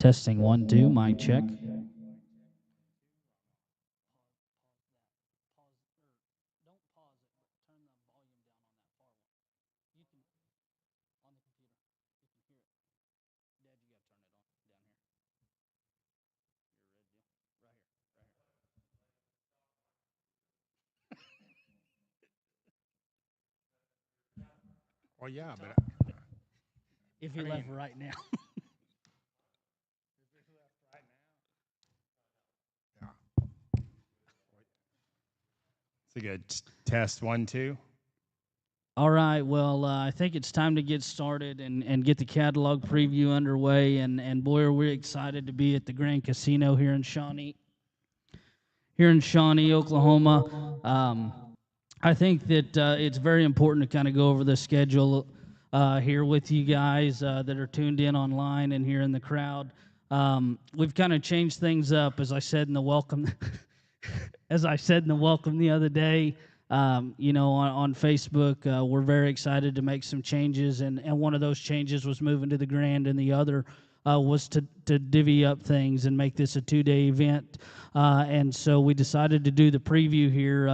Testing 1, 2, mic check. Well, yeah, but If he left right now. it's a good test. 1, 2. All right, well, I think it's time to get started and get the catalog preview underway. And boy, are we excited to be at the Grand Casino here in Shawnee, Oklahoma. I think that it's very important to kind of go over the schedule here with you guys that are tuned in online and here in the crowd. We've kind of changed things up, as I said in the welcome, the other day. On Facebook, we're very excited to make some changes, and one of those changes was moving to the Grand, and the other was to divvy up things and make this a 2-day event. And so we decided to do the preview here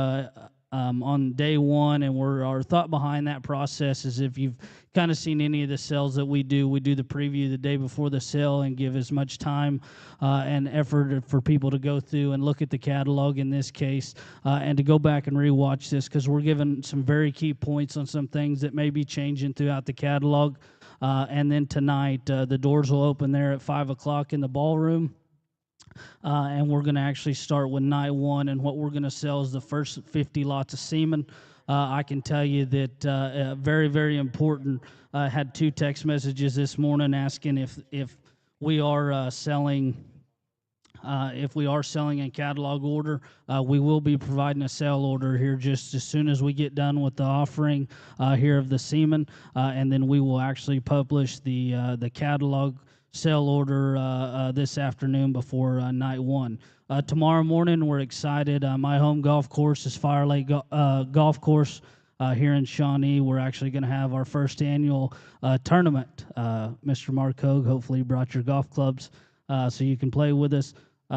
on day one, and our thought behind that process is if you've kind of seen any of the sales that we do the preview the day before the sale and give as much time and effort for people to go through and look at the catalog in this case and to go back and rewatch this, because we're giving some very key points on some things that may be changing throughout the catalog. And then tonight, the doors will open there at 5 o'clock in the ballroom. And we're going to actually start with night one, and what we're going to sell is the first 50 lots of semen. I can tell you that very, very important. I had 2 text messages this morning asking if we are selling. If we are selling in catalog order, we will be providing a sale order here just as soon as we get done with the offering here of the semen, and then we will actually publish the catalog sale order this afternoon before night one. Tomorrow morning, we're excited. My home golf course is Fire Lake Golf Course here in Shawnee. We're actually going to have our first annual tournament. Mr. Mark Hogue, hopefully you brought your golf clubs so you can play with us.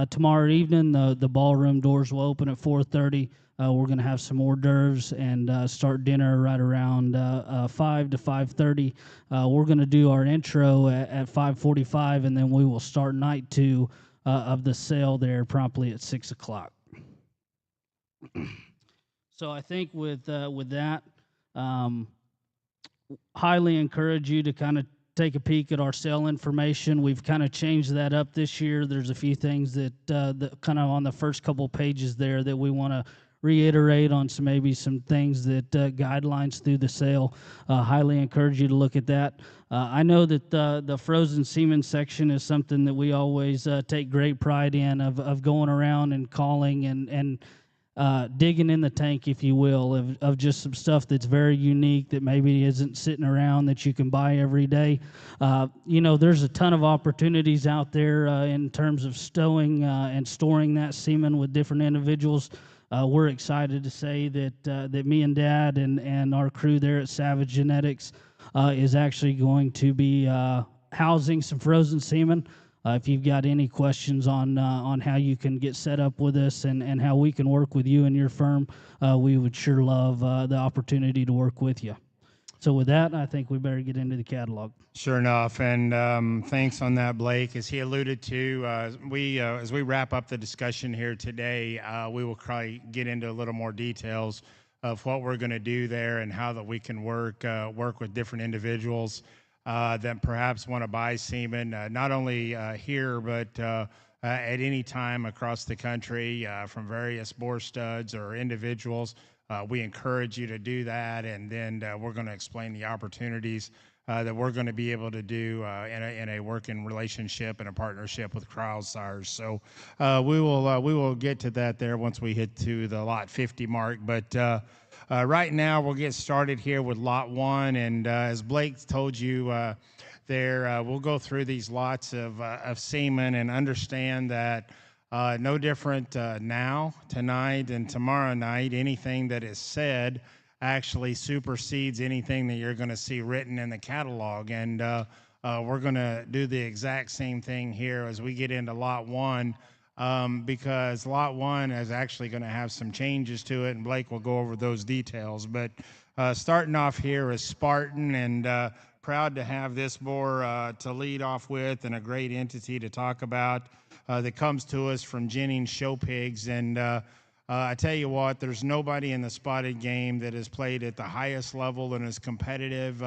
Tomorrow evening, the ballroom doors will open at 4:30. We're going to have some hors d'oeuvres and start dinner right around 5 to 5:30. We're going to do our intro at 5:45, and then we will start night 2 of the sale there promptly at 6 o'clock. So I think with that, highly encourage you to kind of take a peek at our sale information. We've kind of changed that up this year. There's a few things that kind of on the first couple pages there that we want to reiterate on, maybe some things that guidelines through the sale. Highly encourage you to look at that. I know that the frozen semen section is something that we always take great pride in, of going around and calling and digging in the tank, if you will, of just some stuff that's very unique that maybe isn't sitting around that you can buy every day. There's a ton of opportunities out there in terms of stowing and storing that semen with different individuals. We're excited to say that me and Dad and our crew there at Savage Genetics is actually going to be housing some frozen semen. If you've got any questions on how you can get set up with us and how we can work with you and your firm, we would sure love the opportunity to work with you. So with that, I think we better get into the catalog. Sure enough, and thanks on that, Blake. As he alluded to, as we wrap up the discussion here today, we will probably get into a little more details of what we're going to do there and how that we can work with different individuals that perhaps want to buy semen, not only here but at any time across the country from various bore studs or individuals. We encourage you to do that, and then we're going to explain the opportunities that we're going to be able to do in a working relationship and a partnership with CryoSars. So we will get to that there once we hit to the lot 50 mark. But right now we'll get started here with lot 1, and as Blake told you we'll go through these lots of semen and understand that no different now, tonight, and tomorrow night. Anything that is said actually supersedes anything that you're going to see written in the catalog. And we're going to do the exact same thing here as we get into lot one, because lot one is actually going to have some changes to it, and Blake will go over those details. But starting off here is Spartan, and proud to have this boar to lead off with, and a great entity to talk about that comes to us from Jennings Show Pigs. And I tell you what, there's nobody in the spotted game that has played at the highest level and is competitive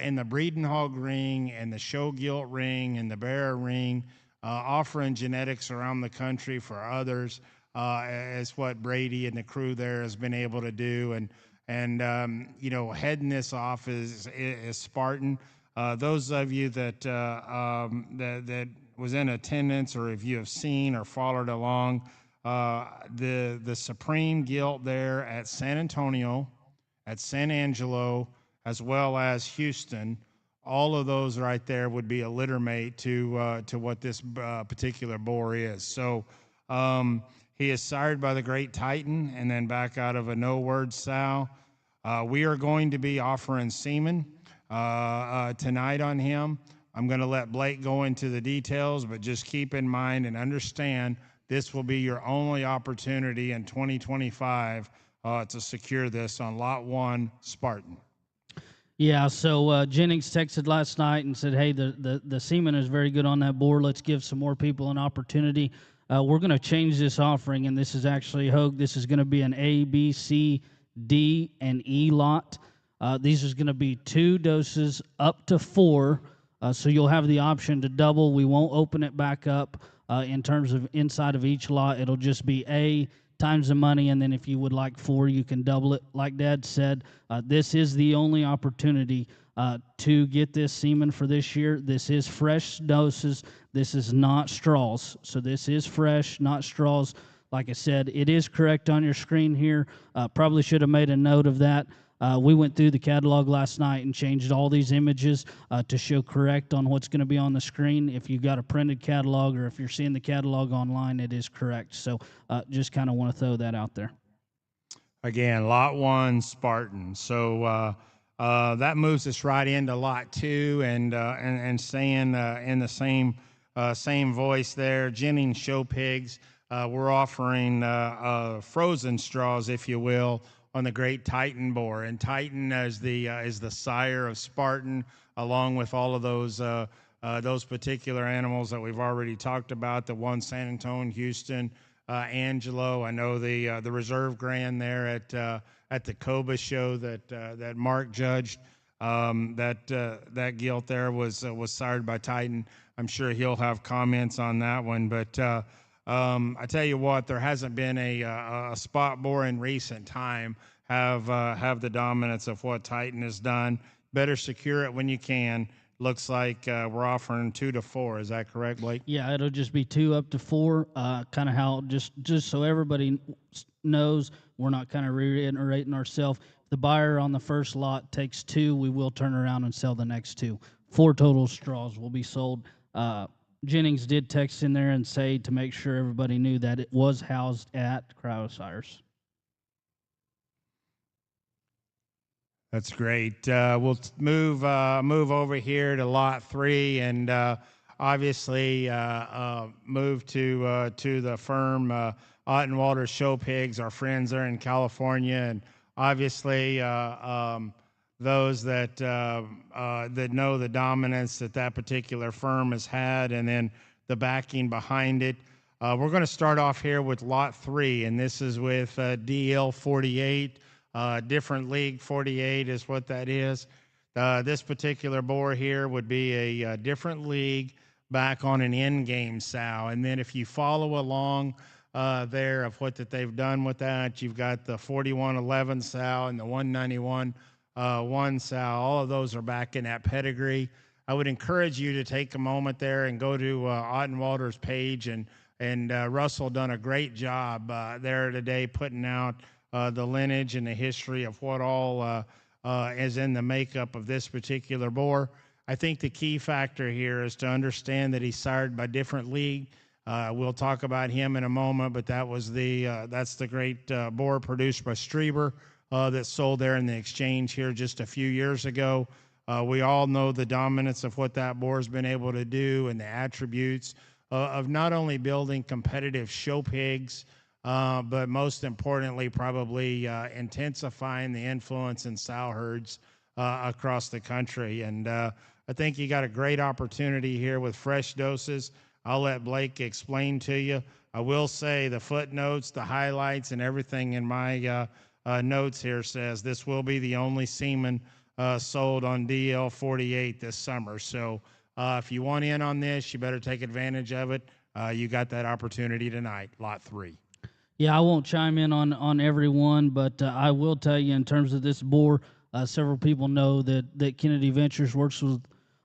in the breeding hog ring and the show gilt ring and the bearer ring, offering genetics around the country for others, as what Brady and the crew there has been able to do. And you know, heading this off is Spartan. Those of you that that was in attendance, or if you have seen or followed along, the Supreme Gilt there at San Antonio, at San Angelo, as well as Houston, all of those right there would be a litter mate to what this particular boar is. So he is sired by the Great Titan, and then back out of a no word sow. We are going to be offering semen tonight on him. I'm going to let Blake go into the details, but just keep in mind and understand this will be your only opportunity in 2025 to secure this on lot one, Spartan. Yeah, so Jennings texted last night and said, hey, the semen is very good on that board. Let's give some more people an opportunity. We're going to change this offering, and this is actually, Hogue, this is going to be an A, B, C, D, and E lot. These are going to be 2 doses up to 4, so you'll have the option to double. We won't open it back up in terms of inside of each lot. It'll just be A times the money, and then if you would like 4, you can double it. Like Dad said, this is the only opportunity to get this semen for this year. This is fresh doses. This is not straws. So this is fresh, not straws. Like I said, it is correct on your screen here. Probably should have made a note of that. We went through the catalog last night and changed all these images to show correct on what's going to be on the screen. If you've got a printed catalog or if you're seeing the catalog online, it is correct. So just kind of want to throw that out there. Again, lot one, Spartan. So that moves us right into lot 2, and staying in the same voice there. Jennings Show Pigs. We're offering frozen straws, if you will, on the Great Titan boar. And Titan is the sire of Spartan, along with all of those particular animals that we've already talked about. The one San Antonio, Houston, Angelo. I know the reserve grand there at the Coba show that Mark judged. That gilt there was sired by Titan. I'm sure he'll have comments on that one, but I tell you what, there hasn't been a spot boar in recent time have the dominance of what Titan has done. Better secure it when you can. Looks like we're offering 2 to 4. Is that correct, Blake? Yeah, it'll just be 2 up to 4. Kind of how just so everybody knows, we're not kind of reiterating ourselves. If the buyer on the first lot takes 2, we will turn around and sell the next 2. 4 total straws will be sold. Jennings did text in there and say to make sure everybody knew that it was housed at Cryosires. That's great. We'll move over here to lot 3, and obviously move to the firm Ottenwalder Show Pigs, our friends there in California, and obviously those that know the dominance that particular firm has had, and then the backing behind it. We're going to start off here with lot 3, and this is with DL 48. Different league 48 is what that is. This particular boar here would be a different league back on an in-game sow. And then if you follow along there of what that they've done with that, you've got the 4111 sow and the 191 1 sow. All of those are back in that pedigree. I would encourage you to take a moment there and go to Ottenwalder's page, and Russell done a great job there today putting out the lineage and the history of what all is in the makeup of this particular boar. I think the key factor here is to understand that he's sired by different league. We'll talk about him in a moment, but that's the great boar produced by Strieber that sold there in the exchange here just a few years ago. We all know the dominance of what that boar's been able to do and the attributes of not only building competitive show pigs, but most importantly, probably intensifying the influence in sow herds across the country. And I think you got a great opportunity here with fresh doses. I'll let Blake explain to you. I will say the footnotes, the highlights, and everything in my notes here says this will be the only semen sold on DL 48 this summer. So if you want in on this, you better take advantage of it. You got that opportunity tonight, lot 3. Yeah, I won't chime in on every one, but I will tell you in terms of this boar, several people know that Kennedy Ventures works with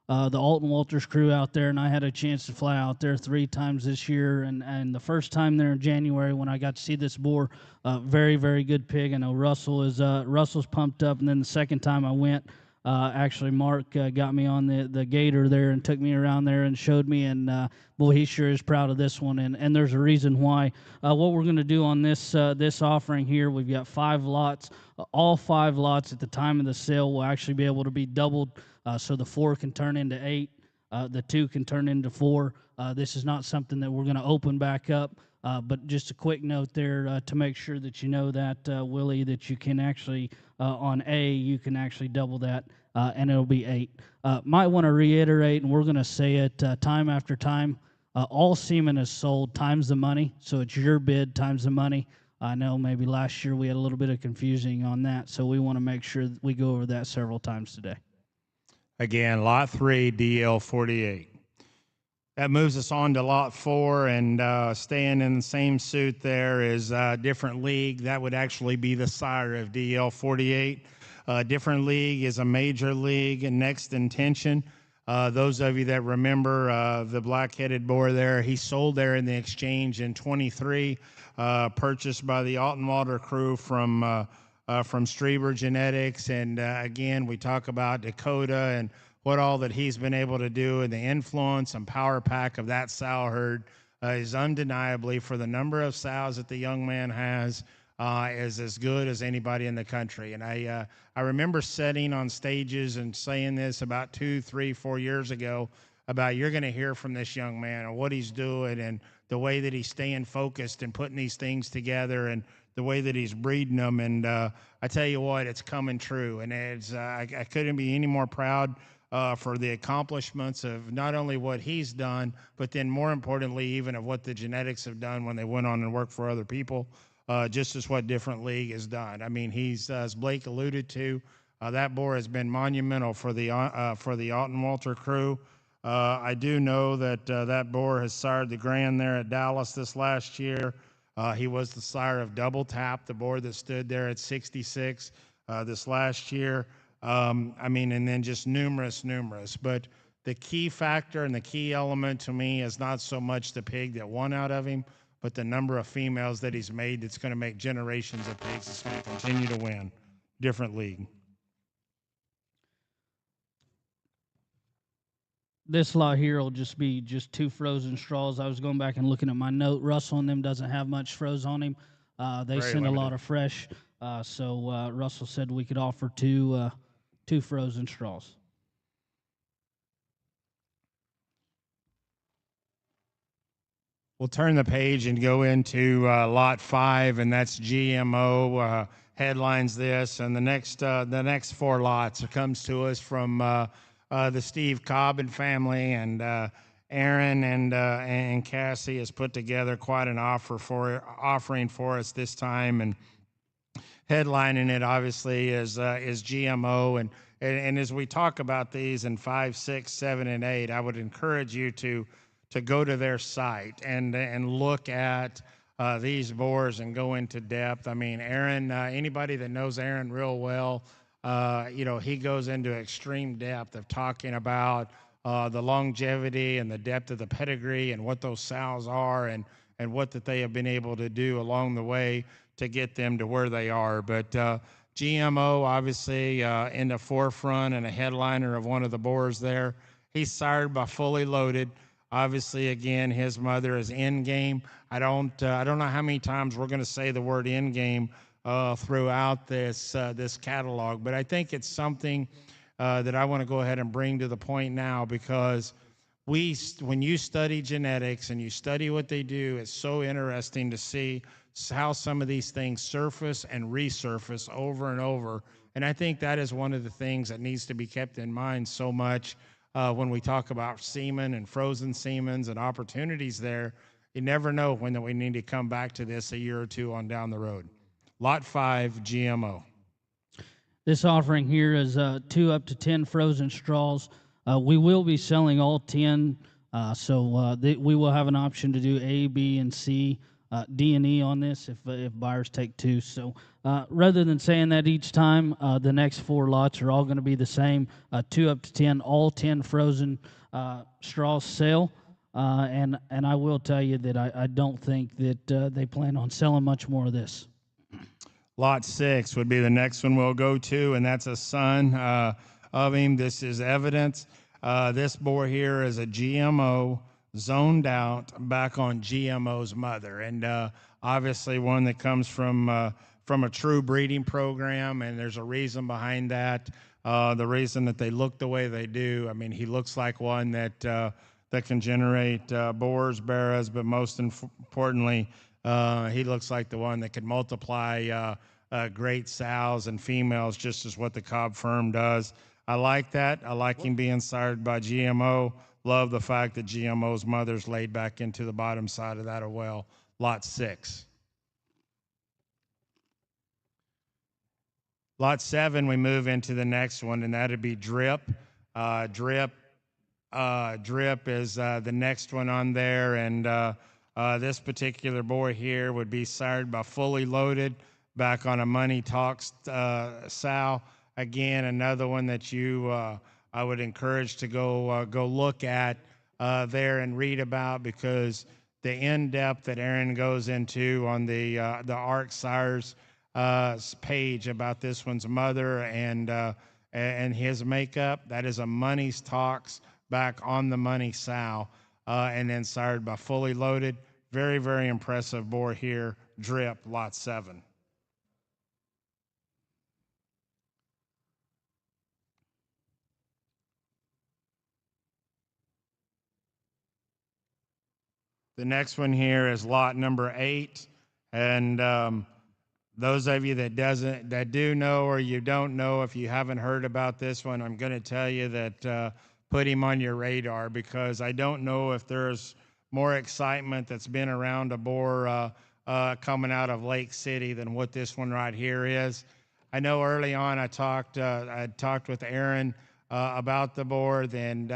the Alton Walters crew out there, and I had a chance to fly out there 3 times this year. And the first time there in January when I got to see this boar, very, very good pig. I know Russell's pumped up, and then the second time I went, actually Mark got me on the gator there and took me around there and showed me, and boy, he sure is proud of this one, and there's a reason why. What we're going to do on this offering here, we've got 5 lots. All 5 lots at the time of the sale will actually be able to be doubled, so the 4 can turn into 8, the 2 can turn into 4. This is not something that we're going to open back up, but just a quick note there to make sure that you know that, Willie, that you can actually, on A, you can actually double that, and it'll be 8. Might want to reiterate, and we're going to say it time after time, all semen is sold times the money, so it's your bid times the money. I know maybe last year we had a little bit of confusing on that, so we want to make sure that we go over that several times today. Again, lot 3, DL 48. That moves us on to lot 4, and staying in the same suit there is Different League. That would actually be the sire of DL 48. Different League is a major league and next intention. Those of you that remember the black-headed boar there, he sold there in the exchange in 23, purchased by the Alton Walter crew from Strieber Genetics. And again, we talk about Dakota and what all that he's been able to do, and the influence and power pack of that sow herd is undeniably, for the number of sows that the young man has, is as good as anybody in the country. And I remember sitting on stages and saying this about 2, 3, 4 years ago about you're going to hear from this young man and what he's doing and the way that he's staying focused and putting these things together and the way that he's breeding them. And I tell you what, it's coming true. And it's I couldn't be any more proud for the accomplishments of not only what he's done, but then more importantly, even of what the genetics have done when they went on and worked for other people. Just as what Different League has done. I mean, he's, as Blake alluded to, that boar has been monumental for the Alton Walter crew. I do know that that boar has sired the Grand there at Dallas this last year. He was the sire of Double Tap, the boar that stood there at 66 this last year. I mean, and then just numerous. But the key factor and the key element to me is not so much the pig that won out of him, but the number of females that he's made that's going to make generations of pigs that's going to continue to win. Different League. This lot here will just be 2 frozen straws. I was going back and looking at my note. Russell and them doesn't have much froze on him. They send a lot of fresh. So Russell said we could offer 2 frozen straws. We'll turn the page and go into lot 5, and that's GMO. Headlines this, and the next 4 lots comes to us from the Steve Cobbin family, and Aaron and Cassie has put together quite an offering for us this time, and headlining it obviously is GMO, and as we talk about these in 5, 6, 7, and 8, I would encourage you to go to their site and look at these boars and go into depth. I mean, Aaron, anybody that knows Aaron real well, you know, he goes into extreme depth of talking about the longevity and the depth of the pedigree and what those sows are and what that they have been able to do along the way to get them to where they are. But GMO, obviously, in the forefront and a headliner of one of the boars there. He's sired by Fully Loaded. Obviously, again, his mother is in game. I don't know how many times we're going to say the word in game throughout this catalog, but I think it's something that I want to go ahead and bring to the point now, because when you study genetics and you study what they do, it's so interesting to see how some of these things surface and resurface over and over. And I think that is one of the things that needs to be kept in mind so much when we talk about semen and frozen semens and opportunities there. You never know when we need to come back to this a year or two on down the road. Lot 5, GMO. This offering here is 2 up to 10 frozen straws. We will be selling all 10, so we will have an option to do A, B, and C, D, and E on this if buyers take 2. So rather than saying that each time, the next 4 lots are all going to be the same, 2 up to 10, all 10 frozen straws sale. And I will tell you that I don't think that they plan on selling much more of this. Lot 6 would be the next one we'll go to, and that's a son of him. This is evidence. This boar here is a GMO, zoned out, back on GMO's mother, and obviously one that comes from a true breeding program, and there's a reason behind that. The reason that they look the way they do, I mean, he looks like one that can generate boars, barras, but most importantly, he looks like the one that could multiply great sows and females, just as what the Cobb firm does. I like that. I like him being sired by GMO. Love the fact that GMO's mother's laid back into the bottom side of that as well. Lot 6. Lot 7, we move into the next one, and that'd be Drip. Drip is the next one on there, and this particular boy here would be sired by Fully Loaded, back on a Money Talks sow. Again, another one that I would encourage to go look at there and read about, because the in-depth that Aaron goes into on the ARC Sires page about this one's mother and his makeup, that is a Money Talks back on the Money sow, and then sired by Fully Loaded. Very, very impressive boar here. Drip, Lot 7. The next one here is lot number 8, and those of you that do know, or you don't know, if you haven't heard about this one, I'm going to tell you that put him on your radar, because I don't know if there's more excitement that's been around a boar coming out of Lake City than what this one right here is. I know early on I talked with Aaron about the boar, then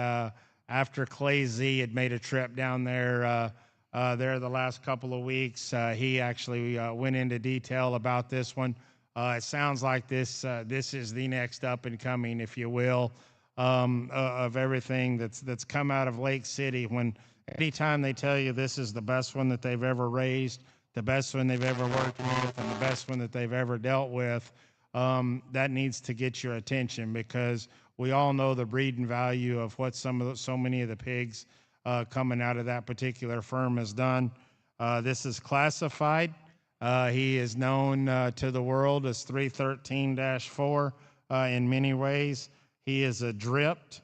after Clay Z had made a trip down there the last couple of weeks, he actually went into detail about this one. It sounds like this is the next up and coming, if you will, of everything that's come out of Lake City. When anytime they tell you this is the best one that they've ever raised, the best one they've ever worked with, and the best one that they've ever dealt with, that needs to get your attention, because we all know the breeding value of what so many of the pigs coming out of that particular firm has done. This is classified. He is known to the world as 313-4 in many ways. He is a dripped,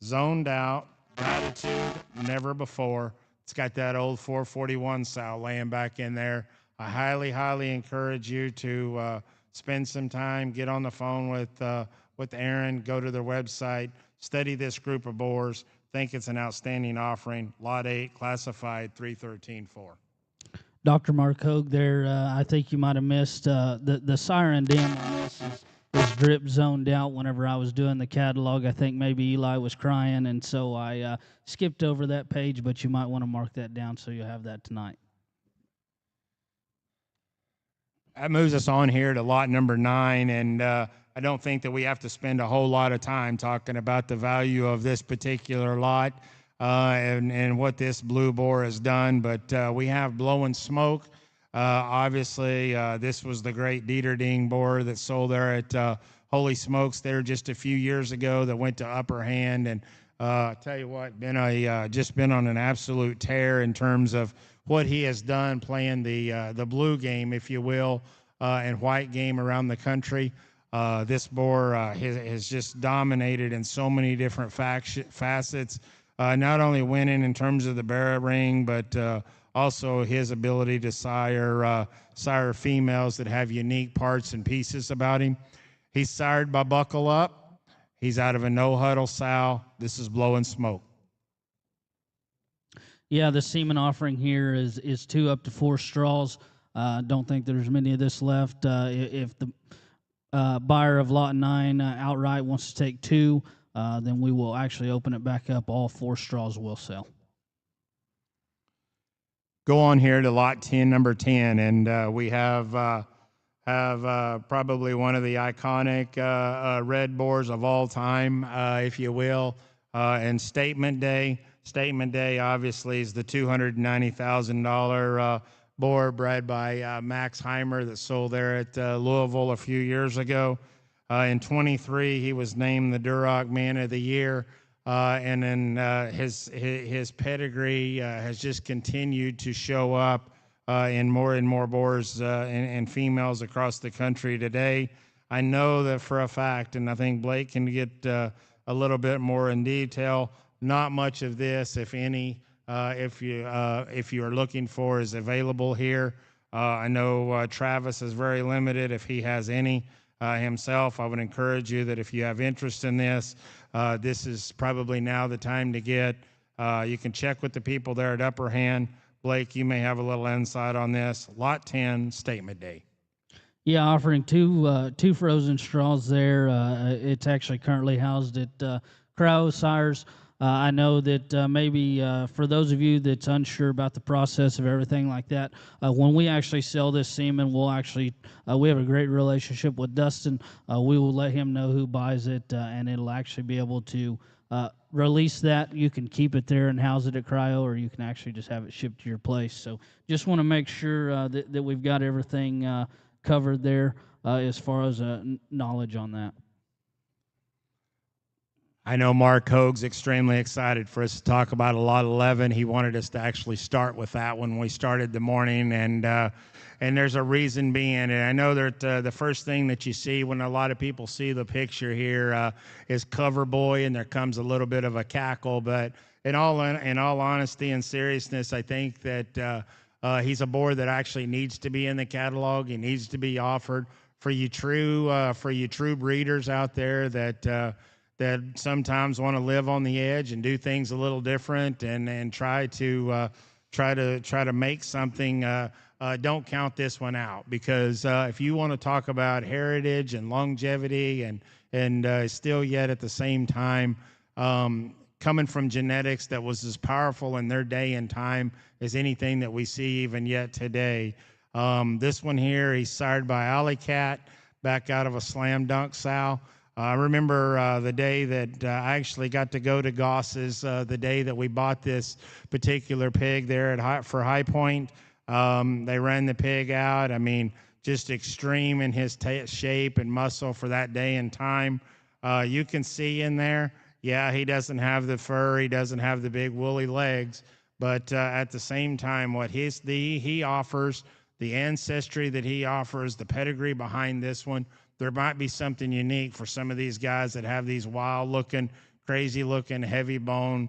zoned out, attitude, never before. It's got that old 441 sow laying back in there. I highly, highly encourage you to spend some time, get on the phone with Aaron, go to their website, study this group of boars. Think it's an outstanding offering. Lot 8, classified 313-4. Dr. Mark Hogue there, I think you might have missed the siren dam on this is drip zoned out whenever I was doing the catalog. I think maybe Eli was crying, and so I skipped over that page, but you might want to mark that down so you'll have that tonight. That moves us on here to lot number 9, and I don't think that we have to spend a whole lot of time talking about the value of this particular lot and what this blue boar has done, but we have Blowing Smoke. Obviously, this was the great Dieterding boar that sold there at Holy Smokes there just a few years ago, that went to Upper Hand, and I tell you what, just been on an absolute tear in terms of what he has done playing the blue game, if you will, and white game around the country. This boar has just dominated in so many different facets, not only winning in terms of the barrel ring, but also his ability to sire females that have unique parts and pieces about him. He's sired by Buckle Up. He's out of a no-huddle sow. This is Blowing Smoke. Yeah, the semen offering here is 2 up to 4 straws. Don't think there's many of this left. If the buyer of lot 9 outright wants to take 2, then we will actually open it back up. All 4 straws will sell. Go on here to lot 10, number 10, and we have probably one of the iconic red boars of all time, if you will, and Statement Day. Statement Day obviously is the $290,000 boar bred by Max Heimer that sold there at Louisville a few years ago. In 23, he was named the Duroc Man of the Year, and then his pedigree has just continued to show up in more and more boars and females across the country today. I know that for a fact, and I think Blake can get a little bit more in detail. Not much of this, if any, if you are looking for, is available here. I know Travis is very limited if he has any himself. I would encourage you that if you have interest in this, this is probably now the time to get. You can check with the people there at Upper Hand. Blake, you may have a little insight on this. Lot 10, Statement Day. Yeah, offering two frozen straws there. It's actually currently housed at Cryo Sires. I know that maybe for those of you that's unsure about the process of everything like that, when we actually sell this semen, we'll actually, we have a great relationship with Dustin. We will let him know who buys it, and it'll actually be able to release that. You can keep it there and house it at Cryo, or you can actually just have it shipped to your place. So just want to make sure that we've got everything covered there as far as knowledge on that. I know Mark Hoag's extremely excited for us to talk about lot 11. He wanted us to actually start with that when we started the morning, and there's a reason being. And I know that the first thing that you see when a lot of people see the picture here is Cover Boy, and there comes a little bit of a cackle. But in all honesty and seriousness, I think that he's a boar that actually needs to be in the catalog. He needs to be offered for you true breeders out there that sometimes want to live on the edge and do things a little different and try to make something. Don't count this one out, because if you want to talk about heritage and longevity and still yet at the same time coming from genetics that was as powerful in their day and time as anything that we see even yet today. This one here, he's sired by Alley Cat, back out of a Slam Dunk sow. I remember the day that I actually got to go to Goss's, the day that we bought this particular pig there for High Point. They ran the pig out. I mean, just extreme in his shape and muscle for that day and time. You can see in there, yeah, he doesn't have the fur. He doesn't have the big woolly legs. But at the same time, what he offers, the ancestry that he offers, the pedigree behind this one, there might be something unique for some of these guys that have these wild-looking, crazy-looking, heavy-bone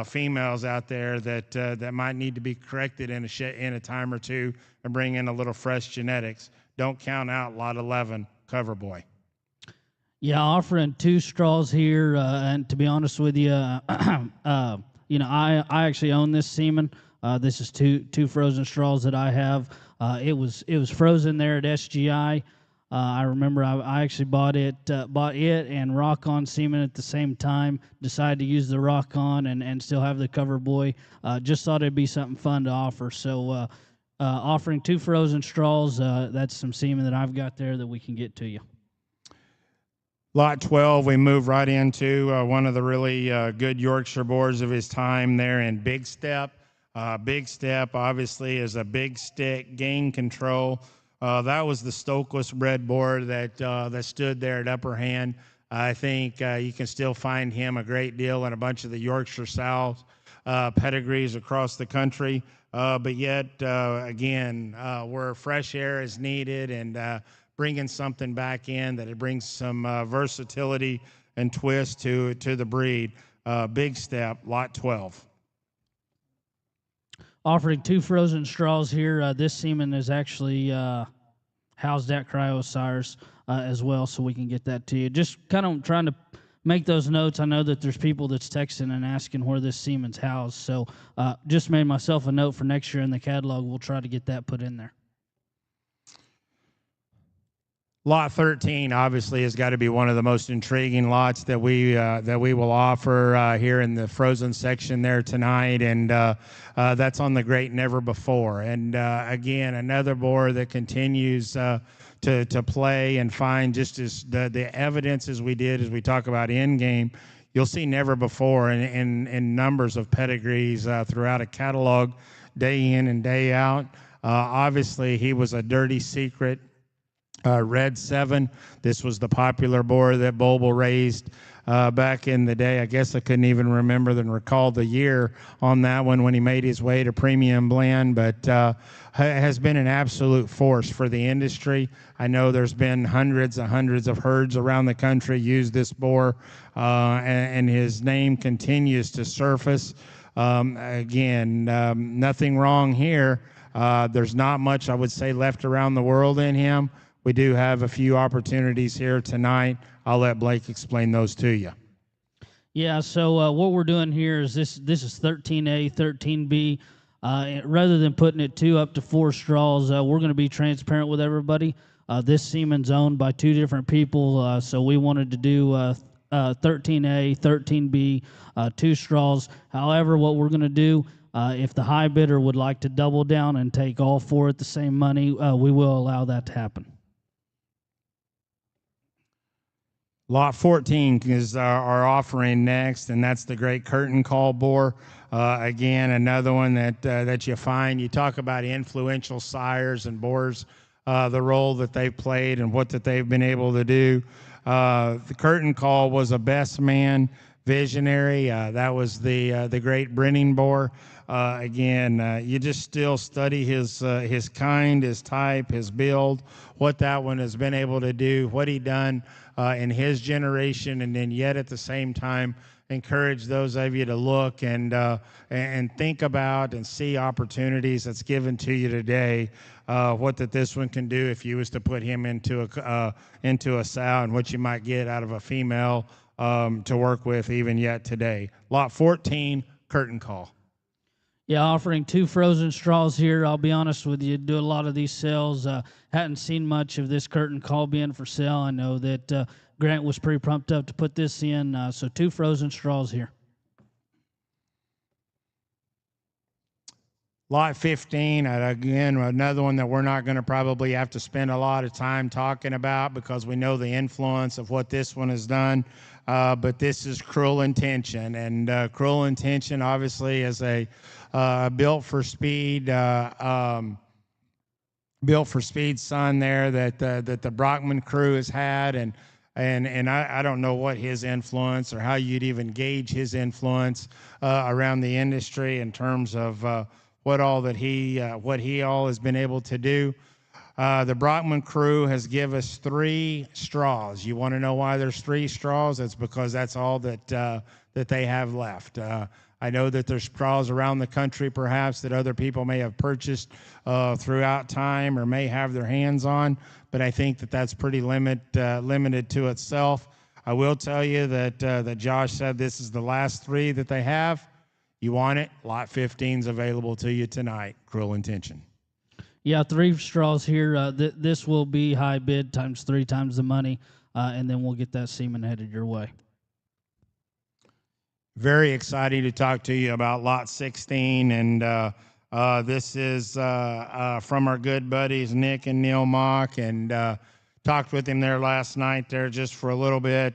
females out there that might need to be corrected in a time or two and bring in a little fresh genetics. Don't count out lot 11, Cover Boy. Yeah, offering 2 straws here, and to be honest with you, I actually own this semen. This is two frozen straws that I have. It was frozen there at SGI. I remember I actually bought it and Rock On semen at the same time. Decided to use the Rock On and still have the Cover Boy. Just thought it'd be something fun to offer. So offering 2 frozen straws. That's some semen that I've got there that we can get to you. Lot 12, we move right into one of the really good Yorkshire boars of his time there in Big Step. Big Step obviously is a big stick, gain control. That was the Stokeless bred boar that stood there at Upper Hand. I think you can still find him a great deal in a bunch of the Yorkshire sows pedigrees across the country. But yet, again, where fresh air is needed and bringing something back in that it brings some versatility and twist to the breed. Big step, lot 12. Offering 2 frozen straws here. This semen is actually housed at Cryosires as well, so we can get that to you. Just kind of trying to make those notes. I know that there's people that's texting and asking where this semen's housed, so just made myself a note for next year in the catalog. We'll try to get that put in there. Lot 13 obviously has got to be one of the most intriguing lots that we will offer here in the frozen section there tonight, and that's on the Great Never Before. And again, another boar that continues to play and find just as the evidence as we did as we talk about in game. You'll see Never Before in numbers of pedigrees throughout a catalog, day in and day out. Obviously, he was a dirty secret. Red 7. This was the popular boar that Boble raised back in the day. I guess I couldn't even remember and recall the year on that one when he made his way to Premium Blend, but has been an absolute force for the industry. I know there's been hundreds of herds around the country use this boar, and his name continues to surface. Again, nothing wrong here. There's not much, I would say, left around the world in him. We do have a few opportunities here tonight. I'll let Blake explain those to you. Yeah, so what we're doing here is this is 13A, 13B. Rather than putting it 2 up to 4 straws, we're going to be transparent with everybody. This semen's owned by 2 different people, so we wanted to do 13A, 13B, 2 straws. However, what we're going to do, if the high bidder would like to double down and take all 4 at the same money, we will allow that to happen. Lot 14 is our offering next, and that's the great curtain call boar. Again, another one that you find. You talk about influential sires and boars, the role that they've played and what that they've been able to do. The curtain call was a best man visionary. That was the great Brenning boar. Again, you just still study his kind, his type, his build, what that one has been able to do, what he done in his generation, and then yet at the same time encourage those of you to look and think about and see opportunities that's given to you today. What that this one can do if you was to put him into a sow, and what you might get out of a female to work with even yet today. Lot 14, curtain call. Yeah, offering 2 frozen straws here. I'll be honest with you, do a lot of these sales. Hadn't seen much of this curtain call being for sale. I know that Grant was pretty pumped up to put this in, so 2 frozen straws here. Lot 15, again, another one that we're not going to probably have to spend a lot of time talking about because we know the influence of what this one has done. But this is Cruel Intention, and Cruel Intention obviously is a built for speed son there that the Brockman crew has had, and I don't know what his influence or how you'd even gauge his influence around the industry in terms of what he all has been able to do. The Brockman crew has given us 3 straws. You want to know why there's 3 straws? It's because that's all that they have left. I know that there's straws around the country perhaps that other people may have purchased throughout time or may have their hands on, but I think that that's pretty limited to itself. I will tell you that Josh said this is the last 3 that they have. You want it? Lot 15 is available to you tonight. Cruel Intention. Yeah, 3 straws here. This will be high bid times 3 times the money, and then we'll get that semen headed your way. Very excited to talk to you about Lot 16, and this is from our good buddies Nick and Neil Mock, and talked with him there last night there just for a little bit.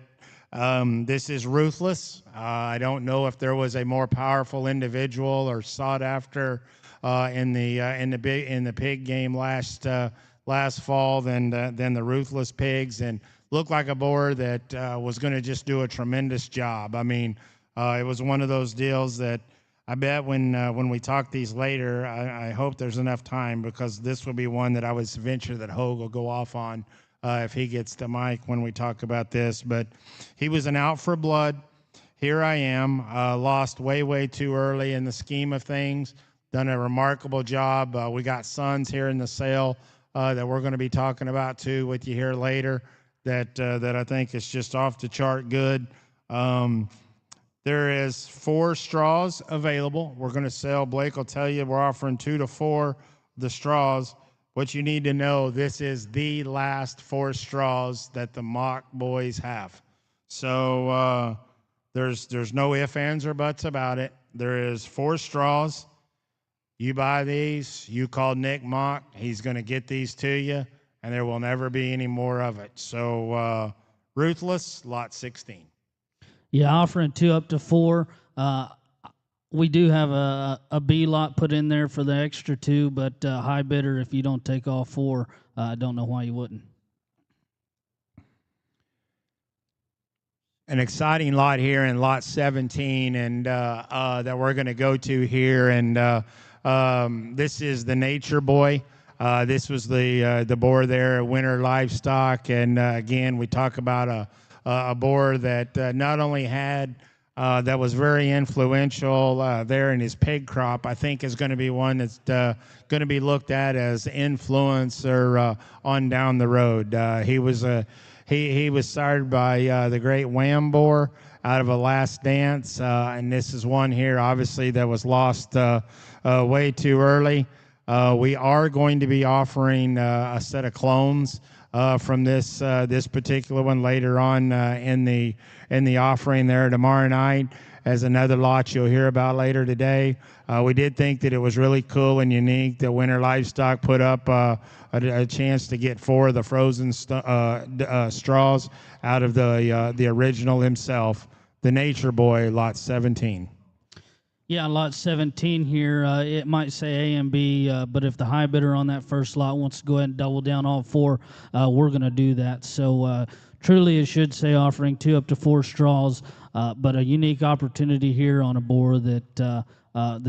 This is Ruthless. I don't know if there was a more powerful individual or sought after in the pig game last fall than the Ruthless pigs, and looked like a boar that was going to just do a tremendous job. I mean, it was one of those deals that I bet when we talk these later, I hope there's enough time, because this will be one that I would venture that Hogue will go off on if he gets the mic when we talk about this. But he was an out for blood. Here I am, lost way too early in the scheme of things. Done a remarkable job. We got sons here in the sale that we're going to be talking about too with you here later. That I think is just off the chart good. There is 4 straws available. We're going to sell. Blake will tell you we're offering 2 to 4 the straws. What you need to know, this is the last 4 straws that the mock boys have. So there's no ifs, ands, or buts about it. There is 4 straws. You buy these, you call Nick Mock, he's going to get these to you, and there will never be any more of it. So Ruthless, lot 16. Yeah, offering 2 up to 4. We do have a B lot put in there for the extra 2, but high bidder, if you don't take all 4, I don't know why you wouldn't. An exciting lot here in lot 17, and that we're going to go to here. And this is the Nature Boy. This was the boar there at Winter Livestock, and again, we talk about a boar that not only had that was very influential there in his pig crop. I think is going to be one that's going to be looked at as influencer on down the road. He was sired by the great Wham boar out of a Last Dance, and this is one here, obviously, that was lost way too early. We are going to be offering a set of clones from this particular one later on in the offering there tomorrow night, as another lot you'll hear about later today. We did think that it was really cool and unique that Winter Livestock put up a chance to get 4 of the frozen straws out of the original himself, the Nature Boy, lot 17. Yeah, lot 17 here, it might say A and B, but if the high bidder on that first lot wants to go ahead and double down all 4, we're going to do that. So truly it should say offering 2 up to 4 straws, but a unique opportunity here on a boar that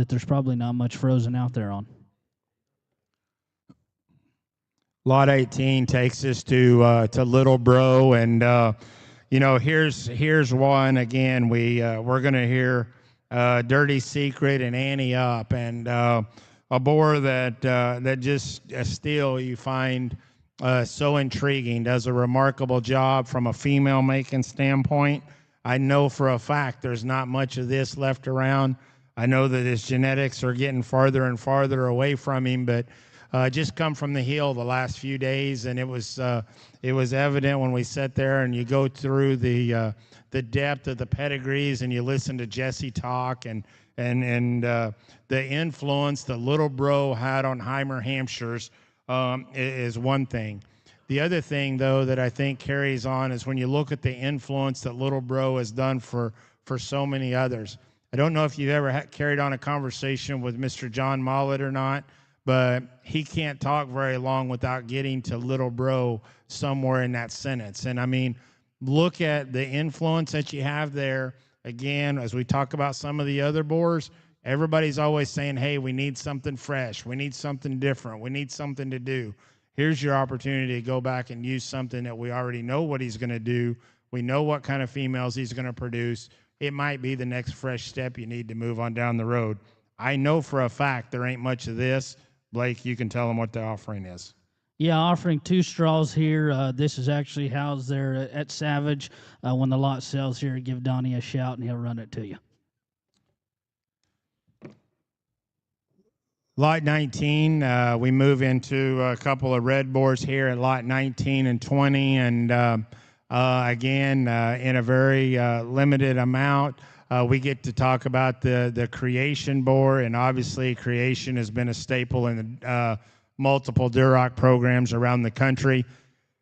there's probably not much frozen out there on. Lot 18 takes us to Little Bro, and here's one again. We're going to hear Dirty Secret and Annie Up, and a boar that just still you find so intriguing. Does a remarkable job from a female making standpoint. I know for a fact there's not much of this left around. I know that his genetics are getting farther and farther away from him, but just come from the hill the last few days, and it was evident when we sat there and you go through the depth of the pedigrees and you listen to Jesse talk and the influence that Little Bro had on Heimer Hampshires is one thing. The other thing, though, that I think carries on is when you look at the influence that Little Bro has done for so many others. I don't know if you've ever carried on a conversation with Mr. John Mollett or not, but he can't talk very long without getting to Little Bro somewhere in that sentence. And I mean, look at the influence that you have there. Again, as we talk about some of the other boars, everybody's always saying, hey, we need something fresh. We need something different. We need something to do. Here's your opportunity to go back and use something that we already know what he's going to do. We know what kind of females he's going to produce. It might be the next fresh step you need to move on down the road. I know for a fact there ain't much of this. Blake, you can tell them what the offering is. Yeah, offering 2 straws here. This is actually housed there at Savage. When the lot sells here, give Donnie a shout and he'll run it to you. Lot 19, we move into a couple of red boars here at lot 19 and 20, and again, in a very limited amount, we get to talk about the creation boar, and obviously creation has been a staple in the multiple Duroc programs around the country.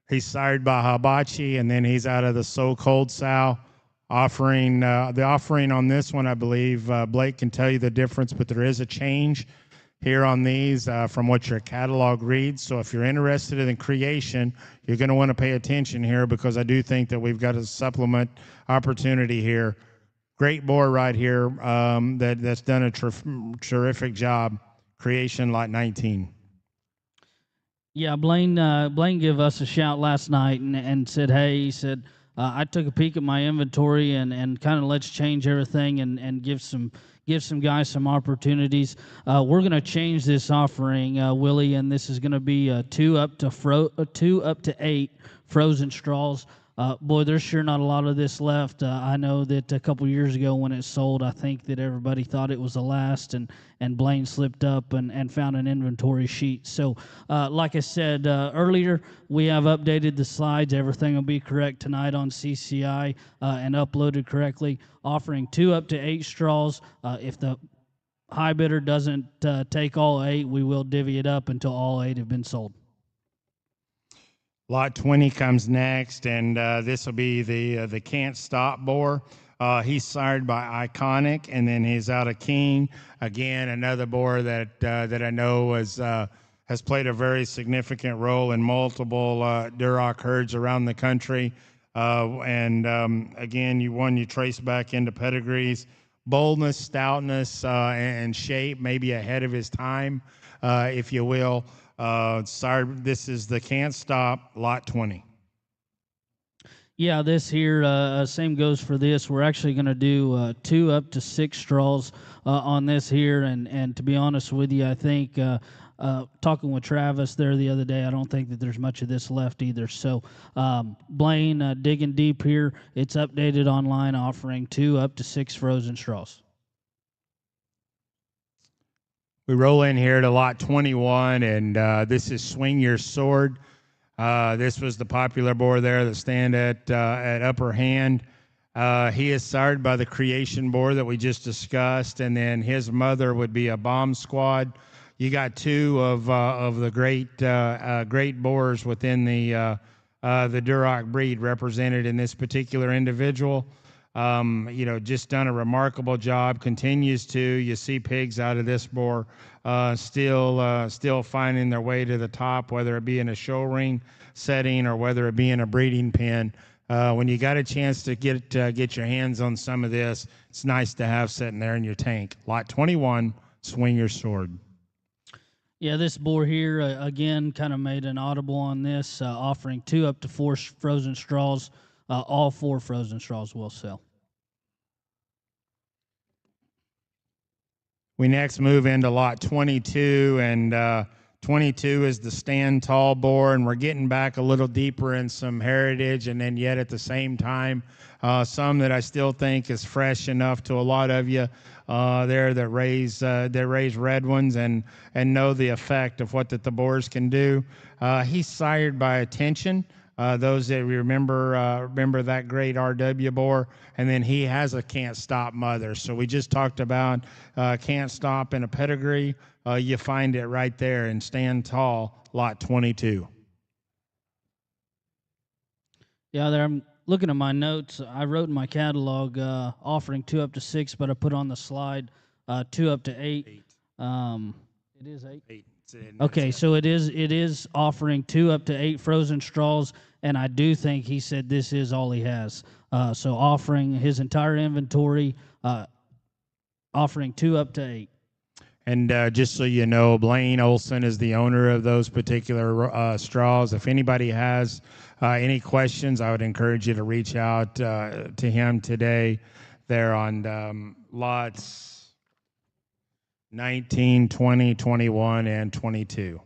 He's sired by Hibachi, and then he's out of the So Cold Sow. The offering on this one, I believe, Blake can tell you the difference, but there is a change here on these from what your catalog reads. So if you're interested in creation, you're going to want to pay attention here, because I do think that we've got a supplement opportunity here. Great boar right here that's done a terrific job. Creation lot 19. Yeah, Blaine gave us a shout last night and said, hey, he said, I took a peek at my inventory and kind of let's change everything and give some guys some opportunities. We're going to change this offering, Willie, and this is going to be two up to 8 frozen straws. Boy, there's sure not a lot of this left. I know that a couple years ago when it sold, I think that everybody thought it was the last, and Blaine slipped up and found an inventory sheet. So, like I said earlier, we have updated the slides. Everything will be correct tonight on CCI and uploaded correctly, offering 2 up to 8 straws. If the high bidder doesn't take all 8, we will divvy it up until all 8 have been sold. Lot 20 comes next, and this will be the Can't Stop boar. He's sired by Iconic, and then he's out of King. Again, another boar that I know has played a very significant role in multiple Duroc herds around the country. Again, you trace back into pedigrees, boldness, stoutness, and shape, maybe ahead of his time, if you will. Sorry, this is the Can't Stop, lot 20. Yeah, this here, same goes for this. We're actually going to do 2 up to 6 straws on this here. And to be honest with you, I think talking with Travis there the other day, I don't think that there's much of this left either. So Blaine, digging deep here, it's updated online, offering 2 up to 6 frozen straws. We roll in here to lot 21, and this is Swing Your Sword. This was the popular boar there that stand at upper hand. He is sired by the creation boar that we just discussed, and then his mother would be a bomb squad. You got 2 of the great boars within the Duroc breed represented in this particular individual. Just done a remarkable job, continues to. You see pigs out of this boar still finding their way to the top, whether it be in a show ring setting or whether it be in a breeding pen. When you got a chance to get your hands on some of this, it's nice to have sitting there in your tank. Lot 21, Swing Your Sword. Yeah, this boar here, again, kind of made an audible on this, offering 2 up to 4 frozen straws. All 4 frozen straws will sell. We next move into lot 22, and 22 is the Stand Tall boar, and we're getting back a little deeper in some heritage, and then yet at the same time, some that I still think is fresh enough to a lot of you there that raise red ones and know the effect of what the boars can do. He's sired by Attention. Those that remember that great RW boar, and then he has a Can't Stop mother. So we just talked about Can't Stop in a pedigree. You find it right there in Stand Tall, lot 22. Yeah, there. I'm looking at my notes. I wrote in my catalog offering 2 up to 6, but I put on the slide 2 up to 8. It is 8. 8. Okay, so it is offering 2 up to 8 frozen straws, and I do think he said this is all he has. So offering his entire inventory, offering 2 up to 8. And just so you know, Blaine Olson is the owner of those particular straws. If anybody has any questions, I would encourage you to reach out to him today. They're on lots 19, 20, 21, and 22.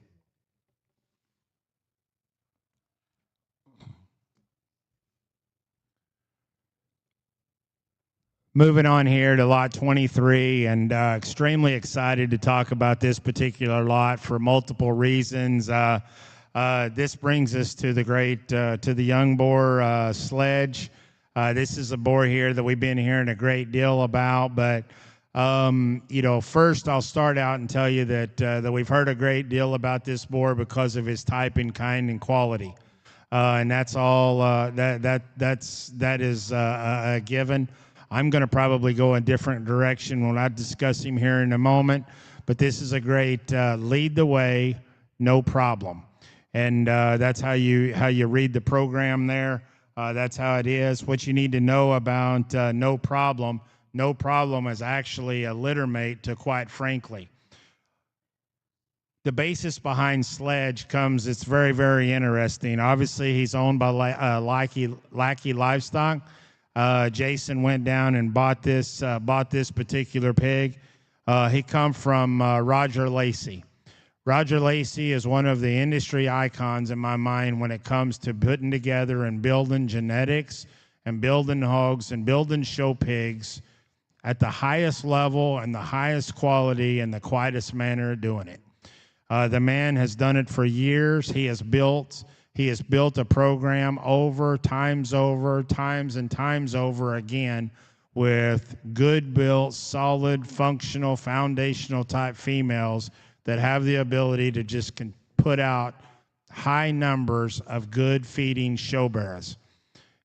Moving on here to lot 23, and extremely excited to talk about this particular lot for multiple reasons. This brings us to the young boar sledge. This is a boar here that we've been hearing a great deal about, but first I'll start out and tell you that we've heard a great deal about this boar because of his type and kind and quality, and that's all. That is a given. I'm going to probably go a different direction when I discuss him here in a moment, but this is a great lead the way, no problem, and that's how you read the program there. That's how it is. What you need to know about no problem. No problem is actually a littermate to, quite frankly. The basis behind Sledge comes, it's very, very interesting. Obviously, he's owned by Lackey Livestock. Jason went down and bought this particular pig. He come from Roger Lacey. Roger Lacey is one of the industry icons in my mind when it comes to putting together and building genetics and building hogs and building show pigs at the highest level and the highest quality and the quietest manner of doing it. The man has done it for years. He has built a program times and times over again with good built, solid, functional, foundational type females that have the ability to just put out high numbers of good feeding show bears.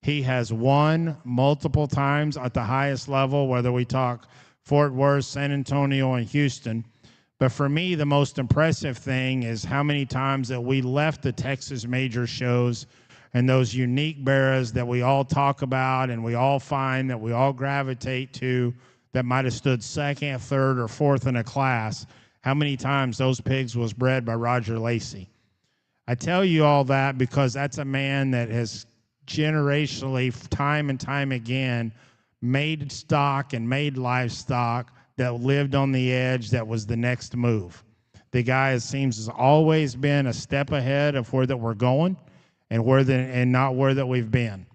He has won multiple times at the highest level, whether we talk Fort Worth, San Antonio, and Houston. But for me, the most impressive thing is how many times that we left the Texas major shows and those unique bears that we all talk about and we all find that we all gravitate to that might have stood second, third, or fourth in a class. How many times those pigs was bred by Roger Lacey. I tell you all that because that's a man that has generationally, time and time again, made stock and made livestock that lived on the edge that was the next move. The guy, it seems, has always been a step ahead of where that we're going and not where that we've been.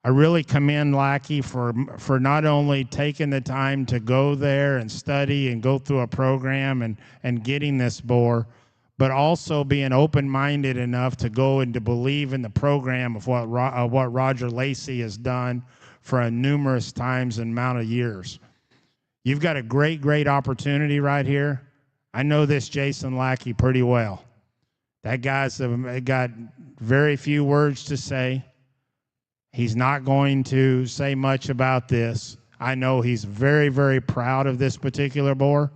I really commend Lackey for not only taking the time to go there and study and go through a program and getting this boar, but also being open-minded enough to go and to believe in the program of what Roger Lacey has done for a numerous times and amount of years. You've got a great, great opportunity right here. I know this Jason Lackey pretty well. That guy's got very few words to say. He's not going to say much about this. I know he's very, very proud of this particular boar.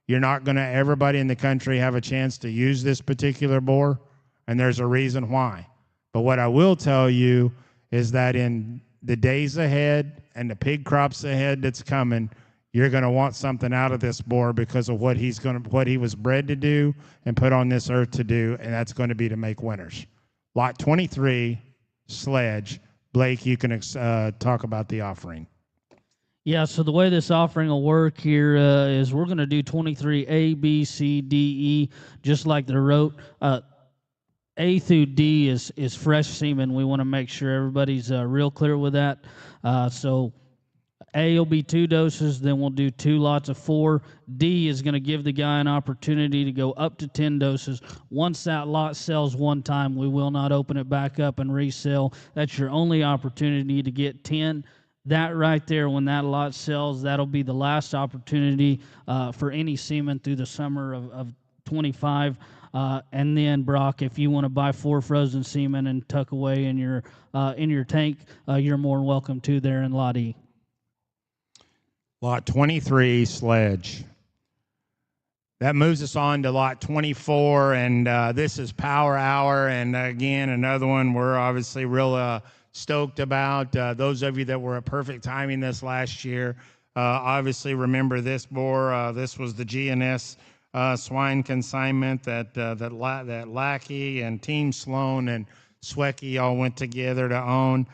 You're not going to, everybody in the country, have a chance to use this particular boar, and there's a reason why. But what I will tell you is that in the days ahead and the pig crops ahead that's coming, you're going to want something out of this boar because of what he was bred to do and put on this earth to do, and that's going to be to make winners. Lot 23, Sledge. Blake, you can talk about the offering. Yeah, so the way this offering will work here is we're going to do 23 A, B, C, D, E, just like they wrote. A through D is fresh semen. We want to make sure everybody's real clear with that. So A will be 2 doses, then we'll do 2 lots of 4. D is going to give the guy an opportunity to go up to 10 doses. Once that lot sells one time, we will not open it back up and resell. That's your only opportunity to get 10. That right there, when that lot sells, that'll be the last opportunity for any semen through the summer of 25. And then, Brock, if you want to buy 4 frozen semen and tuck away in your tank, you're more than welcome to there in Lot E. Lot 23, Sledge. That moves us on to Lot 24, and this is Power Hour, and again, another one we're obviously real stoked about. Those of you that were at Perfect Timing this last year obviously remember this boar. This was the GNS swine consignment that Lackey and Team Sloan and Swecky all went together to own.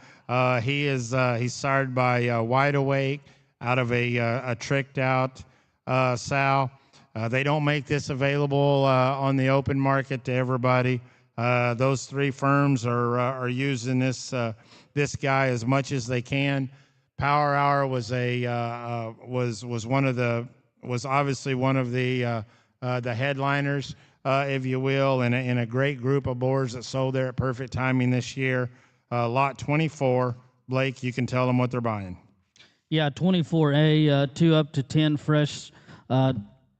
He's sired by Wide Awake out of a tricked out sow. They don't make this available on the open market to everybody. Those 3 firms are using this guy as much as they can. Power Hour was obviously one of the headliners, if you will, in a great group of boars that sold there at Perfect Timing this year. Lot 24, Blake, you can tell them what they're buying. Yeah, 24A, 2 up to 10 fresh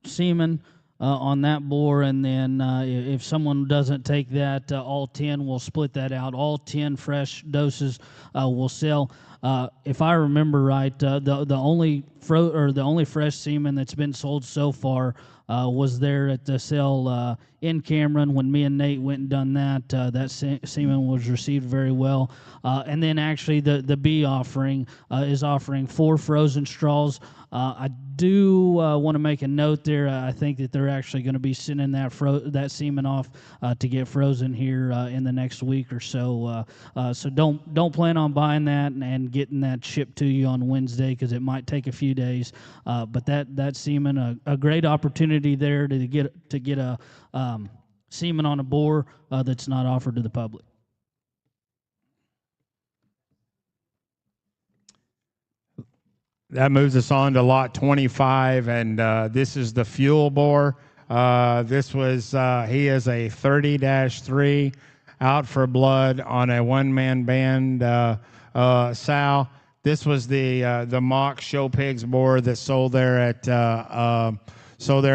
semen on that boar, and then if someone doesn't take that, all 10 will split that out. All 10 fresh doses will sell. If I remember right, the only fresh semen that's been sold so far was there at the sale in Cameron when me and Nate went and done that. That semen was received very well. And then actually the B offering is offering 4 frozen straws I do want to make a note there. I think that they're actually going to be sending that semen off to get frozen here in the next week or so. So don't plan on buying that and getting that shipped to you on Wednesday, because it might take a few days. But that semen, a great opportunity there to get a semen on a boar that's not offered to the public. That moves us on to lot 25, and this is the fuel bore. This was he is a 30-3 out for blood on a one-man band sow. This was the mock show pigs boar that sold there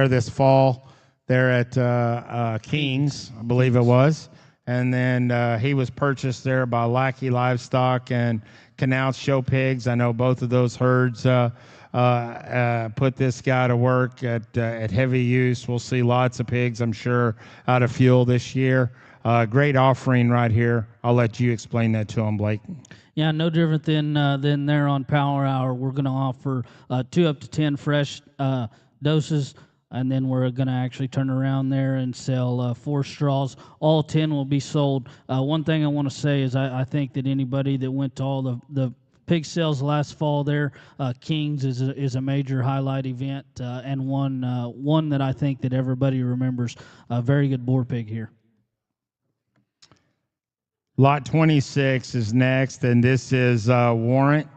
this fall there at King's, I believe it was. And then he was purchased there by Livestock and Canal Show Pigs. I know both of those herds put this guy to work at heavy use. We'll see lots of pigs, I'm sure, out of fuel this year. Great offering right here. I'll let you explain that to him, Blake. Yeah, no different than there on Power Hour. We're going to offer 2 up to 10 fresh doses. And then we're going to actually turn around there and sell 4 straws. All 10 will be sold. One thing I want to say is I think that anybody that went to all the pig sales last fall there, King's is a major highlight event, and one that I think that everybody remembers. A very good boar pig here. Lot 26 is next, and this is Warrant.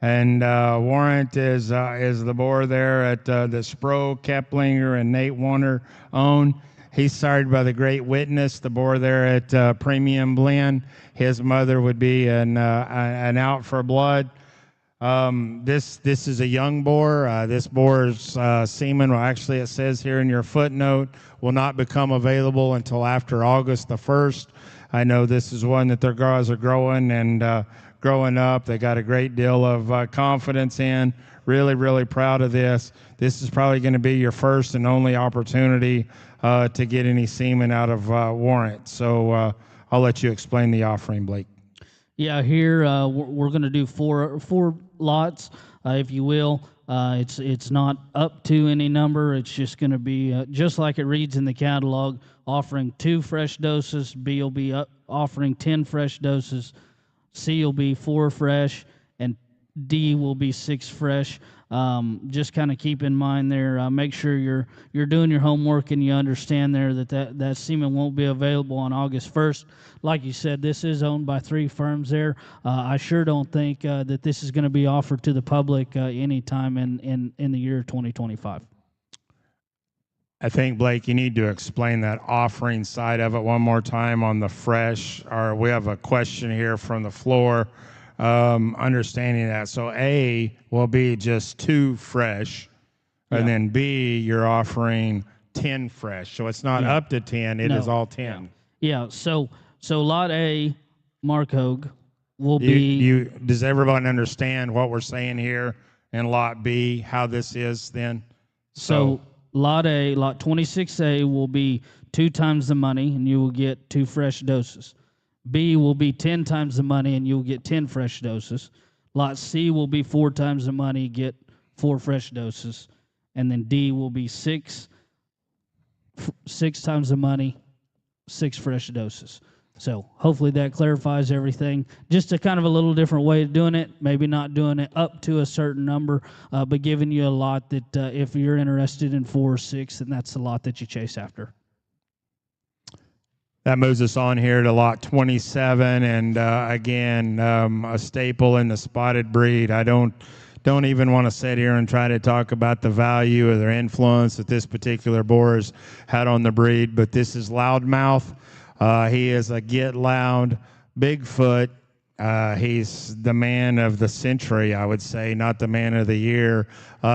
And Warrant is the boar there at the Spro, Keplinger, and Nate Warner own. He's sired by the Great Witness, the boar there at Premium Blend. His mother would be an out for blood. This is a young boar. This boar's semen, well, actually it says here in your footnote, will not become available until after August the 1st. I know this is one that their guys are growing and growing up. They got a great deal of confidence in. Really, really proud of this. This is probably going to be your first and only opportunity to get any semen out of Warrant. So I'll let you explain the offering, Blake. Yeah, here we're going to do four lots, if you will. It's not up to any number. It's just going to be just like it reads in the catalog, offering 2 fresh doses. B will be offering 10 fresh doses. C will be 4 fresh, and D will be 6 fresh. Just kind of keep in mind there. Make sure you're doing your homework and you understand there that semen won't be available on August 1st. Like you said, this is owned by 3 firms there. I sure don't think that this is going to be offered to the public anytime in the year 2025. I think, Blake, you need to explain that offering side of it one more time on the fresh. Or we have a question here from the floor, understanding that. So A will be just 2 fresh, and then B, you're offering 10 fresh. So it's not up to 10, it is all 10. Yeah, so lot A, Mark Hogue, will be... Does everyone understand what we're saying here in lot B, how this is then? So lot A, lot 26A will be 2 times the money, and you will get 2 fresh doses. B will be 10 times the money, and you'll get 10 fresh doses. Lot C will be 4 times the money, get 4 fresh doses. And then D will be 6 times the money, 6 fresh doses. So hopefully that clarifies everything. Just a kind of a little different way of doing it. Maybe not doing it up to a certain number, but giving you a lot that if you're interested in 4 or 6, then that's the lot that you chase after. That moves us on here to lot 27, and again, a staple in the spotted breed. I don't even want to sit here and try to talk about the value or their influence that this particular boar has had on the breed, but this is Loudmouth. He is a get loud Bigfoot. He's the man of the century, I would say, not the man of the year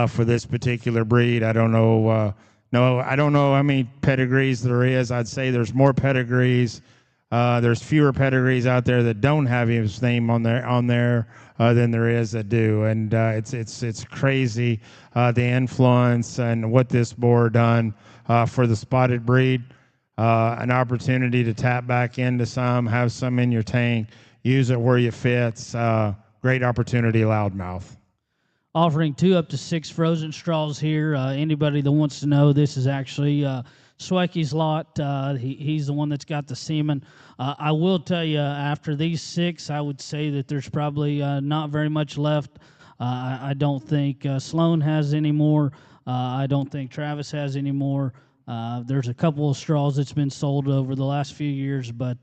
for this particular breed. I don't know. I don't know how many pedigrees there is. I'd say there's more pedigrees. There's fewer pedigrees out there that don't have his name on there than there is that do. And it's crazy the influence and what this boar done for the spotted breed. An opportunity to tap back into some, have some in your tank, use it where you fits. Great opportunity, Loudmouth. offering 2 up to 6 frozen straws here. Anybody that wants to know, this is actually Swecky's lot. He's the one that's got the semen. I will tell you, after these 6, I would say that there's probably not very much left. I don't think Sloan has any more. I don't think Travis has any more. There's a couple of straws that's been sold over the last few years, but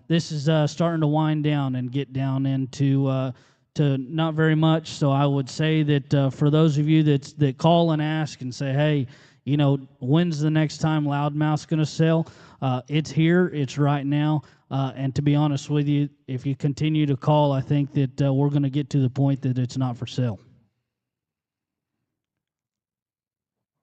this is starting to wind down and get down into to not very much. So I would say that for those of you that call and ask and say, hey, you know, when's the next time Loudmouth's going to sell? It's here. It's right now. And to be honest with you, if you continue to call, I think that we're going to get to the point that it's not for sale.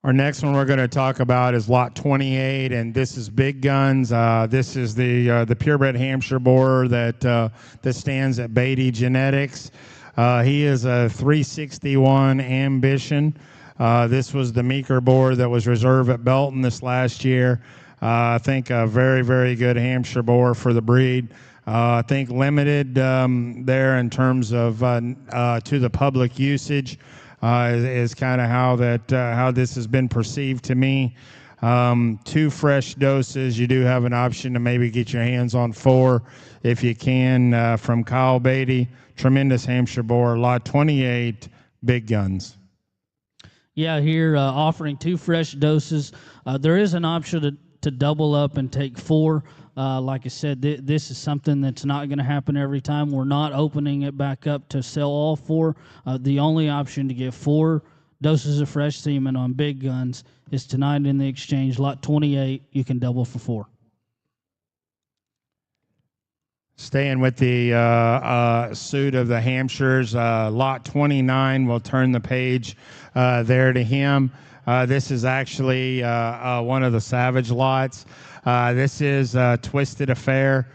Our next one we're going to talk about is lot 28, and this is Big Guns. This is the purebred Hampshire boar that stands at Beatty Genetics. He is a 361 Ambition. This was the meeker boar that was reserved at Belton this last year. I think a very, very good Hampshire boar for the breed. I think limited there in terms of to the public usage. Is kind of how this has been perceived to me. 2 fresh doses. You do have an option to maybe get your hands on 4 if you can from Kyle Beatty. Tremendous Hampshire boar, lot 28, Big Guns. Yeah, here offering 2 fresh doses. There is an option to double up and take 4. Like I said, this is something that's not going to happen every time. We're not opening it back up to sell all 4. The only option to get 4 doses of fresh semen on Big Guns is tonight in the exchange. Lot 28, you can double for 4. Staying with the suit of the Hampshires, lot 29, we'll turn the page there to him. This is actually one of the Savage lots. This is Twisted Affair.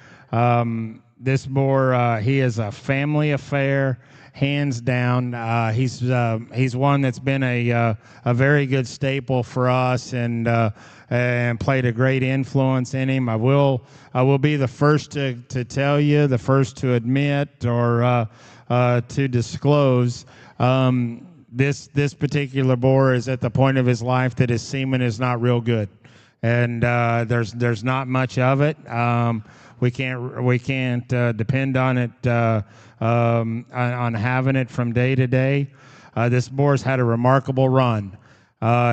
This boar, he is a family affair, hands down. He's one that's been a very good staple for us and played a great influence in him. I will be the first to tell you, the first to admit or to disclose. This particular boar is at the point of his life that his semen is not real good. And there's not much of it. We can't depend on it on having it from day to day. This boar's had a remarkable run.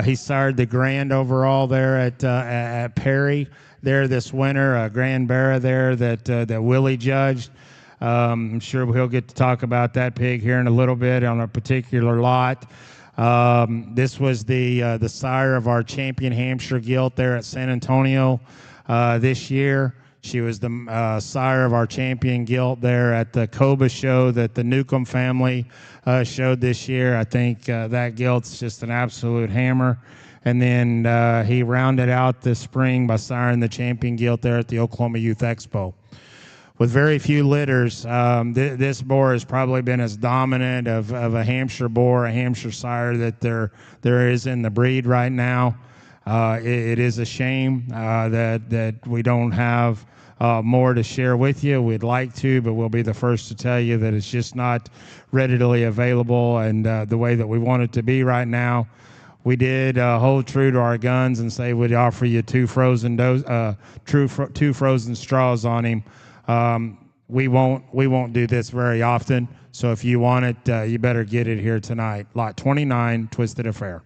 He sired the grand overall there at Perry there this winter. A Grand Barra there that Willie judged. I'm sure he'll get to talk about that pig here in a little bit on a particular lot. This was the sire of our champion Hampshire gilt there at San Antonio this year. She was the sire of our champion gilt there at the Coba show that the Newcomb family showed this year. I think that gilt's just an absolute hammer. And then he rounded out this spring by siring the champion gilt there at the Oklahoma Youth Expo. With very few litters, this boar has probably been as dominant of a Hampshire boar, a Hampshire sire that there is in the breed right now. It is a shame that we don't have more to share with you. We'd like to, but we'll be the first to tell you that it's just not readily available and the way that we want it to be right now. We did hold true to our guns and say we'd offer you 2 frozen straws on him. We won't do this very often, so if you want it, you better get it here tonight. Lot 29, Twisted Affair.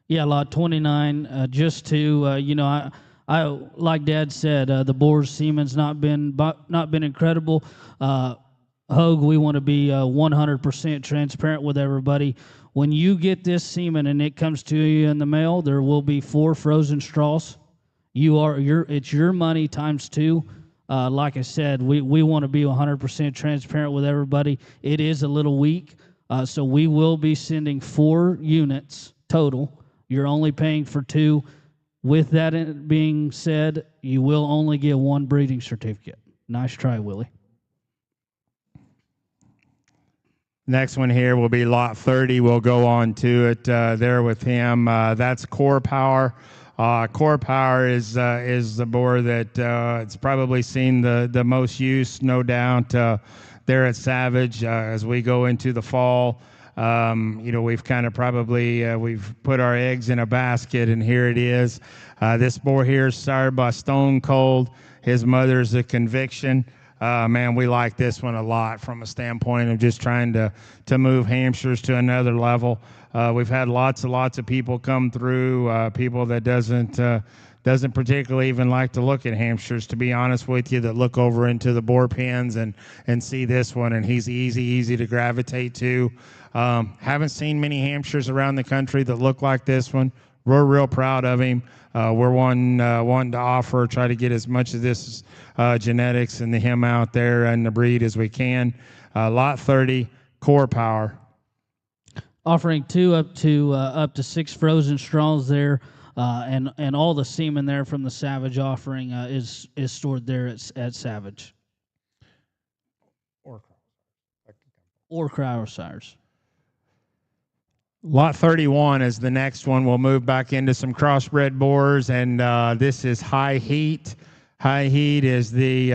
Yeah, lot 29. Just to you know, I like Dad said, the boar's semen's not been incredible. Hogue, we want to be 100% transparent with everybody. When you get this semen and it comes to you in the mail, there will be 4 frozen straws. It's your money times 2. Like I said, we want to be 100% transparent with everybody. It is a little weak, so we will be sending 4 units total. You're only paying for 2. With that being said, you will only get 1 breeding certificate. Nice try, Willie. Next one here will be lot 30. We'll go on to it there with him. That's Core Power. Core Power is the boar that it's probably seen the most use, no doubt, there at Savage as we go into the fall. We've kind of probably we've put our eggs in a basket, and here it is. This boar here is sired by Stone Cold. His mother's a Conviction. Man, we like this one a lot from a standpoint of just trying to move Hampshires to another level. We've had lots and lots of people come through, people that doesn't particularly even like to look at Hampshires, to be honest with you, that look over into the boar pens and see this one, and he's easy to gravitate to. Haven't seen many Hampshires around the country that look like this one. We're real proud of him. We're wanting to offer, try to get as much of this genetics and him out there and the breed as we can. Lot 30, core power. Offering up to 6 frozen straws there, and all the semen there from the Savage offering is stored there at Savage. Or cryosires. Lot 31 is the next one. We'll move back into some crossbred boars, and this is High Heat. High Heat is the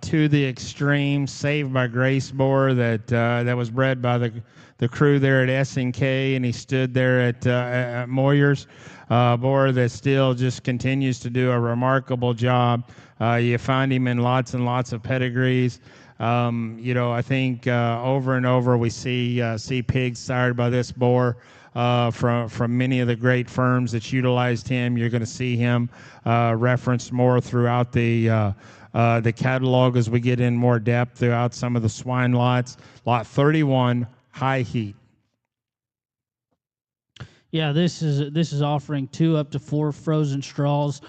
to the extreme Saved by Grace boar that was bred by the crew there at S&K, and he stood there at Moyer's. Boar that still just continues to do a remarkable job. You find him in lots and lots of pedigrees. I think over and over we see pigs sired by this boar from many of the great firms that utilized him. You're going to see him referenced more throughout the catalog as we get in more depth throughout some of the swine lots. Lot 31, High Heat. Yeah, this is offering 2 up to 4 frozen straws.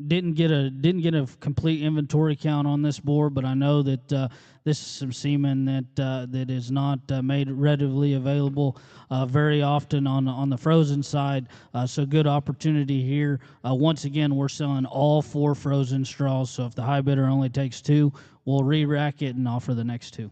Didn't get a complete inventory count on this boar, but I know that this is some semen that is not made readily available very often on the frozen side. So good opportunity here. Once again, we're selling all 4 frozen straws. So if the high bidder only takes 2, we'll re-rack it and offer the next 2.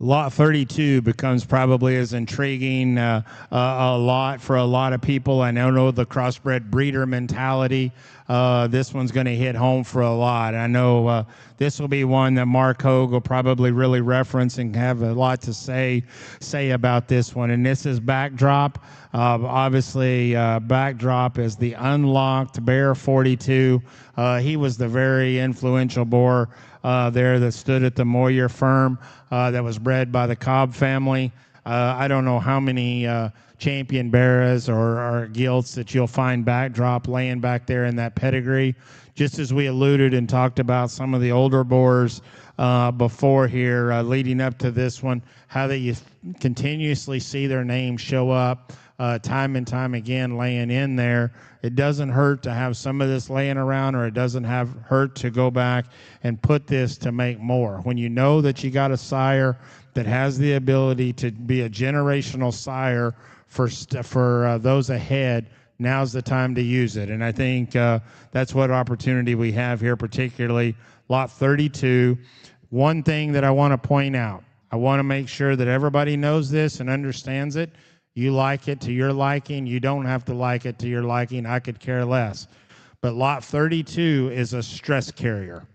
Lot 32 becomes probably as intriguing a lot for a lot of people. I know the crossbred breeder mentality. This one's going to hit home for a lot. I know this will be one that Mark Hogue will probably really reference and have a lot to say about this one. And this is Backdrop. Obviously, Backdrop is the unlocked Bear 42. He was the very influential boar there that stood at the Moyer firm that was bred by the Cobb family. I don't know how many champion Barras or gilts that you'll find Backdrop laying back there in that pedigree. Just as we alluded and talked about some of the older boars before here, leading up to this one, how that you continuously see their names show up time and time again laying in there. It doesn't hurt to have some of this laying around, or it doesn't hurt to go back and put this to make more. When you know that you got a sire that has the ability to be a generational sire for those ahead, now's the time to use it. And I think that's what opportunity we have here, particularly Lot 32. One thing that I want to point out, I want to make sure that everybody knows this and understands it. You like it to your liking. You don't have to like it to your liking. I could care less. But Lot 32 is a stress carrier.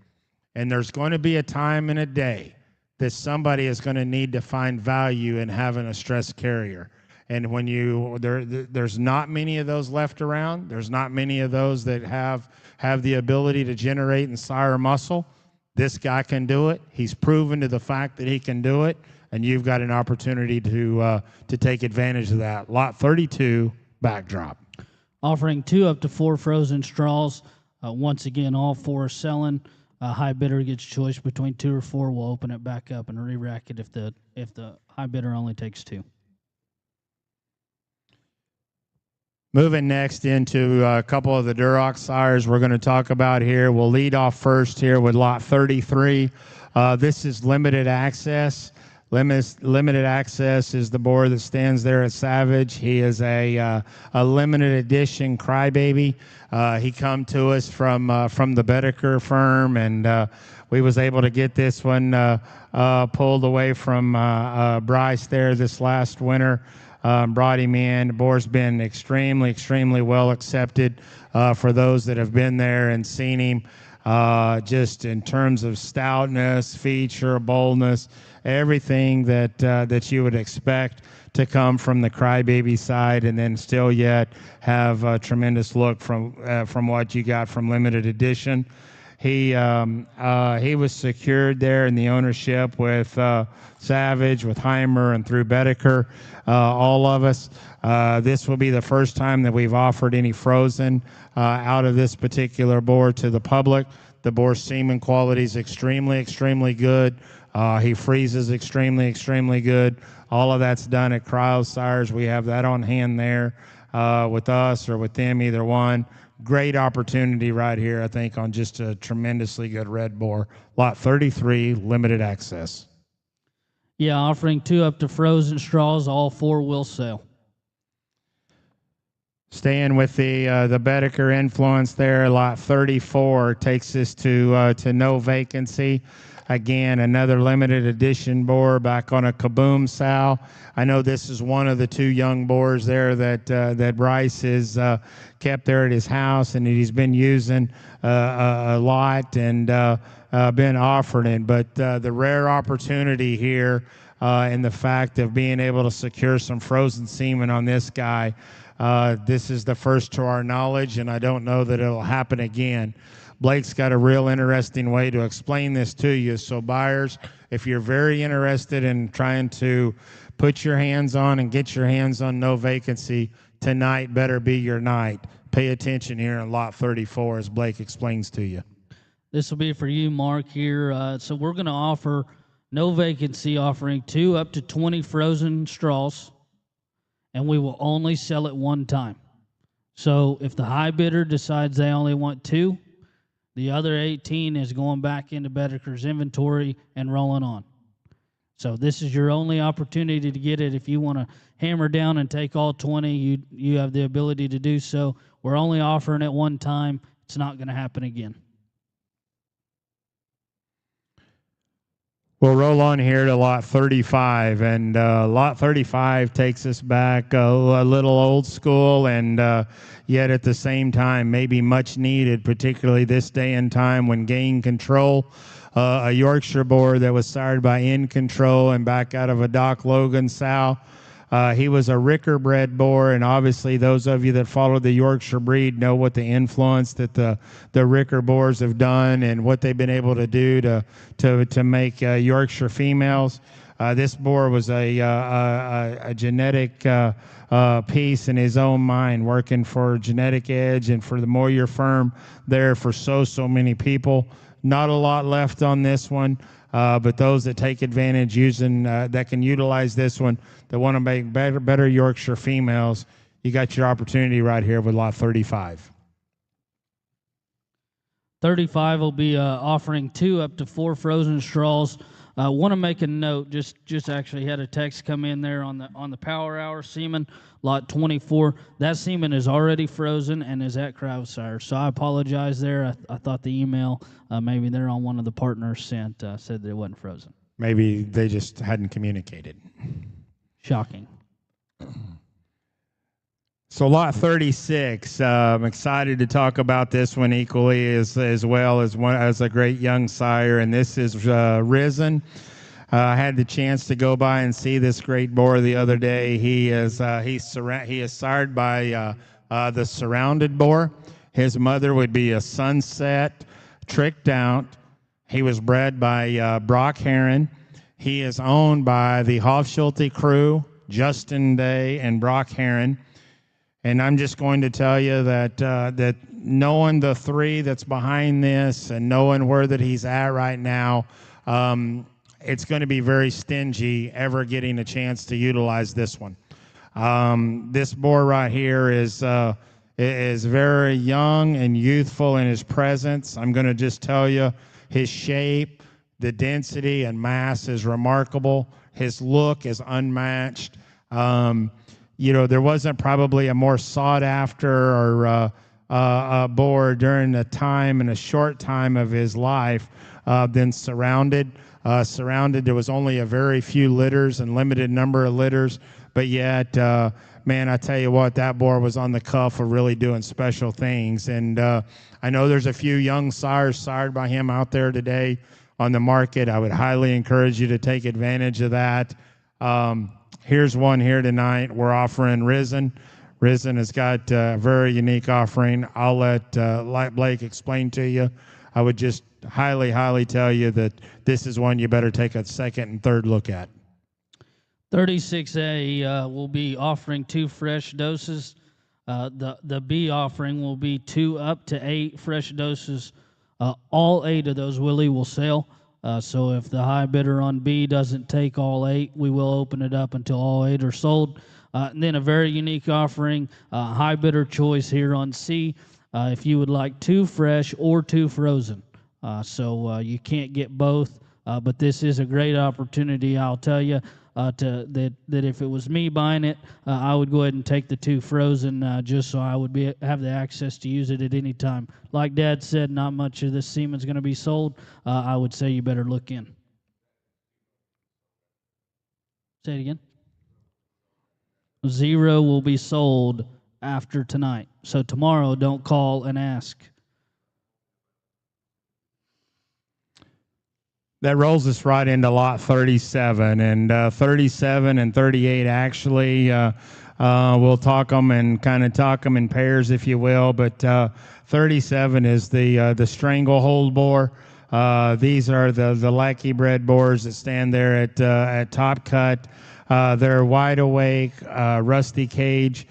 And there's going to be a time and a day that somebody is going to need to find value in having a stress carrier. And when there's not many of those left around. There's not many of those that have the ability to generate and sire muscle. This guy can do it. He's proven to the fact that he can do it. And you've got an opportunity to take advantage of that. Lot 32, Backdrop. Offering 2 up to 4 frozen straws. Once again, all 4 are selling. High bidder gets choice between 2 or 4. We'll open it back up and re-rack it if the high bidder only takes 2. Moving next into a couple of the Duroc sires we're going to talk about here. We'll lead off first here with Lot 33. This is Limited Access. Limited Access is the boar that stands there at Savage. He is a limited edition crybaby. He come to us from the Bedecker firm, and we was able to get this one pulled away from Bryce there this last winter. Brought him in. The boar's been extremely well accepted for those that have been there and seen him. just in terms of stoutness, feature, boldness, everything that you would expect to come from the crybaby side, and then still yet have a tremendous look from what you got from limited edition. He was secured there in the ownership with Savage, with Heimer, and through Bedecker, all of us. This will be the first time that we've offered any frozen out of this particular boar to the public. The boar's semen quality is extremely, extremely good. He freezes extremely, extremely good. All of that's done at Cryo Sires. We have that on hand there with us or with them, either one. Great opportunity right here, I think, on just a tremendously good red boar. Lot 33, limited access. Yeah, offering 2 up to frozen straws. All 4 will sell. Staying with the Bedecker influence there, lot 34 takes us to no vacancy. Again, another limited edition boar back on a Kaboom sow. I know this is one of the 2 young boars there that Bryce has kept there at his house, and he's been using a lot and been offered it. But the rare opportunity here and the fact of being able to secure some frozen semen on this guy, this is the first to our knowledge, and I don't know that it'll happen again. Blake's got a real interesting way to explain this to you. So buyers, if you're very interested in trying to put your hands on and get your hands on no vacancy, tonight better be your night. Pay attention here in lot 34 as Blake explains to you. This will be for you, Mark, here. So we're going to offer no vacancy, offering 2 up to 20 frozen straws, and we will only sell it one time. So if the high bidder decides they only want 2, the other 18 is going back into Bedecker's inventory and rolling on. So this is your only opportunity to get it. If you want to hammer down and take all 20, you have the ability to do so. We're only offering it one time. It's not going to happen again. We'll roll on here to lot 35, and lot 35 takes us back a little old school, and yet at the same time maybe much needed, particularly this day and time when gain control. A Yorkshire boar that was sired by In Control and back out of a Doc Logan sow. He was a Ricker bred boar, and obviously those of you that follow the Yorkshire breed know what the influence that the Ricker boars have done and what they've been able to do to make Yorkshire females. This boar was a genetic piece in his own mind, working for Genetic Edge and for the Moyer firm there for so many people. Not a lot left on this one. But those that take advantage using that can utilize this one, that want to make better Yorkshire females, you got your opportunity right here with lot 35. 35 will be offering 2 up to 4 frozen straws. Want to make a note. Just actually had a text come in there on the Power Hour semen, lot 24. That semen is already frozen and is at Cryo Sires. So I apologize there. I thought the email maybe they're on one of the partners sent said that it wasn't frozen. Maybe they just hadn't communicated. Shocking. So lot 36, I'm excited to talk about this one equally as well as a great young sire, and this is Risen. I had the chance to go by and see this great boar the other day. He is sired by the Surrounded boar. His mother would be a Sunset, tricked out. He was bred by Brock Heron. He is owned by the Hofschulte crew, Justin Day and Brock Heron. And I'm just going to tell you that knowing the 3 that's behind this and knowing where that he's at right now, it's going to be very stingy ever getting a chance to utilize this one. This boar right here is very young and youthful in his presence. I'm going to just tell you his shape, the density and mass is remarkable. His look is unmatched. There wasn't probably a more sought after or boar during the time and a short time of his life than Surrounded. Surrounded, there was only a very few litters and limited number of litters, but yet man, I tell you what, that boar was on the cuff of really doing special things. And I know there's a few young sires sired by him out there today on the market. I would highly encourage you to take advantage of that. Here's one here tonight. We're offering Risen. Risen has got a very unique offering. I'll let Blake explain to you. I would just highly, highly tell you that this is one you better take a second and third look at. 36A will be offering 2 fresh doses. The B offering will be 2 up to 8 fresh doses. All 8 of those, Willie, will sell. So if the high bidder on B doesn't take all 8, we will open it up until all 8 are sold. And then a very unique offering, high bidder choice here on C. If you would like 2 fresh or 2 frozen. So you can't get both, but this is a great opportunity, I'll tell you. That if it was me buying it, I would go ahead and take the 2 frozen just so I would have the access to use it at any time. Like Dad said, not much of this semen's going to be sold. I would say you better look in. Say it again. 0 will be sold after tonight. So tomorrow, don't call and ask. That rolls us right into lot 37, and 37 and 38 actually, we'll talk them and kind of talk them in pairs, if you will, but 37 is the stranglehold boar. These are the lackey bred boars that stand there at top cut. They're wide awake, rusty cage.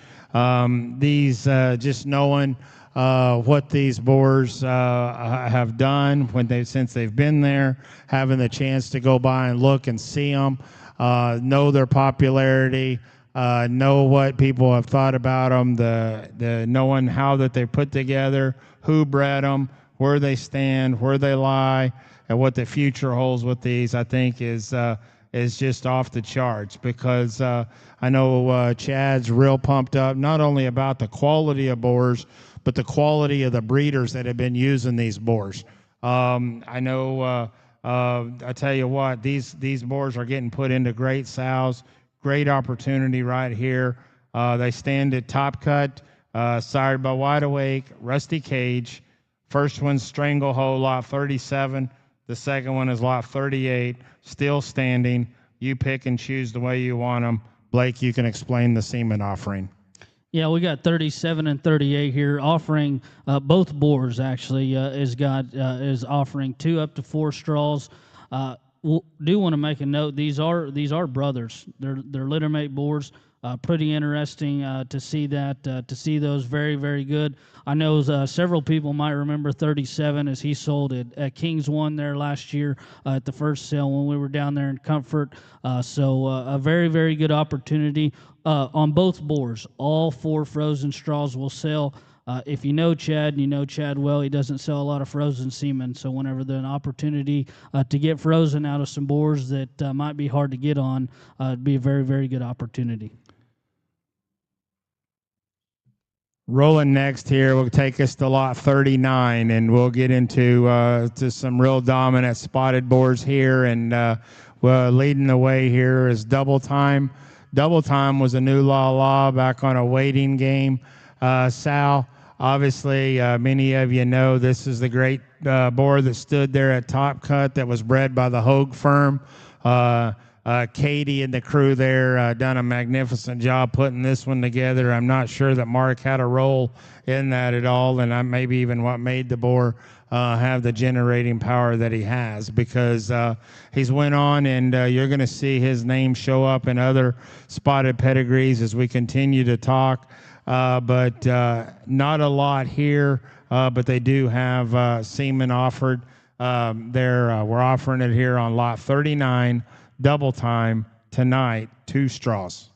These just knowing what these boars have done since they've been there, having the chance to go by and look and see them, know their popularity, know what people have thought about them, the knowing how that they're put together, who bred them, where they stand, where they lie, and what the future holds with these, I think is just off the charts, because I know Chad's real pumped up, not only about the quality of boars, but the quality of the breeders that have been using these boars. I know, I tell you what, these boars are getting put into great sows. Great opportunity right here. They stand at top cut, sired by wide awake, rusty cage. First one's stranglehold, lot 37. The second one is lot 38, still standing. You pick and choose the way you want them. Blake, you can explain the semen offering. Yeah, we got 37 and 38 here offering both boars. Actually, is offering 2 up to 4 straws. We do want to make a note. These are brothers. They're littermate boars. Pretty interesting to see that. To see those, very, very good. I know several people might remember 37 as he sold at King's One there last year at the first sale when we were down there in Comfort. So a very, very good opportunity on both boars. All 4 frozen straws will sell. If you know Chad, and you know Chad well, he doesn't sell a lot of frozen semen. So whenever there's an opportunity to get frozen out of some boars that might be hard to get on, it'd be a very, very good opportunity. Rolling next here will take us to lot 39, and we'll get into to some real dominant spotted boars here. And leading the way here is Double Time. Double Time was a new law back on a waiting game. Sal, obviously, many of you know this is the great boar that stood there at Top Cut that was bred by the Hogue firm. Katie and the crew there done a magnificent job putting this one together. I'm not sure that Mark had a role in that at all, and maybe even what made the boar have the generating power that he has, because he's went on, and you're going to see his name show up in other spotted pedigrees as we continue to talk, but not a lot here, but they do have semen offered. We're offering it here on lot 39. Double Time tonight, 2 straws.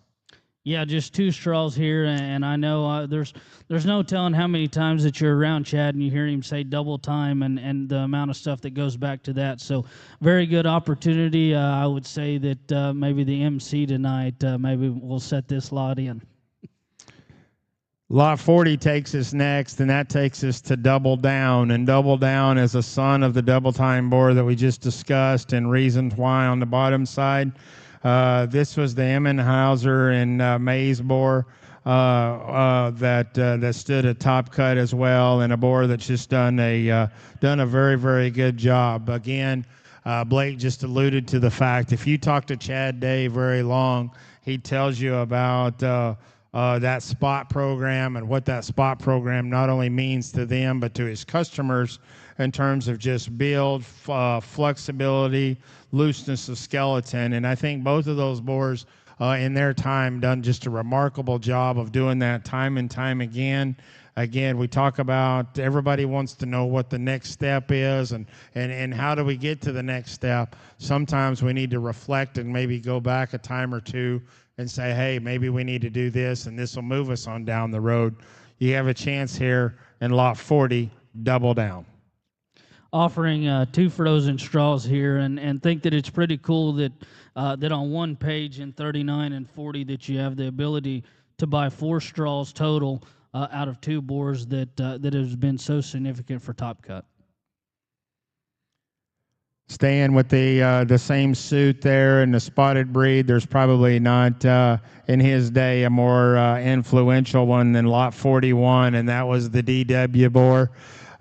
Yeah, just 2 straws here, and I know there's no telling how many times that you're around Chad and you hear him say Double Time and the amount of stuff that goes back to that. So very good opportunity. I would say that maybe the MC tonight, maybe we'll set this lot in. Lot 40 takes us next, and that takes us to Double Down. And Double Down is a son of the Double Time boar that we just discussed, and reasons why on the bottom side. This was the Emmenhauser and Mays boar. that stood at Top Cut as well, and a boar that's just done a very, very good job. Again, Blake just alluded to the fact, if you talk to Chad Day very long, he tells you about that spot program and what that spot program not only means to them but to his customers in terms of just build, flexibility, looseness of skeleton. And I think both of those boars in their time done just a remarkable job of doing that time and time again. Again, we talk about everybody wants to know what the next step is and how do we get to the next step. Sometimes we need to reflect and maybe go back a time or two and say, hey, maybe we need to do this and this will move us on down the road. You have a chance here in lot 40, double down. Offering 2 frozen straws here, and think that it's pretty cool that that on one page in 39 and 40 that you have the ability to buy 4 straws total out of 2 boars that has been so significant for Top Cut. Staying with the same suit there and the spotted breed, there's probably not in his day a more influential one than lot 41, and that was the DW boar.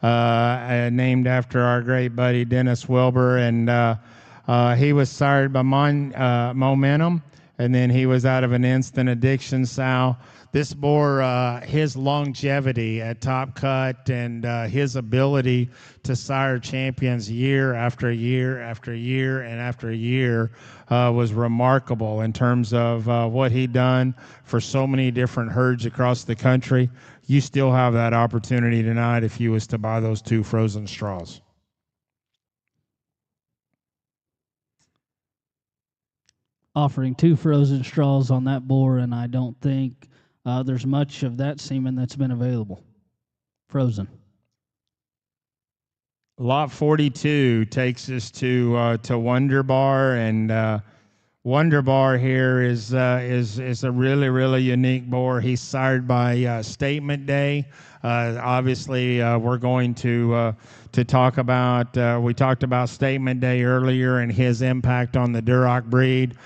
Named after our great buddy Dennis Wilbur, and he was sired by Momentum, and then he was out of an instant addiction sow. This boar, his longevity at Top Cut and his ability to sire champions year after year after year and after year was remarkable in terms of what he'd done for so many different herds across the country. You still have that opportunity tonight if you was to buy those 2 frozen straws. Offering 2 frozen straws on that boar, and I don't think there's much of that semen that's been available. Frozen. Lot 42 takes us to Wonder Bar, and Wonder Bar here is a really, really unique boar. He's sired by Statement Day. Obviously, we're going to talk about. We talked about Statement Day earlier and his impact on the Duroc breed.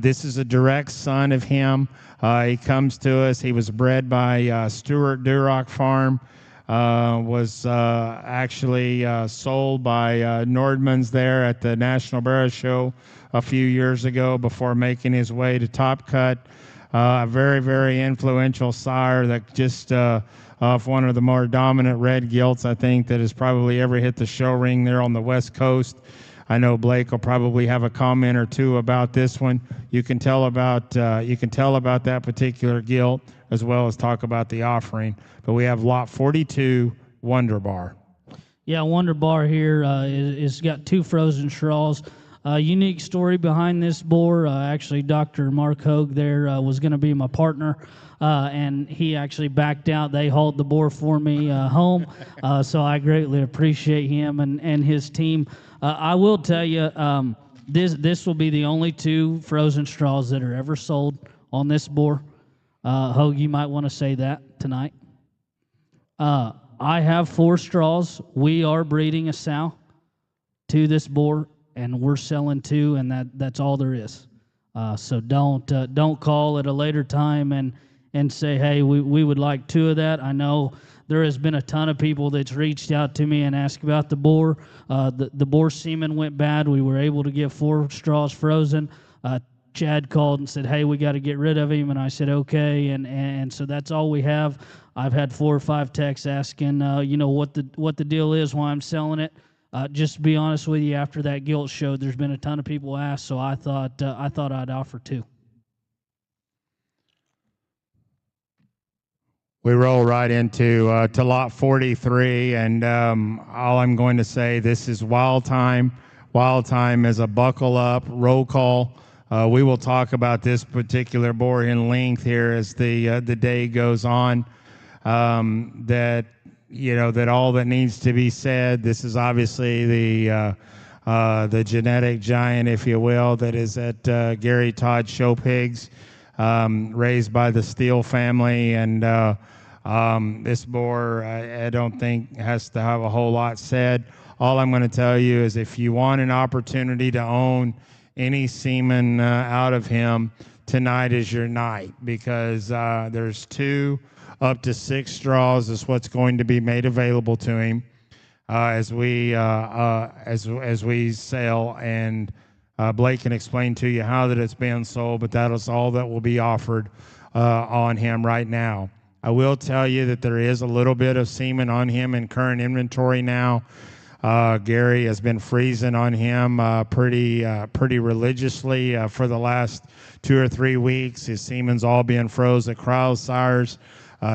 This is a direct son of him. He comes to us. He was bred by Stewart Duroc Farm. Was actually sold by Nordman's there at the National Barrow Show a few years ago before making his way to Top Cut. A very, very influential sire that just of one of the more dominant red gilts, I think, that has probably ever hit the show ring there on the West Coast. I know Blake will probably have a comment or two about this one. You can tell about that particular gilt as well as talk about the offering. But we have lot 42, Wonder Bar. Yeah, Wonder Bar here is got 2 frozen straws. Unique story behind this boar. Actually, Dr. Mark Hogue there was going to be my partner, and he actually backed out. They hauled the boar for me home, so I greatly appreciate him and his team. I will tell you, this will be the only 2 frozen straws that are ever sold on this boar. Hogue, you might want to say that tonight. I have 4 straws. We are breeding a sow to this boar, and we're selling 2, and that's all there is. So don't call at a later time and say, hey, we would like 2 of that. I know there has been a ton of people that's reached out to me and asked about the boar. The boar semen went bad. We were able to get 4 straws frozen. Chad called and said, hey, we got to get rid of him, and I said, okay, and so that's all we have. I've had 4 or 5 texts asking, what the deal is, why I'm selling it. Just to be honest with you, after that gilt showed, there's been a ton of people asked, so I thought I'd offer 2. We roll right into to lot 43, and all I'm going to say, this is Wild Time. Wild Time is a buckle up roll call. We will talk about this particular boar in length here as the day goes on. That all that needs to be said. This is obviously the genetic giant, if you will, that is at Gary Todd Show Pigs, raised by the Steele family, and this boar I don't think has to have a whole lot said. All I'm going to tell you is if you want an opportunity to own any semen out of him, tonight is your night, because there's 2 up to 6 straws is what's going to be made available to him as we sell. And Blake can explain to you how that it's being sold, but that is all that will be offered on him right now. I will tell you that there is a little bit of semen on him in current inventory now. Gary has been freezing on him pretty religiously for the last 2 or 3 weeks. His semen's all being froze at Crowsires.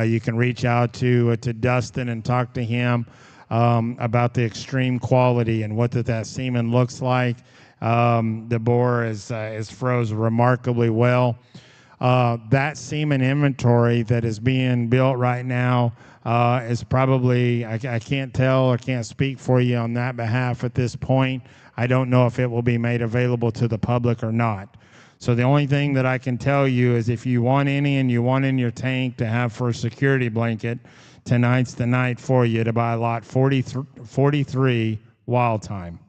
You can reach out to Dustin and talk to him about the extreme quality and what that semen looks like. The boar is froze remarkably well. That semen inventory that is being built right now is probably, I can't tell or can't speak for you on that behalf at this point. I don't know if it will be made available to the public or not. So the only thing that I can tell you is if you want any and you want in your tank to have for a security blanket, tonight's the night for you to buy lot 43 Wild Time.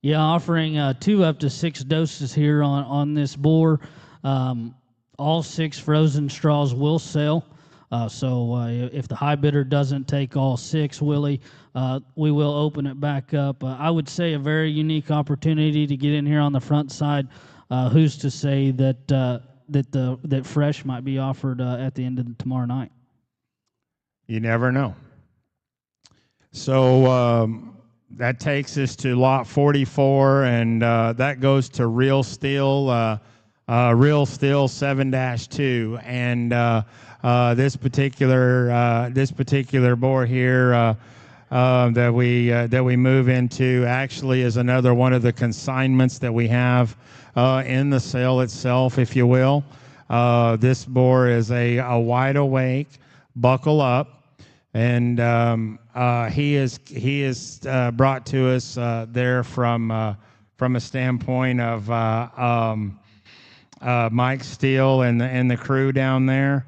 Yeah, offering 2 up to 6 doses here on this boar. All 6 frozen straws will sell. So if the high bidder doesn't take all 6, Willie, we will open it back up. I would say a very unique opportunity to get in here on the front side. Who's to say that fresh might be offered at the end of tomorrow night? You never know. So that takes us to lot 44, and that goes to Real Steel 7-2, and this particular boar here that we move into actually is another one of the consignments that we have in the sale itself, if you will. This boar is a wide awake, buckle up. And he is brought to us there from a standpoint of Mike Steele and the crew down there.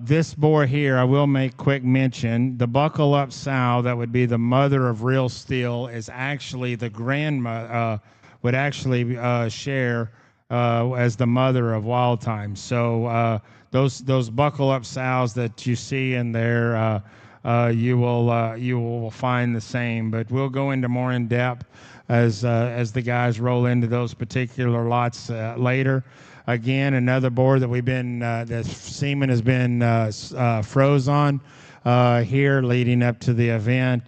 This boar here, I will make quick mention. The buckle up sow that would be the mother of Real Steel is actually the grandma, would actually share as the mother of Wild Time. So those buckle up sows that you see in there, you will find the same. But we'll go into more in depth as the guys roll into those particular lots later. Again, another board that we've been that semen has been froze on here leading up to the event.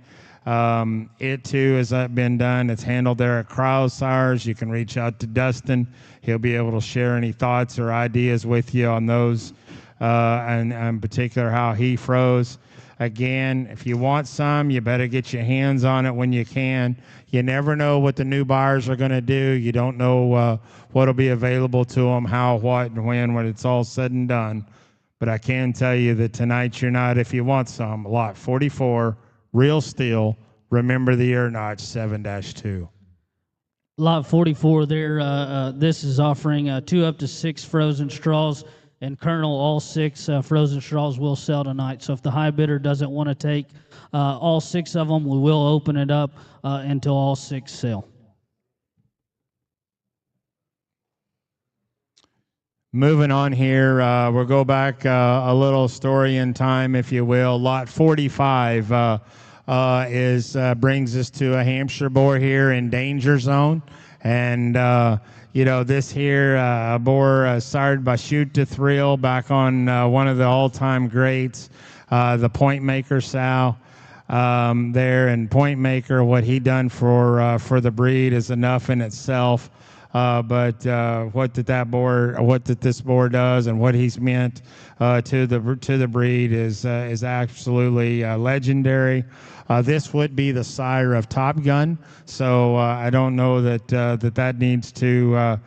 It too has been done. It's handled there at Crowsires. You can reach out to Dustin. He'll be able to share any thoughts or ideas with you on those, and in particular how he froze. Again, if you want some, you better get your hands on it when you can. You never know what the new buyers are going to do. You don't know what will be available to them, how, what, and when it's all said and done. But I can tell you that tonight's your night if you want some. Lot 44, Real Steel, remember the ear notch 7-2. Lot 44 there, this is offering 2 up to 6 frozen straws, and Colonel, all 6 frozen straws will sell tonight. So if the high bidder doesn't want to take all 6 of them, we will open it up until all 6 sell. Moving on here, we'll go back a little story in time, if you will. Lot 45 brings us to a Hampshire boar here in danger zone, and this here boar sired by Shoot to Thrill back on one of the all-time greats, the Point Maker sow there. And Point Maker, what he done for the breed is enough in itself. But what this boar does and what he's meant to the breed is absolutely legendary. This would be the sire of Top Gun, so I don't know that needs to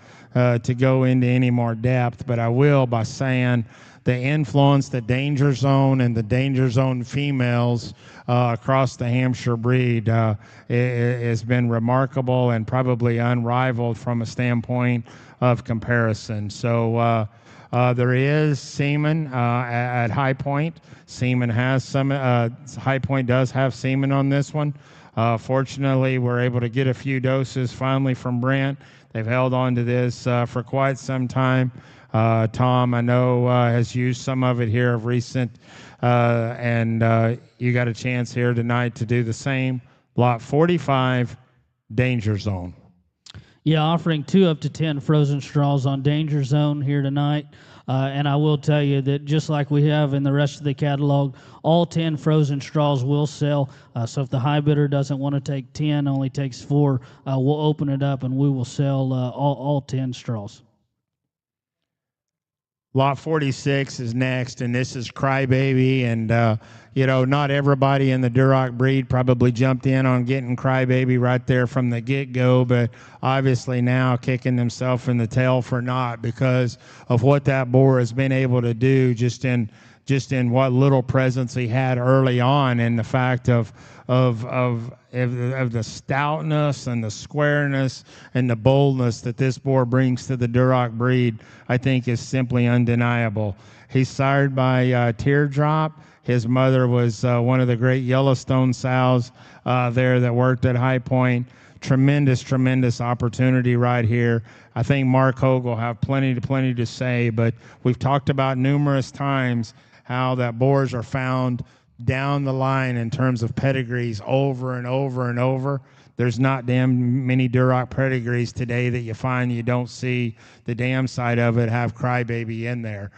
go into any more depth, but I will by saying the influence the Danger Zone and the Danger Zone females across the Hampshire breed has been remarkable and probably unrivaled from a standpoint of comparison. So there is semen at High Point. Semen has some. High Point does have semen on this one. Fortunately, we're able to get a few doses finally from Brent. They've held on to this for quite some time. Tom, I know, has used some of it here of recent, and you got a chance here tonight to do the same. Lot 45, Danger Zone. Yeah, offering 2 up to 10 frozen straws on Danger Zone here tonight. And I will tell you that just like we have in the rest of the catalog, all 10 frozen straws will sell. So if the high bidder doesn't want to take 10, only takes 4, we'll open it up and we will sell all 10 straws. Lot 46 is next, and this is Crybaby. And, you know, not everybody in the Duroc breed probably jumped in on getting Crybaby right there from the get-go, but obviously now kicking themselves in the tail for not, because of what that boar has been able to do just in what little presence he had early on, and the fact of the stoutness and the squareness and the boldness that this boar brings to the Duroc breed, I think is simply undeniable. He's sired by Teardrop. His mother was one of the great Yellowstone sows there that worked at High Point. Tremendous opportunity right here. I think Mark Hogue will have plenty to say, but we've talked about numerous times how that boars are found down the line in terms of pedigrees over and over and over. There's not damn many Duroc pedigrees today that you find you don't see the dam side of it have Crybaby in there.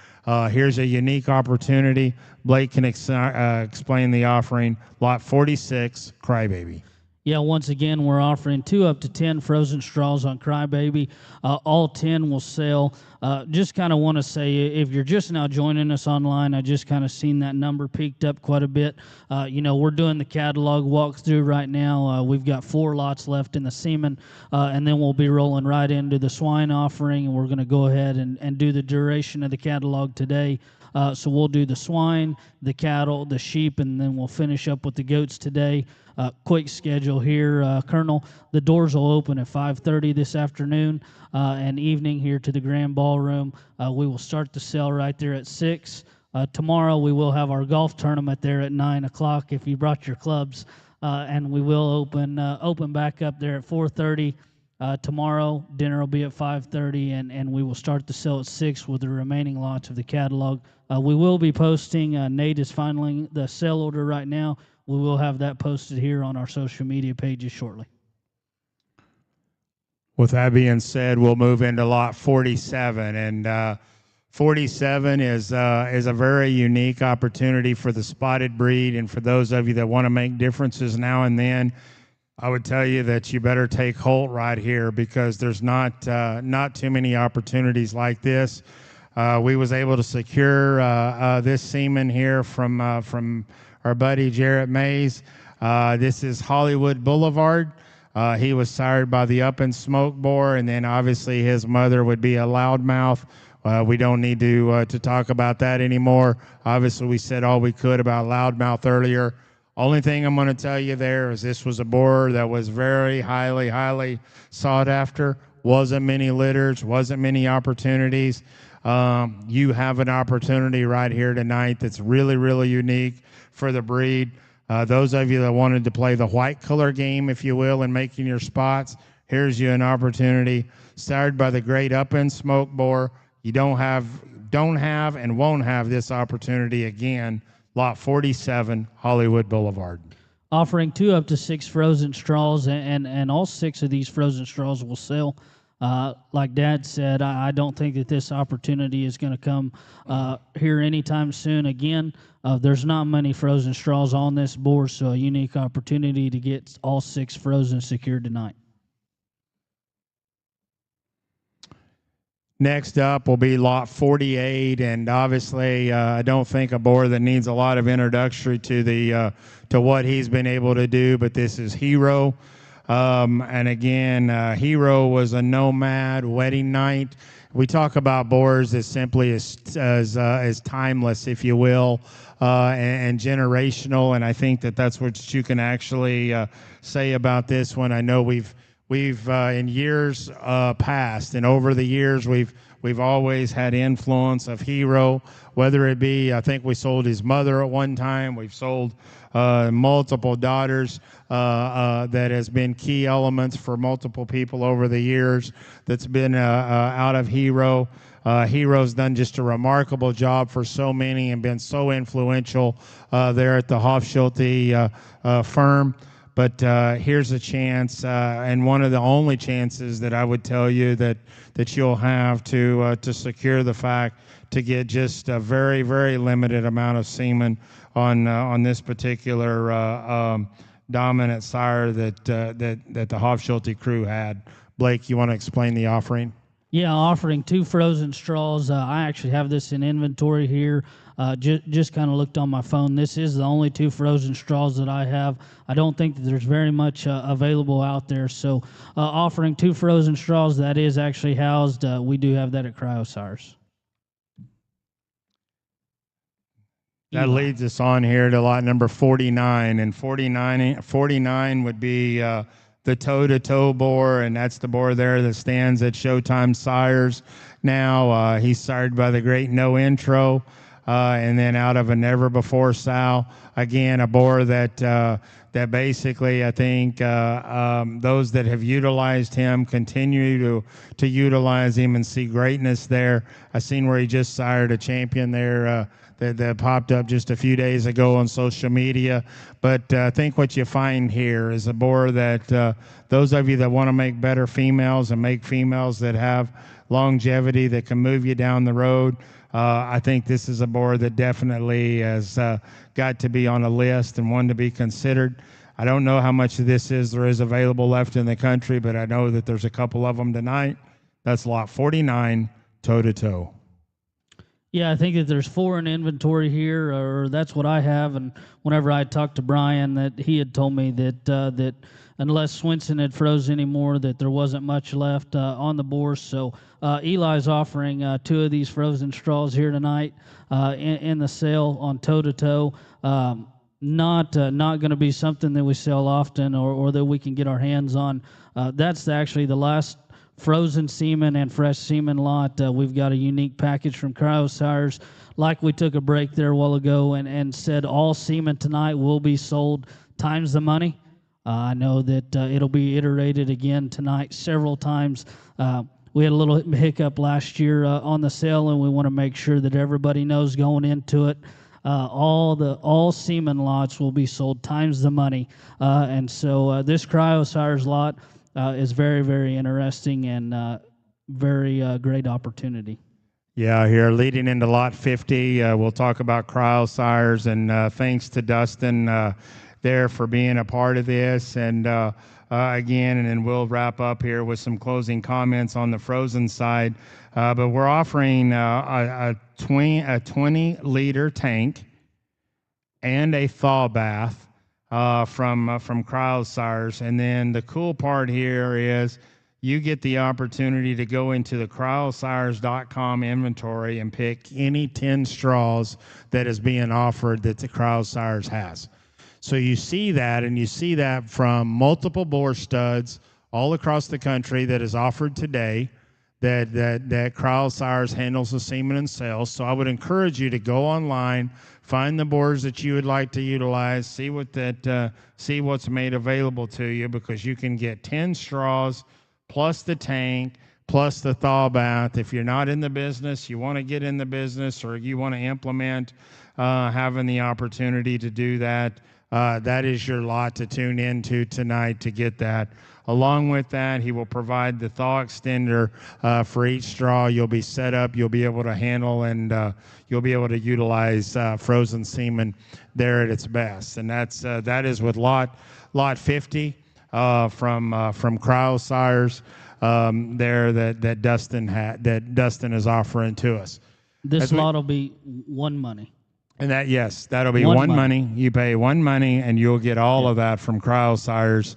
Here's a unique opportunity. Blake can explain the offering. Lot 46, Crybaby. Yeah, once again, we're offering 2 up to 10 frozen straws on Crybaby. All 10 will sell. Just kind of want to say, if you're just now joining us online, I just kind of seen that number peaked up quite a bit. You know, we're doing the catalog walkthrough right now. We've got 4 lots left in the Semen, and then we'll be rolling right into the Swine offering, and we're going to go ahead and do the duration of the catalog today. So we'll do the swine, the cattle, the sheep, and then we'll finish up with the goats today. Quick schedule here, Colonel. The doors will open at 5:30 this afternoon and evening here to the Grand Ballroom. We will start the sale right there at 6. Tomorrow we will have our golf tournament there at 9 o'clock if you brought your clubs. And we will open back up there at 4:30. Tomorrow, dinner will be at 5:30, and we will start the sale at 6 with the remaining lots of the catalog. We will be posting, Nate is filing the sale order right now. We will have that posted here on our social media pages shortly. With that being said, we'll move into lot 47, and 47 is a very unique opportunity for the spotted breed, and for those of you that want to make differences now and then, I would tell you that you better take Holt right here, because there's not too many opportunities like this. We was able to secure this semen here from our buddy Jarrett Mays. This is Hollywood Boulevard. He was sired by the Up and Smoke boar, and then obviously his mother would be a loudmouth. We don't need to talk about that anymore. Obviously, we said all we could about loudmouth earlier. Only thing I'm going to tell you there is this was a boar that was very highly sought after. Wasn't many litters, wasn't many opportunities. You have an opportunity right here tonight that's really unique for the breed. Those of you that wanted to play the white color game, if you will, in making your spots, here's you an opportunity. Sired by the great Up and Smoke boar. You don't have and won't have this opportunity again. Lot 47, Hollywood Boulevard. Offering 2 up to 6 frozen straws, and all 6 of these frozen straws will sell. Like Dad said, I don't think that this opportunity is going to come here anytime soon again. There's not many frozen straws on this board, so a unique opportunity to get all 6 frozen secured tonight. Next up will be lot 48, and obviously I don't think a boar that needs a lot of introductory to what he's been able to do, but this is Hero. And again, Hero was a nomad wedding night. We talk about boars as simply as timeless, if you will, and generational, and I think that that's what you can actually say about this one. I know we've in years past and over the years we've We've always had influence of Hero, whether it be, I think we sold his mother at one time. We've sold multiple daughters that has been key elements for multiple people over the years that's been out of Hero. Hero's done just a remarkable job for so many and been so influential there at the Hofschulte firm. But here's a chance, and one of the only chances that I would tell you that you'll have to secure the fact to get just a very, very limited amount of semen on this particular dominant sire that the Hofschulte crew had. Blake, you want to explain the offering? Yeah, offering 2 frozen straws. I actually have this in inventory here. Just kind of looked on my phone. This is the only 2 frozen straws that I have. I don't think that there's very much available out there. So offering 2 frozen straws, that is actually housed. We do have that at CryoSires. That leads us on here to lot number 49. And 49 would be the toe-to-toe boar, and that's the boar there that stands at Showtime Sires now. He's sired by the great No Intro. And then out of a Never Before sow, again, a boar that basically I think those that have utilized him continue to utilize him and see greatness there. I seen where he just sired a champion there that popped up just a few days ago on social media. But I think what you find here is a boar that those of you that want to make better females and make females that have longevity that can move you down the road, I think this is a boar that definitely has got to be on a list and one to be considered. I don't know how much of this there is available left in the country, but I know that there's a couple of them tonight. That's lot 49, toe-to-toe. Yeah, I think that there's 4 in inventory here, or that's what I have. And whenever I talked to Brian, that he had told me that unless Swinson had froze anymore, that there wasn't much left on the board. So Eli's offering 2 of these frozen straws here tonight in the sale on toe-to-toe. Not going to be something that we sell often or that we can get our hands on. That's actually the last frozen semen and fresh semen lot. We've got a unique package from CryoSires. Like we took a break there a while ago and said all semen tonight will be sold times the money. I know that it'll be iterated again tonight several times. We had a little hiccup last year on the sale, and we want to make sure that everybody knows going into it. All semen lots will be sold times the money. And so this CryoSires lot is very, very interesting and very great opportunity. Yeah, here leading into lot 50, we'll talk about CryoSires, and thanks to Dustin there for being a part of this. And again, and then we'll wrap up here with some closing comments on the frozen side. But we're offering a 20-liter tank and a thaw bath from CryoSires. And then the cool part here is you get the opportunity to go into the cryosires.com inventory and pick any 10 straws that is being offered that the CryoSires has. So you see that, and you see that from multiple boar studs all across the country that is offered today, that CryoSires handles the semen and sales. So I would encourage you to go online, find the boars that you would like to utilize, see what's made available to you, because you can get 10 straws plus the tank plus the thaw bath. If you're not in the business, you want to get in the business, or you want to implement having the opportunity to do that, that is your lot to tune into tonight to get that. Along with that, he will provide the thaw extender for each straw. You'll be set up, you'll be able to handle, and you'll be able to utilize frozen semen there at its best. And that is with lot 50 from CryoSires there that Dustin is offering to us. This lot will be one money. And that'll be one money. You pay one money, and you'll get all of that from CryoSires,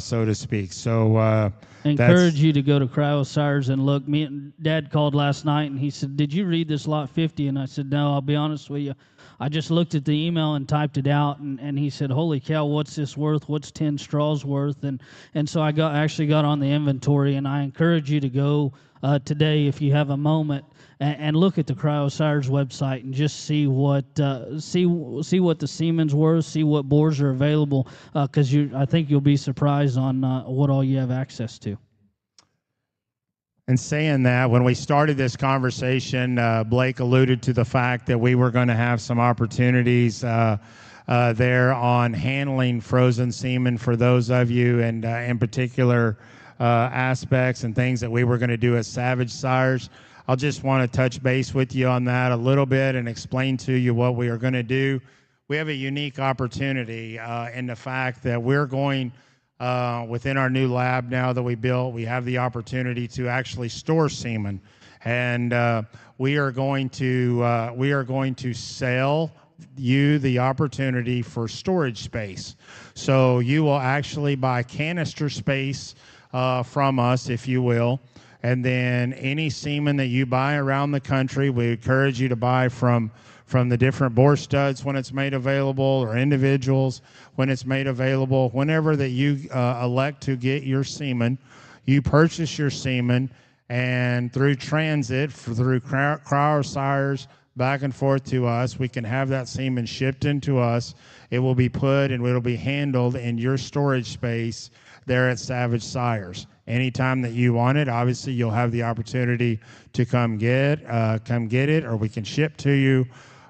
so to speak. So I encourage you to go to CryoSires and look. Me and Dad called last night, and he said, "Did you read this lot 50?" And I said, "No, I'll be honest with you, I just looked at the email and typed it out, and he said, "Holy cow, what's this worth? What's 10 straws worth?" And so I actually got on the inventory, and I encourage you to go today if you have a moment and look at the CryoSires website and just see what see what the semen's worth, see what boars are available, because I think you'll be surprised on what all you have access to. And saying that, when we started this conversation, Blake alluded to the fact that we were going to have some opportunities there on handling frozen semen for those of you, and in particular aspects and things that we were going to do as Savage Sires. I'll just want to touch base with you on that a little bit and explain to you what we are going to do. We have a unique opportunity in the fact that we're going within our new lab now that we built, we have the opportunity to actually store semen, and we are going to sell you the opportunity for storage space. So you will actually buy canister space from us, if you will, and then any semen that you buy around the country, we encourage you to buy from the different bore studs when it's made available, or individuals when it's made available. Whenever that you elect to get your semen, you purchase your semen, and through transit, through CryoSires back and forth to us, we can have that semen shipped into us. It will be put and it will be handled in your storage space there at Savage Sires. Anytime that you want it, obviously you'll have the opportunity to come get it, or we can ship to you.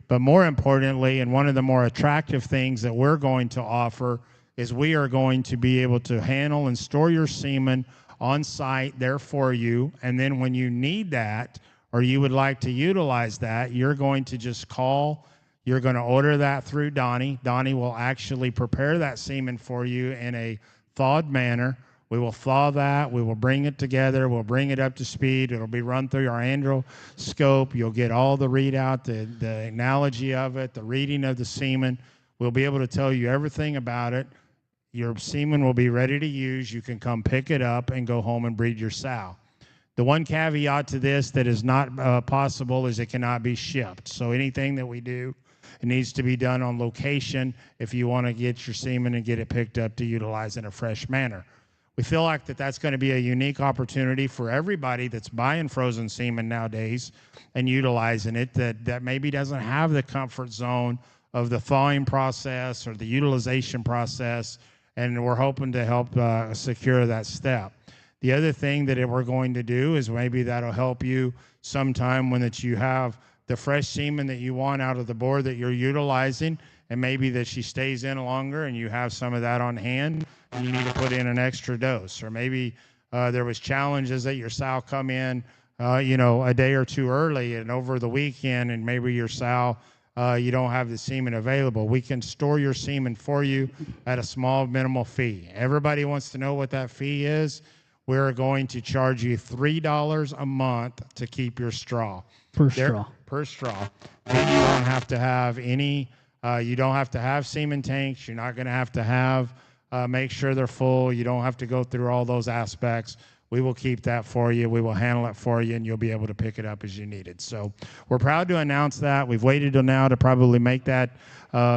But more importantly, and one of the more attractive things that we're going to offer, is we are going to be able to handle and store your semen on site there for you. And then when you need that, or you would like to utilize that, you're going to just call. You're going to order that through Donnie. Donnie will actually prepare that semen for you in a thawed manner. We will thaw that. We will bring it together. We'll bring it up to speed. It'll be run through our androscope. You'll get all the readout, the analogy of it, the reading of the semen. We'll be able to tell you everything about it. Your semen will be ready to use. You can come pick it up and go home and breed your sow. The one caveat to this that is not possible is it cannot be shipped. So anything that we do, it needs to be done on location if you want to get your semen and get it picked up to utilize in a fresh manner. We feel like that's going to be a unique opportunity for everybody that's buying frozen semen nowadays and utilizing it, that maybe doesn't have the comfort zone of the thawing process or the utilization process, and we're hoping to help secure that step. The other thing that we're going to do is maybe that'll help you sometime when you have the fresh semen that you want out of the boar that you're utilizing, and maybe that she stays in longer and you have some of that on hand and you need to put in an extra dose. Or maybe there was challenges that your sow come in a day or two early and over the weekend, and maybe your sow you don't have the semen available. We can store your semen for you at a small minimal fee. Everybody wants to know what that fee is. We're going to charge you $3 a month to keep your straw. Per straw. Per straw. Then you don't have to have any, you don't have to have semen tanks. You're not going to have make sure they're full. You don't have to go through all those aspects. We will keep that for you. We will handle it for you, and you'll be able to pick it up as you need it. So we're proud to announce that. We've waited till now to probably make that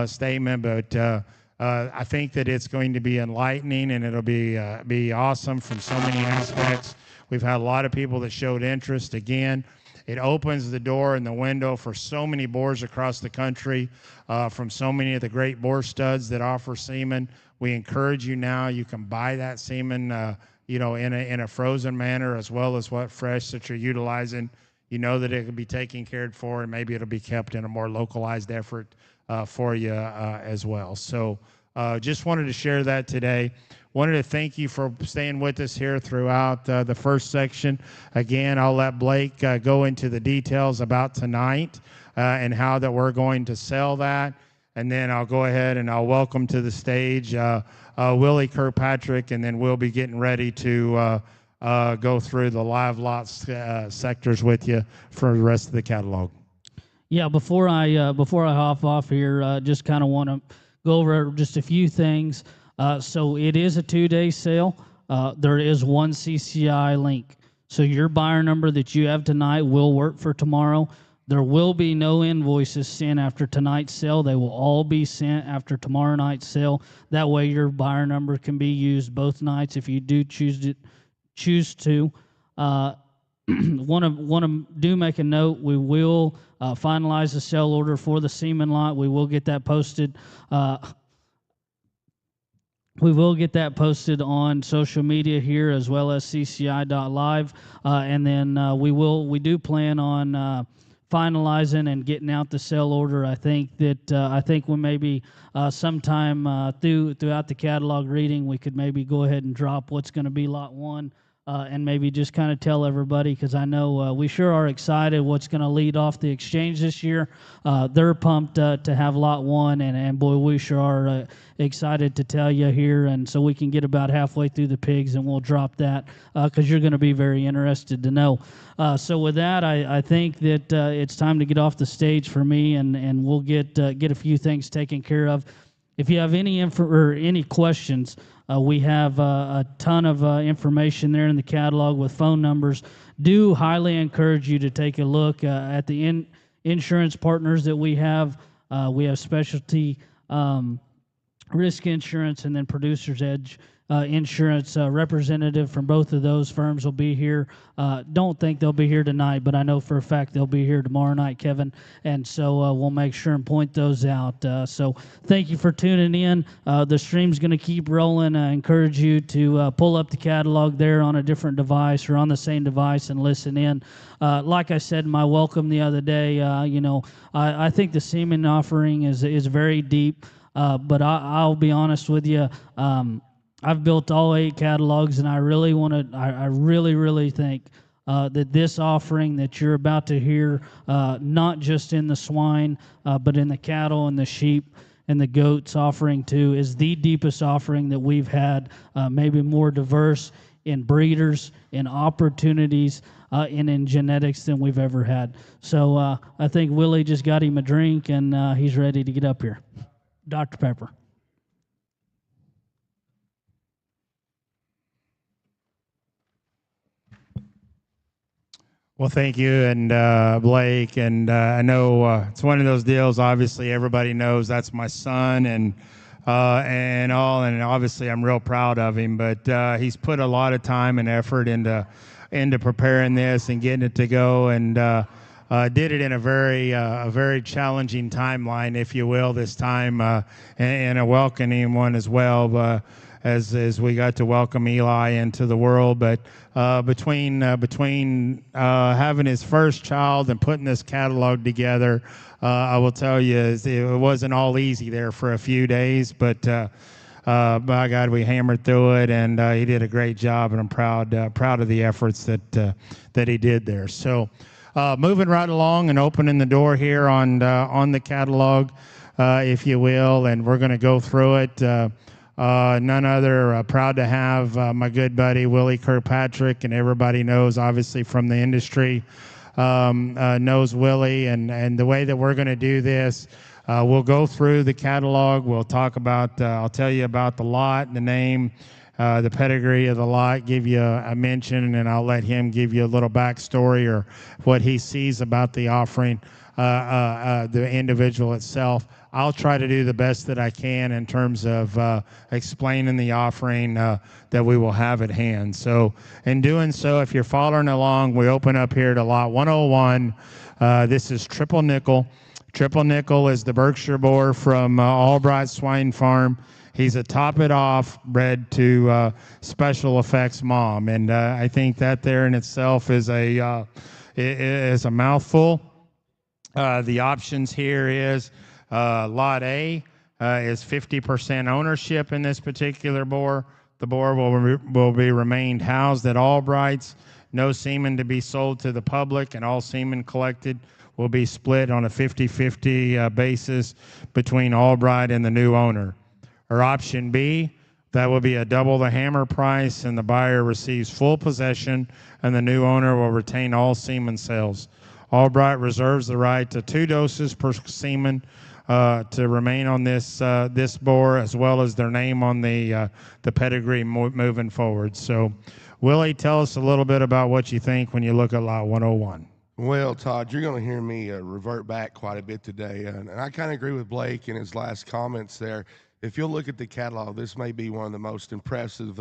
statement, but I think that it's going to be enlightening, and it'll be awesome from so many aspects. We've had a lot of people that showed interest. Again, it opens the door and the window for so many boars across the country, from so many of the great boar studs that offer semen. We encourage you now. You can buy that semen, in a frozen manner, as well as what fresh that you're utilizing. You know that it can be taken cared for, and maybe it'll be kept in a more localized effort for you as well. So just wanted to share that today. Wanted to thank you for staying with us here throughout the first section. Again, I'll let Blake go into the details about tonight and how that we're going to sell that. And then I'll go ahead and I'll welcome to the stage Willie Kirkpatrick, and then we'll be getting ready to go through the live lots sectors with you for the rest of the catalog. Yeah, before I hop off here, just kind of want to go over just a few things. So it is a 2-day sale. There is one CCI link. So your buyer number that you have tonight will work for tomorrow. There will be no invoices sent after tonight's sale. They will all be sent after tomorrow night's sale. That way your buyer number can be used both nights if you do choose to. Do make a note. We will finalize the sale order for the Semen lot. We will get that posted. We will get that posted on social media here as well as CCI.live, and then we do plan on finalizing and getting out the sale order. I think we maybe sometime throughout the catalog reading we could maybe go ahead and drop what's going to be lot 1. And maybe just kind of tell everybody, because I know we sure are excited what's going to lead off the exchange this year. They're pumped to have lot 1, and boy, we sure are excited to tell you here. And so we can get about halfway through the pigs, and we'll drop that because you're going to be very interested to know. So with that, I think that it's time to get off the stage for me, and we'll get a few things taken care of. If you have any any questions, we have a ton of information there in the catalog with phone numbers. Do highly encourage you to take a look at the insurance partners that we have. We have specialty risk insurance and then Producer's Edge insurance representative from both of those firms will be here. Don't think they'll be here tonight, but I know for a fact they'll be here tomorrow night, Kevin. And so we'll make sure and point those out. So thank you for tuning in. The stream's going to keep rolling. I encourage you to pull up the catalog there on a different device or on the same device and listen in. Like I said in my welcome the other day, I think the Semen offering is very deep, but I'll be honest with you. I've built all 8 catalogs, and I really really think that this offering that you're about to hear, not just in the swine, but in the cattle and the sheep and the goats offering too, is the deepest offering that we've had, maybe more diverse in breeders, in opportunities, and in genetics than we've ever had. So I think Willie just got him a drink, and he's ready to get up here. Dr. Pepper. Well, thank you, and Blake, and I know it's one of those deals. Obviously, everybody knows that's my son, and obviously I'm real proud of him. But he's put a lot of time and effort into preparing this and getting it to go, and did it in a very challenging timeline, if you will, this time, and a welcoming one as well. As we got to welcome Eli into the world, but between having his first child and putting this catalog together, I will tell you it wasn't all easy there for a few days, but by God, we hammered through it, and he did a great job, and I'm proud of the efforts that he did there. So moving right along and opening the door here on the catalog, if you will, and we're going to go through it. None other proud to have my good buddy Willie Kirkpatrick, and everybody knows obviously from the industry knows Willie, and the way that we're going to do this, we'll go through the catalog. We'll talk about I'll tell you about the lot, the name, the pedigree of the lot, give you a mention, and I'll let him give you a little backstory or what he sees about the offering, the individual itself. I'll try to do the best that I can in terms of explaining the offering that we will have at hand. So in doing so, if you're following along, we open up here to lot 101. This is Triple Nickel. Triple Nickel is the Berkshire boar from Albright Swine Farm. He's a top it off bred to special effects mom, and I think that there in itself is a mouthful. The options here is Lot A is 50% ownership in this particular boar. The boar will be remained housed at Albright's. No semen to be sold to the public, and all semen collected will be split on a 50-50 basis between Albright and the new owner. Or option B, that will be a double the hammer price, and the buyer receives full possession, and the new owner will retain all semen sales. Albright reserves the right to 2 doses per semen to remain on this boar, as well as their name on the pedigree moving forward. So, Willie, tell us a little bit about what you think when you look at lot 101. Well, Todd, you're going to hear me revert back quite a bit today. And I kind of agree with Blake in his last comments there. If you'll look at the catalog, this may be one of the most impressive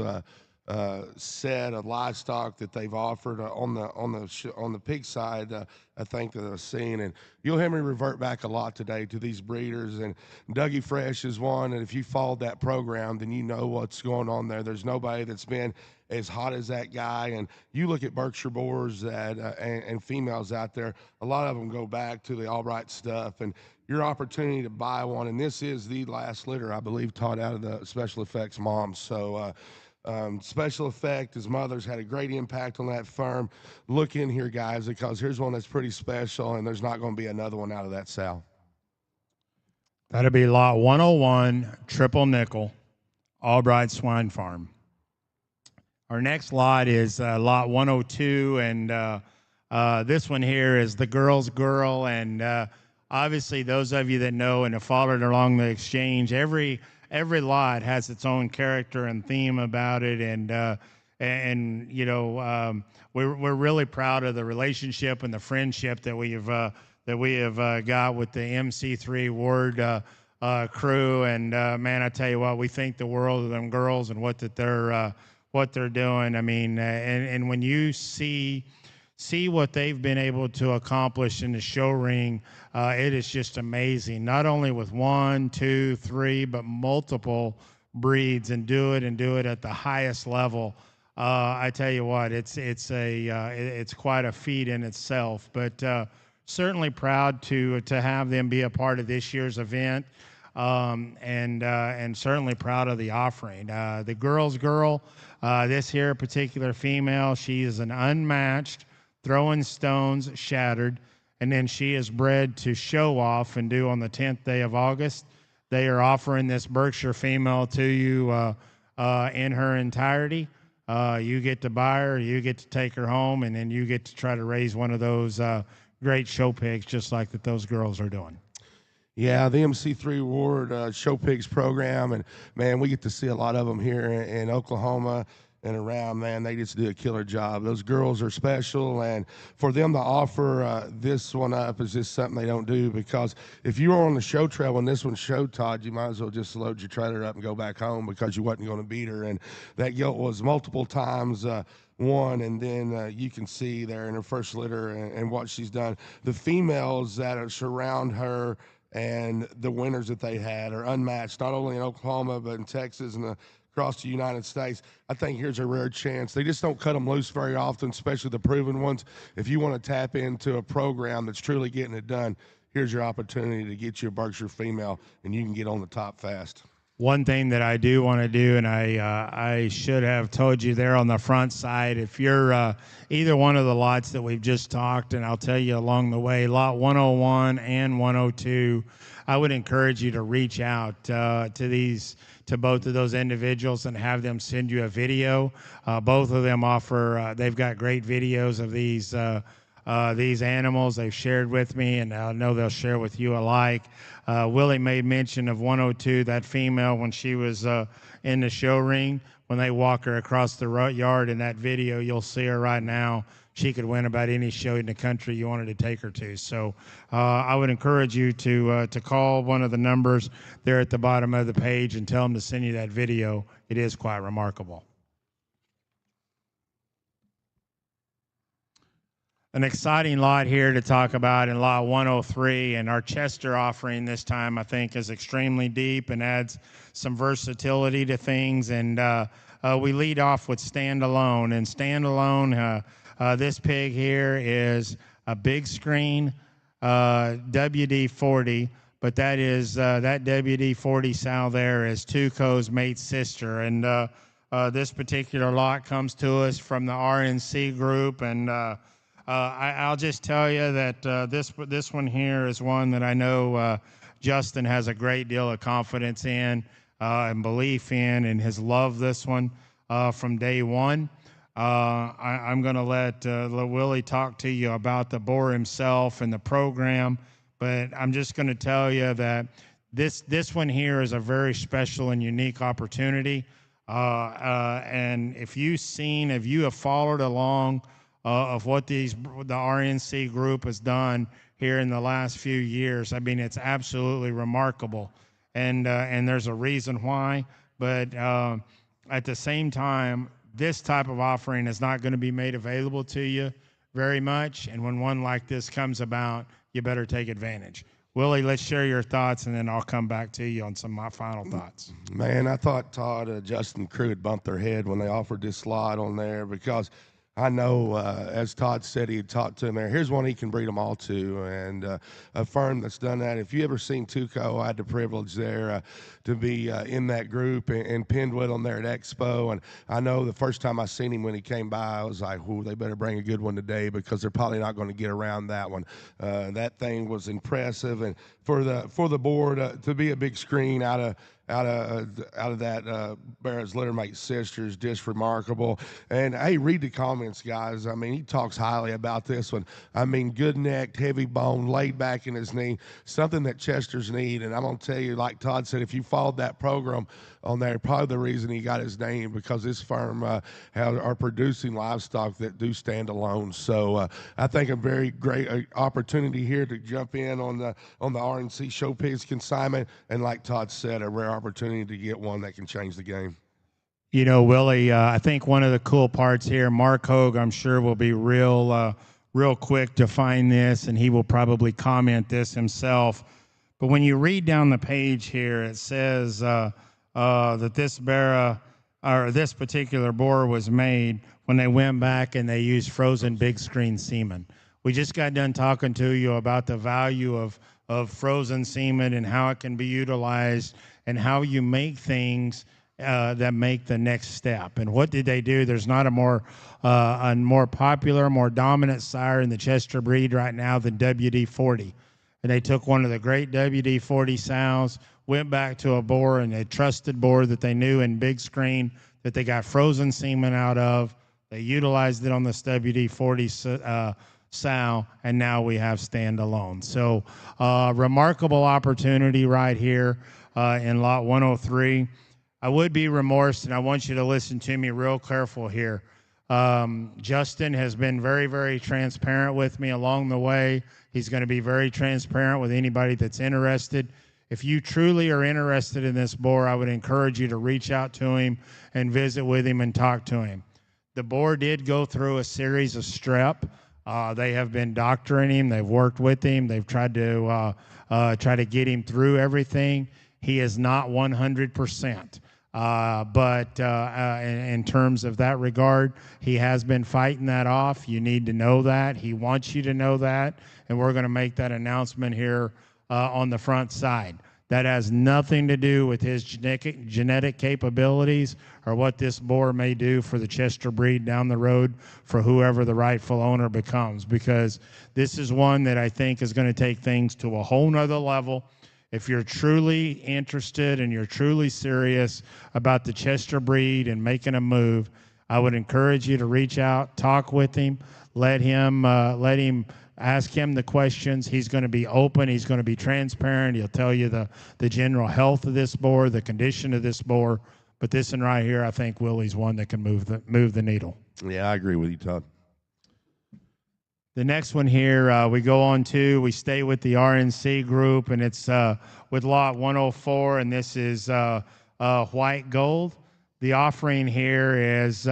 set of livestock that they've offered on the pig side. I think that I've seen, and you'll hear me revert back a lot today to these breeders. And Dougie Fresh is one, and if you followed that program, then you know what's going on there. There's nobody that's been as hot as that guy. And you look at Berkshire boars that and females out there, a lot of them go back to the Albright stuff. And your opportunity to buy one, and this is the last litter, I believe, Todd, out of the Special Effects moms. So Special Effect, his mother's had a great impact on that firm. Look in here, guys, because here's one that's pretty special, and there's not going to be another one out of that sow. That'll be lot 101, triple nickel, Albright Swine Farm. Our next lot is lot 102, and this one here is the girl's girl. And obviously, those of you that know and have followed along the exchange, every lot has its own character and theme about it. And you know, we're really proud of the relationship and the friendship that we have got with the MC3 Ward crew. And man, I tell you what, we think the world of them girls and what they're doing. I mean, and when you see what they've been able to accomplish in the show ring, it is just amazing. Not only with 1, 2, 3, but multiple breeds, and do it at the highest level. I tell you what, it's quite a feat in itself. But certainly proud to have them be a part of this year's event. And certainly proud of the offering. The girl's girl, this here particular female, she is an unmatched, throwing stones, shattered, and then she is bred to show off and do on the 10th day of August. They are offering this Berkshire female to you in her entirety. You get to buy her, you get to take her home, and then you get to try to raise one of those great show pigs just like that those girls are doing. Yeah, the MC3 Ward Show Pigs program, and man, we get to see a lot of them here in Oklahoma and around. Man, they just do a killer job. Those girls are special, and for them to offer this one up is just something they don't do, because if you were on the show trail when this one showed, Todd, you might as well just load your trailer up and go back home, because you wasn't going to beat her. And that gilt was multiple times won, and then you can see there in her first litter and what she's done. The females that are surround her and the winners that they had are unmatched, not only in Oklahoma, but in Texas and across the United States. I think here's a rare chance. They just don't cut them loose very often, especially the proven ones. If you want to tap into a program that's truly getting it done, here's your opportunity to get you a Berkshire female, and you can get on the top fast. One thing that I do want to do, and I should have told you there on the front side, if you're either one of the lots that we've just talked, and I'll tell you along the way, lot 101 and 102, I would encourage you to reach out to both of those individuals and have them send you a video. Both of them offer, they've got great videos of these animals they've shared with me, and I know they'll share with you alike. Willie made mention of 102, that female, when she was in the show ring. When they walk her across the yard in that video, you'll see her right now. She could win about any show in the country you wanted to take her to. So I would encourage you to call one of the numbers there at the bottom of the page and tell them to send you that video. It is quite remarkable. An exciting lot here to talk about in lot 103, and our Chester offering this time I think is extremely deep and adds some versatility to things. And we lead off with Standalone, and Standalone, this pig here is a big screen WD-40, but that is that WD-40 sow there is Tuco's mate sister. And this particular lot comes to us from the RNC group, and I'll just tell you that this one here is one that I know Justin has a great deal of confidence in and belief in, and has loved this one from day one. I'm going to let Willie talk to you about the boar himself and the program, but I'm just going to tell you that this one here is a very special and unique opportunity. And if you have followed along of what the RNC group has done here in the last few years. I mean, it's absolutely remarkable, and there's a reason why. But at the same time, this type of offering is not going to be made available to you very much. And when one like this comes about, you better take advantage. Willie, let's share your thoughts, and then I'll come back to you on some of my final thoughts. Man, I thought Todd, Justin crew had bumped their head when they offered this slot on there, because I know, as Todd said, he had talked to him there. Here's one he can breed them all to, and a firm that's done that. If you ever seen Tuco, I had the privilege there to be in that group and pinned with them there at Expo. And I know the first time I seen him when he came by, I was like, "Whoo, they better bring a good one today, because they're probably not going to get around that one." That thing was impressive, and for the board to be a big screen out of that Barrett's Littermate Sisters, just remarkable. And hey, read the comments, guys. I mean, he talks highly about this one. I mean, good necked, heavy bone, laid back in his knee, something that Chesters need. And I'm gonna tell you, like Todd said, if you followed that program on there, probably the reason he got his name, because this firm are producing livestock that do stand alone. So I think a very great opportunity here to jump in on the RNC Show Pigs consignment, and like Todd said, a rare opportunity to get one that can change the game. You know, Willie, I think one of the cool parts here, Mark Hogue, I'm sure, will be real quick to find this, and he will probably comment this himself. But when you read down the page here, it says that this particular boar was made when they went back and they used frozen big screen semen. We just got done talking to you about the value of frozen semen and how it can be utilized and how you make things that make the next step. And what did they do? There's not a more popular, more dominant sire in the Chester breed right now than WD-40. And they took one of the great WD-40 sows, went back to a boar, and a trusted boar that they knew in big screen that they got frozen semen out of. They utilized it on this WD-40 sow, and now we have standalone. So remarkable opportunity right here in lot 103. I would be remorse, and I want you to listen to me real careful here. Justin has been very, very transparent with me along the way. He's going to be very transparent with anybody that's interested. If you truly are interested in this boar, I would encourage you to reach out to him and visit with him and talk to him. The boar did go through a series of strep. They have been doctoring him. They've worked with him. They've tried to get him through everything. He is not 100%. But in terms of that regard, he has been fighting that off. You need to know that. He wants you to know that. And we're going to make that announcement here on the front side. That has nothing to do with his genetic capabilities or what this boar may do for the Chester breed down the road for whoever the rightful owner becomes, because this is one that I think is going to take things to a whole nother level. If you're truly interested and you're truly serious about the Chester breed and making a move, I would encourage you to reach out, talk with him, let him ask him the questions. He's going to be open. He's going to be transparent. He'll tell you the general health of this boar, the condition of this boar. But this one right here, I think Willie's one that can move the needle. Yeah, I agree with you, Todd. The next one here, we go on to, we stay with the RNC group, and it's with lot 104, and this is white gold. The offering here is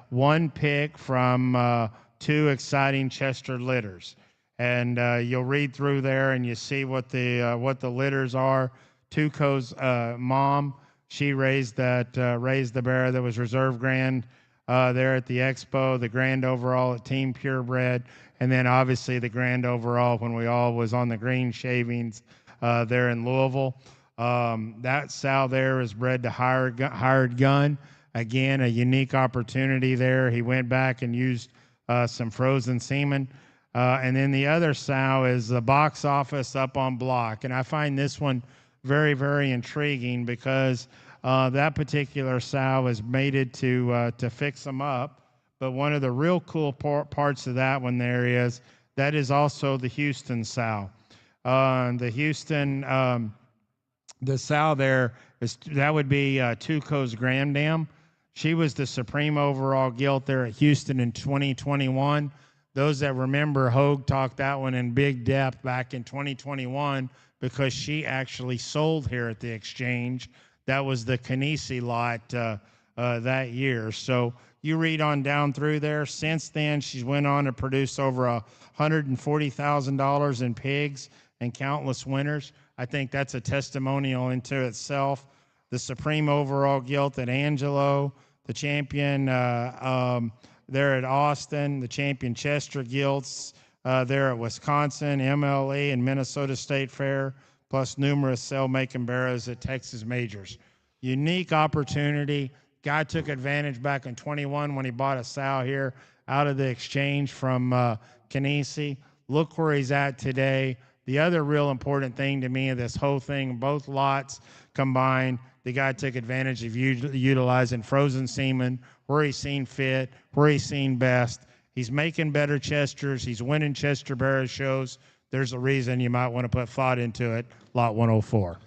one pick from two exciting Chester litters. And you'll read through there and you see what the litters are. Tuco's mom, she raised the bear that was reserve grand there at the expo, the grand overall at Team Purebred, and then obviously the grand overall when we all was on the green shavings there in Louisville. That sow there is bred to hired gun. Again, a unique opportunity there. He went back and used some frozen semen. And then the other sow is the box office up on block. And I find this one very, very intriguing because that particular sow is mated to fix them up. But one of the real cool parts of that one there is that is also the Houston sow. The Houston, the sow there, that would be Tuco's Grandam. She was the supreme overall gilt there at Houston in 2021. Those that remember, Hogue talked that one in big depth back in 2021 because she actually sold here at the exchange. That was the Kennedy lot that year. So you read on down through there. Since then, she's went on to produce over $140,000 in pigs and countless winners. I think that's a testimonial into itself. The supreme overall gilt at Angelo, the champion there at Austin, the champion Chester gilts there at Wisconsin, MLE, and Minnesota State Fair, plus numerous cell-making barrows at Texas Majors. Unique opportunity. Guy took advantage back in 21 when he bought a sow here out of the exchange from Kennedy. Look where he's at today. The other real important thing to me of this whole thing, both lots combined, the guy took advantage of utilizing frozen semen where he's seen fit, where he's seen best. He's making better Chesters. He's winning Chester Barrow shows. There's a reason you might want to put thought into it, Lot 104.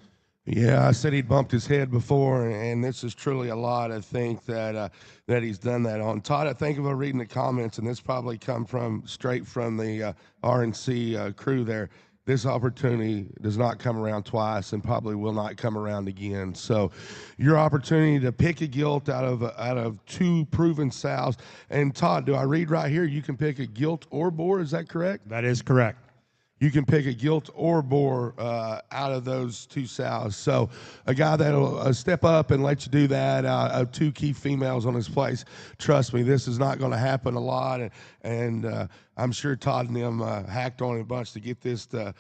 Yeah, I said he'd bumped his head before, and this is truly a lot. I think that he's done that on. Todd, I think about reading the comments, and this probably come straight from the RNC crew there. This opportunity does not come around twice and probably will not come around again. So your opportunity to pick a gilt out of two proven sows. And Todd, do I read right here you can pick a gilt or boar? Is that correct? That is correct. You can pick a gilt or boar out of those two sows. So a guy that'll step up and let you do that, two key females on his place, trust me, this is not going to happen a lot. And I'm sure Todd and them hacked on it a bunch to get this to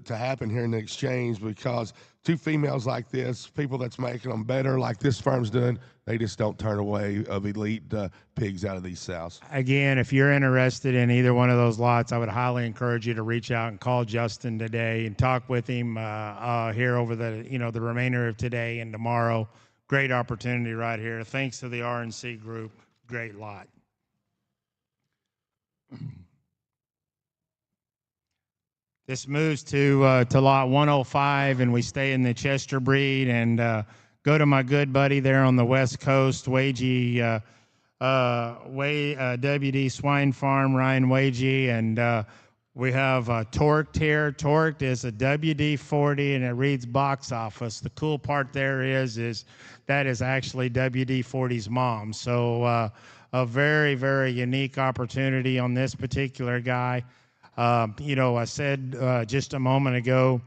happen here in the exchange, because two females like this, people that's making them better like this firm's doing, they just don't turn away of elite pigs out of these sows. Again, if you're interested in either one of those lots, I would highly encourage you to reach out and call Justin today and talk with him here over the remainder of today and tomorrow. Great opportunity right here. Thanks to the RNC group. Great lot. This moves to lot 105, and we stay in the Chester breed and go to my good buddy there on the West Coast, WD Swine Farm, Ryan Wagey, and we have Torqued here. Torqued is a WD-40, and it reads box office. The cool part there is that is actually WD-40's mom. So a very, very unique opportunity on this particular guy. I said just a moment ago,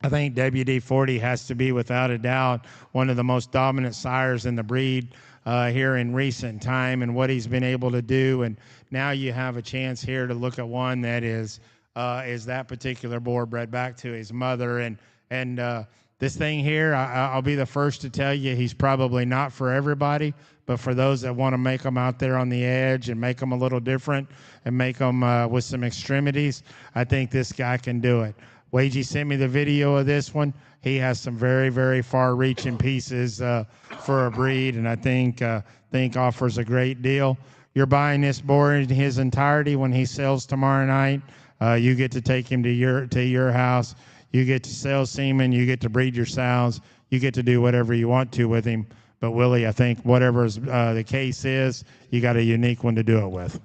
I think WD-40 has to be, without a doubt, one of the most dominant sires in the breed here in recent time, and what he's been able to do. And now you have a chance here to look at one that is that particular boar bred back to his mother. And this thing here, I'll be the first to tell you, he's probably not for everybody, but for those that want to make them out there on the edge and make them a little different and make them with some extremities, I think this guy can do it. Wagey sent me the video of this one. He has some very, very far-reaching pieces for a breed, and I think offers a great deal. You're buying this boar in his entirety when he sells tomorrow night. You get to take him to your house. You get to sell semen. You get to breed your sows. You get to do whatever you want to with him. But Willie, I think whatever the case is, you got a unique one to do it with.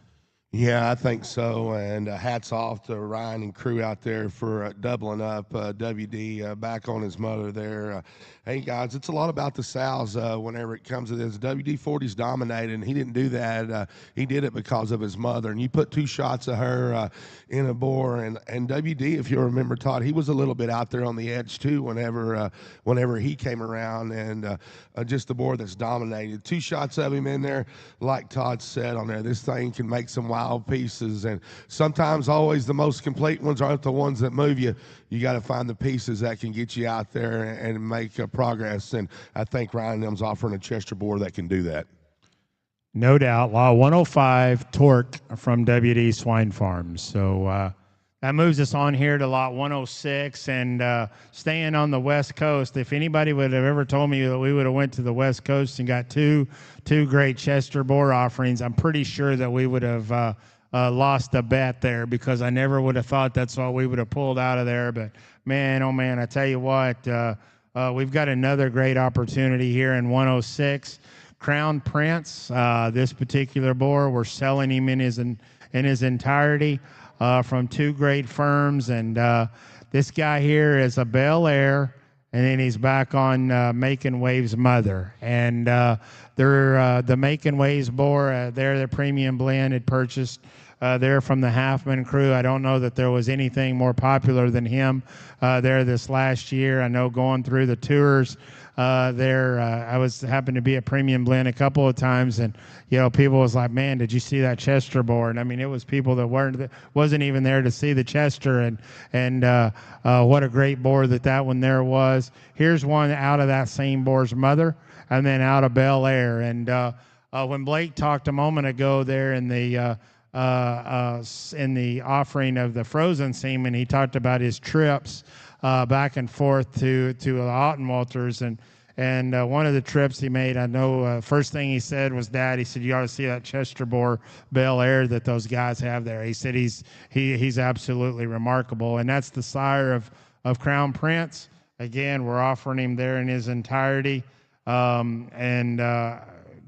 Yeah, I think so, and hats off to Ryan and crew out there for doubling up WD back on his mother there. Hey, guys, it's a lot about the sows whenever it comes to this. WD-40's dominated, and he didn't do that. He did it because of his mother, and you put two shots of her in a boar, and WD, if you remember, Todd, he was a little bit out there on the edge, too, whenever he came around, and just the boar that's dominated. Two shots of him in there, like Todd said on there, this thing can make some wild pieces, and sometimes always the most complete ones aren't the ones that move you. You got to find the pieces that can get you out there and make progress, and I think Ryan and them's offering a Chester boar that can do that. No doubt. Law 105, Torque from WD Swine Farms. So that moves us on here to lot 106, and staying on the West Coast. If anybody would have ever told me that we would have went to the West Coast and got two great Chester boar offerings, I'm pretty sure that we would have lost a bet there, because I never would have thought that's what we would have pulled out of there. But man, oh man, I tell you what, we've got another great opportunity here in 106. Crown Prince. This particular boar, we're selling him in his entirety from two great firms. And this guy here is a Bel Air, and then he's back on Making Waves Mother. And they're the Making Waves boar. They're the premium blend had purchased. They're from the Halfman crew. I don't know that there was anything more popular than him there this last year. I know going through the tours there, I happened to be at Premium Blend a couple of times, and people was like, "Man, did you see that Chester boar?" And I mean, it was people that wasn't even there to see the Chester, and what a great boar that one there was. Here's one out of that same boar's mother, and then out of Bel Air. And when Blake talked a moment ago there in the offering of the frozen semen, he talked about his trips back and forth to the Ottenwalters, and one of the trips he made, I know first thing he said was, "Dad," he said, "you ought to see that Chester boar Bel Air that those guys have there." He said he's absolutely remarkable, and that's the sire of Crown Prince. Again, we're offering him there in his entirety, and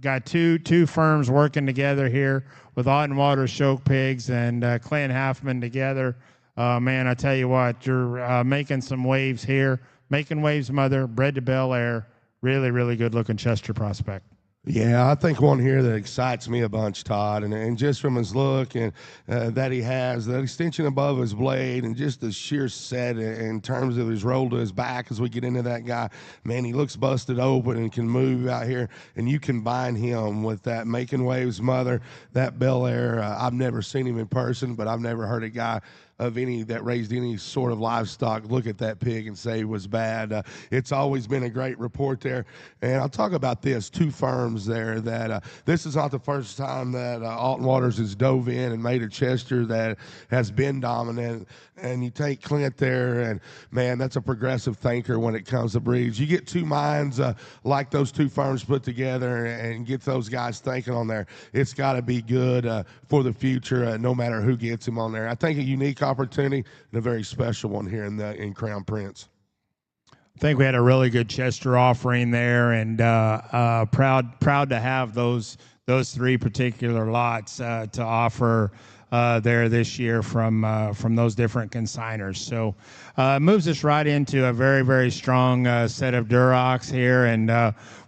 got two firms working together here with Ottenwater Choke Pigs and Clint Halfman together. Man, I tell you what, you're making some waves here. Making Waves Mother, bred to Bel Air. Really, really good-looking Chester prospect. Yeah, I think one here that excites me a bunch, Todd, and just from his look and that he has, that extension above his blade and just the sheer set in terms of his roll to his back as we get into that guy, man, he looks busted open and can move out here, and you combine him with that Making Waves Mother, that Bel Air. I've never seen him in person, but I've never heard a guy of any that raised any sort of livestock look at that pig and say it was bad. It's always been a great report there. And I'll talk about this, two firms there that this is not the first time that Alton Waters has dove in and made a Chester that has been dominant. And you take Clint there, and man, that's a progressive thinker when it comes to breeds. You get two minds like those two firms put together and get those guys thinking on there. It's got to be good for the future, no matter who gets him on there. I think a unique opportunity and a very special one here in Crown Prince. I think we had a really good Chester offering there, and proud to have those three particular lots to offer there this year from those different consigners. So it moves us right into a very, very strong set of Durocs here, and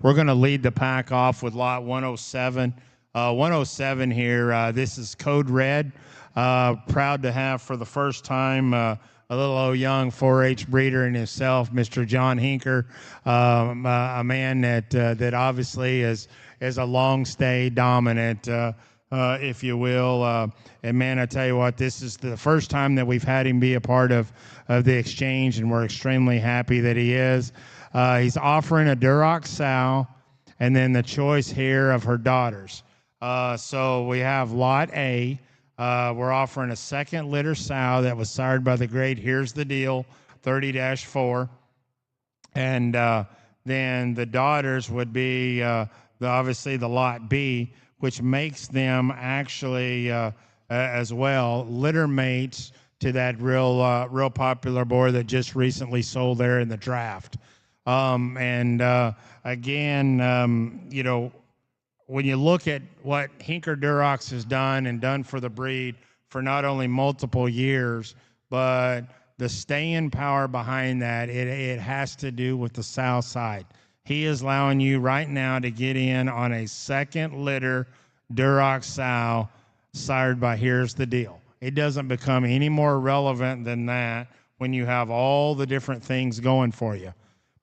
we're going to lead the pack off with lot 107. 107 here, this is Code Red. Proud to have for the first time a little old young 4-H breeder in himself, Mr. John Hinker, a man that obviously is a long stay dominant, if you will. And man, I tell you what, this is the first time that we've had him be a part of the exchange, and we're extremely happy that he is. He's offering a Duroc sow, and then the choice here of her daughters. So we have Lot A. We're offering a second litter sow that was sired by the great Here's the Deal 30-4. And then the daughters would be obviously the Lot B, which makes them actually as well litter mates to that real popular boar that just recently sold there in the draft. Again, when you look at what Hinker Durocs has done for the breed for not only multiple years, but the staying power behind that, it has to do with the sow side. He is allowing you right now to get in on a second litter Duroc sow sired by Here's the Deal. It doesn't become any more relevant than that when you have all the different things going for you.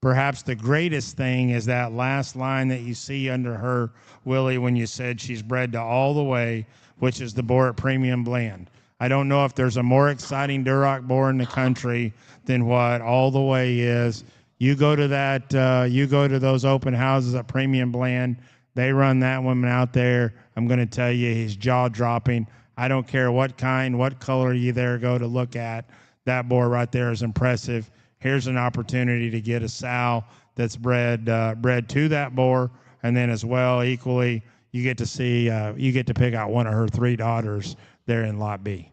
Perhaps the greatest thing is that last line that you see under her, Willie, when you said she's bred to All the Way, which is the boar at Premium Blend. I don't know if there's a more exciting Duroc boar in the country than what All the Way is. You go to those open houses at Premium Blend, they run that woman out there. I'm going to tell you, he's jaw-dropping. I don't care what kind, what color you there go to look at. That boar right there is impressive. Here's an opportunity to get a sow that's bred to that boar, and then as well, equally, you get to pick out one of her three daughters there in Lot B.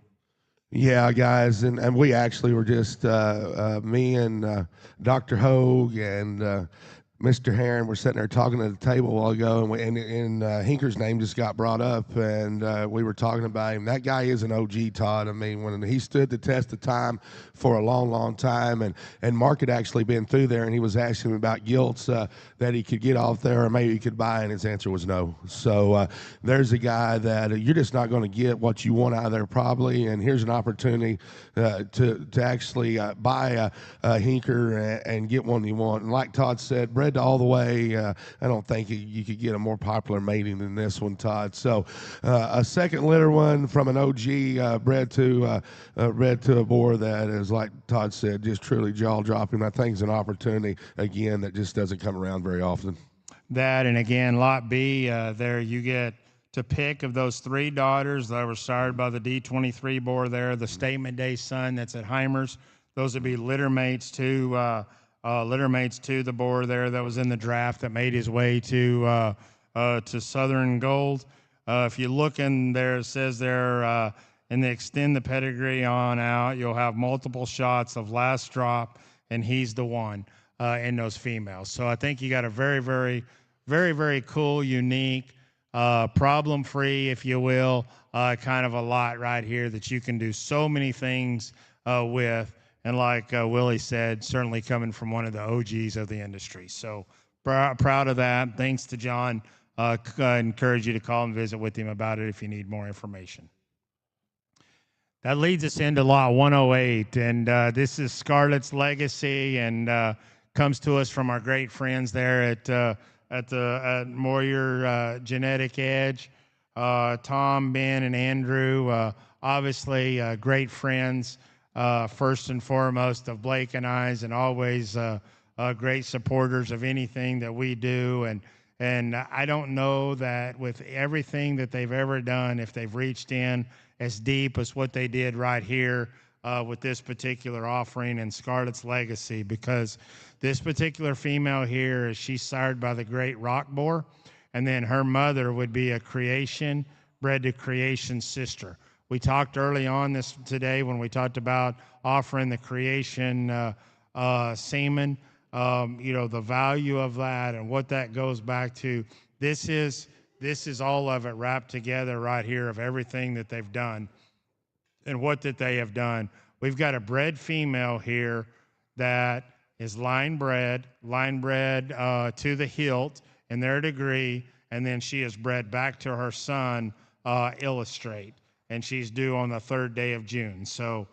Yeah, guys, and we actually were just me and Dr. Hogue and Mr. Heron, we're sitting there talking at the table a while ago, and Hinker's name just got brought up, and we were talking about him. That guy is an OG, Todd. I mean, when he stood the test of time for a long, long time, and Mark had actually been through there, and he was asking him about gilts that he could get off there, or maybe he could buy, and his answer was no. So there's a guy that you're just not going to get what you want out of there probably, and here's an opportunity to actually buy a Hinker and get one you want. And like Todd said, bred all the way. I don't think you could get a more popular mating than this one, Todd. So a second litter one from an OG bred to a boar that is, like Todd said, just truly jaw-dropping. I think it's an opportunity, again, that just doesn't come around very often. That, and again, Lot B, there you get to pick of those 3 daughters that were started by the D23 boar there, the Statement Day son that's at Heimers. Those would be litter mates to the boar there that was in the draft that made his way to Southern Gold. If you look in there, it says there, and they extend the pedigree on out, you'll have multiple shots of last drop, and he's the one in those females. So I think you got a very, very, very, very cool, unique, problem-free, if you will, kind of a lot right here that you can do so many things with. And like Willie said, certainly coming from one of the OGs of the industry. So proud of that. Thanks to John. I encourage you to call and visit with him about it if you need more information. That leads us into Lot 108, and this is Scarlett's Legacy, and comes to us from our great friends there at Moyer Genetic Edge. Tom, Ben, and Andrew, obviously great friends. First and foremost of Blake and I's, and always great supporters of anything that we do. And I don't know that with everything that they've ever done, if they've reached in as deep as what they did right here with this particular offering and Scarlett's Legacy, because this particular female here, she's sired by the great rock boar, and then her mother would be a creation, bred to creation sister. We talked early on today when we talked about offering the creation semen, the value of that and what that goes back to. This is all of it wrapped together right here of everything that they've done and what that they have done. We've got a bred female here that is line bred to the hilt in their degree, and then she is bred back to her son, Illustrate. And she's due on the 3rd day of June. So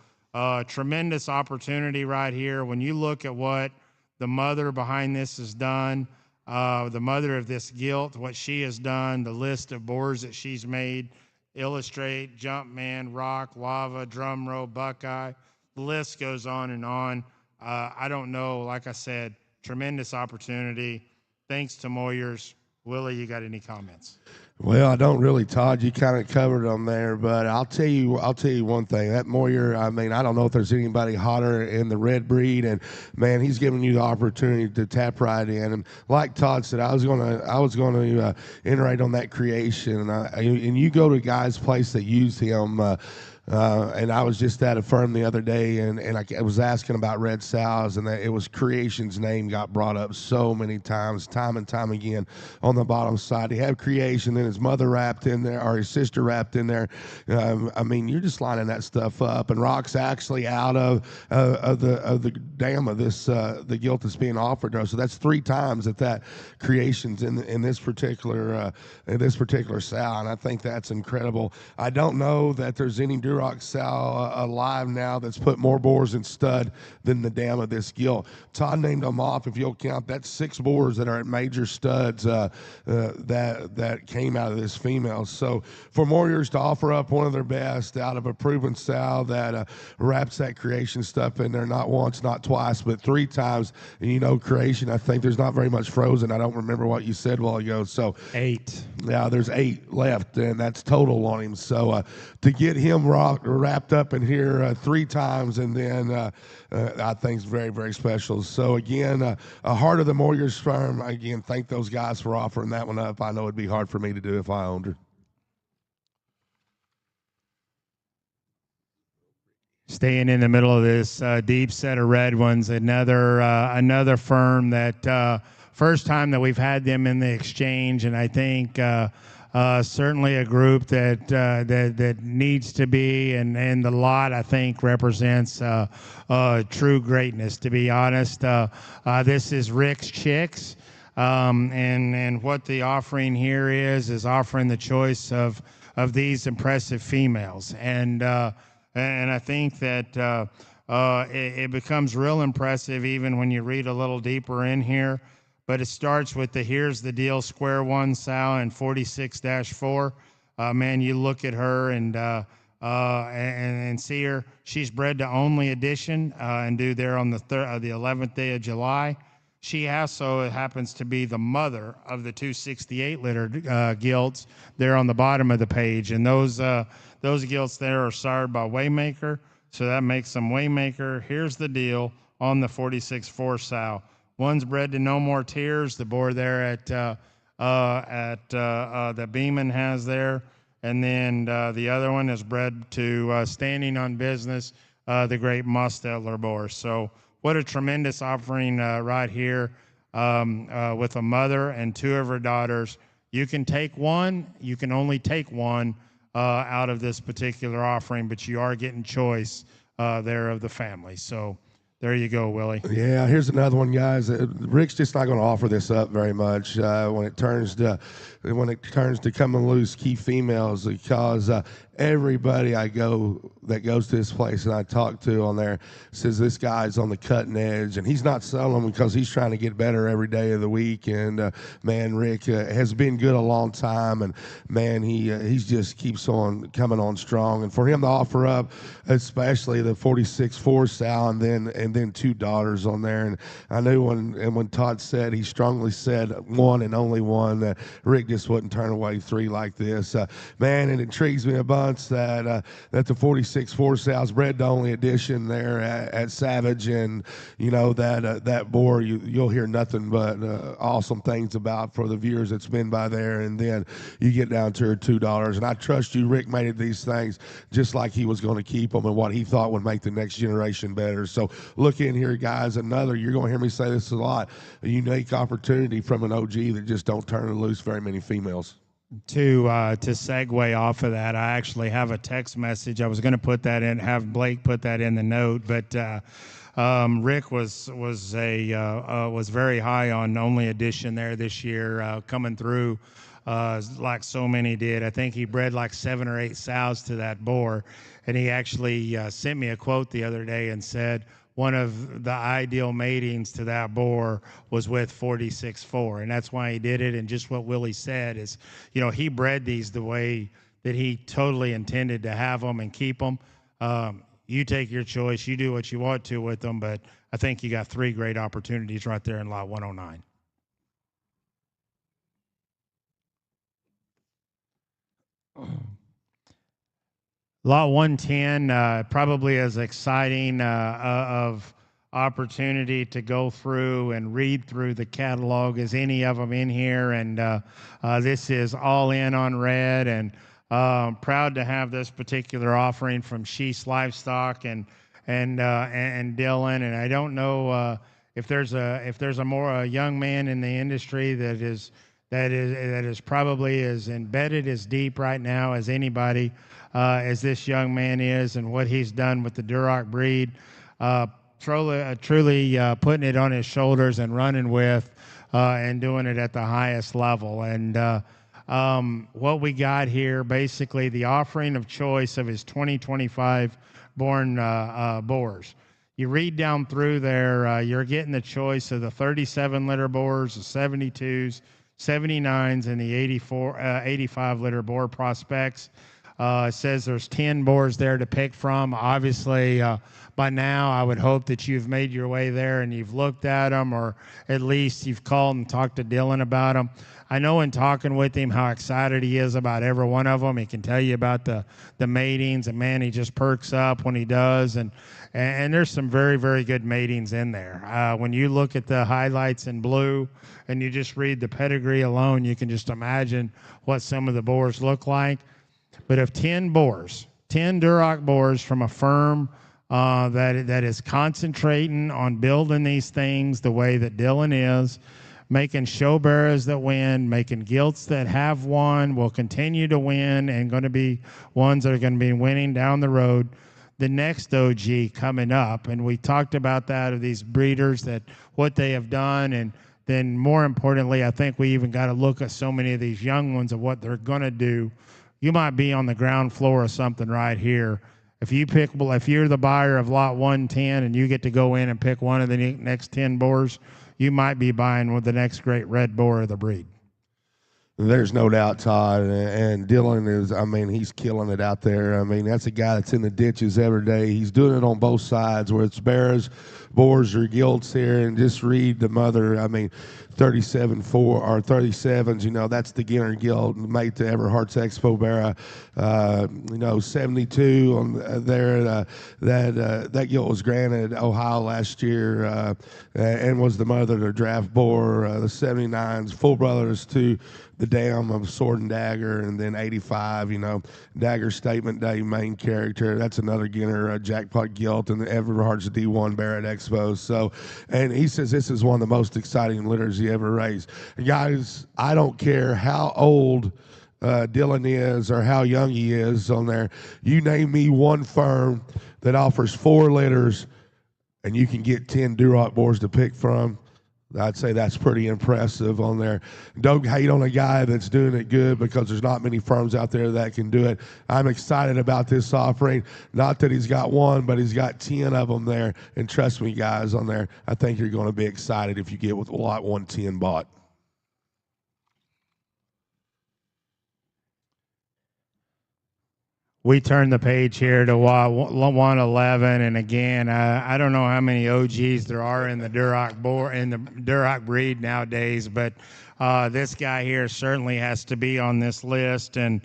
tremendous opportunity right here. When you look at what the mother behind this has done, the mother of this gilt, what she has done, the list of boars that she's made, Illustrate, Jumpman, Rock, Lava, Drumroll, Buckeye, the list goes on and on. I don't know, like I said, tremendous opportunity. Thanks to Moyers. Willie, you got any comments? Well, I don't really, Todd. You kind of covered them there, but I'll tell you one thing. That Moyer, I mean, I don't know if there's anybody hotter in the red breed, and man, he's giving you the opportunity to tap right in. And like Todd said, I was gonna iterate on that creation, and you go to a guy's place that use him. And I was just at a firm the other day, and I was asking about red sows, and it was Creation's name got brought up so many times, time and time again on the bottom side. He had Creation, then his mother wrapped in there, or his sister wrapped in there. I mean, you're just lining that stuff up, and Rock's actually out of the dam of this the gilt that's being offered to us. So that's 3 times that Creation's in this particular sow, and I think that's incredible. I don't know that there's any Duroc sow alive now that's put more boars in stud than the dam of this gilt. Todd named them off. If you'll count, that's 6 boars that are at major studs that came out of this female. So for Moyers to offer up one of their best out of a proven sow that wraps that creation stuff in there, not once, not twice, but 3 times. And creation, I think there's not very much frozen. I don't remember what you said a while ago. So 8. Yeah, there's 8 left, and that's total on him. So to get him wrapped up in here 3 times, and then I think is very, very special. So again, a heart of the Moyers firm. Again, thank those guys for offering that one up. I know it'd be hard for me to do if I owned her. Staying in the middle of this deep set of red ones, another firm that first time that we've had them in the exchange, and I think certainly a group that needs to be, and the lot I think represents true greatness. To be honest, this is Rick's Chicks, and what the offering here is offering the choice of these impressive females, and I think that it becomes real impressive even when you read a little deeper in here. But it starts with the here's the deal square one sow in 46-4. Man, you look at her and see her. She's bred to only edition and due there on the 11th day of July. She also happens to be the mother of the 268 litter gilts there on the bottom of the page, and those gilts there are sired by Waymaker, so that makes them Waymaker. Here's the deal on the 46-4 sow. One's bred to No More Tears, the boar there at the Beeman has there, and then the other one is bred to Standing on Business, the great Mostetler boar. So what a tremendous offering right here with a mother and two of her daughters. You can take one. You can only take one out of this particular offering, but you are getting choice there of the family. So there you go, Willie. Yeah, here's another one, guys. Rick's just not going to offer this up very much when it turns to coming loose key females, because everybody that goes to this place and I talk to on there says this guy's on the cutting edge, and he's not selling them because he's trying to get better every day of the week. And man, Rick has been good a long time, and man, he just keeps on coming on strong. And for him to offer up, especially the 46-4 sow, and then two daughters on there, and I knew when Todd said, he strongly said one and only one, that Rick just wouldn't turn away three like this. Man, it intrigues me a bunch that the 46-4 sow's bred to only edition there at Savage, and you know that boar you'll hear nothing but awesome things about for the viewers that's been by there. And then you get down to her $2, and I trust you, Rick made these things just like he was going to keep them and what he thought would make the next generation better. So look in here, guys. You're going to hear me say this a lot, a unique opportunity from an OG that just don't turn loose very many females. To segue off of that, I actually have a text message. I was going to put that in, have Blake put that in the note, but Rick was very high on only edition there this year, coming through like so many did. I think he bred like 7 or 8 sows to that boar, and he actually sent me a quote the other day and said one of the ideal matings to that boar was with 46-4, and that's why he did it. And just what Willie said is, you know, he bred these the way that he totally intended to have them and keep them. You take your choice. You do what you want to with them, but I think you got 3 great opportunities right there in lot 109. Lot 110 probably as exciting of opportunity to go through and read through the catalog as any of them in here, and this is all in on red, and proud to have this particular offering from Livestock and Dylan. And I don't know if there's a young man in the industry that is probably as embedded as deep right now as anybody. As this young man is, and what he's done with the Duroc breed, truly putting it on his shoulders and running with, and doing it at the highest level. And what we got here, basically the offering of choice of his 2025 born boars. You read down through there, you're getting the choice of the 37 litter boars, the 72s, 79s, and the 85 litter boar prospects. It says there's 10 boars there to pick from. Obviously, by now, I would hope that you've made your way there and you've looked at them, or at least you've called and talked to Dylan about them. I know in talking with him how excited he is about every one of them. He can tell you about the matings, and man, he just perks up when he does. And there's some very, very good matings in there. When you look at the highlights in blue and you just read the pedigree alone, you can just imagine what some of the boars look like. But of 10 boars, 10 Duroc boars from a firm that is concentrating on building these things the way that Dylan is, making show bearers that win, making gilts that have won, will continue to win, and going to be ones that are going to be winning down the road. The next OG coming up, and we talked about that, of these breeders, that what they have done, and then more importantly, I think we even got to look at so many of these young ones of what they're going to do. You might be on the ground floor of something right here. If you're the buyer of lot 110 and you get to go in and pick one of the next 10 boars, you might be buying with the next great red boar of the breed. There's no doubt, Todd, and Dylan is, I mean, he's killing it out there. I mean, that's a guy that's in the ditches every day. He's doing it on both sides, where it's bears, boars, or gilts here, and just read the mother. I mean, 37-4 or 37s, you know, that's the Ginner gilt, mate to Everhart's Expo Bear. 72 on there. That gilt was granted Ohio last year, and was the mother to draft boar. The 79s, full brothers to the dam of Sword and Dagger, and then 85, you know, Dagger Statement Day main character. That's another Ginner jackpot gilt, and Everhart's D1 Bear at Expos. So, and he says this is one of the most exciting litters he ever raised. Guys, I don't care how old Dylan is or how young he is on there. You name me one firm that offers 4 litters and you can get 10 Duroc boars to pick from. I'd say that's pretty impressive on there. Don't hate on a guy that's doing it good, because there's not many firms out there that can do it. I'm excited about this offering. Not that he's got one, but he's got 10 of them there. And trust me, guys, on there, I think you're going to be excited if you get with lot 110 bought. We turn the page here to 111, and again, I don't know how many OGs there are in the Duroc breed nowadays, but this guy here certainly has to be on this list, and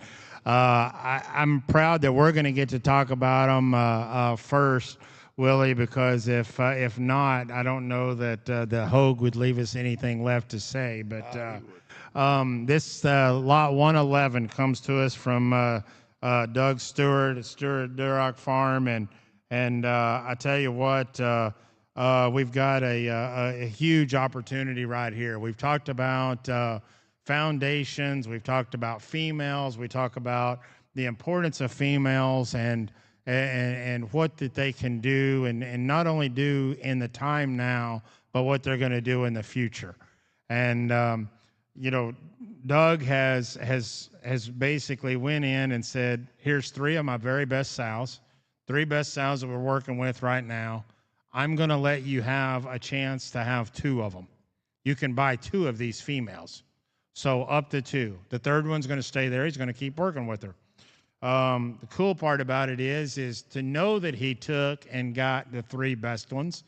I'm proud that we're going to get to talk about him first, Willie, because if not, I don't know that the Hogue would leave us anything left to say. But this lot 111 comes to us from Doug Stewart at Stewart Duroc Farm, and I tell you what, we've got a huge opportunity right here. We've talked about foundations, we've talked about females, we talk about the importance of females and what that they can do, and not only do in the time now, but what they're going to do in the future. And you know, Doug has basically went in and said, here's 3 of my very best sows, 3 best sows that we're working with right now. I'm going to let you have a chance to have 2 of them. You can buy 2 of these females. So up to 2. The 3rd one's going to stay there. He's going to keep working with her. The cool part about it is to know that he took and got the 3 best ones.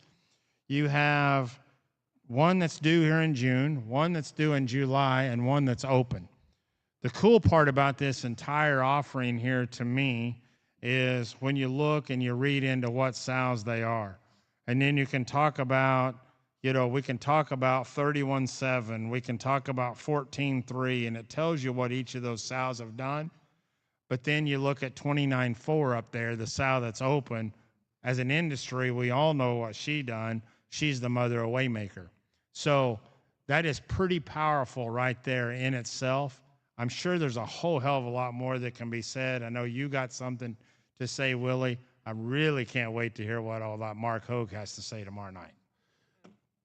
You have one that's due here in June, one that's due in July, and one that's open. The cool part about this entire offering here to me is when you look and you read into what sows they are. And then you can talk about, you know, we can talk about 31.7, we can talk about 14.3, and it tells you what each of those sows have done. But then you look at 29.4 up there, the sow that's open. As an industry, we all know what she done. She's the mother of Waymaker. So that is pretty powerful right there in itself. I'm sure there's a whole hell of a lot more that can be said. I know you got something to say, Willie. I really can't wait to hear what all that Mark Hogue has to say tomorrow night.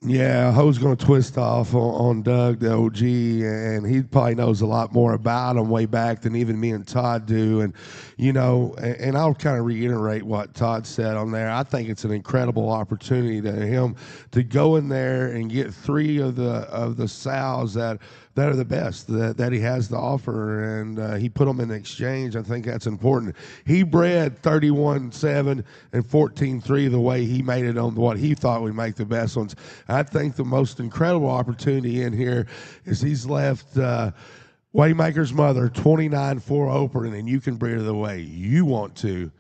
Yeah, Ho's going to twist off on Doug, the OG, and he probably knows a lot more about him way back than even me and Todd do. And, you know, and I'll kind of reiterate what Todd said on there. I think it's an incredible opportunity to him to go in there and get 3 of the sows that are the best that he has to offer, and he put them in exchange. I think that's important. He bred 31.7 and 14.3 the way he made it on what he thought would make the best ones. I think the most incredible opportunity in here is he's left Waymaker's mother 29.4 open, and you can breed her the way you want to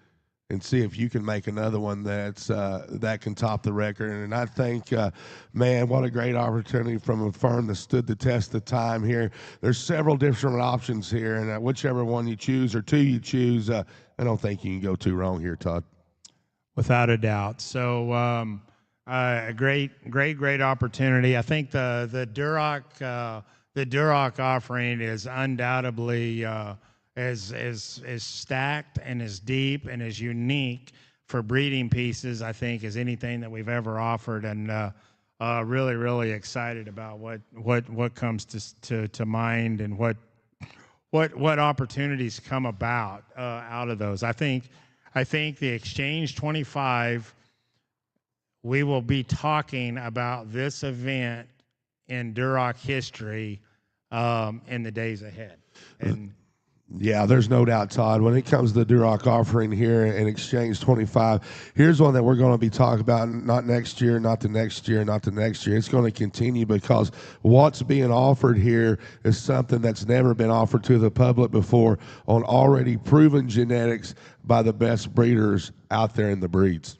and see if you can make another one that's that can top the record. And I think, man, what a great opportunity from a firm that stood the test of time here. There's several different options here, and whichever one you choose or 2 you choose, I don't think you can go too wrong here, Todd. Without a doubt. So A great opportunity. I think the Duroc offering is undoubtedly as stacked and as deep and as unique for breeding pieces, I think, as anything that we've ever offered, and really excited about what comes to mind and what opportunities come about out of those. I think the Exchange 25. We will be talking about this event in Duroc history in the days ahead. And yeah, there's no doubt, Todd. When it comes to the Duroc offering here in Exchange 25, here's one that we're going to be talking about, not next year, not the next year, not the next year. It's going to continue because what's being offered here is something that's never been offered to the public before on already proven genetics by the best breeders out there in the breeds.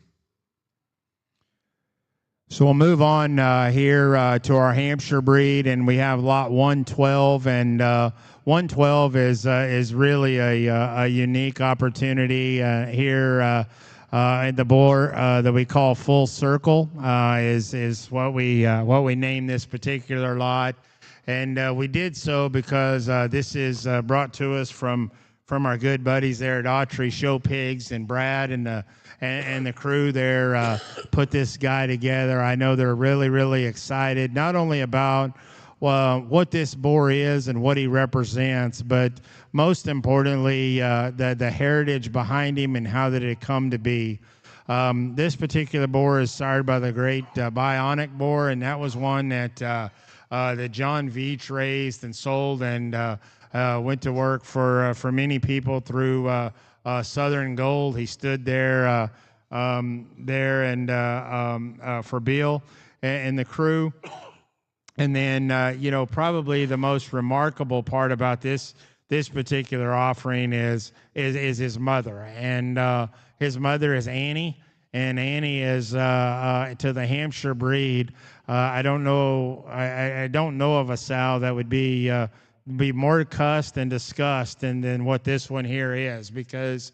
So we'll move on here to our Hampshire breed, and we have lot 112, and 112 is really a unique opportunity here. The boar that we call Full Circle is what we name this particular lot, and we did so because this is brought to us from our good buddies there at Autry Show Pigs, and Brad and the crew there put this guy together. I know they're really excited, not only about what this boar is and what he represents, but most importantly, the heritage behind him and how did it come to be. This particular boar is sired by the great Bionic boar, and that was one that John Veach raised and sold and went to work for many people through Southern Gold. He stood there and for Bill and the crew. And then, probably the most remarkable part about this particular offering is his mother. And his mother is Annie, and Annie is to the Hampshire breed. I don't know of a sow that would be more cussed and discussed than what this one here is, because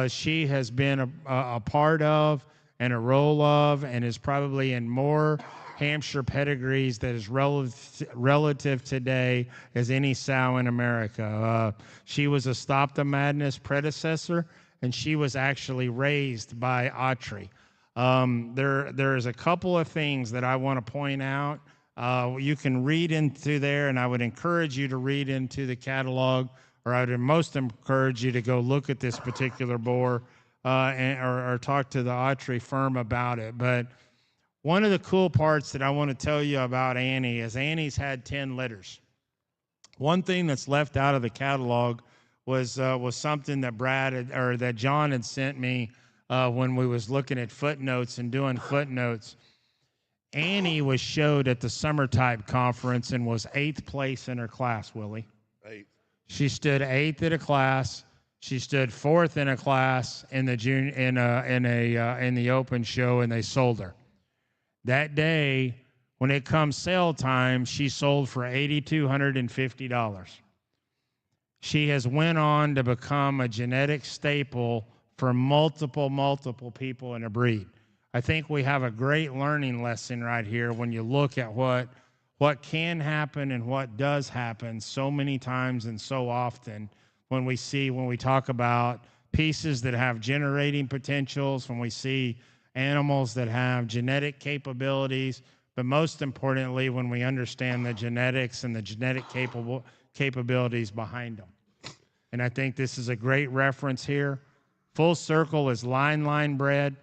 she has been a part of and a role of, and is probably in more Hampshire pedigrees that is relative today as any sow in America. She was a Stop the Madness predecessor, and she was actually raised by Autry. There's a couple of things that I want to point out. You can read into there, and I would encourage you to read into the catalog, or I would most encourage you to go look at this particular boar or talk to the Autry firm about it. But one of the cool parts that I want to tell you about Annie is Annie's had 10 litters. One thing that's left out of the catalog was something that that John had sent me when we was looking at footnotes and doing footnotes. Annie was showed at the Summer Type Conference and was 8th place in her class, Willie. 8th. She stood 8th in a class. She stood 4th in a class in the in the open show, and they sold her. That day, when it comes sale time, she sold for $8,250. She has went on to become a genetic staple for multiple people in a breed. I think we have a great learning lesson right here when you look at what can happen and what does happen so many times and so often when we talk about pieces that have generating potentials, when we see animals that have genetic capabilities, but most importantly, when we understand the genetics and the genetic capabilities behind them. And I think this is a great reference here. Full Circle is line bred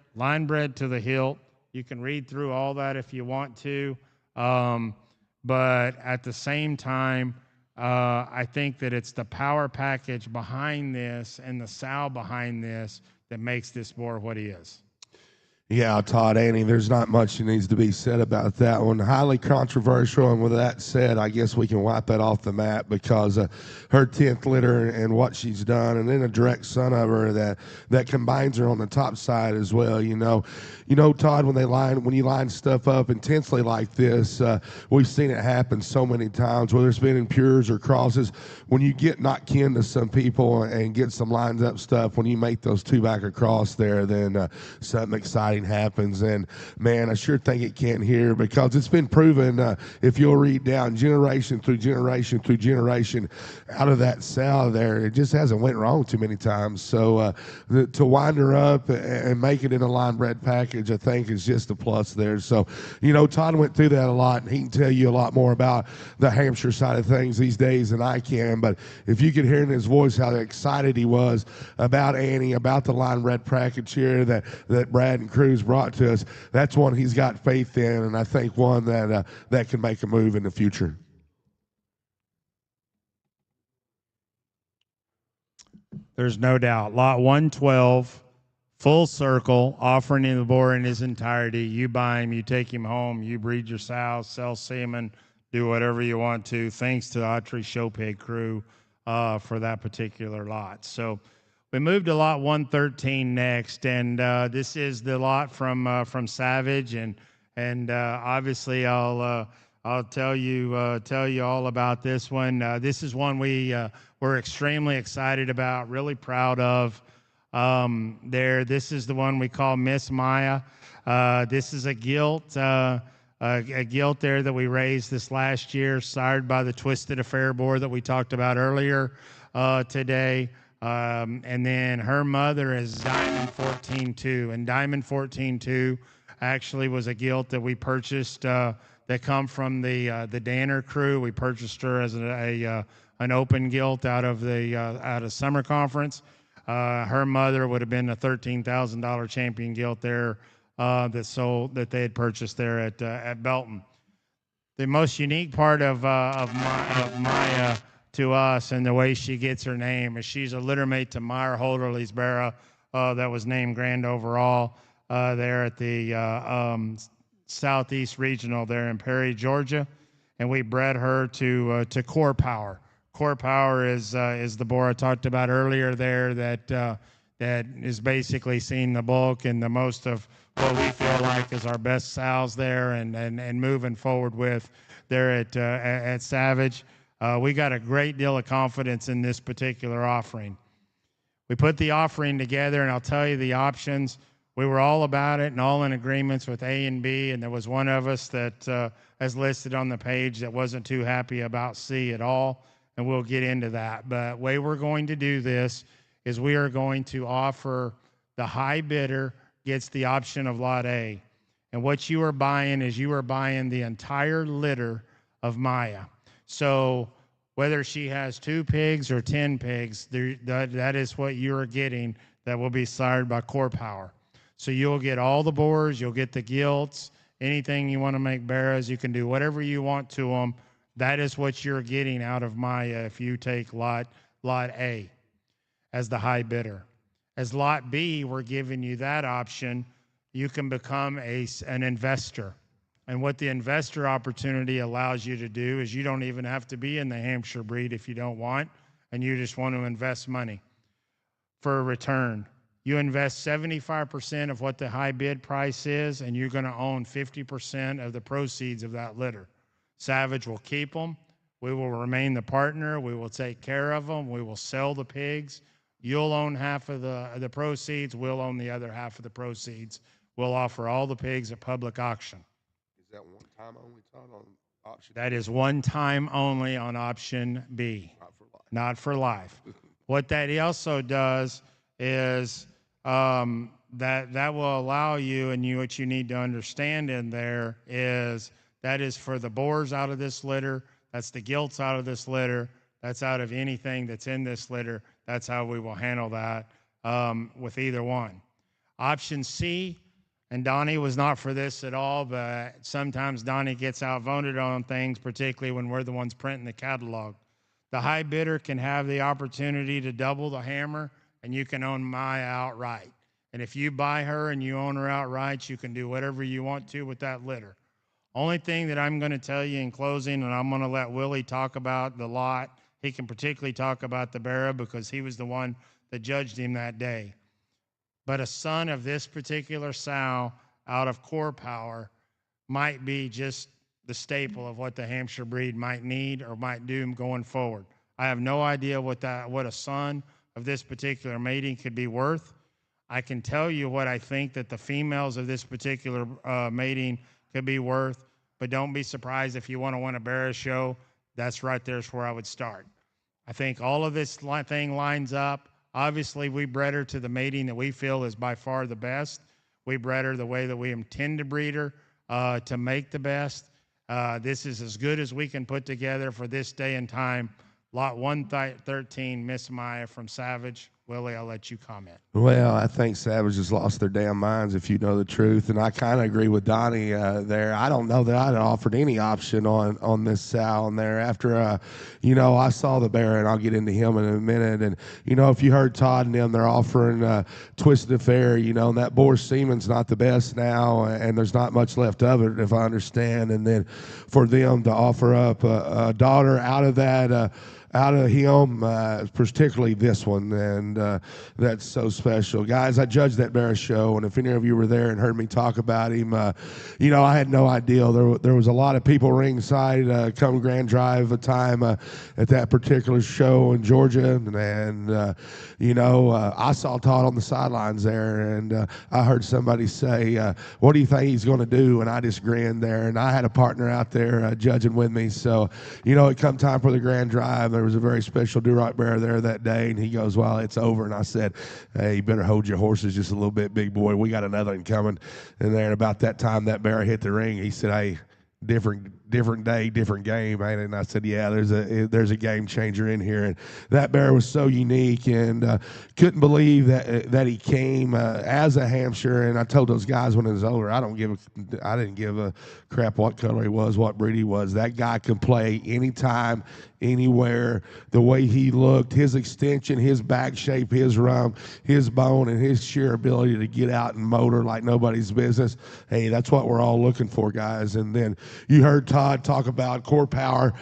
to the hilt. You can read through all that if you want to. But at the same time, I think that it's the power package behind this and the sow behind this that makes this boar what he is. Yeah, Todd, Annie, there's not much that needs to be said about that one. Highly controversial, and with that said, I guess we can wipe that off the map because her 10th litter and what she's done, and then a direct son of her that combines her on the top side as well. You know, Todd, when you line stuff up intensely like this, we've seen it happen so many times, whether it's been in pures or crosses. When you get not kin to some people and get some lines up stuff, when you make those two back across there, then something exciting fighting happens. And man, I sure think it can here, because it's been proven, if you'll read down generation through generation through generation out of that sow there, it just hasn't went wrong too many times. So to wind her up and make it in a line bred package, I think is just a plus there. So, Todd went through that a lot, and he can tell you a lot more about the Hampshire side of things these days than I can. But if you could hear in his voice how excited he was about Annie, about the line bred package here that Brad and Cruz brought to us, that's one he's got faith in, and I think one that can make a move in the future. There's no doubt. Lot 112, full circle, offering him the boar in his entirety. You buy him, you take him home, you breed your sows, sell semen, do whatever you want to. Thanks to the Autry Show Pig crew for that particular lot. So we moved to lot 113 next, and this is the lot from Savage, and obviously I'll tell you all about this one. This is one we're extremely excited about, really proud of. This is the one we call Miss Maya. This is a gilt there that we raised this last year, sired by the Twisted Affair boar that we talked about earlier today. And then her mother is Diamond 14-2, and Diamond 14-2 actually was a gilt that we purchased that come from the Danner crew. We purchased her as an open gilt out of summer conference. Her mother would have been a $13,000 champion gilt there that they had purchased there at Belton. The most unique part of Maya to us, and the way she gets her name, is she's a littermate to Meyer Holderly's Barra that was named Grand Overall there at the Southeast Regional there in Perry, Georgia, and we bred her to Core Power. Core Power is the boar I talked about earlier there that is basically seen the bulk and the most of what we feel like is our best sows there, and moving forward with there at Savage. We got a great deal of confidence in this particular offering. We put the offering together, and I'll tell you the options. We were all about it and all in agreements with A and B, and there was one of us that, as listed on the page, that wasn't too happy about C at all, and we'll get into that. But the way we're going to do this is we are going to offer the high bidder gets the option of Lot A. And what you are buying is you are buying the entire litter of Maya. So whether she has 2 pigs or 10 pigs, that is what you are getting that will be sired by Core Power. So you'll get all the boars, you'll get the gilts, anything you want to make barras, you can do whatever you want to them. That is what you're getting out of Maya if you take Lot A as the high bidder. As Lot B, we're giving you that option. You can become an investor. And what the investor opportunity allows you to do is you don't even have to be in the Hampshire breed if you don't want, and you just want to invest money for a return. You invest 75% of what the high bid price is, and you're going to own 50% of the proceeds of that litter. Savage will keep them. We will remain the partner. We will take care of them. We will sell the pigs. You'll own half of the proceeds. We'll own the other half of the proceeds. We'll offer all the pigs at public auction. Is that one time only, Todd, on option? That is one time only on option B. Not for life. Not for life. What that also does is that will allow you, and what you need to understand in there is that is for the boars out of this litter. That's the gilts out of this litter. That's out of anything that's in this litter. That's how we will handle that with either one. Option C, and Donnie was not for this at all, but sometimes Donnie gets outvoted on things, particularly when we're the ones printing the catalog. The high bidder can have the opportunity to double the hammer, and you can own Maya outright. And if you buy her and you own her outright, you can do whatever you want to with that litter. Only thing that I'm going to tell you in closing, and I'm going to let Willie talk about the lot. He can particularly talk about the Barra because he was the one that judged him that day. But a son of this particular sow out of Core Power might be just the staple of what the Hampshire breed might need or might do going forward. I have no idea what a son of this particular mating could be worth. I can tell you what I think that the females of this particular mating could be worth, but don't be surprised if you want to win a bear show. That's right there's where I would start. I think all of this thing lines up. Obviously, we bred her to the mating that we feel is by far the best. We bred her the way that we intend to breed her to make the best. This is as good as we can put together for this day and time. Lot 113, Miss Maya from Savage. Willie, I'll let you comment. Well, I think Savage has lost their damn minds, if you know the truth, and I kind of agree with Donnie there. I don't know that I'd offered any option on this sow in there after, I saw the bear, and I'll get into him in a minute. And if you heard Todd and them, they're offering Twisted Affair. And that boar semen's not the best now, and there's not much left of it, if I understand. And then for them to offer up a daughter out of that. Out of him, particularly this one, and that's so special. Guys, I judged that bear show, and if any of you were there and heard me talk about him, I had no idea. There was a lot of people ringside come Grand Drive a time at that particular show in Georgia, and I saw Todd on the sidelines there, and I heard somebody say, what do you think he's going to do? And I just grinned there, and I had a partner out there judging with me, so, it come time for the Grand Drive. There was a very special Duroc bear there that day, and he goes, well, it's over. And I said, hey, you better hold your horses just a little bit, big boy. We got another one coming. And there, about that time that bear hit the ring, he said, hey, different day, different game, man. And I said, yeah, there's a game changer in here. And that bear was so unique, and couldn't believe that he came as a Hampshire. And I told those guys when it was over, I didn't give a crap what color he was, what breed he was. That guy can play anytime, anywhere. The way he looked, his extension, his back shape, his rump, his bone, and his sheer ability to get out and motor like nobody's business. Hey, that's what we're all looking for, guys. And then you heard Todd talk about core power.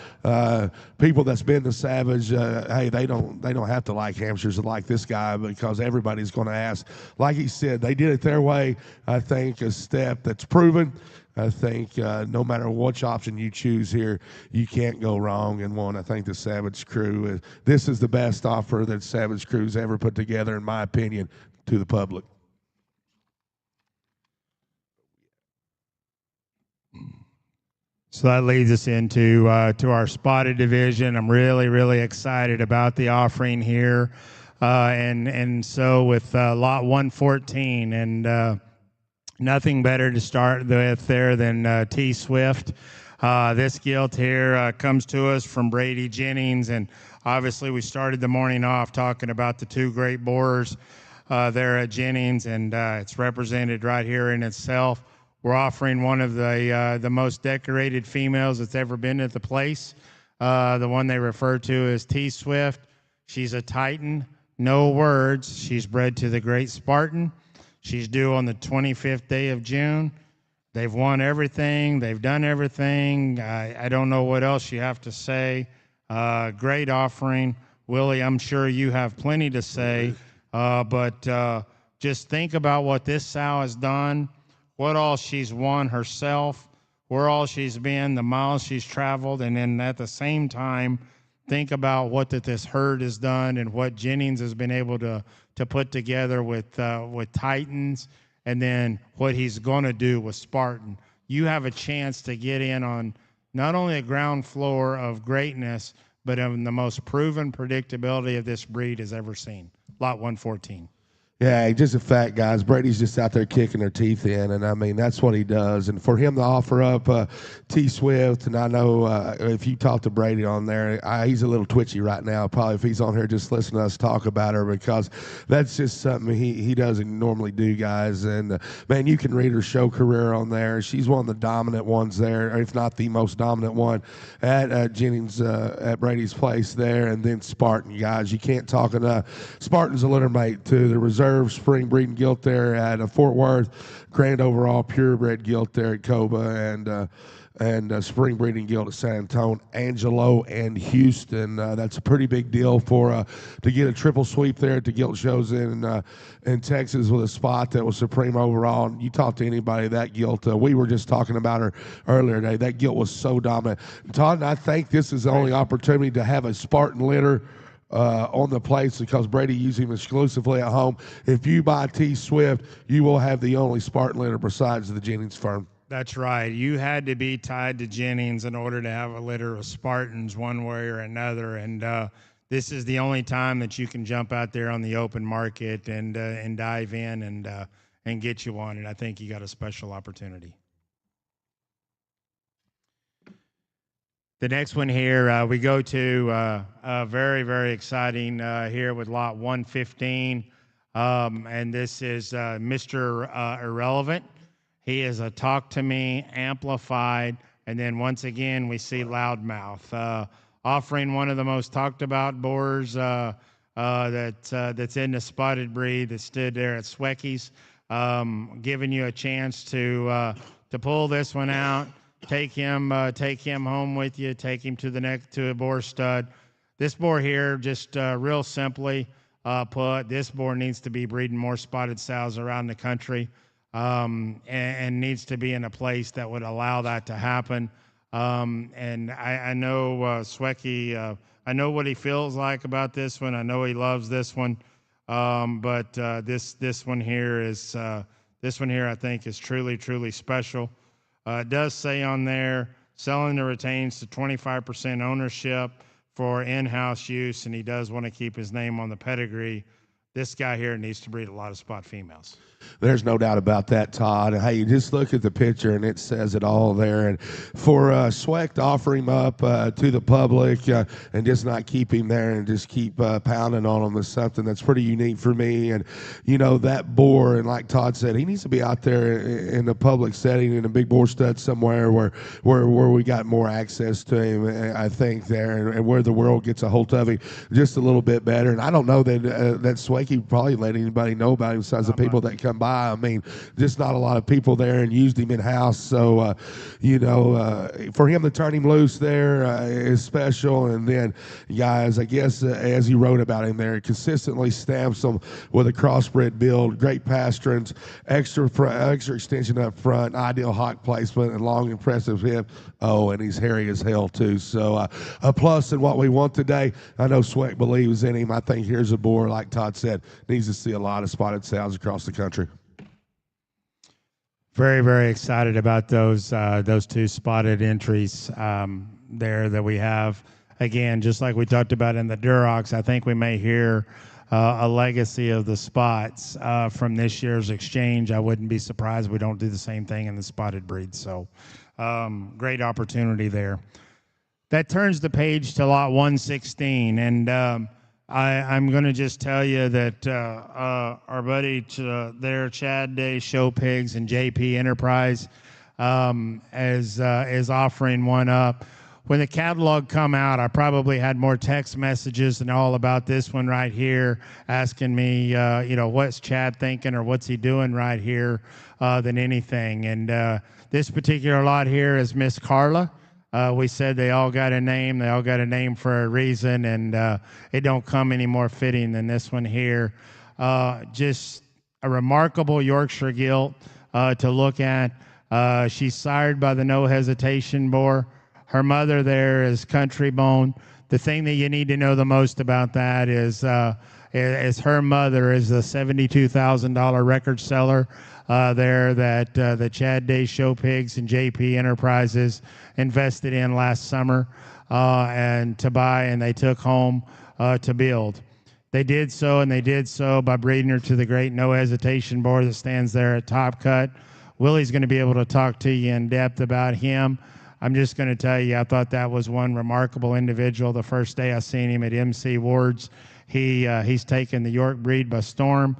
People that's been to Savage, hey, they don't have to like Hampshires like this guy, because everybody's going to ask. Like he said, they did it their way. I think a step that's proven. I think no matter which option you choose here, you can't go wrong in one. I think the Savage Crew, this is the best offer that Savage Crew's ever put together, in my opinion, to the public. So that leads us into to our spotted division. I'm really, really excited about the offering here. And so with lot 114, and nothing better to start with there than T Swift. This gilt here comes to us from Brady Jennings, and obviously we started the morning off talking about the two great boars there at Jennings, and it's represented right here in itself. We're offering one of the most decorated females that's ever been at the place. The one they refer to as T Swift. She's a Titan, no words. She's bred to the Great Spartan. She's due on the 25th day of June. They've won everything. They've done everything. I don't know what else you have to say. Great offering. Willie, I'm sure you have plenty to say, but just think about what this sow has done, what all she's won herself, where all she's been, the miles she's traveled, and then at the same time, think about what that this herd has done and what Jennings has been able to put together with Titans, and then what he's going to do with Spartan. You have a chance to get in on not only a ground floor of greatness, but of the most proven predictability of this breed has ever seen. Lot 114. Yeah, just a fact, guys. Brady's just out there kicking their teeth in, and I mean, that's what he does. And for him to offer up T Swift, and I know if you talk to Brady on there, he's a little twitchy right now, probably if he's on here just listening to us talk about her, because that's just something he doesn't normally do, guys. And man, you can read her show career on there. She's one of the dominant ones there, if not the most dominant one at Jennings at Brady's place there. And then Spartan, guys, you can't talk enough. Spartan's a littermate to the reserve spring breeding gilt there at Fort Worth, grand overall purebred gilt there at Coba, and spring breeding gilt at San Antonio, Angelo, and Houston. That's a pretty big deal for to get a triple sweep there at the gilt shows in Texas with a spot that was supreme overall. And you talk to anybody, that gilt, we were just talking about her earlier today, that gilt was so dominant. Todd, and I think this is the only opportunity to have a Spartan litter on the place because Brady uses him exclusively at home. If you buy T Swift, you will have the only Spartan litter besides the Jennings firm. That's right. You had to be tied to Jennings in order to have a litter of Spartans one way or another. And this is the only time that you can jump out there on the open market and dive in and get you one. And I think you got a special opportunity. The next one here, we go to very, very exciting here with lot 115. And this is Mr. Irrelevant. He is a talk to me, amplified, and then once again we see loudmouth, offering one of the most talked about boars that's in the spotted breed that stood there at Swecky's, giving you a chance to pull this one out. Take him home with you. Take him to a boar stud. This boar here, just real simply put, this boar needs to be breeding more spotted sows around the country, and needs to be in a place that would allow that to happen. And I know Swecky. I know what he feels like about this one. I know he loves this one. But this one here is I think is truly special. It does say on there, selling the retains to 25% ownership for in-house use, and he does want to keep his name on the pedigree. This guy here needs to breed a lot of spot females. There's no doubt about that, Todd. And hey, you just look at the picture and it says it all there. And for Sweck to offer him up to the public and just not keep him there and just keep pounding on him is something that's pretty unique for me. And, you know, that boar, and like Todd said, he needs to be out there in the public setting in a big boar stud somewhere where we got more access to him, I think, there, and where the world gets a hold of him just a little bit better. And I don't know that Swecky probably let anybody know about him besides the people that come by. I mean, just not a lot of people there, and used him in-house. So, for him to turn him loose there is special. And then, guys, I guess as he wrote about him there, consistently stamps him with a crossbred build, great pasterns, extra extension up front, ideal hock placement, and long, impressive hip. Oh, and he's hairy as hell, too. So, a plus in what we want today. I know Sweck believes in him. I think here's a boar, like Todd said, needs to see a lot of spotted sows across the country. Very, very excited about those two spotted entries there that we have. Again, just like we talked about in the Durocs, I think we may hear a legacy of the spots from this year's exchange. I wouldn't be surprised we don't do the same thing in the spotted breed. So great opportunity there. That turns the page to lot 116, and I'm going to just tell you that our buddy there, Chad Day Show Pigs and JP Enterprise, is offering one up. When the catalog come out, I probably had more text messages and all about this one right here, asking me, what's Chad thinking or what's he doing right here than anything. And this particular lot here is Miss Carla. We said they all got a name. They all got a name for a reason, and it don't come any more fitting than this one here. Just a remarkable Yorkshire gilt to look at. She's sired by the No Hesitation boar. Her mother there is Country Bone. The thing that you need to know the most about that is her mother is the $72,000 record seller there that the Chad Day Show Pigs and JP Enterprises invested in last summer and to buy, and they took home to build. They did so, and they did so by breeding her to the great No Hesitation boar that stands there at Top Cut. Willie's going to be able to talk to you in depth about him. I'm just going to tell you, I thought that was one remarkable individual. The first day I seen him at MC Ward's, he's taken the York breed by storm.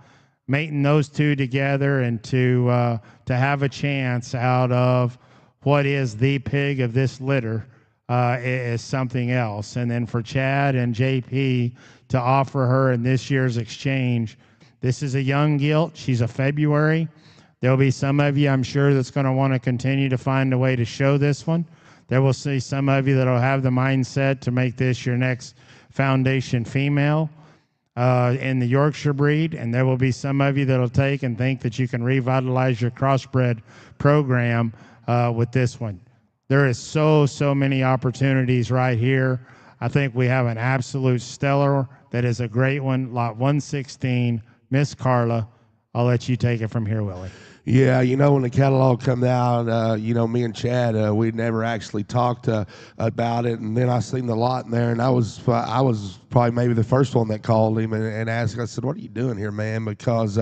Mating those two together and to have a chance out of what is the pig of this litter is something else. And then for Chad and JP to offer her in this year's exchange, this is a young gilt. She's a February. There'll be some of you, I'm sure, that's going to want to continue to find a way to show this one. There will see some of you that will have the mindset to make this your next foundation female in the Yorkshire breed, and there will be some of you that will take and think that you can revitalize your crossbred program with this one. There is so many opportunities right here. I think we have an absolute stellar that is a great one. Lot 116, Miss Carla. I'll let you take it from here, Willie. Yeah, when the catalog come out, me and Chad, we'd never actually talked about it, and then I seen the lot in there, and I was probably maybe the first one that called him and asked. I said, "What are you doing here, man?" Because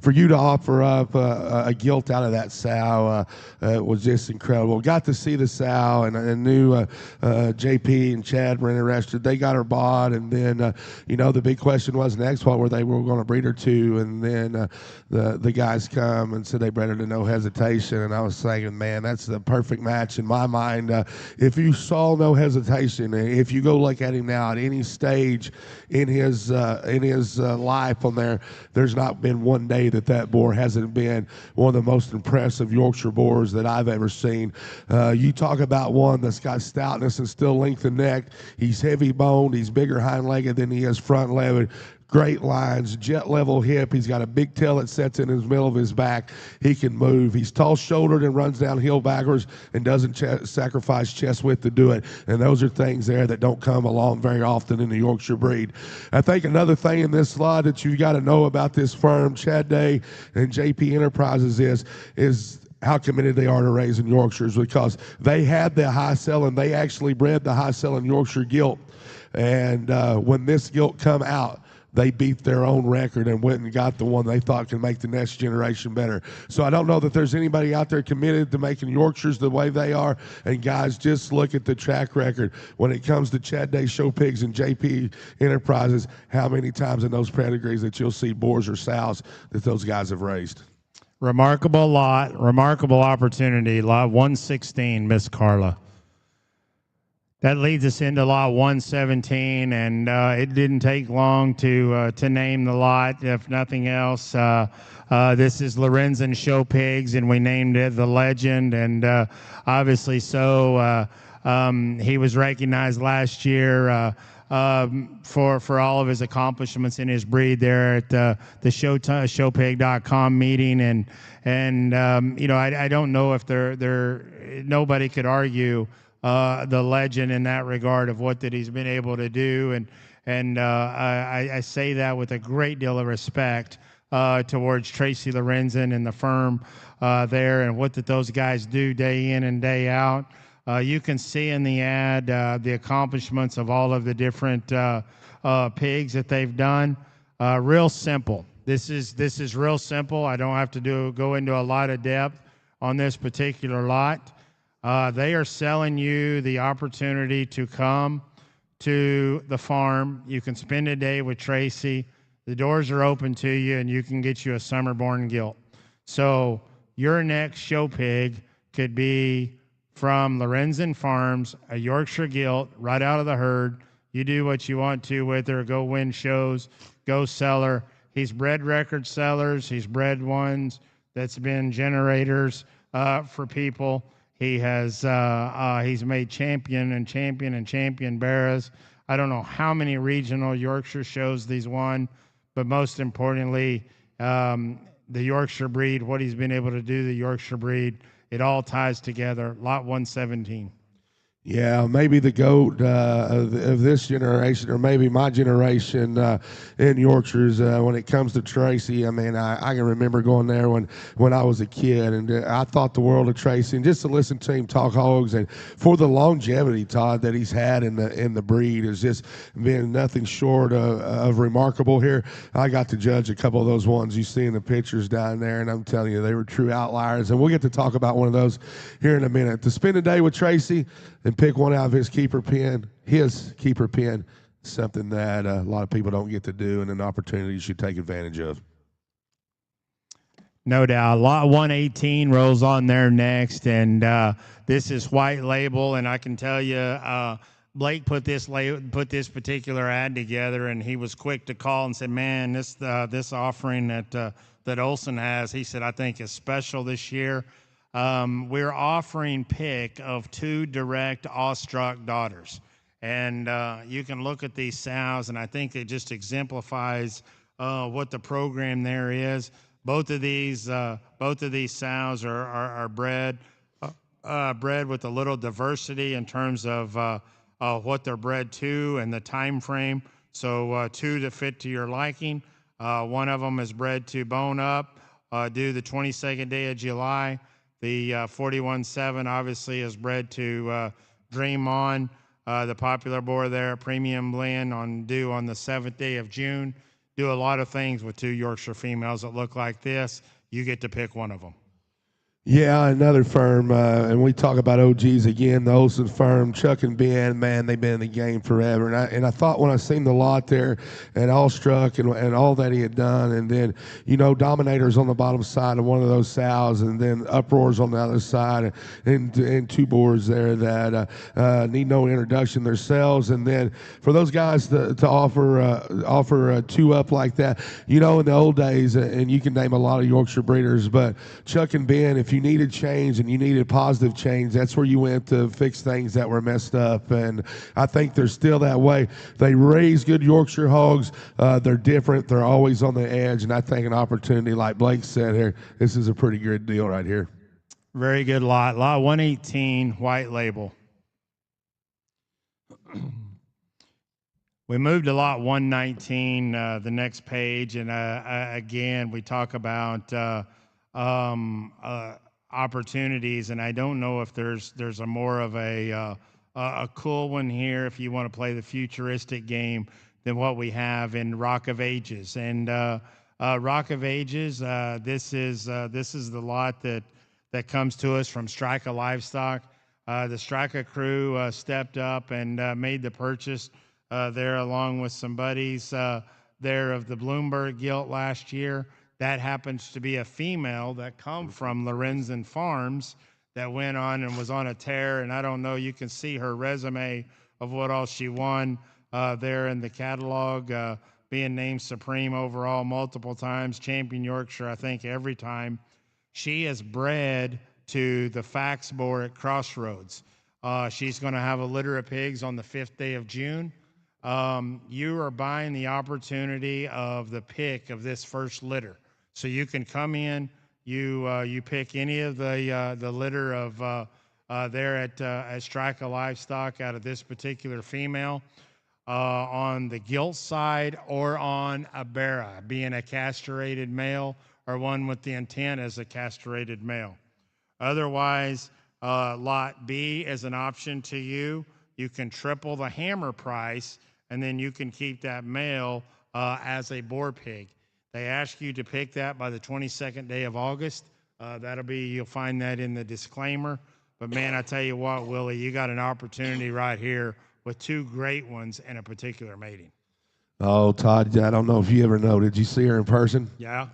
for you to offer up a gilt out of that sow was just incredible. Got to see the sow, and I knew JP and Chad were interested. They got her bought, and then the big question was next, what were they going to breed her to, and then the guys come and said they bred her to No Hesitation, and I was thinking, man, that's the perfect match in my mind. If you saw No Hesitation, if you go look at him now at any stage in his life on there, there's not been one day that boar hasn't been one of the most impressive Yorkshire boars that I've ever seen. You talk about one that's got stoutness and still length of neck. He's heavy boned. He's bigger hind legged than he is front legged. Great lines, jet level hip. He's got a big tail that sets in the middle of his back. He can move. He's tall shouldered and runs downhill backwards and doesn't sacrifice chest width to do it. And those are things there that don't come along very often in the Yorkshire breed. I think another thing in this slot that you got to know about this firm, Chad Day and JP Enterprises, is how committed they are to raising Yorkshires, because they had the high selling. They actually bred the high selling Yorkshire gilt. And when this gilt come out, they beat their own record and went and got the one they thought could make the next generation better. So I don't know that there's anybody out there committed to making Yorkshires the way they are. And guys, just look at the track record when it comes to Chad Day Show Pigs and JP Enterprises, how many times in those pedigrees that you'll see boars or sows that those guys have raised. Remarkable lot, remarkable opportunity. Lot 116, Miss Carla. That leads us into lot 117, and it didn't take long to name the lot, if nothing else. This is Lorenzen Show Pigs, and we named it The Legend, and obviously so. He was recognized last year for all of his accomplishments in his breed there at the showpig.com meeting, and I don't know if nobody could argue the legend in that regard of what that he's been able to do, and I say that with a great deal of respect towards Tracy Lorenzen and the firm there, and what that those guys do day in and day out. You can see in the ad the accomplishments of all of the different pigs that they've done. Real simple. This is real simple. I don't have to go into a lot of depth on this particular lot. They are selling you the opportunity to come to the farm. You can spend a day with Tracy. The doors are open to you, and you can get you a summer-born gilt. So your next show pig could be from Lorenzen Farms, a Yorkshire gilt right out of the herd. You do what you want to with her. Go win shows. Go sell her. He's bred record sellers. He's bred ones that's been generators for people. He has he's made champion bearers. I don't know how many regional Yorkshire shows he's won, but most importantly, the Yorkshire breed, what he's been able to do, the Yorkshire breed, it all ties together. Lot 117. Yeah, maybe the GOAT of this generation, or maybe my generation in Yorkshires when it comes to Tracy. I mean, I can remember going there when I was a kid, and I thought the world of Tracy. And just to listen to him talk hogs, and for the longevity, Todd, that he's had in the breed has just been nothing short of remarkable here. I got to judge a couple of those ones you see in the pictures down there, and I'm telling you, they were true outliers. And we'll get to talk about one of those here in a minute. To spend a day with Tracy and pick one out of his keeper pen, something that a lot of people don't get to do, and an opportunity you should take advantage of. No doubt. Lot 118 rolls on there next, and this is white label, and I can tell you, Blake put this particular ad together, and he was quick to call and said, "Man, this offering that Olson has," he said, "I think is special this year." We're offering pick of 2 direct awestruck daughters, and you can look at these sows, and I think it just exemplifies what the program there is. Both of these sows are bred with a little diversity in terms of what they're bred to and the time frame. So 2 that fit to your liking. One of them is bred to bone up, due the 22nd day of July. The 41.7 obviously is bred to Dream On, the popular boar there, Premium Blend, due on the 7th day of June. Do a lot of things with 2 Yorkshire females that look like this. You get to pick one of them. Yeah, another firm, and we talk about OGs again, the Olsen firm, Chuck and Ben, man, they've been in the game forever. And I thought when I seen the lot there at Allstruck and all that he had done, and then, Dominators on the bottom side of one of those sows, and then Uproars on the other side, and 2 boards there that need no introduction themselves. And then for those guys to offer 2 up like that, in the old days, and you can name a lot of Yorkshire breeders, but Chuck and Ben, if you needed change and you needed positive change, that's where you went to fix things that were messed up. And I think they're still that way. They raise good Yorkshire hogs. They're different. They're always on the edge. And I think an opportunity, like Blake said here, this is a pretty good deal right here. Very good lot. Lot 118, white label. We moved to lot 119, the next page. And again, we talk about opportunities, and I don't know if there's a more of a cool one here if you want to play the futuristic game than what we have in Rock of Ages. And Rock of Ages, this is the lot that comes to us from Strika Livestock. The Strika crew stepped up and made the purchase there, along with some buddies there of the Bloomberg Gilt last year. That happens to be a female that come from Lorenzen Farms that went on and was on a tear. And I don't know, you can see her resume of what all she won there in the catalog, being named Supreme overall multiple times, Champion Yorkshire, I think every time. She is bred to the Fax Boar at Crossroads. She's going to have a litter of pigs on the 5th day of June. You are buying the opportunity of the pick of this first litter. So you can come in, you pick any of the litter of there at Strika Livestock out of this particular female on the gilt side, or on a Barra, being a castrated male, or one with the intent as a castrated male. Otherwise, lot B is an option to you. You can triple the hammer price, and then you can keep that male as a boar pig. They ask you to pick that by the 22nd day of August. You'll find that in the disclaimer. But man, I tell you what, Willie, you got an opportunity right here with 2 great ones in a particular mating. Oh, Todd, I don't know if you ever know. Did you see her in person? Yeah.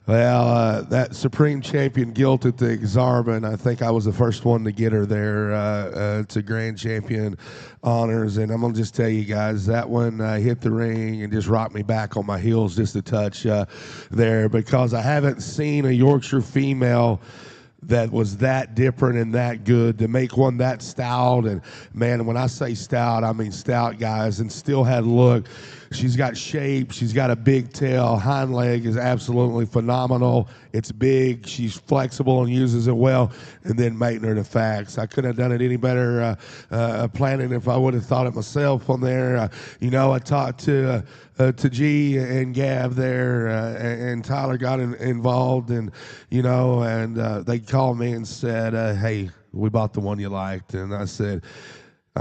Well, that Supreme Champion Gilt at the Exarban, I think I was the first one to get her there to Grand Champion honors. And I'm going to just tell you guys, that one hit the ring and just rocked me back on my heels just a touch there, because I haven't seen a Yorkshire female that was that different and that good to make one that stout. And man, when I say stout, I mean stout, guys, and still had look. She's got shape. She's got a big tail. Hind leg is absolutely phenomenal. It's big. She's flexible and uses it well. And then mating her to Fax. I couldn't have done it any better planning if I would have thought it myself on there. I talked to G and Gav there, and Tyler got involved, and they called me and said, "Hey, we bought the one you liked." And I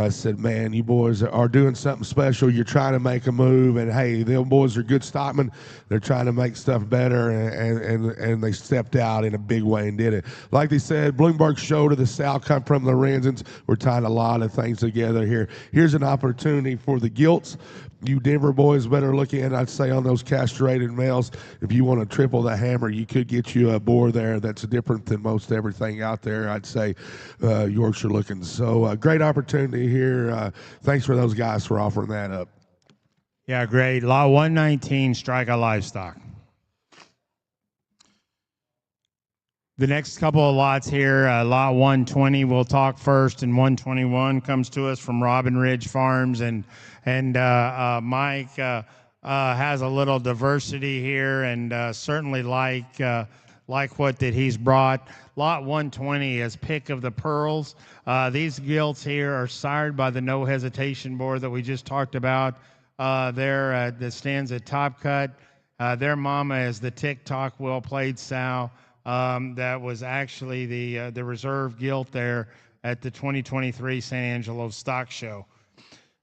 said, "Man, you boys are doing something special. You're trying to make a move, and hey, them boys are good stockmen. They're trying to make stuff better, and they stepped out in a big way and did it. Like they said, Bloomberg Show to the south, come from Lorenzens. We're tying a lot of things together here. Here's an opportunity for the gilts. You Denver boys better look in, I'd say, on those castrated males. If you want to triple the hammer, you could get you a boar there that's different than most everything out there. I'd say Yorkshire looking. So great opportunity here. Thanks for those guys for offering that up. Yeah, great. Lot 119, Strika Livestock. The next couple of lots here, lot 120, we'll talk first, and 121 comes to us from Robin Ridge Farms, and Mike has a little diversity here, and certainly like like what that he's brought. Lot 120 is Pick of the Pearls. These gilts here are sired by the No Hesitation board that we just talked about. That stands at Top Cut. Their mama is the TikTok Well Played sow. That was actually the reserve gilt there at the 2023 San Angelo Stock Show.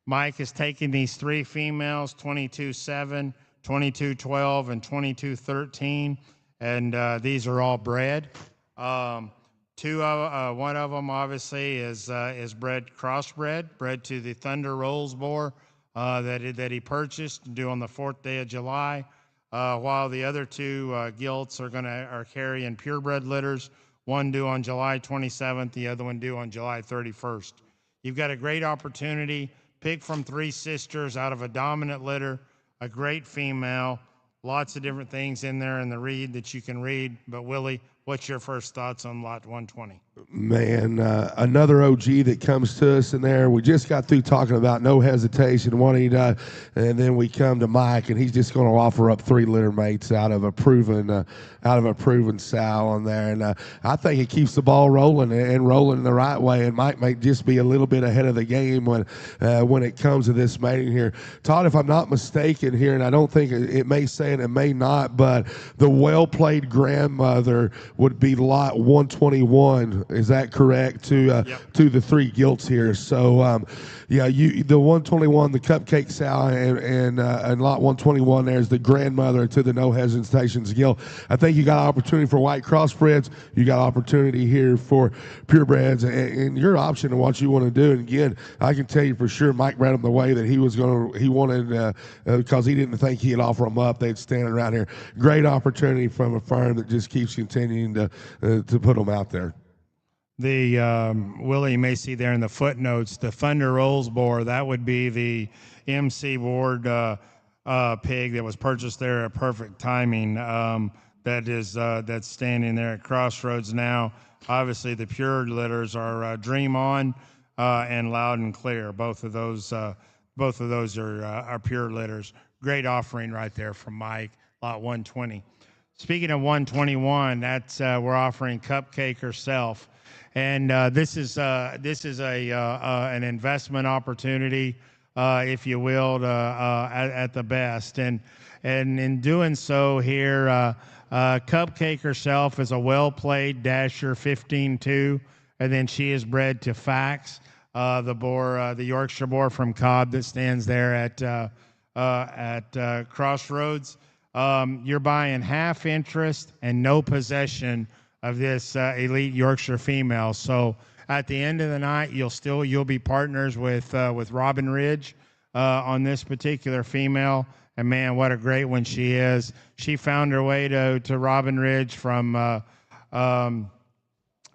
Mike is taking these three females, 22-7, 22-12, and 22-13, and these are all bred. One of them obviously is crossbred, bred to the Thunder Rolls boar that he purchased, due on the 4th day of July. While the other two gilts are carrying purebred litters, one due on July 27th, the other one due on July 31st. You've got a great opportunity. Pick from three sisters out of a dominant litter, a great female, lots of different things in there in the read that you can read. But Willie, what's your first thoughts on lot 120? Man, another OG that comes to us in there. We just got through talking about No Hesitation, and then we come to Mike, and he's just going to offer up 3 litter mates out of a proven sow on there, and I think it keeps the ball rolling and rolling the right way. And Mike might just be a little bit ahead of the game when it comes to this mating here. Todd, if I'm not mistaken here, and I don't think it may say it may not, but the well-played grandmother would be lot 121. Is that correct to the 3 gilts here? So the 121, the cupcake sow, and lot 121 there is the grandmother to the No Hesitations gilt. I think you got opportunity for white crossbreds. You got opportunity here for purebreds, and your option of what you want to do. And again, I can tell you for sure, Mike ran them the way that he wanted, because he didn't think he'd offer them up. They'd stand around here. Great opportunity from a farm that just keeps continuing to put them out there. Willie, you may see there in the footnotes, the Thunder Rolls boar, that would be the MC board pig that was purchased there at perfect timing. That's standing there at Crossroads now. Obviously, the pure litters are Dream On and Loud and Clear. Both of those are pure litters. Great offering right there from Mike, lot 120. Speaking of 121, we're offering Cupcake herself. And this is an investment opportunity, if you will, at the best. And in doing so here, Cupcake herself is a well-played Dasher 15-2, and then she is bred to Fax, the Yorkshire boar from Cobb that stands there at Crossroads. You're buying half interest and no possession of this elite Yorkshire female. So at the end of the night, you'll be partners with Robin Ridge on this particular female. And man, what a great one she is. She found her way to Robin Ridge from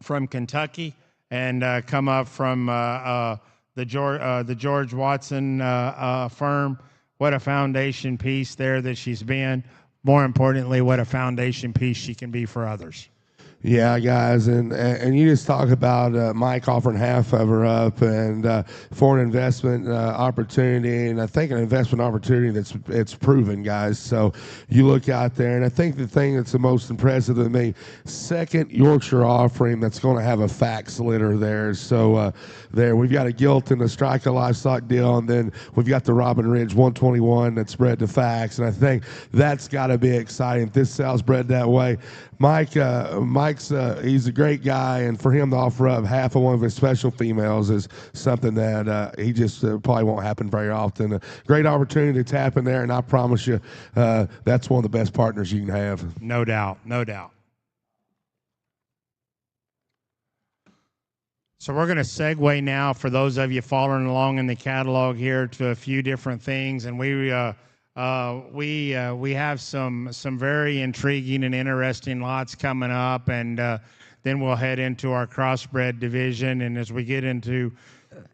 Kentucky and come up from the George Watson firm. What a foundation piece there that she's been. More importantly, what a foundation piece she can be for others. Yeah, guys, and you just talk about Mike offering half of her up, and for an investment opportunity, and I think an investment opportunity that's proven, guys. So you look out there, and I think the thing that's the most impressive to me, second Yorkshire offering that's going to have a fax litter there. So there we've got a gilt and a Striker Livestock deal, and then we've got the Robin Ridge 121 that's bred to fax, and I think that's got to be exciting if this sow's bred that way. Mike's he's a great guy, and for him to offer up half of one of his special females is something that he just probably won't happen very often. A great opportunity to tap in there, and I promise you that's one of the best partners you can have. No doubt, no doubt. So we're going to segue now, for those of you following along in the catalog here, to a few different things, and we have some very intriguing and interesting lots coming up, and then we'll head into our crossbred division. And as we get into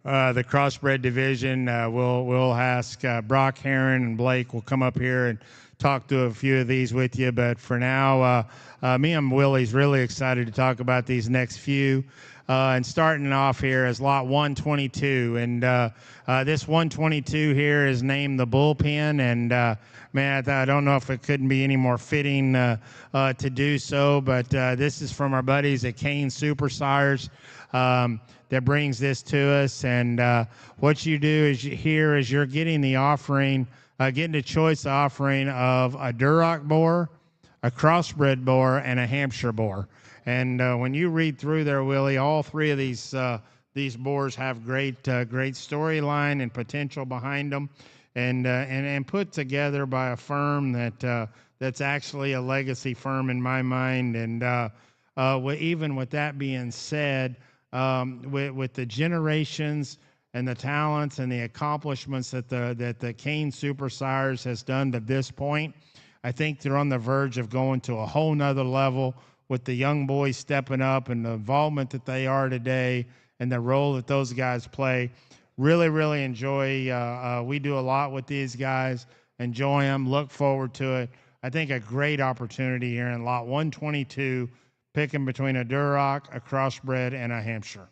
the crossbred division, we'll ask Brock, Heron, and Blake will come up here and talk through a few of these with you. But for now, me and Willie's really excited to talk about these next few. And starting off here is lot 122. And this 122 here is named the Bullpen. And man, I don't know if it couldn't be any more fitting to do so. But this is from our buddies at Kane Super Sires. That brings this to us. And what you do is you're getting the offering, getting a choice offering of a Duroc boar, a crossbred boar, and a Hampshire boar. And when you read through there, Willie, all three of these boars have great storyline and potential behind them, and put together by a firm that's actually a legacy firm in my mind. And even with that being said, with the generations and the talents and the accomplishments that the Kane Super Sires has done to this point, I think they're on the verge of going to a whole nother level with the young boys stepping up and the involvement that they are today and the role that those guys play. Really, really enjoy. We do a lot with these guys. Enjoy them. Look forward to it. I think a great opportunity here in lot 122, picking between a Duroc, a crossbred, and a Hampshire.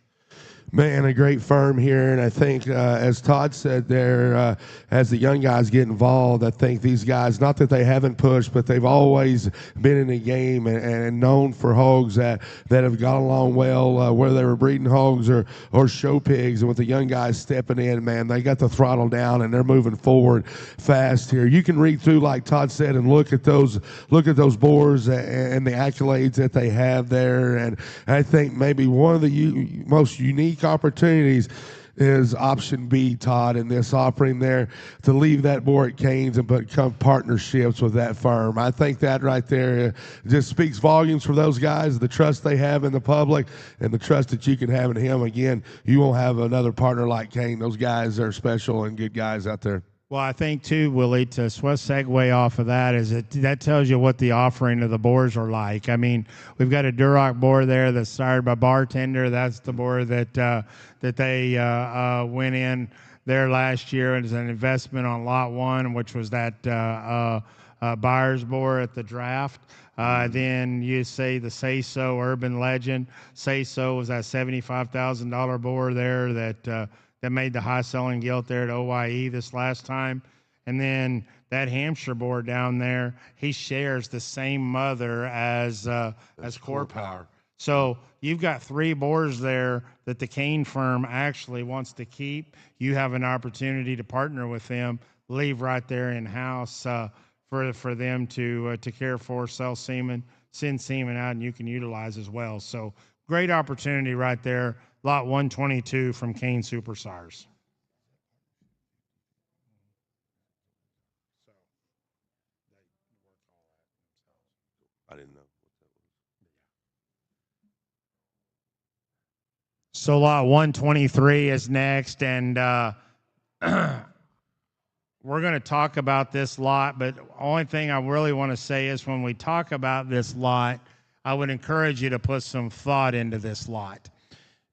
Man, a great firm here, and I think, as Todd said there, as the young guys get involved, I think these guys, not that they haven't pushed, but they've always been in the game and known for hogs that have got along well, whether they were breeding hogs or show pigs. And with the young guys stepping in, man, they got the throttle down and they're moving forward fast here. You can read through, like Todd said, and look at those boars and the accolades that they have there. And I think maybe one of the most unique opportunities is option B, Todd, in this offering there, to leave that boar at Kane's and become partnerships with that firm. I think that right there just speaks volumes for those guys, the trust they have in the public and the trust that you can have in him. Again, you won't have another partner like Kane. Those guys are special and good guys out there. Well, I think too, Willie, to segue off of that, is that tells you what the offering of the boars are like. I mean, we've got a Duroc boar there that's sired by Bartender. That's the boar that they went in there last year as an investment on lot 1, which was that buyer's boar at the draft. Then you say the Say So Urban Legend. Say So was that $75,000 boar there that made the high-selling gilt there at OYE this last time. And then that Hampshire boar down there, he shares the same mother as Core Power. So you've got 3 boars there that the Kane firm actually wants to keep. You have an opportunity to partner with them, leave right there in-house for them to care for, sell semen, send semen out, and you can utilize as well. So great opportunity right there. Lot 122 from Kane Super Sires. I didn't know. So lot 123 is next, and we're going to talk about this lot, but the only thing I really want to say is when we talk about this lot, I would encourage you to put some thought into this lot.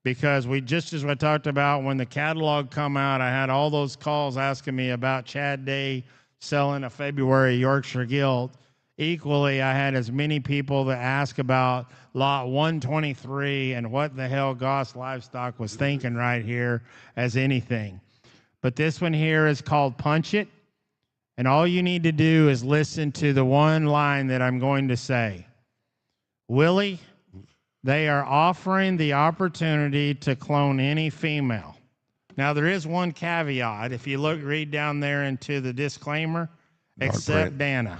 Because just as I talked about when the catalog come out, I had all those calls asking me about Chad Day selling a February Yorkshire gilt. Equally, I had as many people that ask about lot 123 and what the hell Goss Livestock was thinking right here as anything. But this one here is called Punch It. And all you need to do is listen to the one line that I'm going to say. Willie, they are offering the opportunity to clone any female. Now, there is one caveat. If you read down there into the disclaimer, except Dana.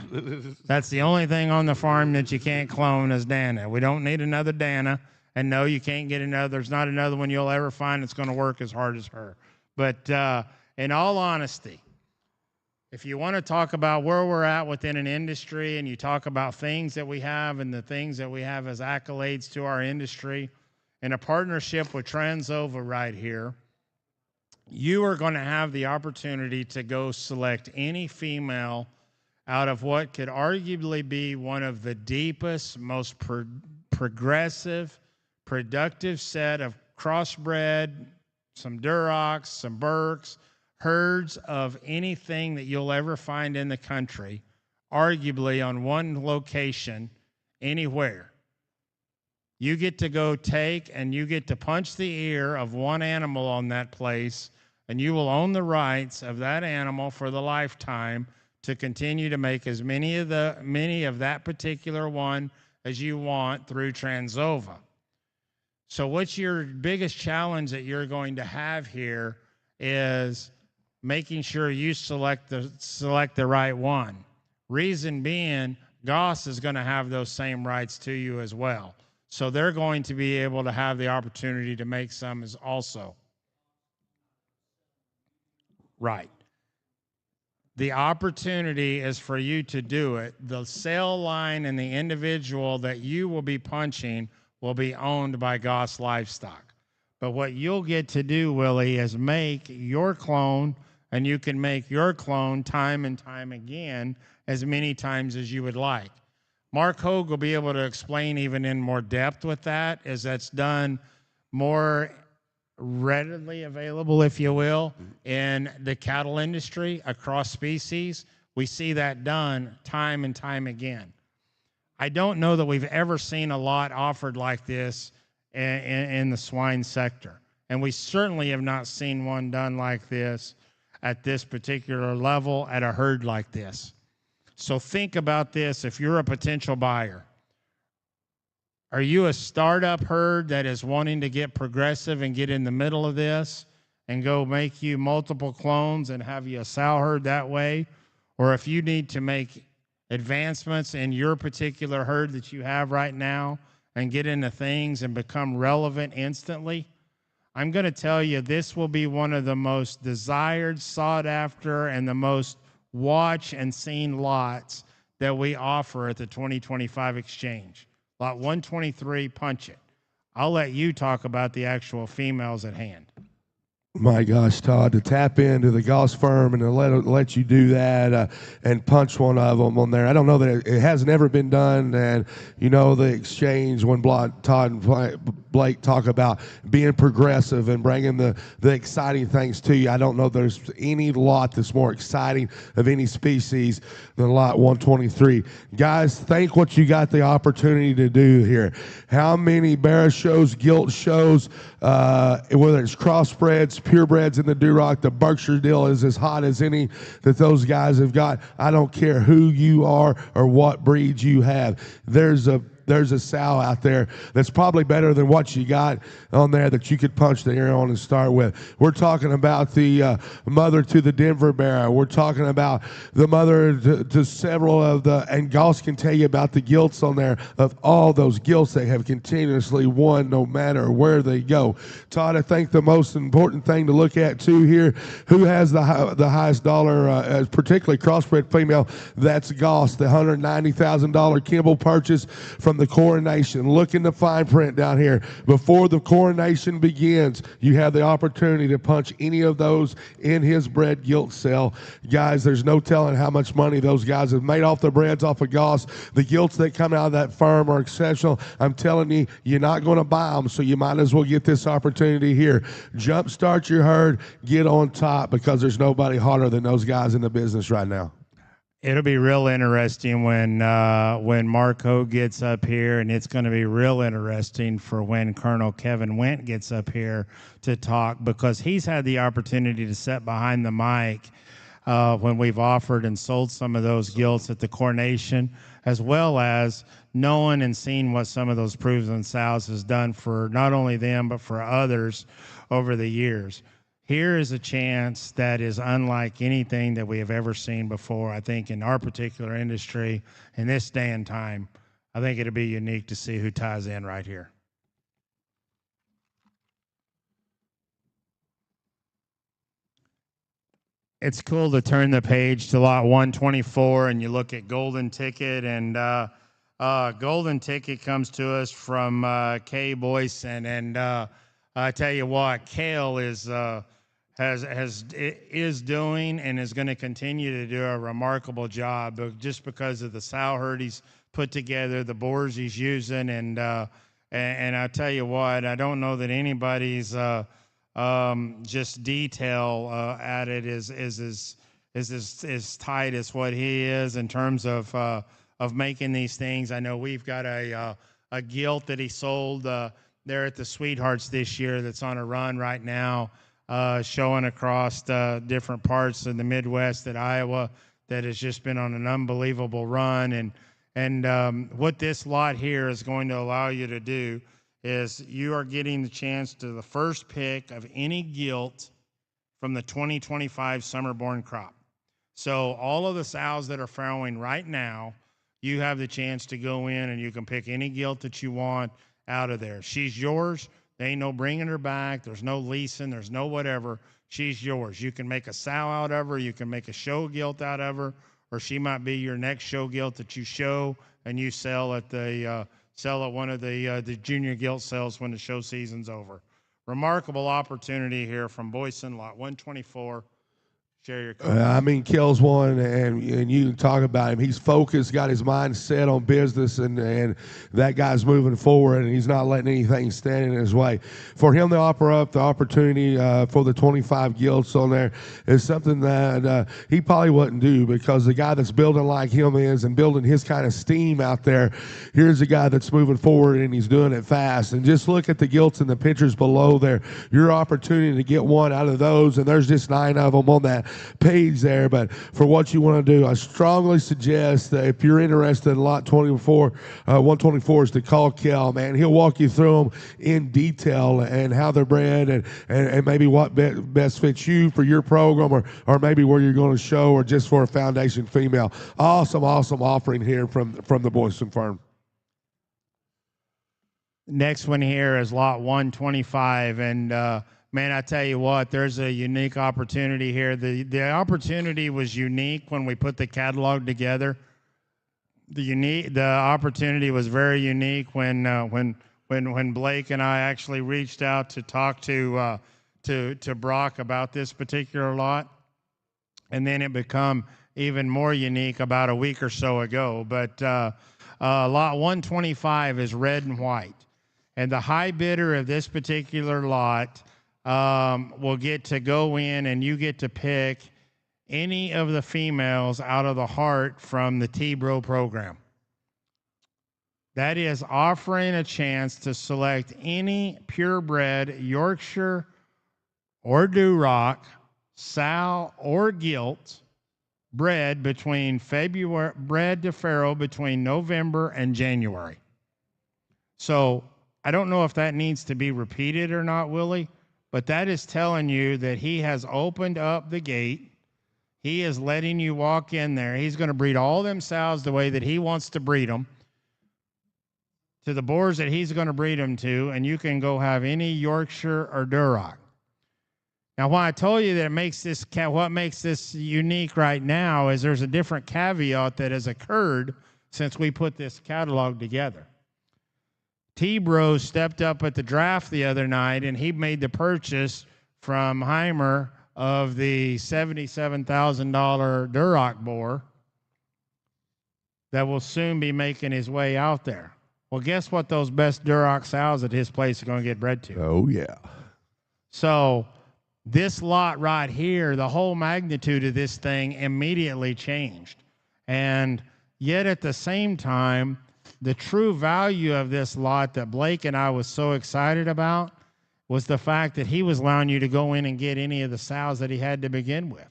That's the only thing on the farm that you can't clone is Dana. We don't need another Dana. And no, you can't get another. There's not another one you'll ever find that's going to work as hard as her. But in all honesty, if you want to talk about where we're at within an industry and you talk about things that we have and the things that we have as accolades to our industry, in a partnership with Transova right here, you are going to have the opportunity to go select any female out of what could arguably be one of the deepest, most progressive, productive set of crossbred, some Durocs, some Burks, herds of anything that you'll ever find in the country arguably on one location anywhere. You get to go take and you get to punch the ear of one animal on that place, and you will own the rights of that animal for the lifetime to continue to make as many of that particular one as you want through Transova. So what's your biggest challenge that you're going to have here is making sure you select the right one. Reason being, Goss is going to have those same rights to you as well. So they're going to be able to have the opportunity to make some as also. Right. The opportunity is for you to do it. The sale line and the individual that you will be punching will be owned by Goss Livestock. But what you'll get to do, Willie, is make your clone, and you can make your clone time and time again as many times as you would like. Mark Hogue will be able to explain even in more depth with that, as that's done more readily available, if you will, in the cattle industry across species. We see that done time and time again. I don't know that we've ever seen a lot offered like this in the swine sector. And we certainly have not seen one done like this at this particular level at a herd like this. So think about this if you're a potential buyer. Are you a startup herd that is wanting to get progressive and get in the middle of this and go make you multiple clones and have you a sow herd that way? Or if you need to make advancements in your particular herd that you have right now and get into things and become relevant instantly, I'm going to tell you this will be one of the most desired, sought after, and the most watched and seen lots that we offer at the 2025 exchange. Lot 123, punch it. I'll let you talk about the actual females at hand. My gosh, Todd, to tap into the Goss firm and to let you do that and punch one of them on there. I don't know that it has never been done. And, you know, the exchange when Todd and Blake talk about being progressive and bringing the exciting things to you. I don't know there's any lot that's more exciting of any species than lot 123. Guys, think what you got the opportunity to do here. How many bear shows, gilt shows, whether it's crossbreds, purebreds in the Duroc, the Berkshire deal is as hot as any that those guys have got. I don't care who you are or what breeds you have. There's a sow out there that's probably better than what you got on there that you could punch the ear on and start with. We're talking about the mother to the Denver Bear. We're talking about the mother to several of the, and Goss can tell you about the gilts on there of all those gilts they have continuously won no matter where they go. Todd, I think the most important thing to look at too here, who has the highest dollar, particularly crossbred female, that's Goss, the $190,000 Kimball purchase from the coronation. Look in the fine print down here. Before the coronation begins, you have the opportunity to punch any of those in his bred gilt sale. Guys, there's no telling how much money those guys have made off the breds off of Goss. The gilts that come out of that firm are exceptional. I'm telling you, you're not going to buy them, so you might as well get this opportunity here. Jumpstart your herd, get on top, because there's nobody hotter than those guys in the business right now. It'll be real interesting when Mark Hogue gets up here, and it's going to be real interesting for when Colonel Kevin Went gets up here to talk, because he's had the opportunity to sit behind the mic when we've offered and sold some of those gilts at the coronation, as well as knowing and seeing what some of those proven sows has done for not only them but for others over the years. Here is a chance that is unlike anything that we have ever seen before, I think, in our particular industry in this day and time. I think it'll be unique to see who ties in right here. It's cool to turn the page to lot 124 and you look at Golden Ticket, and Golden Ticket comes to us from Kay Boyson, and I tell you what, Kale is doing and is going to continue to do a remarkable job, just because of the sow herd he's put together, the boars he's using, and I tell you what, I don't know that anybody's just detail at it is is as tight as what he is in terms of making these things. I know we've got a gilt that he sold there at the Sweethearts this year that's on a run right now, showing across different parts of the Midwest at Iowa that has just been on an unbelievable run. And what this lot here is going to allow you to do is you are getting the chance to the first pick of any gilt from the 2025 summer-born crop. So all of the sows that are farrowing right now, you have the chance to go in and you can pick any gilt that you want out of there. She's yours. There ain't no bringing her back. There's no leasing. There's no whatever. She's yours. You can make a sow out of her. You can make a show gilt out of her, or she might be your next show gilt that you show and you sell at one of the junior gilt sales when the show season's over. Remarkable opportunity here from Boyson, lot 124. Share your comments. Kel's one, and you talk about him. He's focused, got his mind set on business, and that guy's moving forward, and he's not letting anything stand in his way. For him to offer up the opportunity for the 25 gilts on there is something that he probably wouldn't do, because the guy that's building like him is and building his kind of steam out there, here's a guy that's moving forward, and he's doing it fast. And just look at the gilts and the pictures below there. Your opportunity to get one out of those, and there's just 9 of them on that page there. But for what you want to do, I strongly suggest that if you're interested in lot 24, 124 is to call Kel, man. He'll walk you through them in detail and how they're bred and maybe what best fits you for your program, or maybe where you're going to show, or just for a foundation female. Awesome offering here from the Boyson Farm. Next one here is lot 125, and man, I tell you what, there's a unique opportunity here. The opportunity was unique when we put the catalog together. The opportunity was very unique when Blake and I actually reached out to talk to Brock about this particular lot, and then it become even more unique about a week or so ago. But lot 125 is red and white, and the high bidder of this particular lot will get to go in, and you get to pick any of the females out of the heart from the T-Bro program. That is offering a chance to select any purebred Yorkshire or Duroc, sow or gilt, bred to farrow between November and January. So I don't know if that needs to be repeated or not, Willie, but that is telling you that he has opened up the gate. He is letting you walk in there. He's going to breed all them sows the way that he wants to breed them, to the boars that he's going to breed them to, and you can go have any Yorkshire or Duroc. Now, why I told you that what makes this unique right now is there's a different caveat that has occurred since we put this catalog together. T-Bro stepped up at the draft the other night, and he made the purchase from Heimer of the $77,000 Duroc boar that will soon be making his way out there. Well, guess what those best Duroc sows at his place are going to get bred to? Oh, yeah. So this lot right here, the whole magnitude of this thing immediately changed. And yet at the same time, the true value of this lot that Blake and I was so excited about was the fact that he was allowing you to go in and get any of the sows that he had to begin with,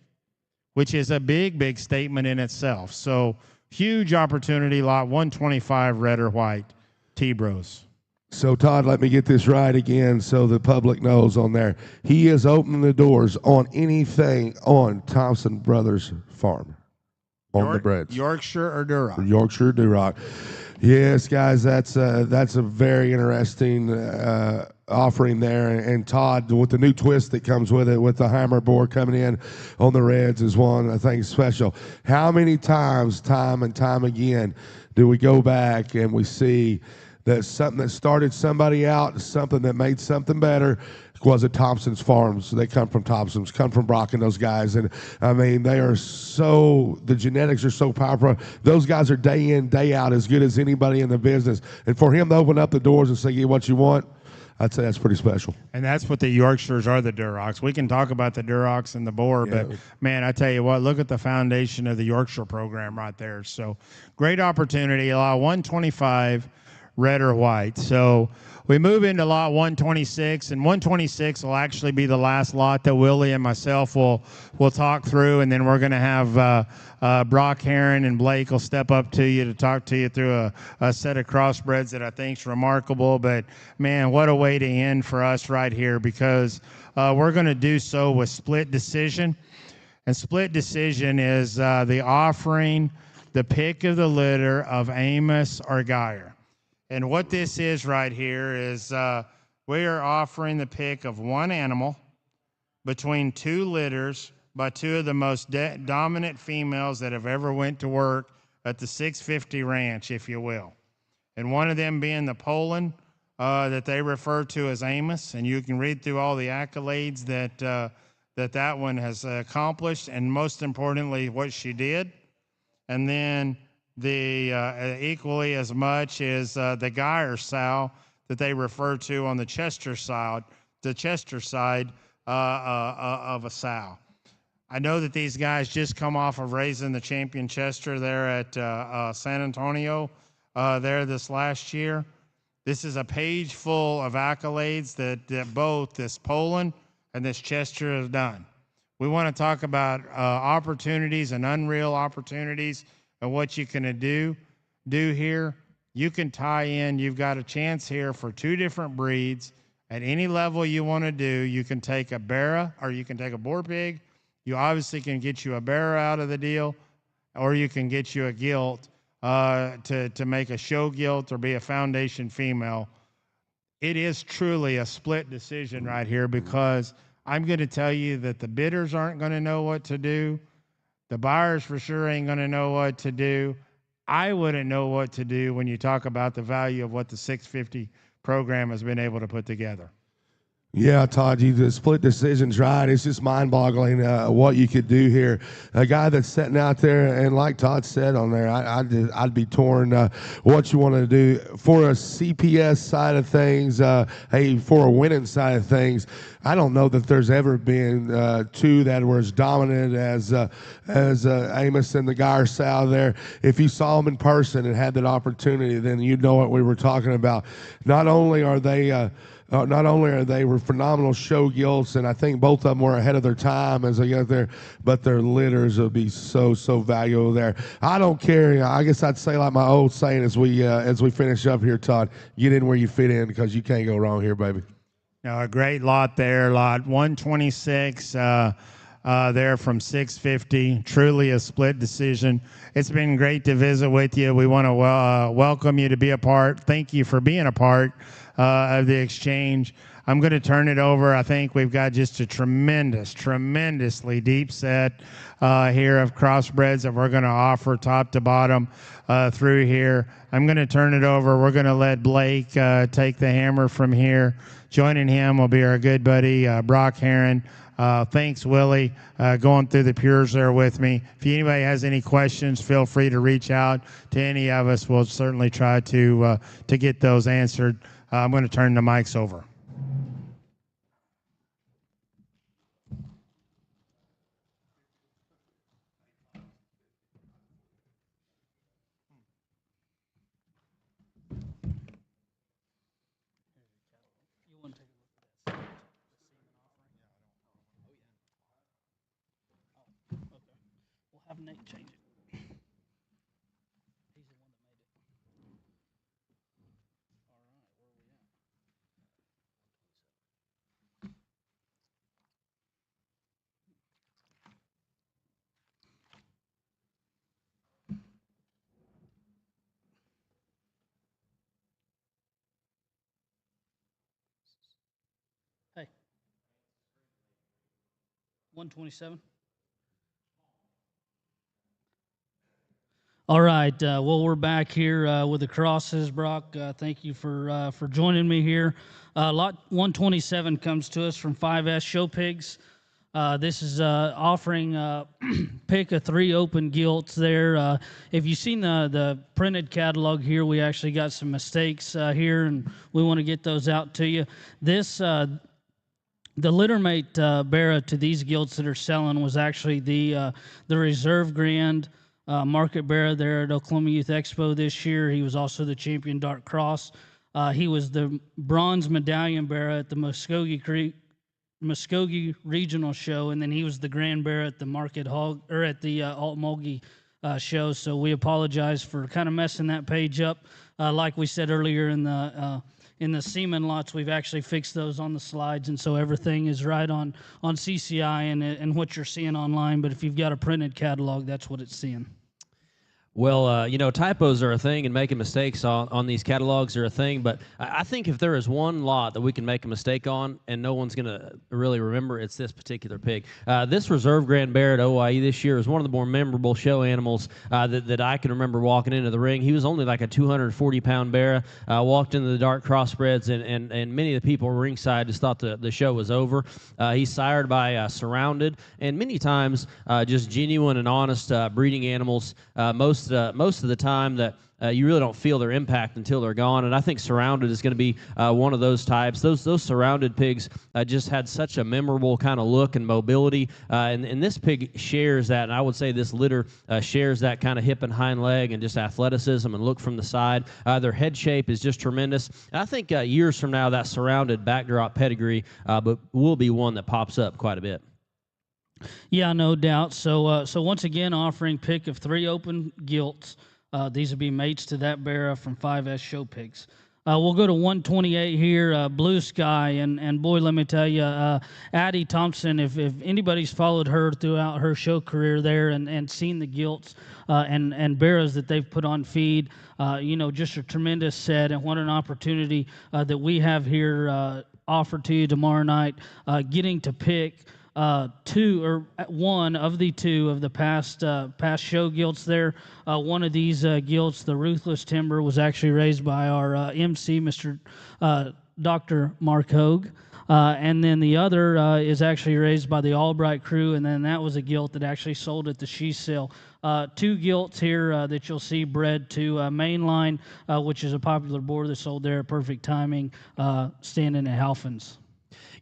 which is a big, big statement in itself. So huge opportunity, lot 125, red or white, T-Bros. So, Todd, let me get this right again so the public knows on there. He is opening the doors on anything on Thompson Brothers Farm on the breads. Yorkshire or Duroc? Yorkshire Duroc. Yes, guys, that's a very interesting offering there. And Todd, with the new twist that comes with it, with the Heimer boar coming in on the reds, is one I think special. How many times, time and time again, do we go back and we see that something that started somebody out, something that made something better, was at Thompson's Farms? They come from Thompson's, come from Brock and those guys. And, I mean, the genetics are so powerful. Those guys are day in, day out as good as anybody in the business. And for him to open up the doors and say, get what you want, I'd say that's pretty special. And that's what the Yorkshires are, the Durocs. We can talk about the Durocs and the Boer, Yeah. but man, I tell you what, look at the foundation of the Yorkshire program right there. So great opportunity. Lot 125, red or white. So we move into lot 126, and 126 will actually be the last lot that Willie and myself will talk through, and then we're going to have Brock Heron and Blake will step up to you to talk to you through a set of crossbreds that I think is remarkable. But man, what a way to end for us right here, because we're going to do so with split decision. And split decision is the offering the pick of the litter of Amos or Geyer. And what this is right here is we are offering the pick of one animal between two litters by two of the most dominant females that have ever went to work at the 650 ranch, if you will. And one of them being the Poland that they refer to as Amos. And you can read through all the accolades that one has accomplished, and most importantly, what she did. And then the equally as much is the Geyer sow that they refer to on the Chester side of a sow. I know that these guys just come off of raising the champion Chester there at San Antonio there this last year. This is a page full of accolades that both this Poland and this Chester have done. We want to talk about opportunities and unreal opportunities and what you can do here. You can tie in. You've got a chance here for two different breeds at any level you want to do. You can take a Barra or you can take a Boar Pig. You obviously can get you a Barra out of the deal, or you can get you a gilt to make a show gilt or be a foundation female. It is truly a split decision right here, because I'm going to tell you that the bidders aren't going to know what to do. The buyers for sure ain't going to know what to do. I wouldn't know what to do when you talk about the value of what the 650 program has been able to put together. Yeah, Todd, the split decision's right. It's just mind-boggling what you could do here. A guy that's sitting out there, and like Todd said on there, I'd be torn what you want to do. For a CPS side of things, for a winning side of things, I don't know that there's ever been two that were as dominant as Amos and the Geyer sow there. If you saw them in person and had that opportunity, then you'd know what we were talking about. Not only are they were phenomenal show gilts, and I think both of them were ahead of their time as they got there, but their litters will be so valuable there. I don't care. I guess I'd say like my old saying as we finish up here, Todd, get in where you fit in, because you can't go wrong here, baby. A great lot there, lot 126 there from 650. Truly a split decision. It's been great to visit with you. We want to welcome you to be a part. Thank you for being a part of the exchange. I'm going to turn it over. I think we've got just a tremendously deep set here of crossbreds that we're going to offer top to bottom through here. I'm going to turn it over. We're going to let Blake take the hammer from here. Joining him will be our good buddy Brock Heron. Thanks, Willie, going through the pures there with me. If anybody has any questions, feel free to reach out to any of us. We'll certainly try to get those answered. I'm going to turn the mics over. We'll have Nate change it. He's the one that made it. All right, where are we at? Hey. 127. All right. Well, we're back here with the crosses, Brock. Thank you for joining me here. Lot 127 comes to us from 5S Show Pigs. This is offering pick of 3 open gilts there. If you've seen the printed catalog here, we actually got some mistakes here, and we want to get those out to you. This the littermate Barra to these gilts that are selling was actually the Reserve Grand Market Barra there at Oklahoma Youth Expo this year. He was also the champion Dark Cross. He was the bronze medallion Barra at the Muskogee Regional Show, and then he was the Grand Barra at the Market Hog or at the Alt-Mulgee show. So we apologize for kind of messing that page up. Like we said earlier in the Semen lots, we've actually fixed those on the slides, and so everything is right on CCI and what you're seeing online. But if you've got a printed catalog, that's what it's seeing. Well, you know, typos are a thing, and making mistakes on these catalogs are a thing, but I think if there is one lot that we can make a mistake on and no one's going to really remember, it's this particular pig. This Reserve Grand Bear at OYE this year is one of the more memorable show animals that I can remember walking into the ring. He was only like a 240-pound bear, walked into the dark crossbreds, and many of the people ringside just thought the show was over. He's sired by Surrounded, and many times just genuine and honest breeding animals. Most of the time that you really don't feel their impact until they're gone, and I think Surrounded is going to be one of those types. Those Surrounded pigs just had such a memorable kind of look and mobility, and this pig shares that, and I would say this litter shares that kind of hip and hind leg and just athleticism and look from the side. Their head shape is just tremendous, and I think years from now that Surrounded backdrop pedigree but will be one that pops up quite a bit. Yeah, no doubt. So once again, offering pick of 3 open gilts. These will be mates to that Barra from 5S Show Pigs. We'll go to 128 here, Blue Sky, and boy, let me tell you, Addie Thompson, if anybody's followed her throughout her show career there and seen the gilts and Barras that they've put on feed, you know, just a tremendous set, and what an opportunity that we have here offered to you tomorrow night, getting to pick one of the 2 of the past show gilts there. One of these gilts, the Ruthless Timber, was actually raised by our MC, Mr. Dr. Mark Hogue. And then the other is actually raised by the Albright crew, and then that was a gilt that actually sold at the She Sale. 2 gilts here that you'll see bred to Mainline, which is a popular boar that sold there at Perfect Timing, standing at Halfins.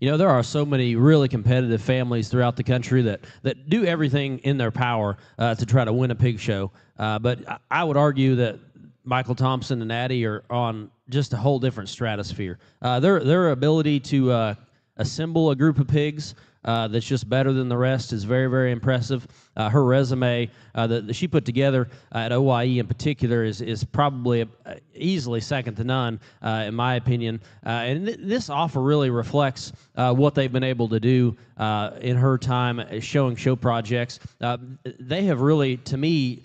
You know, there are so many really competitive families throughout the country that do everything in their power to try to win a pig show. But I would argue that Michael Thompson and Addie are on just a whole different stratosphere. Their ability to assemble a group of pigs that's just better than the rest is very, very impressive. Her resume that she put together at OYE in particular is probably easily second to none, in my opinion. And this offer really reflects what they've been able to do in her time showing show projects. They have really, to me,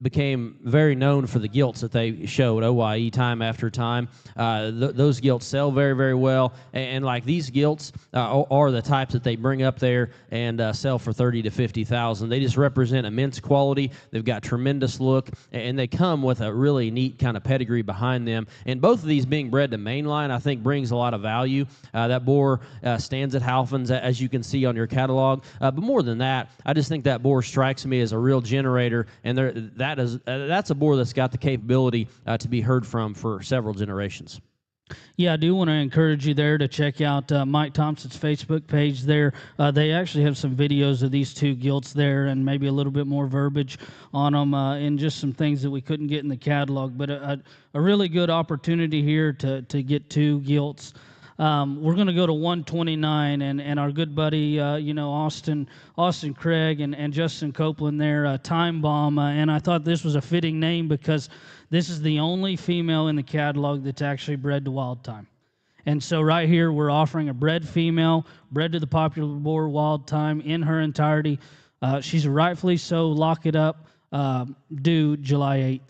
became very known for the gilts that they show at OYE time after time. Those gilts sell very, very well, and like these gilts are the types that they bring up there and sell for $30,000 to $50,000. They just represent immense quality. They've got tremendous look, and they come with a really neat kind of pedigree behind them. And both of these being bred to Mainline, I think, brings a lot of value. That boar stands at Halfins, as you can see on your catalog. But more than that, I just think that boar strikes me as a real generator, and that's a boar that's got the capability to be heard from for several generations. Yeah, I do want to encourage you there to check out Mike Thompson's Facebook page there. They actually have some videos of these 2 gilts there and maybe a little bit more verbiage on them and just some things that we couldn't get in the catalog. But a really good opportunity here to get 2 gilts. We're going to go to 129, and our good buddy, Austin Craig and Justin Copeland there, Time Bomb, and I thought this was a fitting name because this is the only female in the catalog that's actually bred to Wild Time. And so right here, we're offering a bred female, bred to the popular boar Wild Time in her entirety. She's rightfully so, lock it up, due July 8th.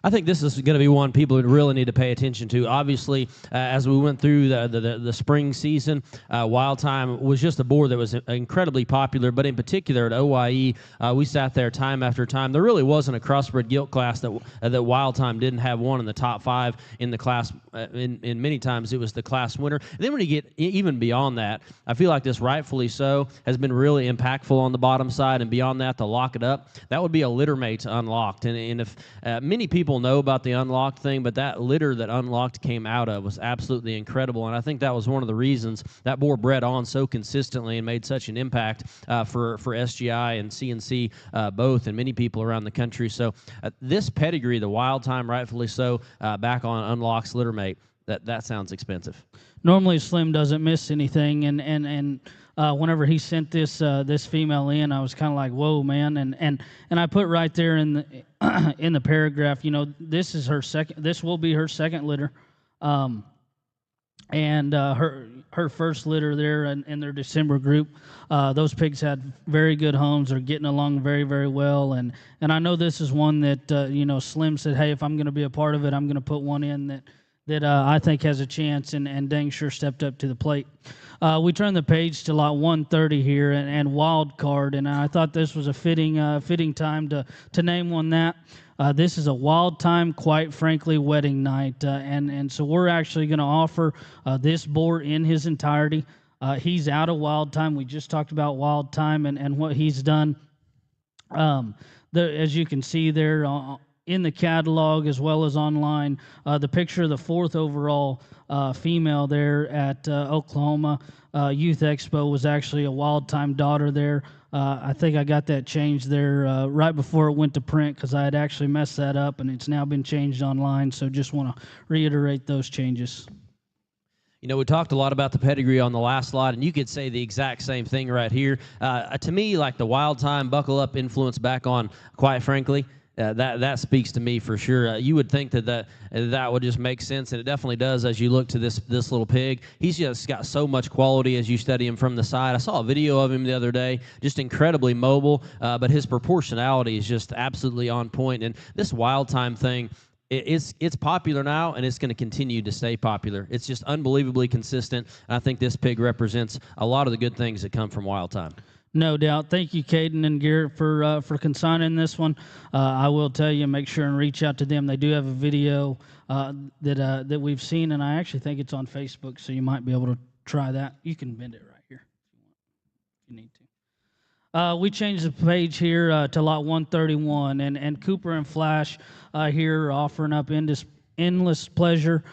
I think this is going to be one people would really need to pay attention to. Obviously, as we went through the spring season, Wild Time was just a boar that was incredibly popular, but in particular at OYE, we sat there time after time. There really wasn't a crossbred gilt class that Wild Time didn't have one in the top 5 in the class. In many times, it was the class winner. And then when you get even beyond that, I feel like this, rightfully so, has been really impactful on the bottom side, and beyond that, to lock it up, that would be a litter mate unlocked. And if many people know about the unlocked thing, but that litter that unlocked came out of was absolutely incredible, and I think that was one of the reasons that boar bred on so consistently and made such an impact for SGI and CNC both, and many people around the country. So this pedigree, the Wild Time, rightfully so, back on unlocks litter mate, that sounds expensive. Normally Slim doesn't miss anything, and whenever he sent this this female in, I was kind of like, whoa, man, and I put right there in the in the paragraph, you know, this will be her second litter, and her first litter there in their December group. Those pigs had very good homes. They're getting along very, very well, and I know this is one that you know, Slim said, hey, if I'm going to be a part of it, I'm going to put one in that I think has a chance, and dang sure stepped up to the plate. We turn the page to lot 130 here, and wild card, and I thought this was a fitting time to name one that. This is a Wild Time, quite frankly, wedding night, and so we're actually going to offer this boar in his entirety. He's out of Wild Time. We just talked about Wild Time and what he's done. As you can see there, in the catalog as well as online, the picture of the 4th overall female there at Oklahoma Youth Expo was actually a Wild Time daughter there. I think I got that changed there right before it went to print, because I had actually messed that up, and it's now been changed online, so just want to reiterate those changes. You know, we talked a lot about the pedigree on the last slide, and you could say the exact same thing right here. To me, like the Wild Time buckle up influence back on, quite frankly, that speaks to me for sure. You would think that would just make sense, and it definitely does as you look to this little pig. He's just got so much quality as you study him from the side. I saw a video of him the other day, just incredibly mobile, but his proportionality is just absolutely on point. And this Wild Time thing, it's popular now, and it's going to continue to stay popular. It's just unbelievably consistent, and I think this pig represents a lot of the good things that come from Wild Time. No doubt. Thank you, Caden and Garrett, for consigning this one. I will tell you, make sure and reach out to them. They do have a video that we've seen, and I actually think it's on Facebook, so you might be able to try that. You can bend it right here if you need to. We changed the page here to lot 131, and Cooper and Flash here are offering up endless pleasure.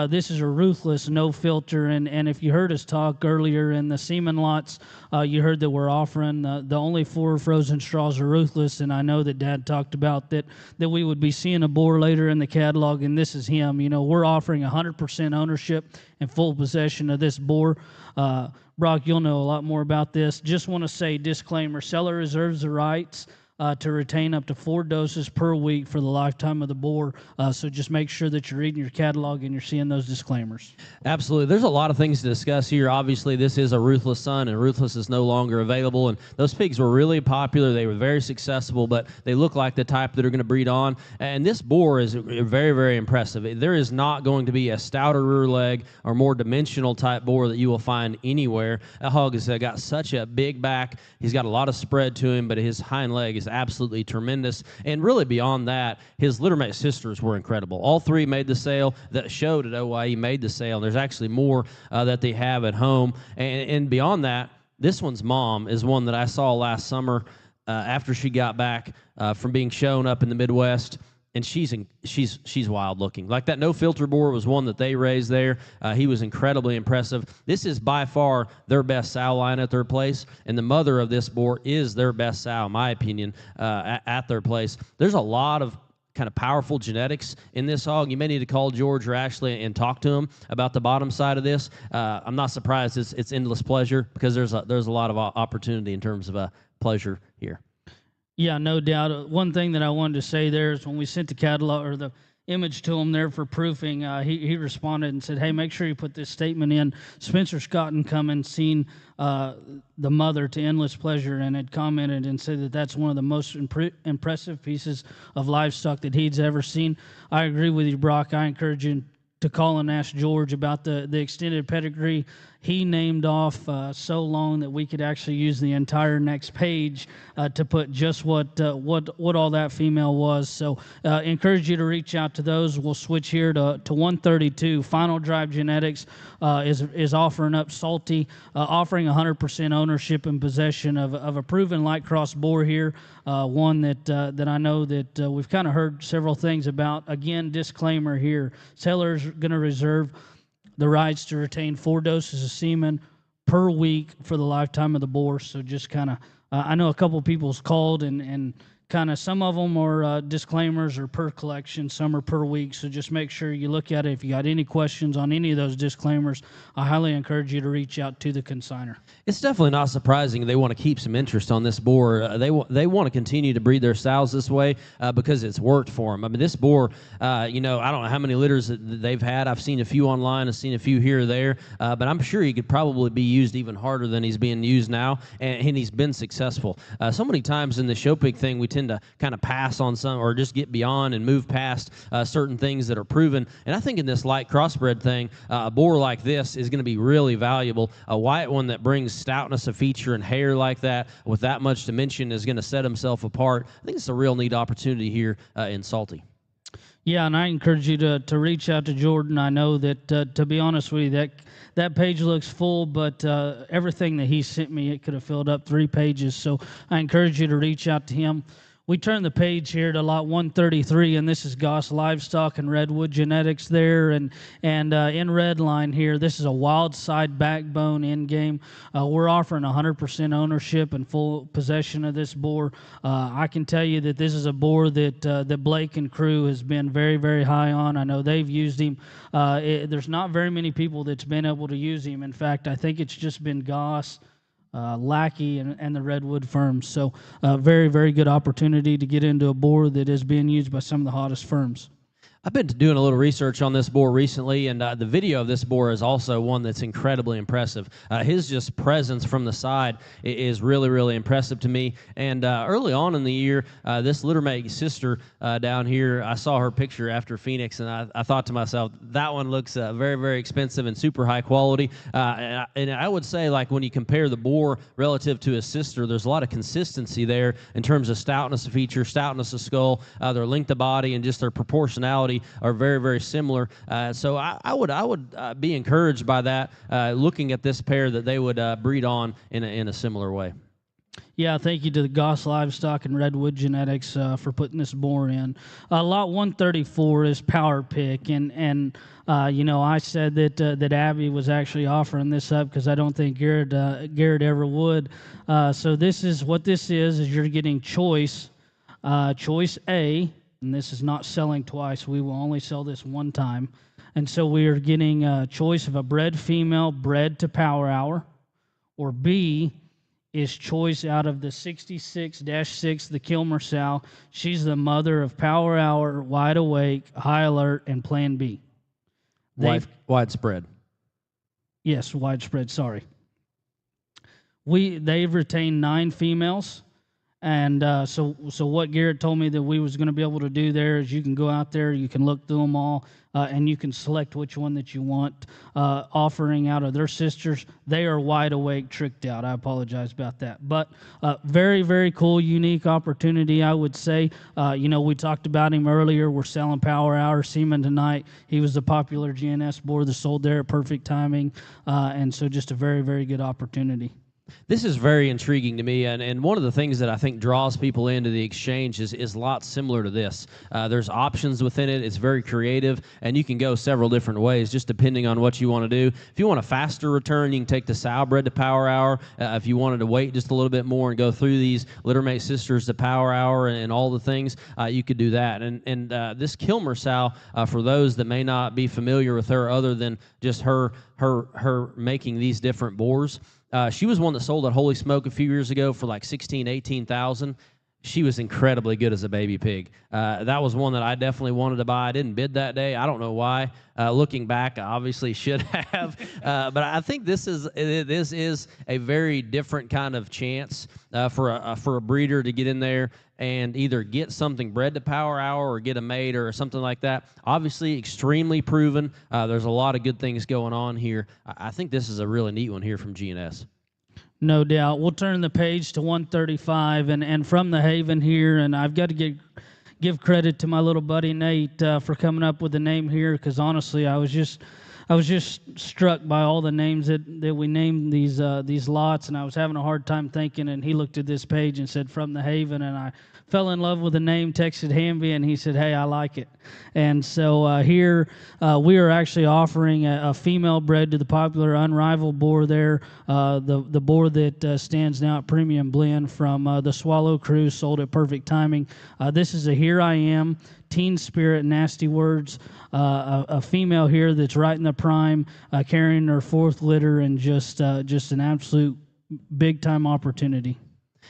This is a ruthless, no filter, and if you heard us talk earlier in the Semen lots, you heard that we're offering the only 4 frozen straws are ruthless, and I know that Dad talked about that we would be seeing a boar later in the catalog, and this is him. You know, we're offering 100% ownership and full possession of this boar. Brock, you'll know a lot more about this. Just want to say, disclaimer, seller reserves the rights to retain up to 4 doses per week for the lifetime of the boar. So just make sure that you're reading your catalog and you're seeing those disclaimers. Absolutely. There's a lot of things to discuss here. Obviously, this is a Ruthless son, and Ruthless is no longer available. And those pigs were really popular. They were very successful, but they look like the type that are going to breed on. And this boar is very, very impressive. There is not going to be a stouter rear leg or more dimensional type boar that you will find anywhere. That hog has got such a big back. He's got a lot of spread to him, but his hind leg is absolutely tremendous. And really beyond that, his littermate sisters were incredible. All 3 made the sale. That showed at OYE made the sale. There's actually more that they have at home. And beyond that, this one's mom is one that I saw last summer after she got back from being shown up in the Midwest. And she's wild looking. Like that no filter boar was one that they raised there. He was incredibly impressive. This is by far their best sow line at their place, and the mother of this boar is their best sow, in my opinion, at their place. There's a lot of kind of powerful genetics in this hog. You may need to call George or Ashley and talk to them about the bottom side of this. I'm not surprised it's endless pleasure, because there's a lot of opportunity in terms of pleasure here. Yeah, no doubt. One thing that I wanted to say there is when we sent the catalog or the image to him there for proofing. He responded and said, "Hey, make sure you put this statement in. Spencer Scott and come seen the mother to endless pleasure," and had commented and said that that's one of the most impressive pieces of livestock that he's ever seen. I agree with you, Brock. I encourage you to call and ask George about the extended pedigree. He named off so long that we could actually use the entire next page to put just what all that female was. So encourage you to reach out to those. We'll switch here to 132. Final Drive Genetics is offering up Salty, offering 100% ownership and possession of a proven light cross boar here. One that I know that we've kind of heard several things about. Again, disclaimer here: seller's going to reserve the rights to retain 4 doses of semen per week for the lifetime of the boar. So just kind of, I know a couple people's called and kind of, some of them are disclaimers or per collection, some are per week. So just make sure you look at it. If you got any questions on any of those disclaimers, I highly encourage you to reach out to the consignor. It's definitely not surprising they want to keep some interest on this boar. They want to continue to breed their sows this way because it's worked for them. I mean, this boar, you know, I don't know how many litters that they've had. I've seen a few online. I've seen a few here or there. But I'm sure he could probably be used even harder than he's being used now, and he's been successful. So many times in the show pig thing, we tend to kind of pass on some or just get beyond and move past certain things that are proven. And I think in this light crossbred thing, a boar like this is going to be really valuable. A white one that brings stoutness of feature and hair like that with that much dimension is going to set himself apart. I think it's a real neat opportunity here in Salty. Yeah, and I encourage you to reach out to Jordan. I know that, to be honest with you, that page looks full, but everything that he sent me, it could have filled up 3 pages. So I encourage you to reach out to him. We turn the page here to lot 133, and this is Goss Livestock and Redwood Genetics there. And in red line here, this is a wild side backbone in game. We're offering 100% ownership and full possession of this boar. I can tell you that this is a boar that Blake and crew has been very, very high on. I know they've used him. There's not very many people that's been able to use him. In fact, I think it's just been Goss, Lackey, and the Redwood firms. So very, very good opportunity to get into a boar that is being used by some of the hottest firms. I've been doing a little research on this boar recently, and the video of this boar is also one that's incredibly impressive. His just presence from the side is really, really impressive to me. And early on in the year, this littermate sister down here, I saw her picture after Phoenix, and I thought to myself, that one looks very, very expensive and super high quality. And I would say, like, when you compare the boar relative to his sister, there's a lot of consistency there in terms of stoutness of feature, stoutness of skull, their length of body, and just their proportionality are very, very similar. So I would be encouraged by that, looking at this pair, that they would breed on in a similar way. Yeah, thank you to the Goss Livestock and Redwood Genetics for putting this boar in. Lot 134 is Power Pick, and you know, I said that Abby was actually offering this up because I don't think Garrett ever would. So this is what this is you're getting choice A. And this is not selling twice. We will only sell this one time. And so we are getting a choice of a bred female bred to Power Hour. Or B is choice out of the 66-6, the Kilmer sow. She's the mother of Power Hour, Wide Awake, High Alert, and Plan B. Widespread. Yes, widespread, sorry. They've retained 9 females. And so what Garrett told me that we was going to be able to do there is you can go out there, you can look through them all, and you can select which one that you want, offering out of their sisters. They are Wide Awake, Tricked Out. I apologize about that. But very, very cool, unique opportunity, I would say. You know, we talked about him earlier. We're selling Power Hour Semen tonight. He was the popular GNS boar that sold there at perfect timing. And so just a very, very good opportunity. This is very intriguing to me, and one of the things that I think draws people into the exchange is lots similar to this. There's options within it. It's very creative, and you can go several different ways just depending on what you want to do. If you want a faster return, you can take the sow bred to Power Hour. If you wanted to wait just a little bit more and go through these littermate sisters to Power Hour and all the things, you could do that. And this Kilmer sow, for those that may not be familiar with her other than just her making these different boars, she was one that sold at Holy Smoke a few years ago for like 16,000, 18,000. she was incredibly good as a baby pig. That was one that I definitely wanted to buy. I didn't bid that day. I don't know why. Looking back, I obviously should have. But I think this is a very different kind of chance for a breeder to get in there and either get something bred to Power Hour or get a mate or something like that. Obviously, extremely proven. There's a lot of good things going on here. I think this is a really neat one here from G&S. No doubt. We'll turn the page to 135, and from the Haven here, and I've got to give credit to my little buddy Nate for coming up with the name here, because honestly, I was just struck by all the names that we named these lots, and I was having a hard time thinking, and he looked at this page and said, "From the Haven," and I fell in love with the name, texted Hamby, and he said, "Hey, I like it." And so here we are actually offering a female bred to the popular Unrivaled boar there, the boar that stands now at Premium Blend from the Swallow Crew, sold at Perfect Timing. This is a Here I Am, Teen Spirit, Nasty Words, a female here that's right in the prime, carrying her 4th litter, and just an absolute big-time opportunity.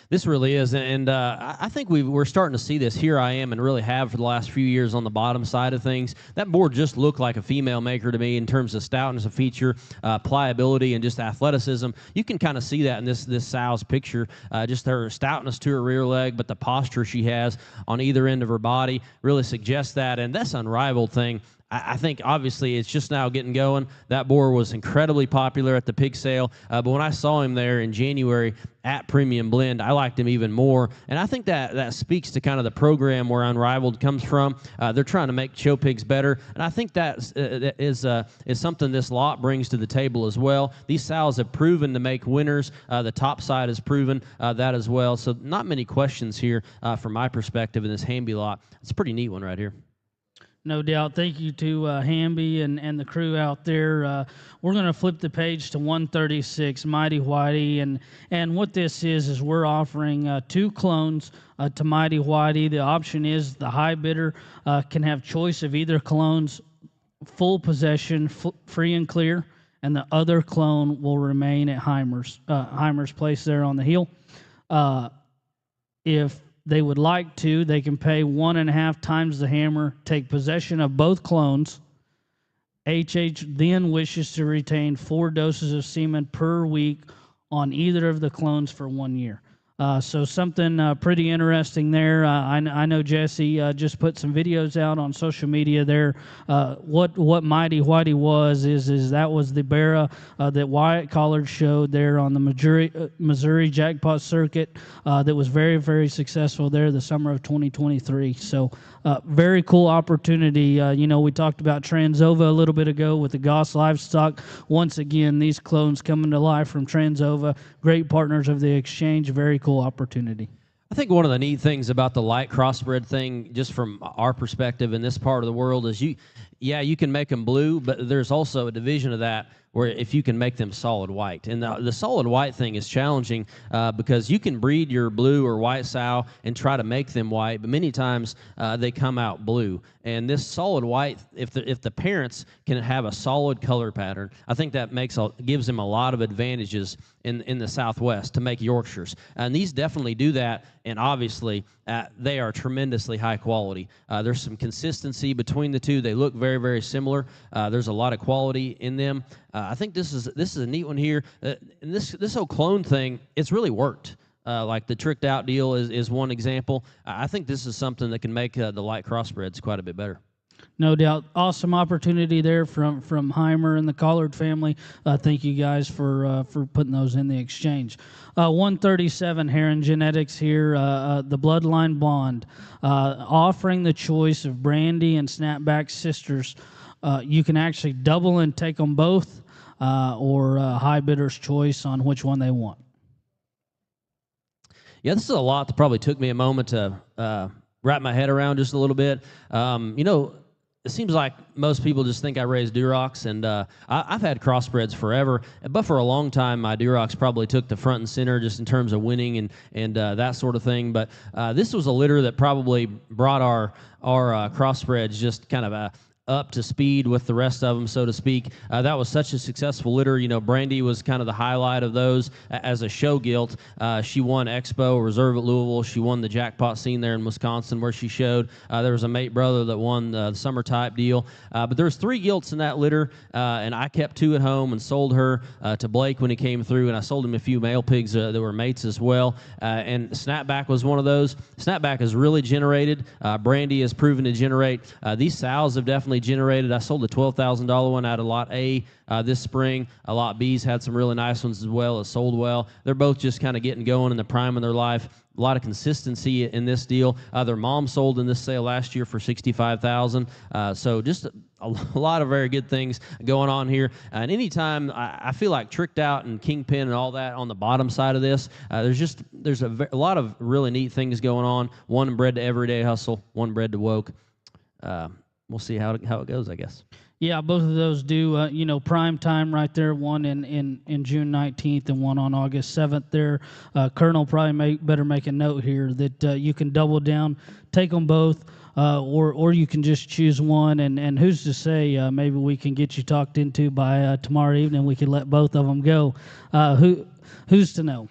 This really is, and I think we're starting to see this. Here I Am, and really have for the last few years on the bottom side of things. That board just looked like a female maker to me in terms of stoutness of feature, pliability, and just athleticism. You can kind of see that in this sow's picture, just her stoutness to her rear leg, but the posture she has on either end of her body really suggests that, and that's Unrivaled thing. I think obviously it's just now getting going. That boar was incredibly popular at the pig sale, but when I saw him there in January at Premium Blend, I liked him even more. And I think that speaks to kind of the program where Unrivaled comes from. They're trying to make show pigs better, and I think that is something this lot brings to the table as well. These sows have proven to make winners. The top side has proven that as well. So not many questions here from my perspective in this Hamby lot. It's a pretty neat one right here. No doubt. Thank you to Hamby and the crew out there. We're going to flip the page to 136, Mighty Whitey. And what this is we're offering 2 clones to Mighty Whitey. The option is the high bidder can have choice of either clone's full possession, free and clear, and the other clone will remain at Heimer's place there on the heel. If they would like to, they can pay 1.5 times the hammer, take possession of both clones. HH then wishes to retain 4 doses of semen per week on either of the clones for 1 year. So something pretty interesting there. I know Jesse just put some videos out on social media there. What Mighty Whitey was that was the Barra that Wyatt Collard showed there on the Missouri Jackpot Circuit that was very, very successful there the summer of 2023. So very cool opportunity. We talked about Transova a little bit ago with the Goss Livestock. Once again, these clones coming to life from Transova. Great partners of the exchange. Very cool opportunity. I think one of the neat things about the light crossbred thing, just from our perspective in this part of the world, is you can make them blue, but there's also a division of that where if you can make them solid white. And the solid white thing is challenging because you can breed your blue or white sow and try to make them white, but many times they come out blue. And this solid white, if the parents can have a solid color pattern, I think that gives them a lot of advantages in the Southwest to make Yorkshires. And these definitely do that, and obviously they are tremendously high quality. There's some consistency between the two. They look very, very similar. There's a lot of quality in them. I think this is a neat one here. And this whole clone thing, it's really worked. Like the tricked out deal is one example. I think this is something that can make the light crossbreds quite a bit better. No doubt. Awesome opportunity there from Heimer and the Collard family. Thank you guys for putting those in the exchange. 137 Heron Genetics here, the Bloodline Blonde, offering the choice of Brandy and Snapback sisters. You can actually double and take them both, or high bidder's choice on which one they want. Yeah, this is a lot that probably took me a moment to wrap my head around just a little bit. It seems like most people just think I raise Durocs, and I've had crossbreds forever, but for a long time, my Durocs probably took the front and center just in terms of winning and that sort of thing. But this was a litter that probably brought our crossbreds just kind of up to speed with the rest of them, so to speak. That was such a successful litter. You know, Brandy was kind of the highlight of those as a show gilt. She won Expo Reserve at Louisville. She won the jackpot scene there in Wisconsin where she showed. There was a mate brother that won the summer type deal. But there was 3 gilts in that litter, and I kept 2 at home and sold her to Blake when he came through, and I sold him a few male pigs that were mates as well. And Snapback was one of those. Snapback has really generated. Brandy has proven to generate. These sows have definitely generated. I sold a $12,000 one out of Lot A this spring. Lot B's had some really nice ones as well. It sold well. They're both just kind of getting going in the prime of their life. A lot of consistency in this deal. Their mom sold in this sale last year for $65,000. So just a lot of very good things going on here. And anytime I feel like Tricked Out and Kingpin and all that on the bottom side of this, there's a lot of really neat things going on. One bred to Everyday Hustle, one bred to Woke. We'll see how it goes, I guess. Yeah, both of those do, you know, prime time right there, one in June 19th and one on August 7th there. Colonel probably better make a note here that you can double down, take them both, or you can just choose one, and who's to say maybe we can get you talked into by tomorrow evening. We can let both of them go. Who's to know?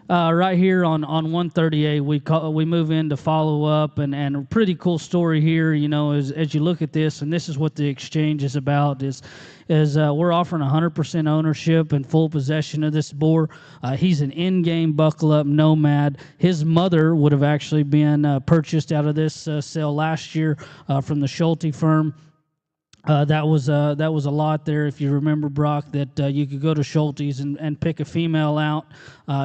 Right here on 138, we move in to follow up, and a pretty cool story here, you know, as you look at this, and this is what the exchange is about, is we're offering 100% ownership and full possession of this boar. He's an in-game buckle-up nomad. His mother would have actually been purchased out of this sale last year from the Schulte firm. That was a lot there. If you remember, Brock, that you could go to Schulte's and pick a female out.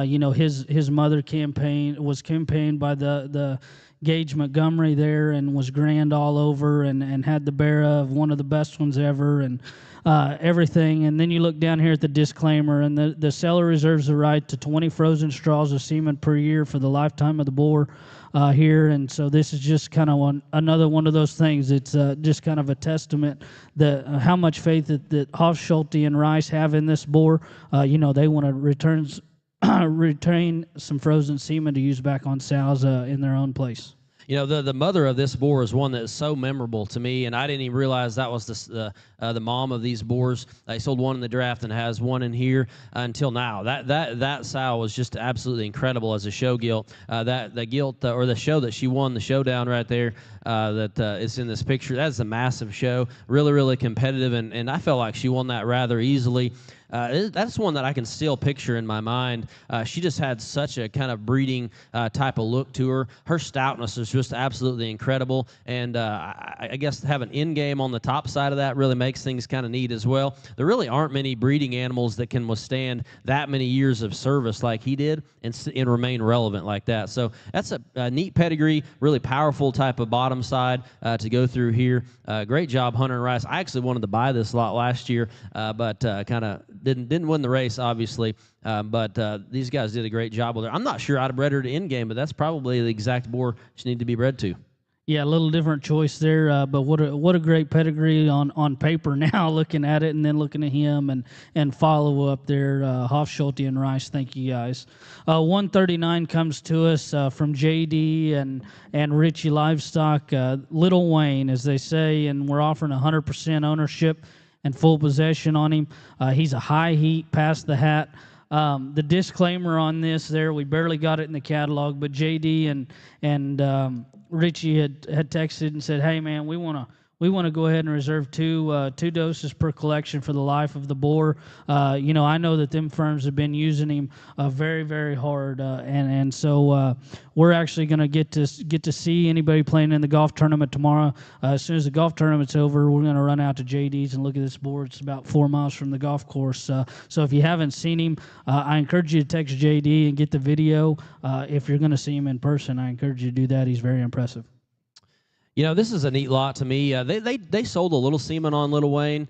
You know, his mother was campaigned by the Gage Montgomery there, and was grand all over, and had the bear of one of the best ones ever, and everything. And then you look down here at the disclaimer, and the seller reserves the right to 20 frozen straws of semen per year for the lifetime of the boar. Here, and so this is just kind of another one of those things. It's just kind of a testament that how much faith that Hoff, Schulte, and Rice have in this boar. You know, they want to retain some frozen semen to use back on sows in their own place. You know, the mother of this boar is one that is so memorable to me, and I didn't even realize that was the mom of these boars. I sold one in the draft and has one in here until now. That sow was just absolutely incredible as a show gilt. The gilt or the show that she won, the showdown right there, that is in this picture. That's a massive show, really, really competitive, and I felt like she won that rather easily. That's one that I can still picture in my mind. She just had such a kind of breeding type of look to her. Her stoutness is just absolutely incredible, and I guess having in-game on the top side of that really makes things kind of neat as well. There really aren't many breeding animals that can withstand that many years of service like he did and remain relevant like that. So that's a neat pedigree, really powerful type of bottom side to go through here. Great job, Hunter and Rice. I actually wanted to buy this lot last year, but kind of didn't win the race, obviously, but these guys did a great job with her. I'm not sure I'd have bred her to in-game, but that's probably the exact boar she needed to be bred to. Yeah, a little different choice there, but what a great pedigree on paper now, looking at it and then looking at him and follow up there, Hoff, Schulte, and Rice. Thank you, guys. 139 comes to us from JD and Richie Livestock, Little Wayne, as they say, and we're offering 100% ownership and full possession on him. He's a high heat, past the hat. The disclaimer on this there, we barely got it in the catalog, but JD and Richie had texted and said, "Hey man, we want to go ahead and reserve two doses per collection for the life of the boar." You know, I know that them firms have been using him very, very hard, and so we're actually going to get to see anybody playing in the golf tournament tomorrow. As soon as the golf tournament's over, we're going to run out to JD's and look at this boar. It's about 4 miles from the golf course. So if you haven't seen him, I encourage you to text JD and get the video. If you're going to see him in person, I encourage you to do that. He's very impressive. You know, this is a neat lot to me. They sold a little semen on Little Wayne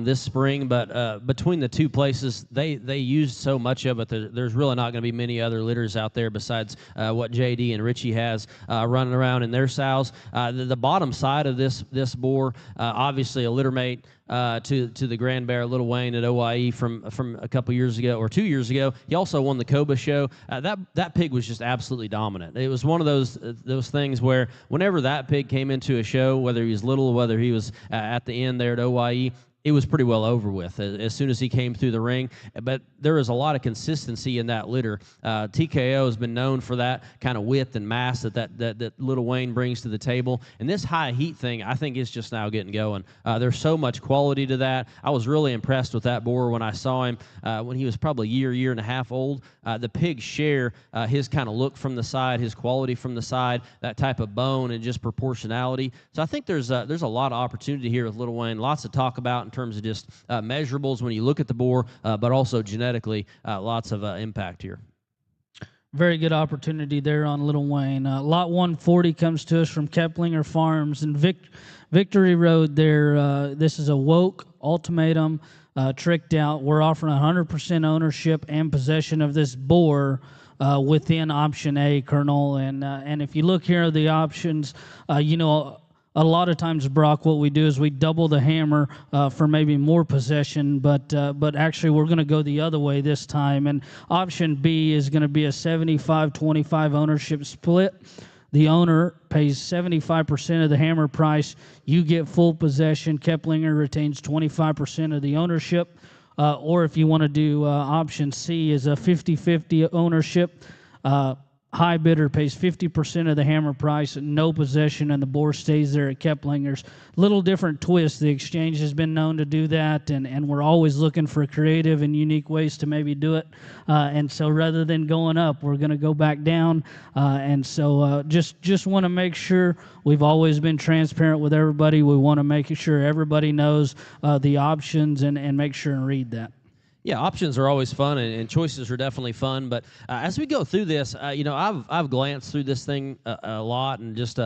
this spring, but between the two places, they used so much of it that there's really not going to be many other litters out there besides what JD and Richie has running around in their sows. The bottom side of this boar, obviously a litter mate to the Grand Bear Little Wayne at OIE from a couple years ago or 2 years ago. He also won the Coba show. That pig was just absolutely dominant. It was one of those things where whenever that pig came into a show, whether he was little or whether he was at the end there at OYE, it was pretty well over with as soon as he came through the ring. But there is a lot of consistency in that litter. TKO has been known for that kind of width and mass that Little Wayne brings to the table. And this high heat thing, I think, is just now getting going. There's so much quality to that. I was really impressed with that boar when I saw him when he was probably a year and a half old. The pigs share his kind of look from the side, his quality from the side, that type of bone and just proportionality. So I think there's a lot of opportunity here with Little Wayne. Lots to talk about in terms of just measurables when you look at the boar, but also genetically, lots of impact here. Very good opportunity there on Little Wayne. Lot 140 comes to us from Keplinger Farms and Victory Road there. This is a woke ultimatum, tricked out. We're offering 100% ownership and possession of this boar within option A, Colonel. And if you look here at the options, a lot of times, Brock, what we do is we double the hammer for maybe more possession, but actually we're going to go the other way this time. And option B is going to be a 75-25 ownership split. The owner pays 75% of the hammer price. You get full possession. Keplinger retains 25% of the ownership. Or if you want to do option C is a 50-50 ownership. High bidder pays 50% of the hammer price, no possession, and the boar stays there at Keplinger's. Little different twist. The exchange has been known to do that, and we're always looking for creative and unique ways to maybe do it. And so rather than going up, we're going to go back down. And so just want to make sure we've always been transparent with everybody. We want to make sure everybody knows the options and make sure and read that. Yeah, options are always fun, and choices are definitely fun. But as we go through this, I've glanced through this thing a lot and just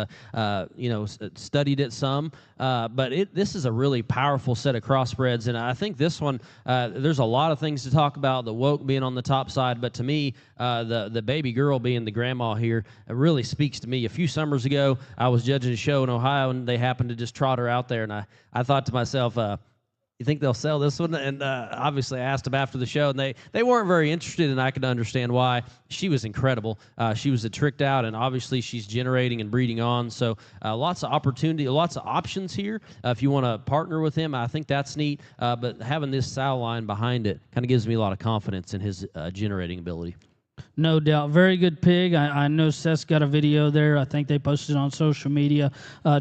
studied it some. But this is a really powerful set of crossbreds, and I think this one there's a lot of things to talk about. The woke being on the top side, but to me, the baby girl being the grandma here really speaks to me. A few summers ago, I was judging a show in Ohio, and they happened to just trot her out there, and I thought to myself, you think they'll sell this one? And obviously I asked them after the show, and they weren't very interested, and I could understand why. She was incredible. She was tricked out, and obviously she's generating and breeding on. So lots of opportunity, lots of options here. If you want to partner with him, I think that's neat. But having this sow line behind it kind of gives me a lot of confidence in his generating ability. No doubt. Very good pig. I know Seth's got a video there. I think they posted on social media.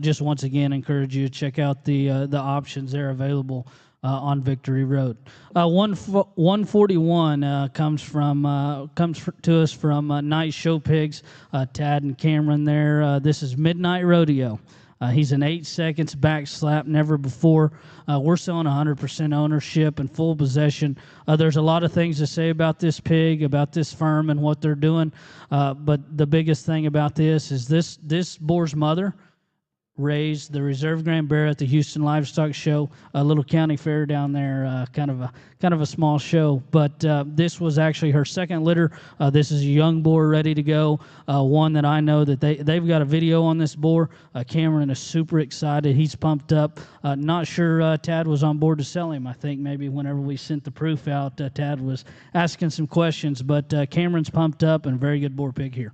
Just once again, encourage you to check out the options there available on Victory Road. 141 comes to us from Night Show Pigs, Tad and Cameron there. This is Midnight Rodeo. He's an 8 seconds back slap, never before. We're selling 100% ownership and full possession. There's a lot of things to say about this pig, about this firm and what they're doing. But the biggest thing about this is this boar's mother raised the reserve Grand Bear at the Houston Livestock Show, a little county fair down there, kind of a small show. But this was actually her second litter. This is a young boar ready to go, one that I know that they've got a video on this boar. Cameron is super excited. He's pumped up. Not sure Tad was on board to sell him. I think maybe whenever we sent the proof out, Tad was asking some questions. But Cameron's pumped up, and very good boar pig here.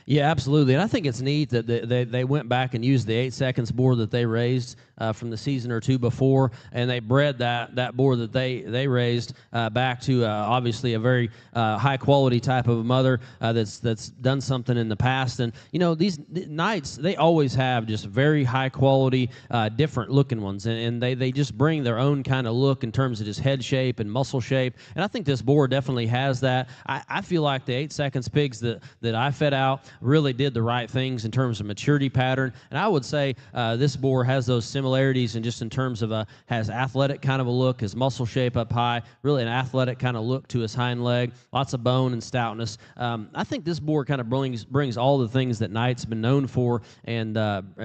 Yeah, absolutely. And I think it's neat that they went back and used the 8 seconds boar that they raised from the season or two before, and they bred that boar that they raised back to obviously a very high quality type of a mother that's done something in the past. And these Knights, they always have just very high quality, different looking ones, and they just bring their own kind of look in terms of just head shape and muscle shape. And I think this boar definitely has that. I feel like the 8 seconds pigs that I fed out really did the right things in terms of maturity pattern. And I would say this boar has those similarities, and just in terms of has athletic kind of a look, his muscle shape up high, really an athletic kind of look to his hind leg, lots of bone and stoutness. I think this boar kind of brings all the things that Knight's been known for and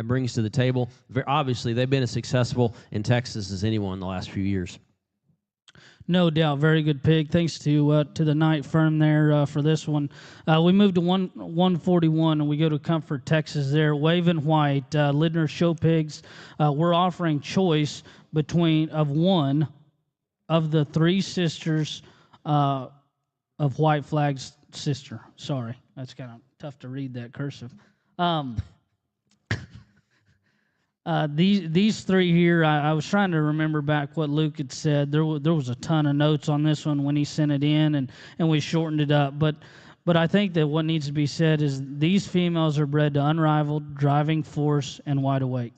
brings to the table. Obviously, they've been as successful in Texas as anyone in the last few years. No doubt, very good pig. Thanks to the Knight firm there for this one. We move to 141 and we go to Comfort, Texas. There, Waving White, Lidner Show Pigs. We're offering choice of one of the three sisters of White Flag's sister. Sorry, that's kind of tough to read that cursive. These three here, I was trying to remember back what Luke had said. There was a ton of notes on this one when he sent it in, and we shortened it up. But I think that what needs to be said is these females are bred to unrivaled driving force and wide awake.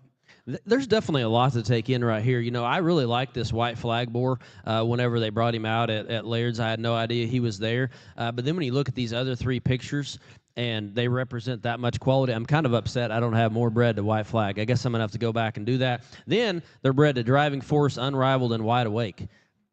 There's definitely a lot to take in right here. You know, I really like this white flag boar. Whenever they brought him out at Laird's, I had no idea he was there. But then when you look at these other three pictures, and they represent that much quality, I'm kind of upset I don't have more bred to white flag. I guess I'm going to have to go back and do that. Then they're bred to driving force, unrivaled, and wide awake.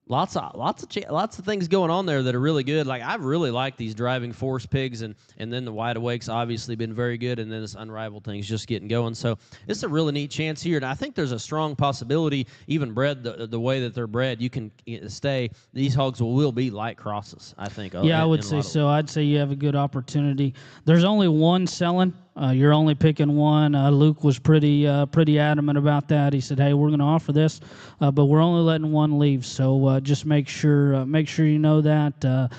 Lots of things going on there that are really good. Like, I've really liked these driving force pigs, and then the wide awakes obviously been very good, and then this unrivaled thing's just getting going. So it's a really neat chance here, and I think there's a strong possibility, even bred the way that they're bred, you can stay. These hogs will be light crosses, I think. Yeah, I would say so. I'd say you have a good opportunity. There's only one selling. You're only picking one. Luke was pretty adamant about that. He said, "Hey, we're going to offer this, but we're only letting one leave. So just make sure you know that."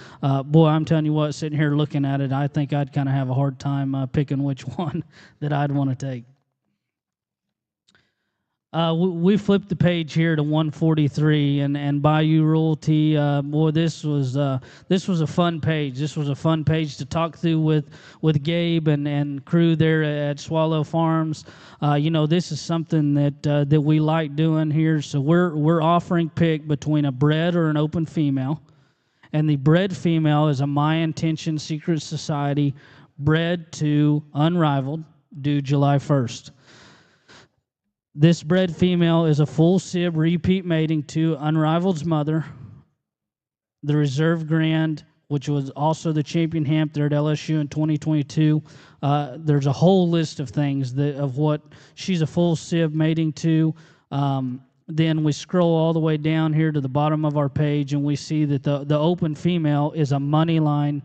Boy, I'm telling you what, sitting here looking at it, I think I'd kind of have a hard time picking which one that I'd want to take. We flipped the page here to 143 and Bayou Royalty. Boy, this was a fun page. This was a fun page to talk through with Gabe and crew there at Swallow Farms. You know, this is something that we like doing here. So we're offering pick between a bred or an open female, and the bred female is a My Intention Secret Society, bred to unrivaled, due July 1st. This bred female is a full sib repeat mating to Unrivaled's mother, the Reserve Grand, which was also the champion hamp there at LSU in 2022. There's a whole list of things of what she's a full sib mating to. Then we scroll all the way down here to the bottom of our page, and we see that the open female is a Moneyline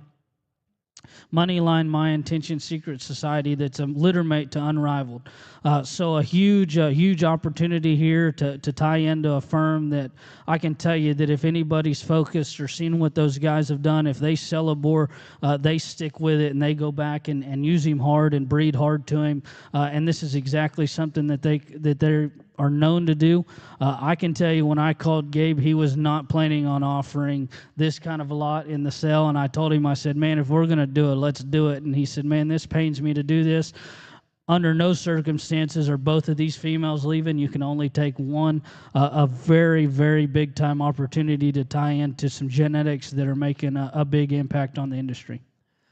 My Intention Secret Society that's a litter mate to Unrivaled. So a huge opportunity here to tie into a firm that I can tell you that if anybody's focused or seen what those guys have done, if they sell a boar, they stick with it and they go back and use him hard and breed hard to him. And this is exactly something that they are known to do. I can tell you when I called Gabe, he was not planning on offering this kind of a lot in the sale, and I told him, I said, man, if we're going to do it, let's do it. And he said, man, this pains me to do this. Under no circumstances are both of these females leaving. You can only take one. A very, very big time opportunity to tie into some genetics that are making a big impact on the industry.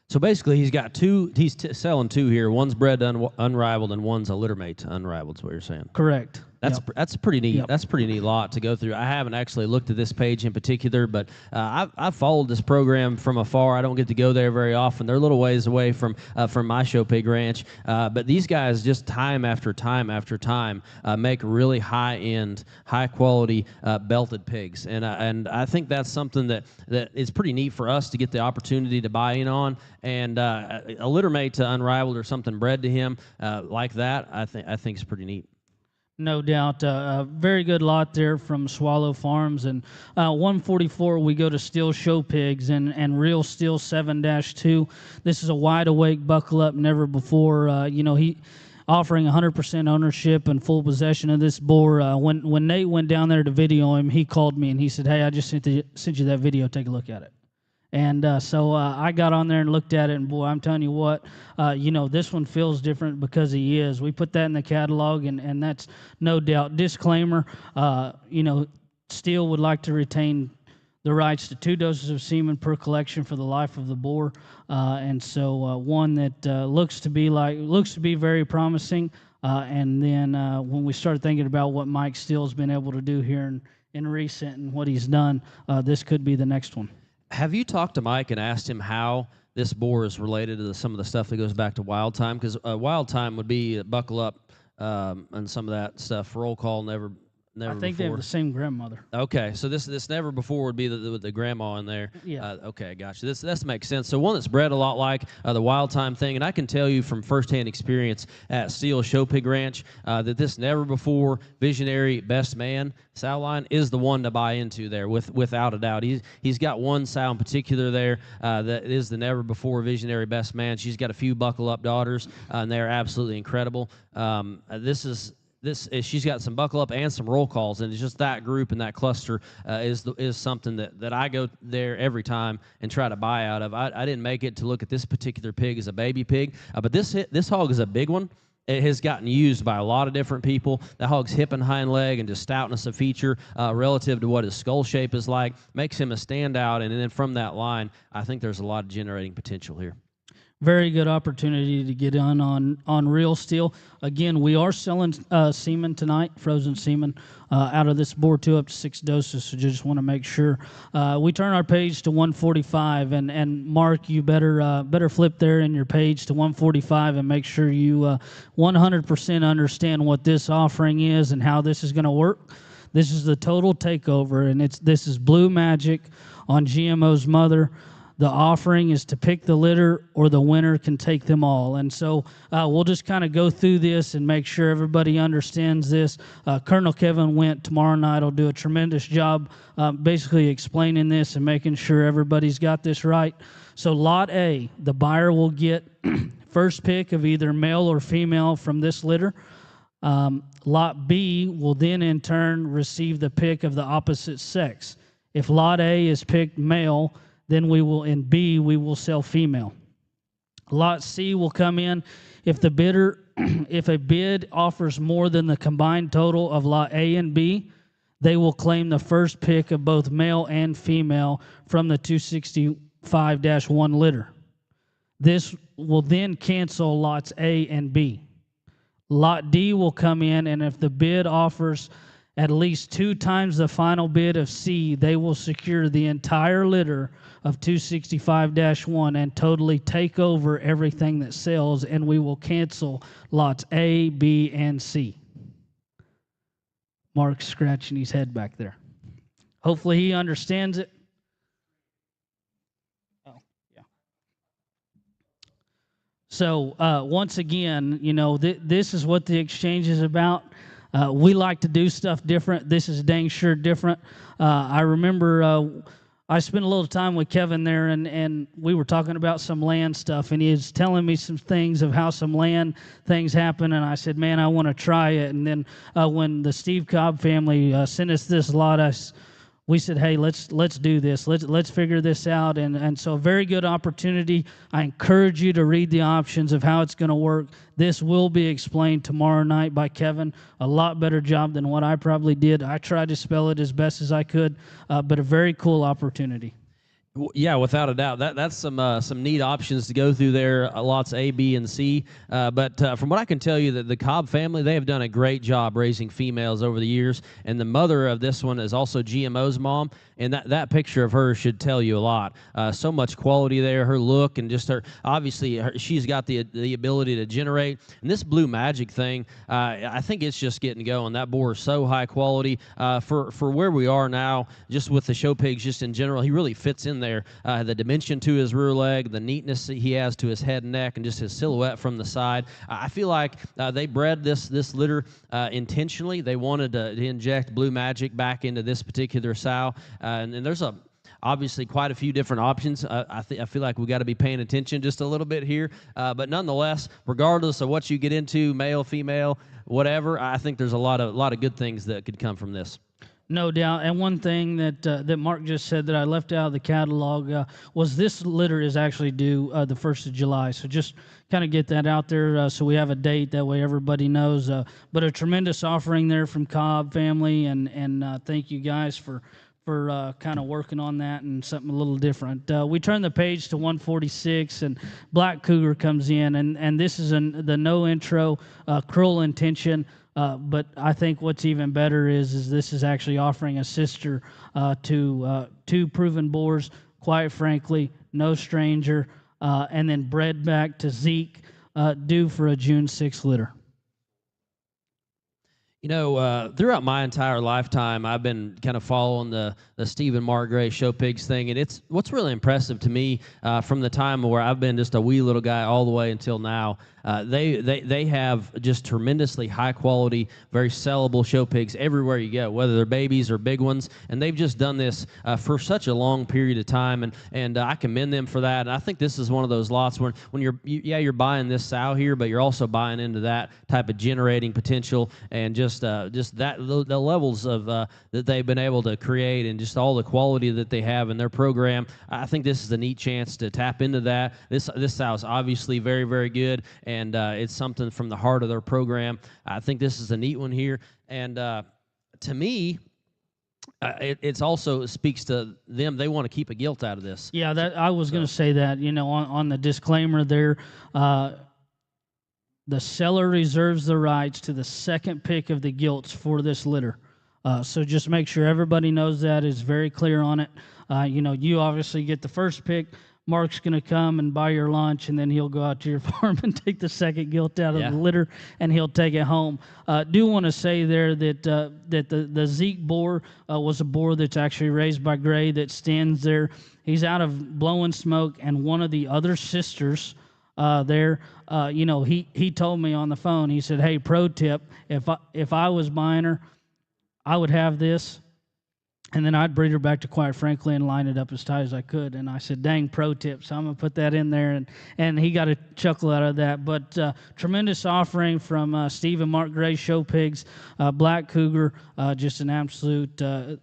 So basically, he's got two. He's selling two here. One's bred to unrivaled, and one's a litter mate to unrivaled. Is what you're saying? Correct. That's pretty neat. Yep. That's a pretty neat lot to go through. I haven't actually looked at this page in particular, but I've followed this program from afar. I don't get to go there very often. They're a little ways away from my show pig ranch, but these guys just time after time after time make really high-end, high-quality belted pigs, and I think that's something that is pretty neat for us to get the opportunity to buy in on. And a litter mate to unrivaled or something bred to him like that, I think is pretty neat. No doubt. A very good lot there from Swallow Farms. And 144, we go to Steel Show Pigs and Real Steel 7-2. This is a wide awake, buckle up, never before. He offering 100% ownership and full possession of this boar. When Nate went down there to video him, he called me and he said, hey, I just sent you that video. Take a look at it. And so I got on there and looked at it, and boy, I'm telling you what, this one feels different because he is. We put that in the catalog, and that's no doubt. Disclaimer, Steel would like to retain the rights to 2 doses of semen per collection for the life of the boar, and so one that looks to be very promising. And then when we start thinking about what Mike Steele's been able to do here in recent and what he's done, this could be the next one. Have you talked to Mike and asked him how this boar is related to some of the stuff that goes back to Wild Time? Because Wild Time would be Buckle Up and some of that stuff. Roll Call, never. I think they have the same grandmother. Okay, so this Never Before would be the grandma in there. Yeah. Okay, gotcha. This makes sense. So one that's bred a lot like the Wild Time thing, and I can tell you from firsthand experience at Steel Show Pig Ranch that this Never Before Visionary Best Man sow line is the one to buy into there without a doubt. He's got one sow in particular there that is the Never Before Visionary Best Man. She's got a few Buckle Up daughters, and they're absolutely incredible. she's got some buckle up and some roll calls, and it's just that group and that cluster is something that I go there every time and try to buy out of. I didn't make it to look at this particular pig as a baby pig, but this hog is a big one. It has gotten used by a lot of different people. The hog's hip and hind leg and just stoutness of feature relative to what his skull shape is like makes him a standout. And then from that line, I think there's a lot of generating potential here. Very good opportunity to get on Real Steel. Again, we are selling semen tonight, frozen semen, out of this boar 2 up to 6 doses, so just want to make sure. We turn our page to 145, and Mark, you better flip there in your page to 145 and make sure you 100% understand what this offering is and how this is going to work. This is the total takeover, and this is Blue Magic on GMO's mother. The offering is to pick the litter, or the winner can take them all. And so we'll just kind of go through this and make sure everybody understands this. Colonel Kevin Went tomorrow night will do a tremendous job basically explaining this and making sure everybody's got this right. So Lot A, the buyer will get first pick of either male or female from this litter. Lot B will then in turn receive the pick of the opposite sex. If Lot A is picked male, then in B, we will sell female. Lot C will come in if if a bid offers more than the combined total of Lot A and B, they will claim the first pick of both male and female from the 265-1 litter. This will then cancel Lots A and B. Lot D will come in, and if the bid offers at least 2 times the final bid of C, they will secure the entire litter of 265-1 and totally take over everything that sells, and we will cancel lots A, B, and C. Mark's scratching his head back there. Hopefully he understands it. Oh, yeah. So once again, this is what the exchange is about. We like to do stuff different. This is dang sure different. I remember I spent a little time with Kevin there, and we were talking about some land stuff, and he was telling me some things of how some land things happen, and I said, man, I want to try it. And then when the Steve Cobb family sent us this lot, we said, hey, let's do this. Let's figure this out. And so a very good opportunity. I encourage you to read the options of how it's going to work. This will be explained tomorrow night by Kevin. A lot better job than what I probably did. I tried to spell it as best as I could, but a very cool opportunity. Yeah, without a doubt. That's some neat options to go through there, lots A, B, and C. But from what I can tell you, the Cobb family, they have done a great job raising females over the years. And the mother of this one is also GMO's mom. And that picture of her should tell you a lot. So much quality there, her look, and just her, obviously, she's got the ability to generate. And this Blue Magic thing, I think it's just getting going. That boar is so high quality. For where we are now, just with the show pigs just in general, he really fits in there. The dimension to his rear leg, the neatness that he has to his head and neck, and just his silhouette from the side. I feel like they bred this litter intentionally. They wanted to inject Blue Magic back into this particular sow. And there's obviously quite a few different options. I feel like we got to be paying attention just a little bit here. But nonetheless, regardless of what you get into, male, female, whatever, I think there's a lot of good things that could come from this. No doubt. And one thing that Mark just said that I left out of the catalog was this litter is actually due the 1st of July. So just kind of get that out there so we have a date. That way everybody knows. But a tremendous offering there from Cobb family. And thank you guys for kind of working on that and something a little different. We turn the page to 146, and Black Cougar comes in. And this is the no intro, Cruel Intention. But I think what's even better is this is actually offering a sister to 2 proven boars, quite frankly, no stranger, and then bred back to Zeke, due for a June 6th litter. Throughout my entire lifetime, I've been kind of following the Stephen Margray show pigs thing, and it's what's really impressive to me from the time where I've been just a wee little guy all the way until now. They have just tremendously high quality, very sellable show pigs everywhere you go, whether they're babies or big ones. And they've just done this for such a long period of time, and I commend them for that. And I think this is one of those lots when you're buying this sow here, but you're also buying into that type of generating potential, and just that the levels of that they've been able to create, and just all the quality that they have in their program. I think this is a neat chance to tap into that. This sow is obviously very, very good, and it's something from the heart of their program. I think this is a neat one here, and to me, it's also speaks to them. They want to keep a gilt out of this. Yeah, that I was going to say that. On the disclaimer there, the seller reserves the rights to the second pick of the gilts for this litter. So just make sure everybody knows that. It's very clear on it. You obviously get the first pick. Mark's going to come and buy your lunch, and then he'll go out to your farm and take the second gilt out of the litter, and he'll take it home. Do want to say there that the Zeke boar was a boar that's actually raised by Gray that stands there. He's out of blowing smoke, and one of the other sisters there, he told me on the phone, he said, hey, pro tip, if I was buying her, I would have this, and then I'd breed her back to Quiet Frankly and line it up as tight as I could. And I said, dang, pro tip. So I'm going to put that in there. And he got a chuckle out of that. But tremendous offering from Steve and Mark Gray Show Pigs, Black Cougar, just an absolute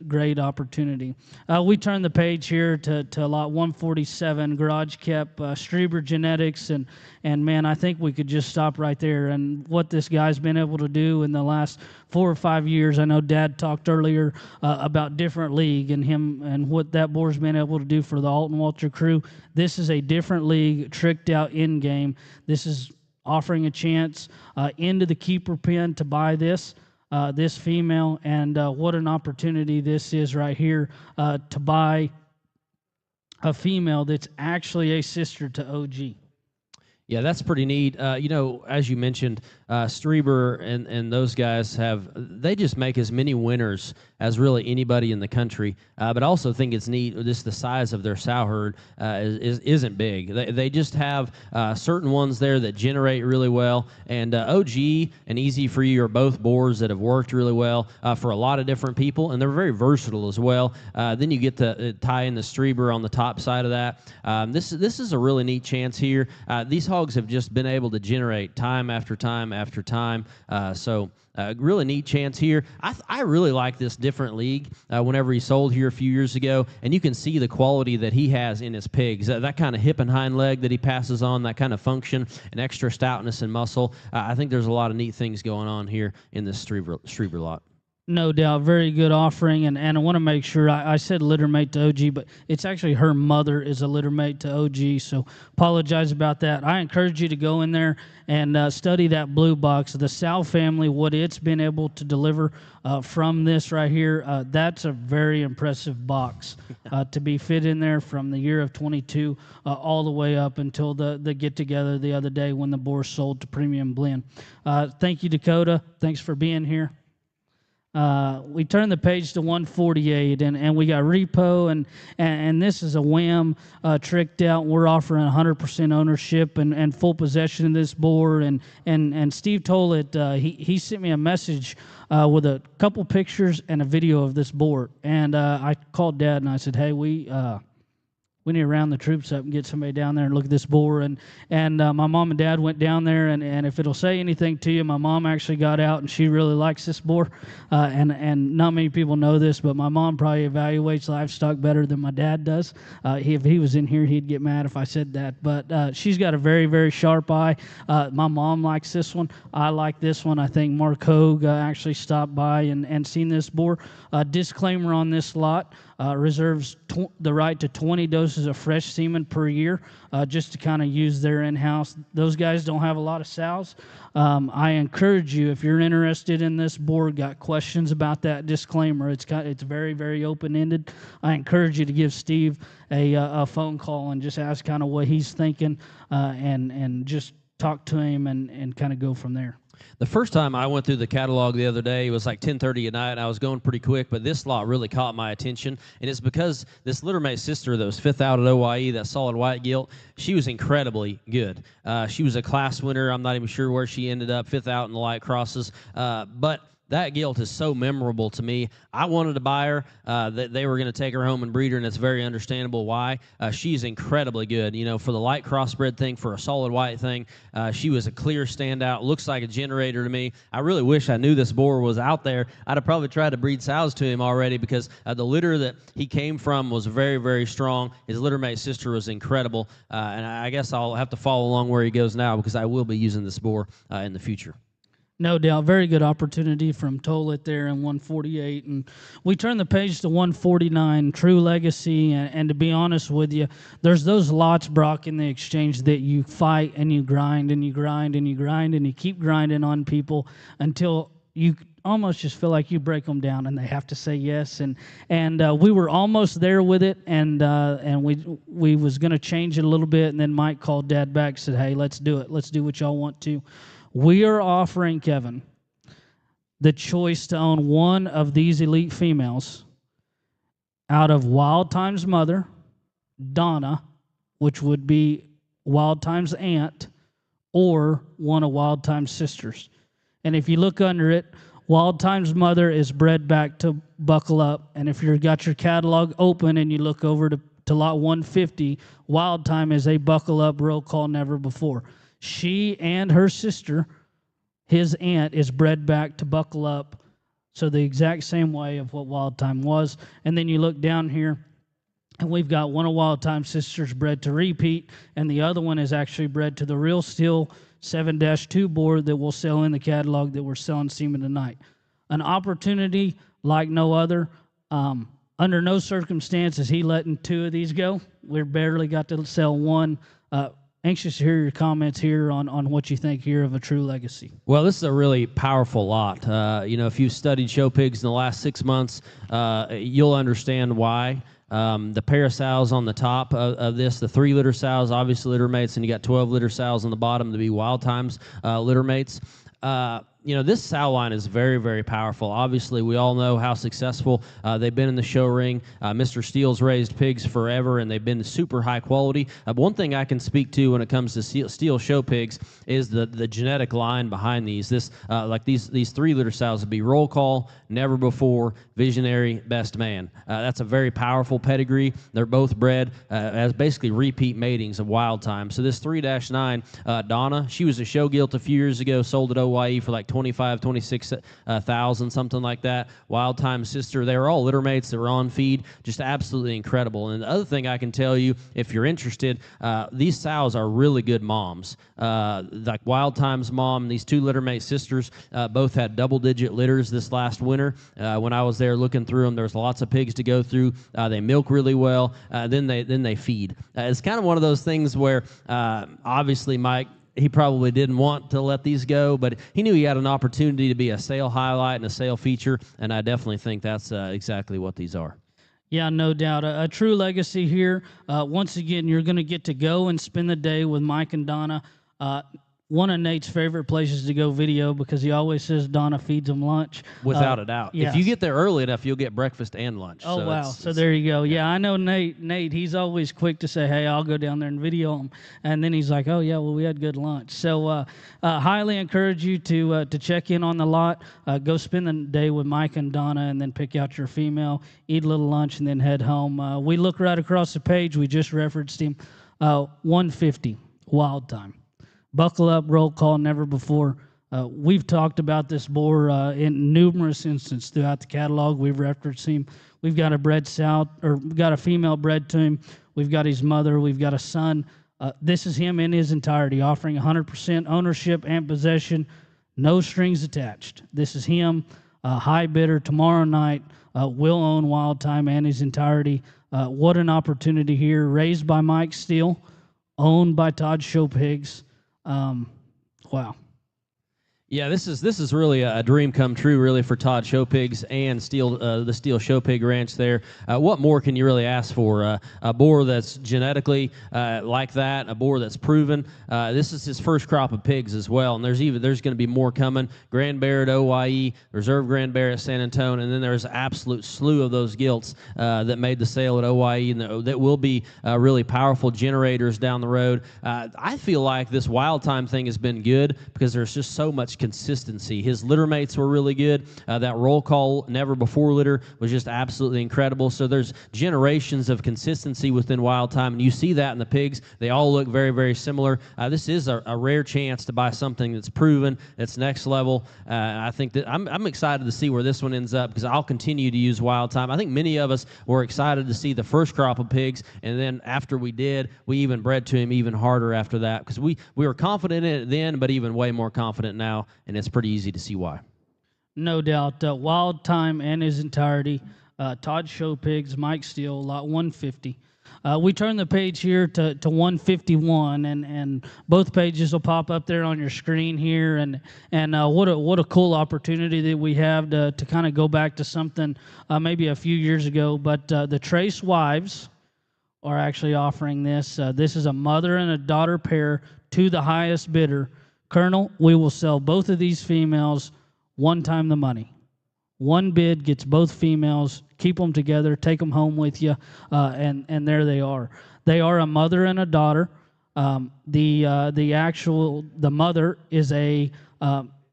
great opportunity. We turn the page here to lot 147, Garage Kept, Strieber Genetics. And man, I think we could just stop right there. And what this guy's been able to do in the last 4 or 5 years. I know Dad talked earlier about different league and him and what that boar's been able to do for the Alton Walter crew. This is a different league, tricked out in game. This is offering a chance into the keeper pen to buy this female, and what an opportunity this is right here to buy a female that's actually a sister to OG. Yeah, that's pretty neat. As you mentioned, Strieber and those guys they just make as many winners as really anybody in the country. But I also think it's neat, just the size of their sow herd isn't big. They just have certain ones there that generate really well. And OG and Easy For You are both boars that have worked really well for a lot of different people, and they're very versatile as well. Then you get to tie in the Strieber on the top side of that. This is a really neat chance here. These hogs have just been able to generate time after time after time. So really neat chance here. I really like this different league whenever he sold here a few years ago, and you can see the quality that he has in his pigs. That kind of hip and hind leg that he passes on, that kind of function and extra stoutness and muscle. I think there's a lot of neat things going on here in this Strieber lot. No doubt, very good offering, and I want to make sure, I said littermate to OG, but it's actually her mother is a littermate to OG, so apologize about that. I encourage you to go in there and study that blue box. The Sow family, what it's been able to deliver from this right here, that's a very impressive box to be fit in there from the year of 22 all the way up until the get-together the other day when the boar sold to Premium Blend. Thank you, Dakota. Thanks for being here. We turn the page to 148, and we got repo, and this is a wham tricked out. We're offering 100% ownership and full possession of this board, and Steve told it. He sent me a message with a couple pictures and a video of this board, and I called Dad and I said, hey, we need to round the troops up and get somebody down there and look at this boar. And my mom and dad went down there, and if it'll say anything to you, my mom actually got out, and she really likes this boar. And not many people know this, but my mom probably evaluates livestock better than my dad does. If he was in here, he'd get mad if I said that. But she's got a very, very sharp eye. My mom likes this one. I like this one. I think Mark Hogue actually stopped by and seen this boar. Disclaimer on this lot. Reserves the right to 20 doses of fresh semen per year, just to kind of use their in-house. Those guys don't have a lot of sows. I encourage you, if you're interested in this board, got questions about that disclaimer, it's very, very open-ended. I encourage you to give Steve a phone call and just ask kind of what he's thinking, and just talk to him and kind of go from there. The first time I went through the catalog the other day, it was like 10:30 at night, and I was going pretty quick, but this lot really caught my attention, and it's because this littermate sister that was 5th out at OYE, that solid white gilt, she was incredibly good. She was a class winner. I'm not even sure where she ended up, 5th out in the light crosses, but that gilt is so memorable to me. I wanted to buy her. They were going to take her home and breed her, and it's very understandable why. She's incredibly good. You know, for the light crossbred thing, for a solid white thing, she was a clear standout. Looks like a generator to me. I really wish I knew this boar was out there. I'd have probably tried to breed sows to him already, because the litter that he came from was very, very strong. His littermate sister was incredible, and I guess I'll have to follow along where he goes now, because I will be using this boar in the future. No doubt. Very good opportunity from Tollett there in 148. And we turn the page to 149, True Legacy. And to be honest with you, there's those lots, Brock, in the exchange that you fight and you grind and you grind and you grind and you keep grinding on people until you almost just feel like you break them down and they have to say yes. And we were almost there with it, and we was going to change it a little bit. And then Mike called Dad back, said, hey, let's do it. Let's do what y'all want to. We are offering, Kevin, the choice to own one of these elite females out of Wild Time's mother, Donna, which would be Wild Time's aunt, or one of Wild Time's sisters. And if you look under it, Wild Time's mother is bred back to Buckle Up. And if you've got your catalog open and you look over to lot 150, Wild Time is a Buckle Up roll call never before. She and her sister, his aunt, is bred back to Buckle Up, so the exact same way of what Wild Time was. And then you look down here, and we've got one of Wild Time's sisters bred to Repeat, and the other one is actually bred to the Real Steel 7-2 board that we'll sell in the catalog that we're selling Semen tonight. An opportunity like no other. Under no circumstances he letting two of these go. We barely got to sell one. Anxious to hear your comments here on what you think here of a True Legacy. Well, this is a really powerful lot. You know, if you've studied show pigs in the last 6 months, you'll understand why. The pair of sows on the top of this, the 3-litter sows, obviously litter mates, and you got 12-litter sows on the bottom to be Wild Times litter mates. You know, this sow line is very, very powerful. Obviously, we all know how successful they've been in the show ring. Mr. Steele's raised pigs forever, and they've been super high quality. One thing I can speak to when it comes to Steele show pigs is the genetic line behind these. This like these 3-litter sows would be roll call, never before, visionary, best man. That's a very powerful pedigree. They're both bred as basically repeat matings of Wild Time. So this 3-9 Donna, she was a show gilt a few years ago, sold at OYE for like 26,000, something like that. Wild Time sister, they were all litter mates that were on feed, just absolutely incredible. And the other thing I can tell you, if you're interested, these sows are really good moms. Like Wild Time's mom, these 2 litter mate sisters both had double-digit litters this last winter. When I was there looking through them, there's lots of pigs to go through. They milk really well. Then they feed. It's kind of one of those things where obviously Mike, he probably didn't want to let these go, but he knew he had an opportunity to be a sale highlight and a sale feature, and I definitely think that's exactly what these are. Yeah, no doubt. A True Legacy here. Once again, you're going to get to go and spend the day with Mike and Donna. One of Nate's favorite places to go video, because he always says Donna feeds him lunch. Without a doubt. Yes. If you get there early enough, you'll get breakfast and lunch. Oh, so wow. So there you go. Yeah, I know Nate, he's always quick to say, hey, I'll go down there and video him. And then he's like, oh, yeah, well, we had good lunch. So highly encourage you to check in on the lot. Go spend the day with Mike and Donna, and then pick out your female, eat a little lunch, and then head home. We look right across the page. We just referenced him. 150, Wild Time. Buckle Up, roll call, never before. We've talked about this boar in numerous instances throughout the catalog. We've referenced him. We've got a bred sow, or we've got a female bred to him. We've got his mother. We've got a son. This is him in his entirety, offering 100% ownership and possession, no strings attached. This is him, high bidder tomorrow night, will own Wild Time and his entirety. What an opportunity here. Raised by Mike Steele, owned by Todd Show Pigs. Wow. Yeah, this is really a dream come true, really, for Todd Show Pigs and the Steel Show Pig Ranch there. What more can you really ask for? A boar that's genetically like that, a boar that's proven. This is his first crop of pigs as well, and there's going to be more coming. Grand Bear at OYE, Reserve Grand Bear at San Antonio, and then there's an absolute slew of those gilts that made the sale at OYE, and that will be really powerful generators down the road. I feel like this Wild Time thing has been good because there's just so much consistency. His litter mates were really good. That roll call never before litter was just absolutely incredible. So there's generations of consistency within Wild Time, and you see that in the pigs. They all look very, very similar. This is a rare chance to buy something that's proven, that's next level. I think that I'm excited to see where this one ends up because I'll continue to use Wild Time. I think many of us were excited to see the first crop of pigs, and then after we did, we even bred to him even harder after that because we were confident in it then, but even way more confident now. And it's pretty easy to see why. No doubt. Wild Time in his entirety. Todd Show Pigs, Mike Steele, lot 150. We turn the page here to 151, and both pages will pop up there on your screen here. And what a cool opportunity that we have to kind of go back to something maybe a few years ago. But the Trace wives are actually offering this. This is a mother and a daughter pair to the highest bidder. Colonel, we will sell both of these females one time the money. One bid gets both females, keep them together, take them home with you, and there they are. They are a mother and a daughter. The mother is a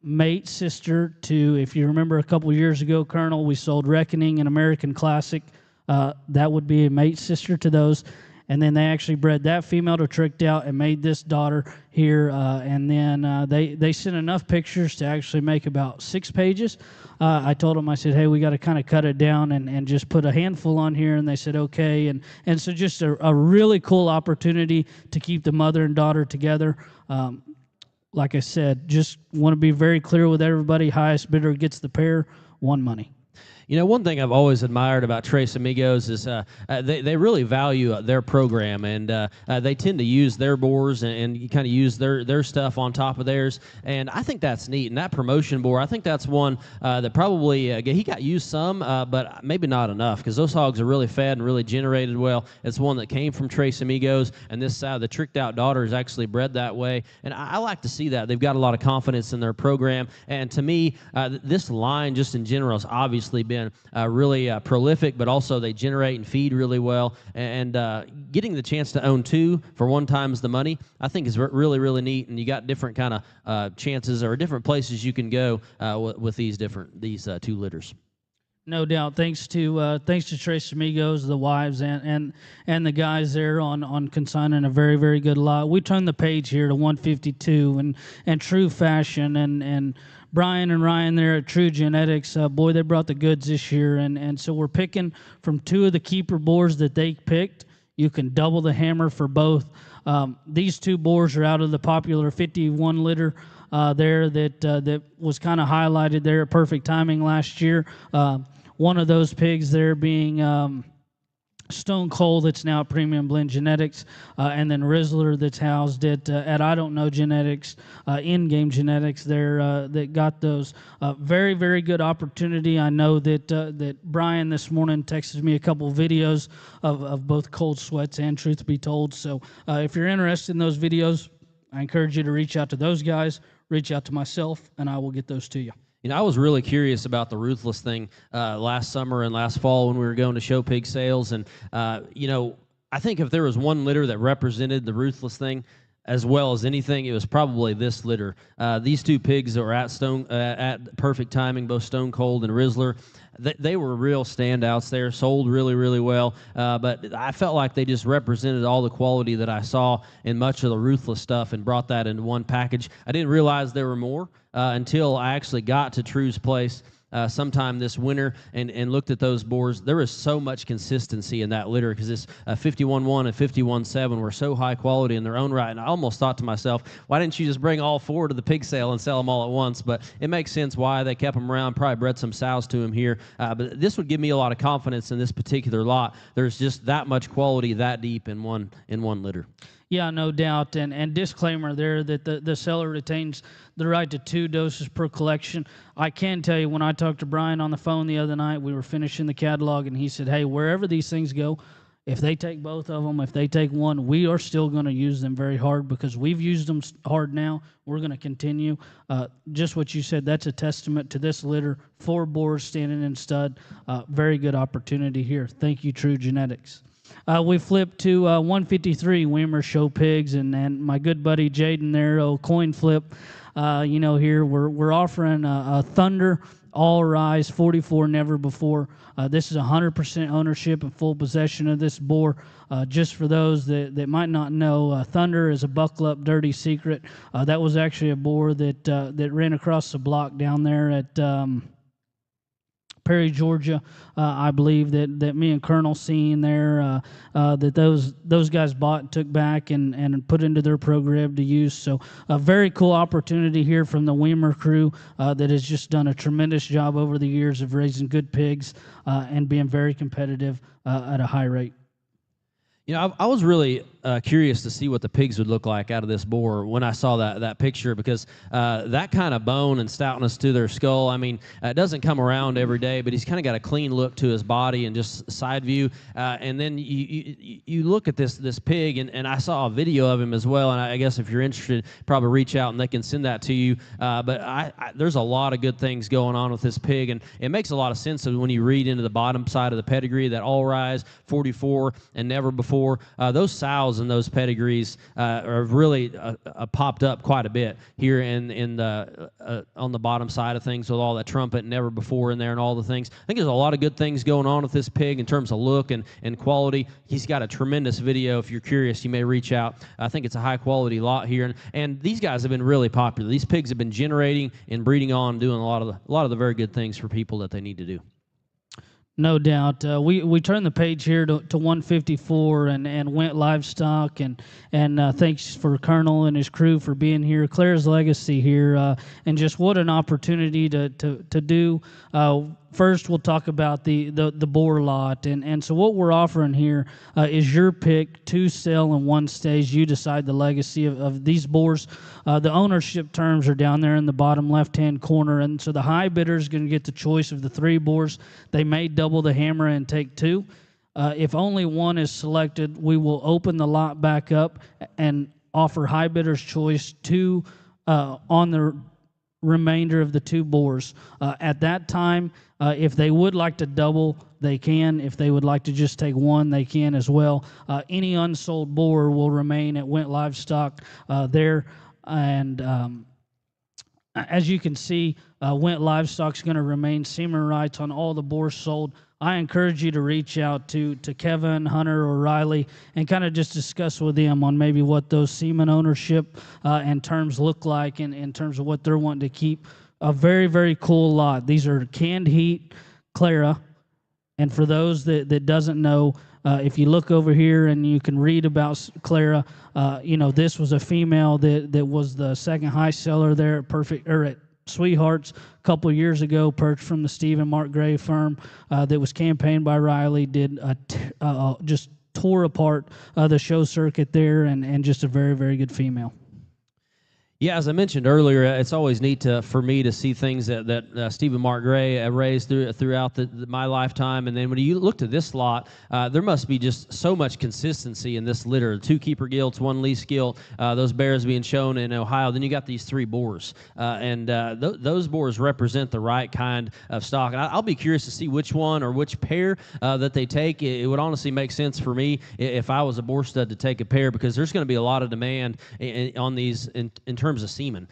mate sister to, if you remember a couple years ago, Colonel, we sold Reckoning and American Classic. That would be a mate sister to those. And then they actually bred that female to Tricked Out and made this daughter here. And then they sent enough pictures to actually make about 6 pages. I told them, I said, hey, we got to kind of cut it down and just put a handful on here. And they said, okay. And so just a really cool opportunity to keep the mother and daughter together. Like I said, just want to be very clear with everybody. Highest bidder gets the pair, one money. You know, one thing I've always admired about Tres Amigos is they really value their program, and they tend to use their boars and kind of use their stuff on top of theirs, and I think that's neat. And that promotion boar, I think that's one that probably he got used some, but maybe not enough because those hogs are really fed and really generated well. It's one that came from Tres Amigos, and this the Tricked Out daughter is actually bred that way, and I like to see that. They've got a lot of confidence in their program, and to me, this line just in general has obviously been really prolific, but also they generate and feed really well. And getting the chance to own 2 for 1 times the money, I think is really, really neat. And you got different kind of chances or different places you can go with these 2 litters. No doubt. Thanks to Tres Amigos, the wives, and the guys there on consigning a very, very good lot. We turn the page here to 152 and True Fashion and Brian and Ryan there at True Genetics. Boy, they brought the goods this year, and so we're picking from 2 of the keeper boars that they picked. You can double the hammer for both. These 2 boars are out of the popular 51 litter there that was kind of highlighted there at Perfect Timing last year. One of those pigs there being Stone Cold, that's now at Premium Blend Genetics, and then Rizzler that's housed at I Don't Know Genetics, In-Game Genetics there that got those. Very, very good opportunity. I know that Brian this morning texted me a couple videos of both Cold Sweats and Truth Be Told. So if you're interested in those videos, I encourage you to reach out to those guys, reach out to myself, and I will get those to you. You know, I was really curious about the Ruthless thing last summer and last fall when we were going to show pig sales. And, you know, I think if there was one litter that represented the Ruthless thing as well as anything, it was probably this litter. These 2 pigs that were at Perfect Timing, both Stone Cold and Rizzler, they were real standouts there, sold really, really well. But I felt like they just represented all the quality that I saw in much of the Ruthless stuff and brought that into one package. I didn't realize there were more until I actually got to True's place sometime this winter and looked at those boars. There was so much consistency in that litter because this 51-1 and 51-7 were so high quality in their own right. And I almost thought to myself, why didn't you just bring all 4 to the pig sale and sell them all at once? But it makes sense why they kept them around, probably bred some sows to them here. But this would give me a lot of confidence in this particular lot. There's just that much quality that deep in one litter. Yeah, no doubt. And disclaimer there that the seller retains the right to 2 doses per collection. I can tell you, when I talked to Brian on the phone the other night, we were finishing the catalog, and he said, hey, wherever these things go, if they take both of them, if they take one, we are still going to use them very hard because we've used them hard now. We're going to continue. Just what you said, that's a testament to this litter. 4 boars standing in stud. Very good opportunity here. Thank you, True Genetics. We flip to 153 Weimer Show Pigs, and my good buddy Jaden there, coin flip. Here we're offering a Thunder All Rise 44 Never Before. This is 100% ownership and full possession of this boar. Just for those that might not know, Thunder is a buckle up dirty secret. That was actually a boar that ran across the block down there at Perry, Georgia. I believe that me and Colonel seen there that those guys bought and took back and put into their program to use. So a very cool opportunity here from the Weimer crew that has just done a tremendous job over the years of raising good pigs and being very competitive at a high rate. I was really curious to see what the pigs would look like out of this boar when I saw that picture, because that kind of bone and stoutness to their skull, I mean, it doesn't come around every day, but he's kind of got a clean look to his body and just side view. And then you look at this pig, and I saw a video of him as well, and I guess if you're interested, probably reach out and they can send that to you. But there's a lot of good things going on with this pig, and it makes a lot of sense when you read into the bottom side of the pedigree, that All Rise, 44, and Never Before. Those sows and those pedigrees are really popped up quite a bit here in the on the bottom side of things, with all that trumpet and Never Before in there and all the things. I think there's a lot of good things going on with this pig in terms of look and quality. He's got a tremendous video. If you're curious, you may reach out. I think it's a high quality lot here, and these guys have been really popular. These pigs have been generating and breeding on, doing a lot of the very good things for people that they need to do. No doubt. We turn the page here to 154 and went livestock, and thanks for Colonel and his crew for being here. Claire's legacy here, and just what an opportunity to do. First, we'll talk about the boar lot, and so what we're offering here is your pick, 2 sell and 1 stays. You decide the legacy of these boars. The ownership terms are down there in the bottom left-hand corner, and so the high bidder is going to get the choice of the 3 boars. They may double the hammer and take 2. If only 1 is selected, we will open the lot back up and offer high bidder's choice 2 on the remainder of the 2 boars. At that time, if they would like to double, they can. If they would like to just take 1, they can as well. Any unsold boar will remain at Went Livestock there. And as you can see, Went Livestock's going to remain semen rights on all the boars sold. I encourage you to reach out to Kevin, Hunter, or Riley and kind of just discuss with them on maybe what those semen ownership and terms look like in terms of what they're wanting to keep. A very, very cool lot. These are canned heat Clara. And for those that doesn't know, if you look over here and you can read about Clara, this was a female that was the second high seller there at Sweethearts a couple of years ago, purchased from the Steve and Mark Gray firm that was campaigned by Riley, just tore apart the show circuit there, and just a very, very good female. Yeah, as I mentioned earlier, it's always neat for me to see things that Steve and Mark Gray raised throughout my lifetime. And then when you look to this lot, there must be just so much consistency in this litter. 2 keeper gilts, 1 lease gilt, those bears being shown in Ohio. Then you got these 3 boars. Those boars represent the right kind of stock. And I'll be curious to see which one or which pair that they take. It would honestly make sense for me if I was a boar stud to take a pair, because there's going to be a lot of demand on these in terms of semen.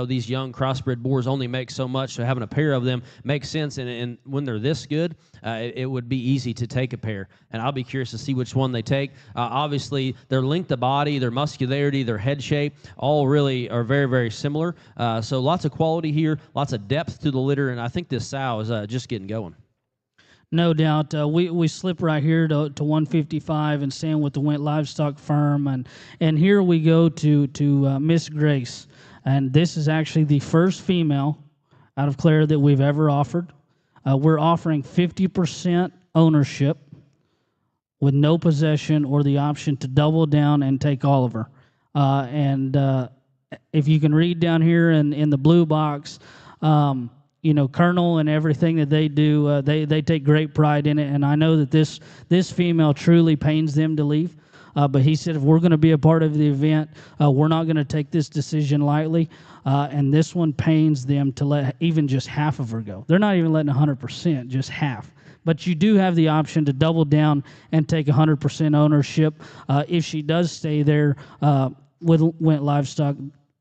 These young crossbred boars only make so much, so having a pair of them makes sense. And when they're this good, it would be easy to take a pair. And I'll be curious to see which one they take. Obviously, their length of body, their muscularity, their head shape, all really are very, very similar. So lots of quality here, lots of depth to the litter, and I think this sow is just getting going. No doubt. We slip right here to 155 and stand with the Went Livestock firm. And here we go to Miss Grace. And this is actually the first female out of Clara that we've ever offered. We're offering 50% ownership with no possession or the option to double down and take all of her. If you can read down here in the blue box, you know, Colonel and everything that they do, they take great pride in it. And I know that this female truly pains them to leave. But he said, if we're going to be a part of the event, we're not going to take this decision lightly. And this one pains them to let even just half of her go. They're not even letting 100%, just half. But you do have the option to double down and take 100% ownership. If she does stay there with Livestock,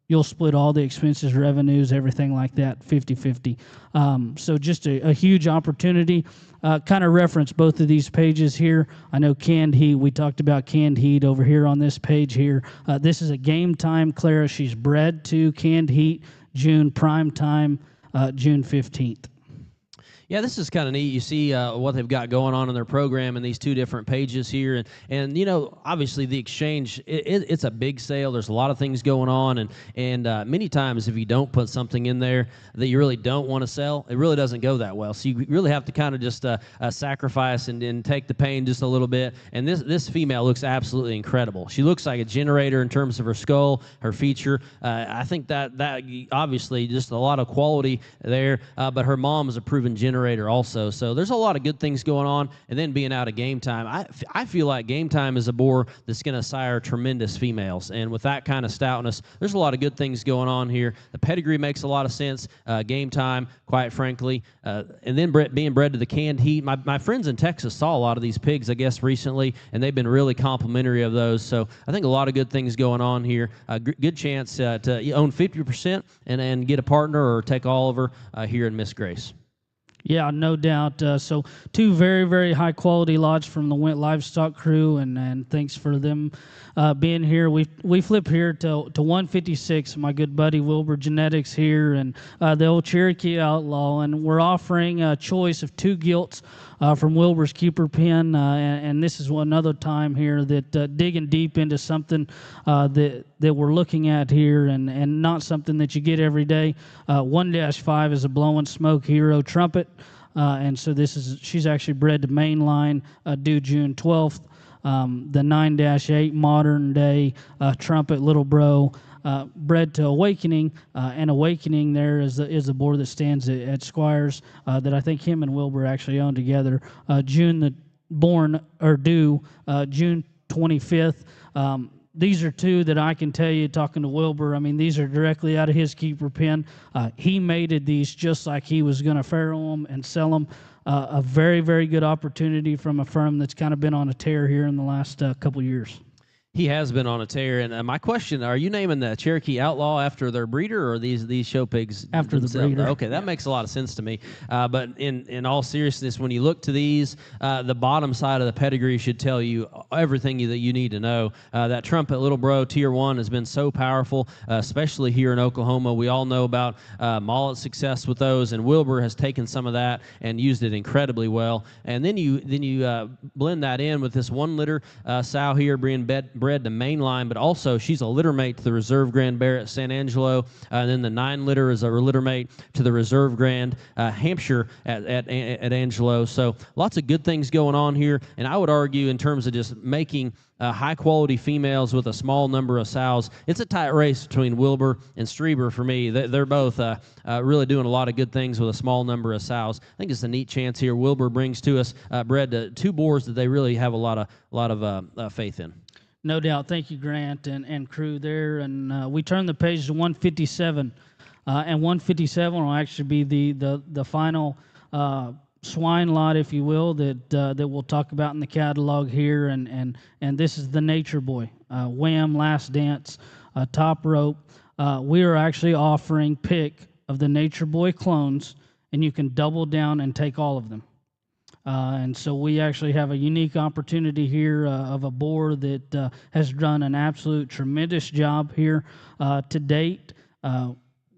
you'll split all the expenses, revenues, everything like that, 50-50. So just a huge opportunity. Kind of reference both of these pages here. I know canned heat. We talked about canned heat over here on this page here. This is a game time Clara. She's bred to canned heat, June prime time, June 15th. Yeah, this is kind of neat. You see what they've got going on in their program in these two different pages here. And you know, obviously the exchange, it's a big sale. There's a lot of things going on. And many times if you don't put something in there that you really don't want to sell, it really doesn't go that well. So you really have to kind of just sacrifice and take the pain just a little bit. And this female looks absolutely incredible. She looks like a generator in terms of her skull, her feature. I think that obviously just a lot of quality there. But her mom is a proven generator also, so there's a lot of good things going on. And then being out of game time, I feel like game time is a boar that's going to sire tremendous females, and with that kind of stoutness, there's a lot of good things going on here. The pedigree makes a lot of sense. Game time, quite frankly, and then being bred to the canned heat. My friends in Texas saw a lot of these pigs, I guess, recently, and they've been really complimentary of those. So I think a lot of good things going on here. Good chance to own 50% and get a partner or take all of her here in Miss Grace. Yeah, no doubt. So two very, very high-quality lots from the Went Livestock crew, and thanks for them being here. We flip here to 156, my good buddy Wilbur Genetics here, and the old Cherokee Outlaw, and we're offering a choice of 2 gilts from Wilbur's Keeper Pen, and this is another time here that digging deep into something that we're looking at here, and not something that you get every day. 1-5 is a blowing smoke hero trumpet, and so she's actually bred to mainline, due June 12th. The 9-8 modern day trumpet little bro, bred to Awakening, and Awakening there is the boar that stands at Squires, that I think him and Wilbur actually own together. June June 25th. These are 2 that I can tell you, talking to Wilbur, I mean, these are directly out of his keeper pen. He mated these just like he was going to farrow them and sell them. A very, very good opportunity from a firm that's kind of been on a tear here in the last couple years. He has been on a tear, and my question: are you naming the Cherokee Outlaw after their breeder, or these show pigs after themselves? The breeder? Okay, that makes a lot of sense to me. But in all seriousness, when you look to these, the bottom side of the pedigree should tell you everything that you need to know. That trumpet little bro Tier 1 has been so powerful, especially here in Oklahoma. We all know about Mollet's success with those, and Wilbur has taken some of that and used it incredibly well. And then you blend that in with this 1 litter sow here being bred to mainline, but also she's a litter mate to the Reserve Grand Bear at San Angelo, and then the 9 litter is a litter mate to the Reserve Grand Hampshire at Angelo. So lots of good things going on here, and I would argue in terms of just making high quality females with a small number of sows, it's a tight race between Wilbur and Strieber for me. They're both really doing a lot of good things with a small number of sows. I think it's a neat chance here. Wilbur brings to us bred to 2 boars that they really have a lot of faith in. No doubt. Thank you, Grant and crew there. And we turn the page to 157. And 157 will actually be the final swine lot, if you will, that we'll talk about in the catalog here. And this is the Nature Boy. Wham, Last Dance, Top Rope. We are actually offering pick of the Nature Boy clones, and you can double down and take all of them. And so we actually have a unique opportunity here of a boar that has done an absolute tremendous job here to date.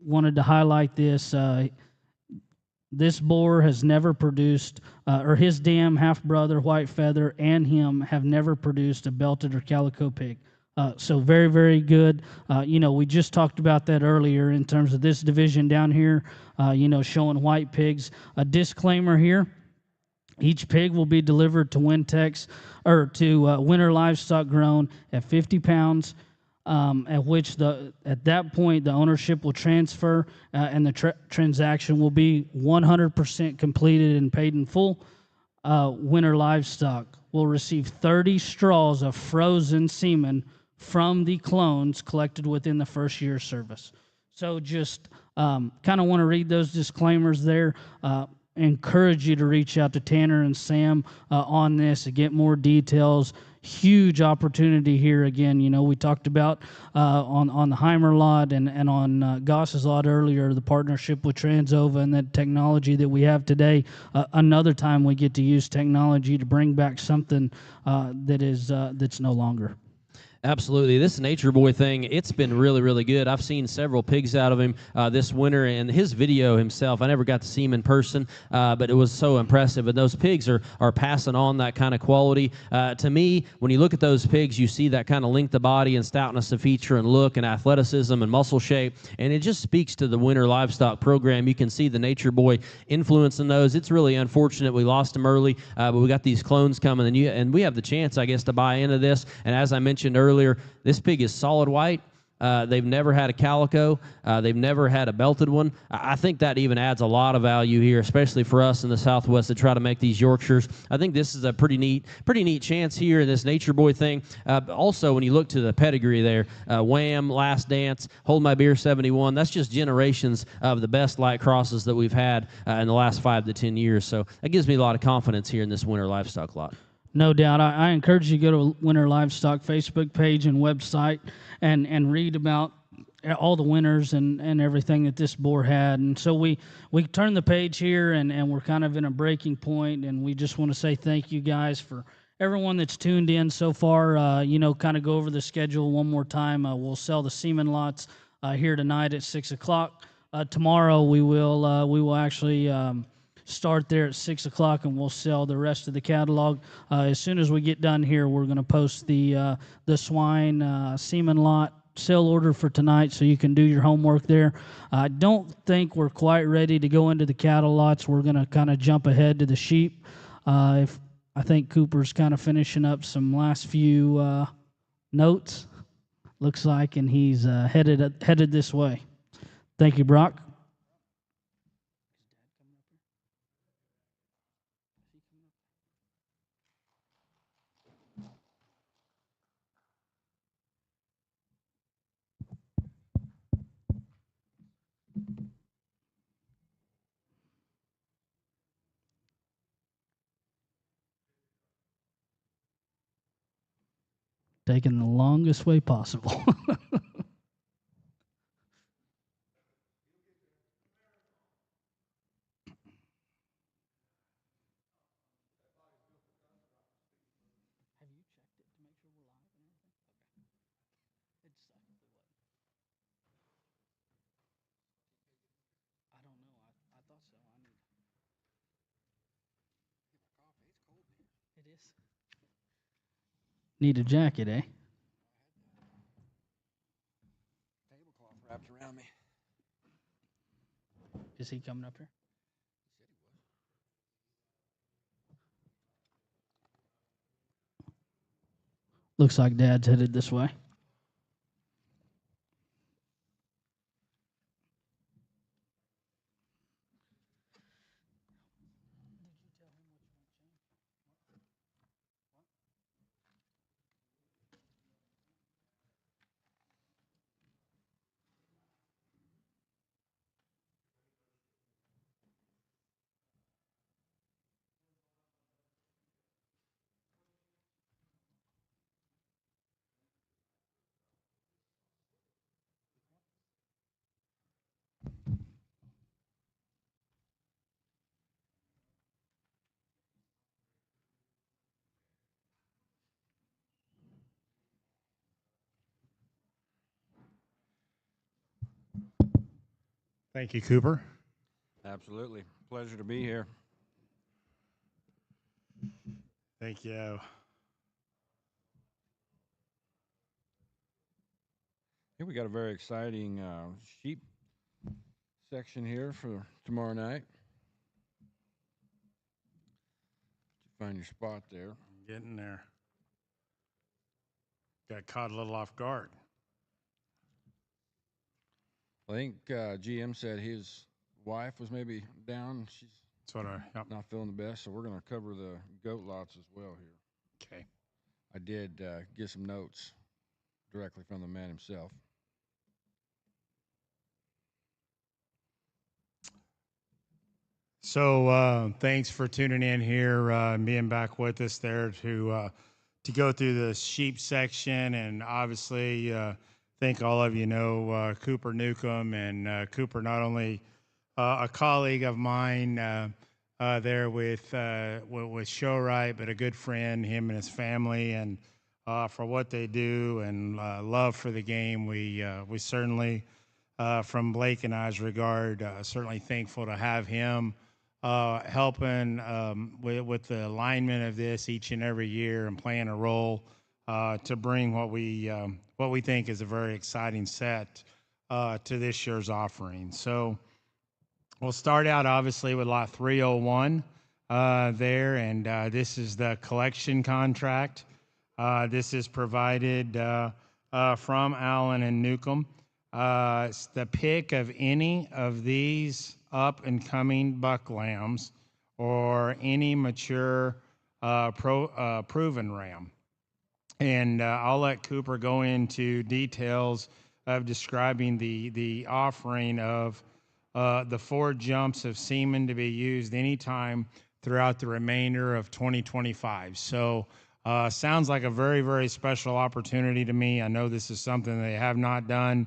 Wanted to highlight this. This boar has never produced, or his dam half-brother, White Feather, and him have never produced a belted or calico pig. So very, very good. We just talked about that earlier in terms of this division down here, showing white pigs. A disclaimer here. Each pig will be delivered to Wintex or to Winter Livestock Grown at 50 pounds. At that point the ownership will transfer and the transaction will be 100% completed and paid in full. Winter Livestock will receive 30 straws of frozen semen from the clones collected within the first year of service. So just kind of want to read those disclaimers there. Encourage you to reach out to Tanner and Sam on this to get more details. Huge opportunity here again. You know, we talked about on the Heimer lot and on Goss's lot earlier, the partnership with Transova and the technology that we have today. Another time we get to use technology to bring back something that's no longer. Absolutely. This Nature Boy thing, it's been really, really good. I've seen several pigs out of him this winter, and his video himself, I never got to see him in person, but it was so impressive. And those pigs are passing on that kind of quality. To me, when you look at those pigs, you see that kind of length of body and stoutness of feature and look and athleticism and muscle shape, and it just speaks to the Winter Livestock program. You can see the Nature Boy influence in those. It's really unfortunate we lost him early, but we got these clones coming, and we have the chance, I guess, to buy into this. And as I mentioned earlier, this pig is solid white. They've never had a calico. They've never had a belted one. I think that even adds a lot of value here, especially for us in the Southwest to try to make these Yorkshires. I think this is a pretty neat chance here in this Nature Boy thing. Also, when you look to the pedigree there, Wham, Last Dance, Hold My Beer 71, that's just generations of the best light crosses that we've had in the last 5 to 10 years. So that gives me a lot of confidence here in this Winter Livestock lot. No doubt. I encourage you to go to Winter Livestock Facebook page and website and read about all the winners and everything that this boar had. And so we turn the page here and we're kind of in a breaking point, and we just want to say thank you guys for everyone that's tuned in so far. Kind of go over the schedule one more time. We'll sell the semen lots here tonight at 6 o'clock. Tomorrow we will actually start there at 6 o'clock, and we'll sell the rest of the catalog. As soon as we get done here, we're going to post the swine semen lot sale order for tonight, so you can do your homework there. I don't think we're quite ready to go into the cattle lots. We're going to kind of jump ahead to the sheep. I think Cooper's kind of finishing up some last few notes, looks like, and he's headed this way. Thank you, Brock. Taking the longest way possible. Need a jacket, eh? Tablecloth wrapped around me. Is he coming up here? Looks like Dad's headed this way. Thank you, Cooper. Absolutely. Pleasure to be here. Thank you. Here we got a very exciting sheep section here for tomorrow night. Find your spot there. Getting there. Got caught a little off guard. I think GM said his wife was maybe down. She's That's what yep. not feeling the best, so we're going to cover the goat lots as well here. Okay. I did get some notes directly from the man himself. So thanks for tuning in here and being back with us there to go through the sheep section. And obviously, think all of you know Cooper Newcomb. And Cooper, not only a colleague of mine there with Showright, but a good friend, him and his family, and for what they do and love for the game. We certainly, from Blake and I's regard, certainly thankful to have him helping with the alignment of this each and every year and playing a role to bring what we think is a very exciting set to this year's offering. So we'll start out obviously with lot 301 there, and this is the collection contract. This is provided from Allen and Newcomb. It's the pick of any of these up and coming buck lambs or any mature proven ram. And I'll let Cooper go into details of describing the offering of the 4 jumps of semen to be used anytime throughout the remainder of 2025. So sounds like a very, very special opportunity to me. I know this is something they have not done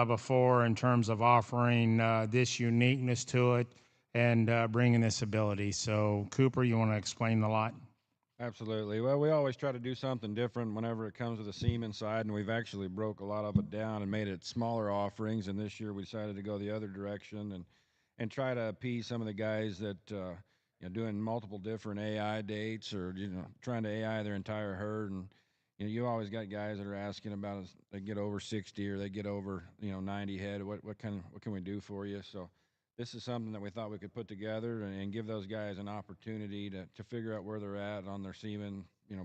before in terms of offering this uniqueness to it and bringing this ability. So Cooper, you want to explain the lot? Absolutely. Well, we always try to do something different whenever it comes to the semen side, and we've actually broke a lot of it down and made it smaller offerings. And this year we decided to go the other direction and try to appease some of the guys that doing multiple different AI dates or trying to AI their entire herd. And you always got guys that are asking about they get over 60 or they get over 90 head. What can we do for you? So this is something that we thought we could put together and give those guys an opportunity to figure out where they're at on their semen,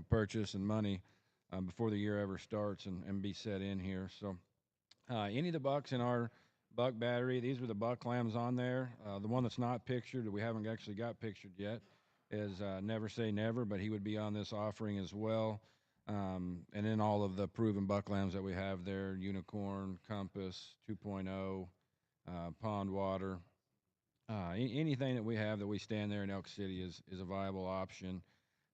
purchase and money before the year ever starts and be set in here. So any of the bucks in our buck battery, these are the buck lambs on there. The one that's not pictured, that we haven't actually got pictured yet, is Never Say Never, but he would be on this offering as well. And then all of the proven buck lambs that we have there, Unicorn, Compass, 2.0, Pond Water. Anything that we have that we stand there in Elk City is a viable option.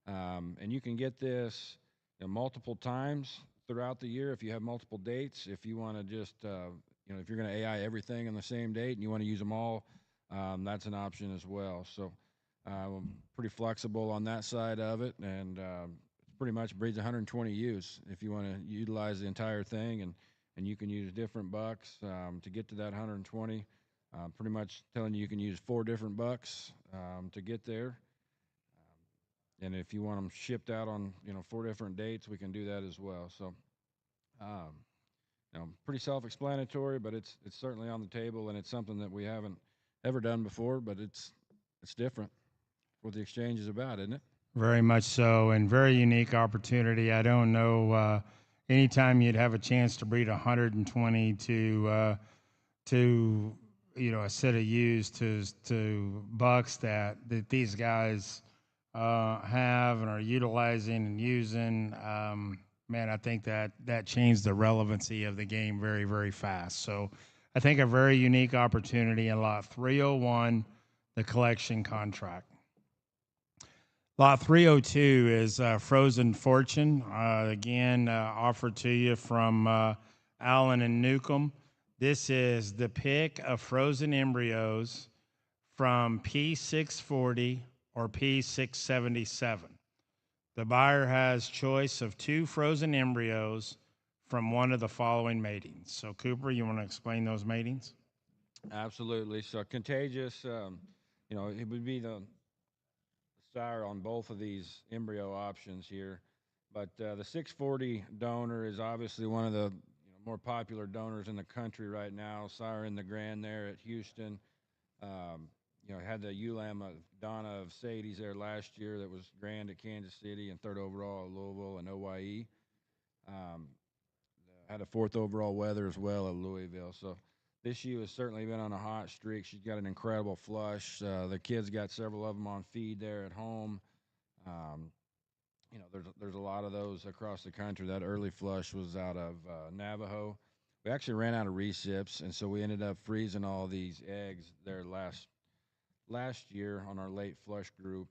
And you can get this multiple times throughout the year if you have multiple dates. If you want to just, if you're going to AI everything on the same date and you want to use them all, that's an option as well. So pretty flexible on that side of it. And pretty much breeds 120 ewes if you want to utilize the entire thing. And you can use different bucks to get to that 120. Pretty much telling you can use 4 different bucks to get there. And if you want them shipped out on 4 different dates, we can do that as well. So, pretty self-explanatory, but it's certainly on the table, and it's something that we haven't ever done before. But it's different. What the exchange is about, isn't it? Very much so, and very unique opportunity. I don't know anytime you'd have a chance to breed 120 to a set of ewes to bucks that these guys have and are utilizing and using. Man, I think that changed the relevancy of the game very, very fast. So I think a very unique opportunity in lot 301, the collection contract. Lot 302 is Frozen Fortune, again offered to you from Allen and Newcomb. This is the pick of frozen embryos from P640 or P677. The buyer has choice of 2 frozen embryos from one of the following matings. So Cooper, you want to explain those matings? Absolutely. So Contagious, it would be the sire on both of these embryo options here. But the 640 donor is obviously one of the more popular donors in the country right now. Sire in the Grand there at Houston. had the ewe lamb Donna of Sadie's there last year that was grand at Kansas City and third overall at Louisville and OYE. Um, had a fourth overall weather as well at Louisville. So this ewe has certainly been on a hot streak. She's got an incredible flush. The kids got several of them on feed there at home. Um, there's a lot of those across the country. That early flush was out of Navajo. We actually ran out of recips, and so we ended up freezing all these eggs there last year on our late flush group.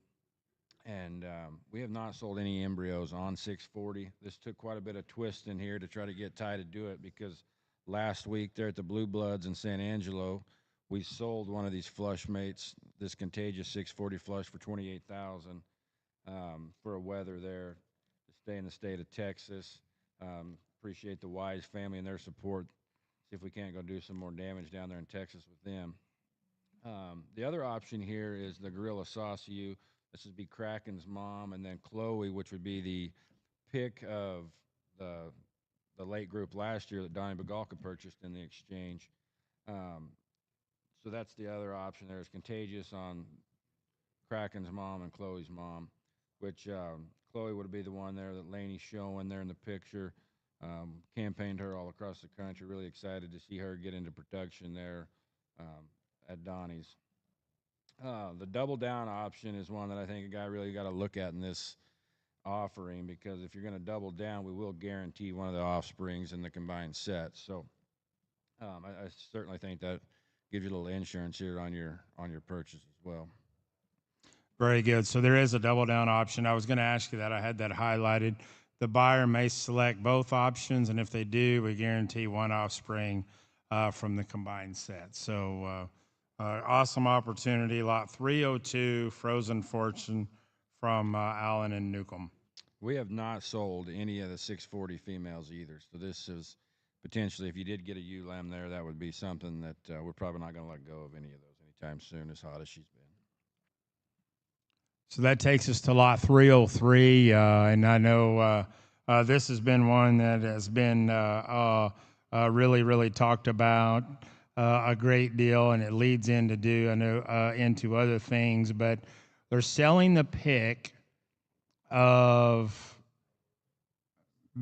And we have not sold any embryos on 640. This took quite a bit of twist in here to try to get Ty to do it, because last week there at the Blue Bloods in San Angelo, we sold one of these flush mates, this contagious 640 flush, for $28,000 for a wether there to stay in the state of Texas. Appreciate the Wise family and their support. See if we can't go do some more damage down there in Texas with them. The other option here is the Gorilla Sauciu. This would be Kraken's mom, and then Chloe, which would be the pick of the late group last year that Donnie Bagalka purchased in the exchange. So that's the other option. There's Contagious on Kraken's mom and Chloe's mom, which Chloe would be the one there that Laney's showing there in the picture. Campaigned her all across the country. Really excited to see her get into production there at Donnie's. The double down option is one that I think a guy really got to look at in this offering, because if you're going to double down, we will guarantee one of the offsprings in the combined set. So I certainly think that gives you a little insurance here on your purchase as well. Very good. So there is a double down option. I was going to ask you that. I had that highlighted. The buyer may select both options, and if they do, we guarantee one offspring from the combined set. So awesome opportunity. Lot 302, Frozen Fortune from Allen and Newcomb. We have not sold any of the 640 females either. So this is potentially, if you did get a ewe lamb there, that would be something that we're probably not going to let go of any of those anytime soon, as hot as she's been. So that takes us to lot 303, and I know this has been one that has been really, really talked about a great deal, and it leads into other things. But they're selling the pick of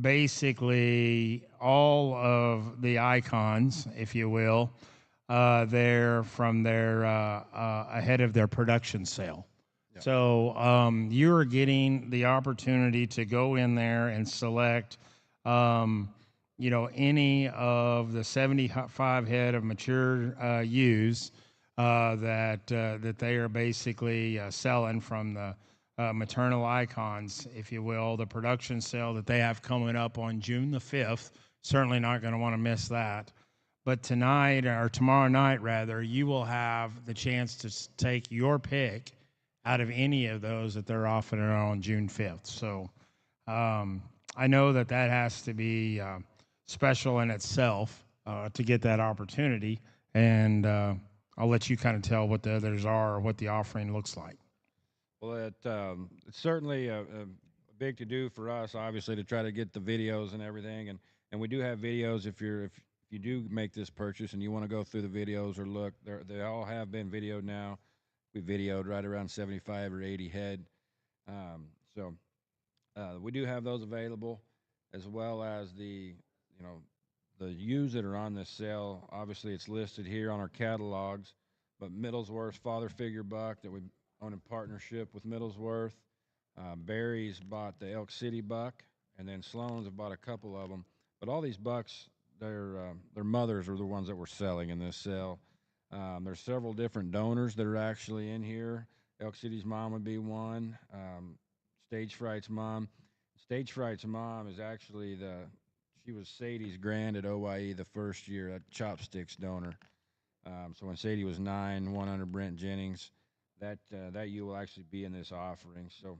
basically all of the icons, if you will, there from their ahead of their production sale. So you are getting the opportunity to go in there and select, any of the 75 head of mature ewes that they are basically selling from the maternal icons, if you will, the production sale that they have coming up on June the 5th. Certainly not going to want to miss that. But tonight, or tomorrow night rather, you will have the chance to take your pick out of any of those that they're offering on June 5th. So I know that has to be special in itself to get that opportunity. And I'll let you kind of tell what the others are or what the offering looks like. Well, it's certainly a big to-do for us, obviously, to try to get the videos and everything. And we do have videos if you do make this purchase and you want to go through the videos or look. They all have been videoed now. We videoed right around 75 or 80 head. So we do have those available, as well as the ewes that are on this sale. Obviously, it's listed here on our catalogs, but Middlesworth's father figure buck that we own in partnership with Middlesworth. Barry's bought the Elk City buck, and then Sloan's have bought a couple of them. But all these bucks, their mothers are the ones that we're selling in this sale. There's several different donors that are actually in here. Elk City's mom would be one. Stage Fright's mom. Stage Fright's mom is actually she was Sadie's grand at OYE the first year, a chopsticks donor. So when Sadie was 9, 100 Brent Jennings, that ewe will actually be in this offering. So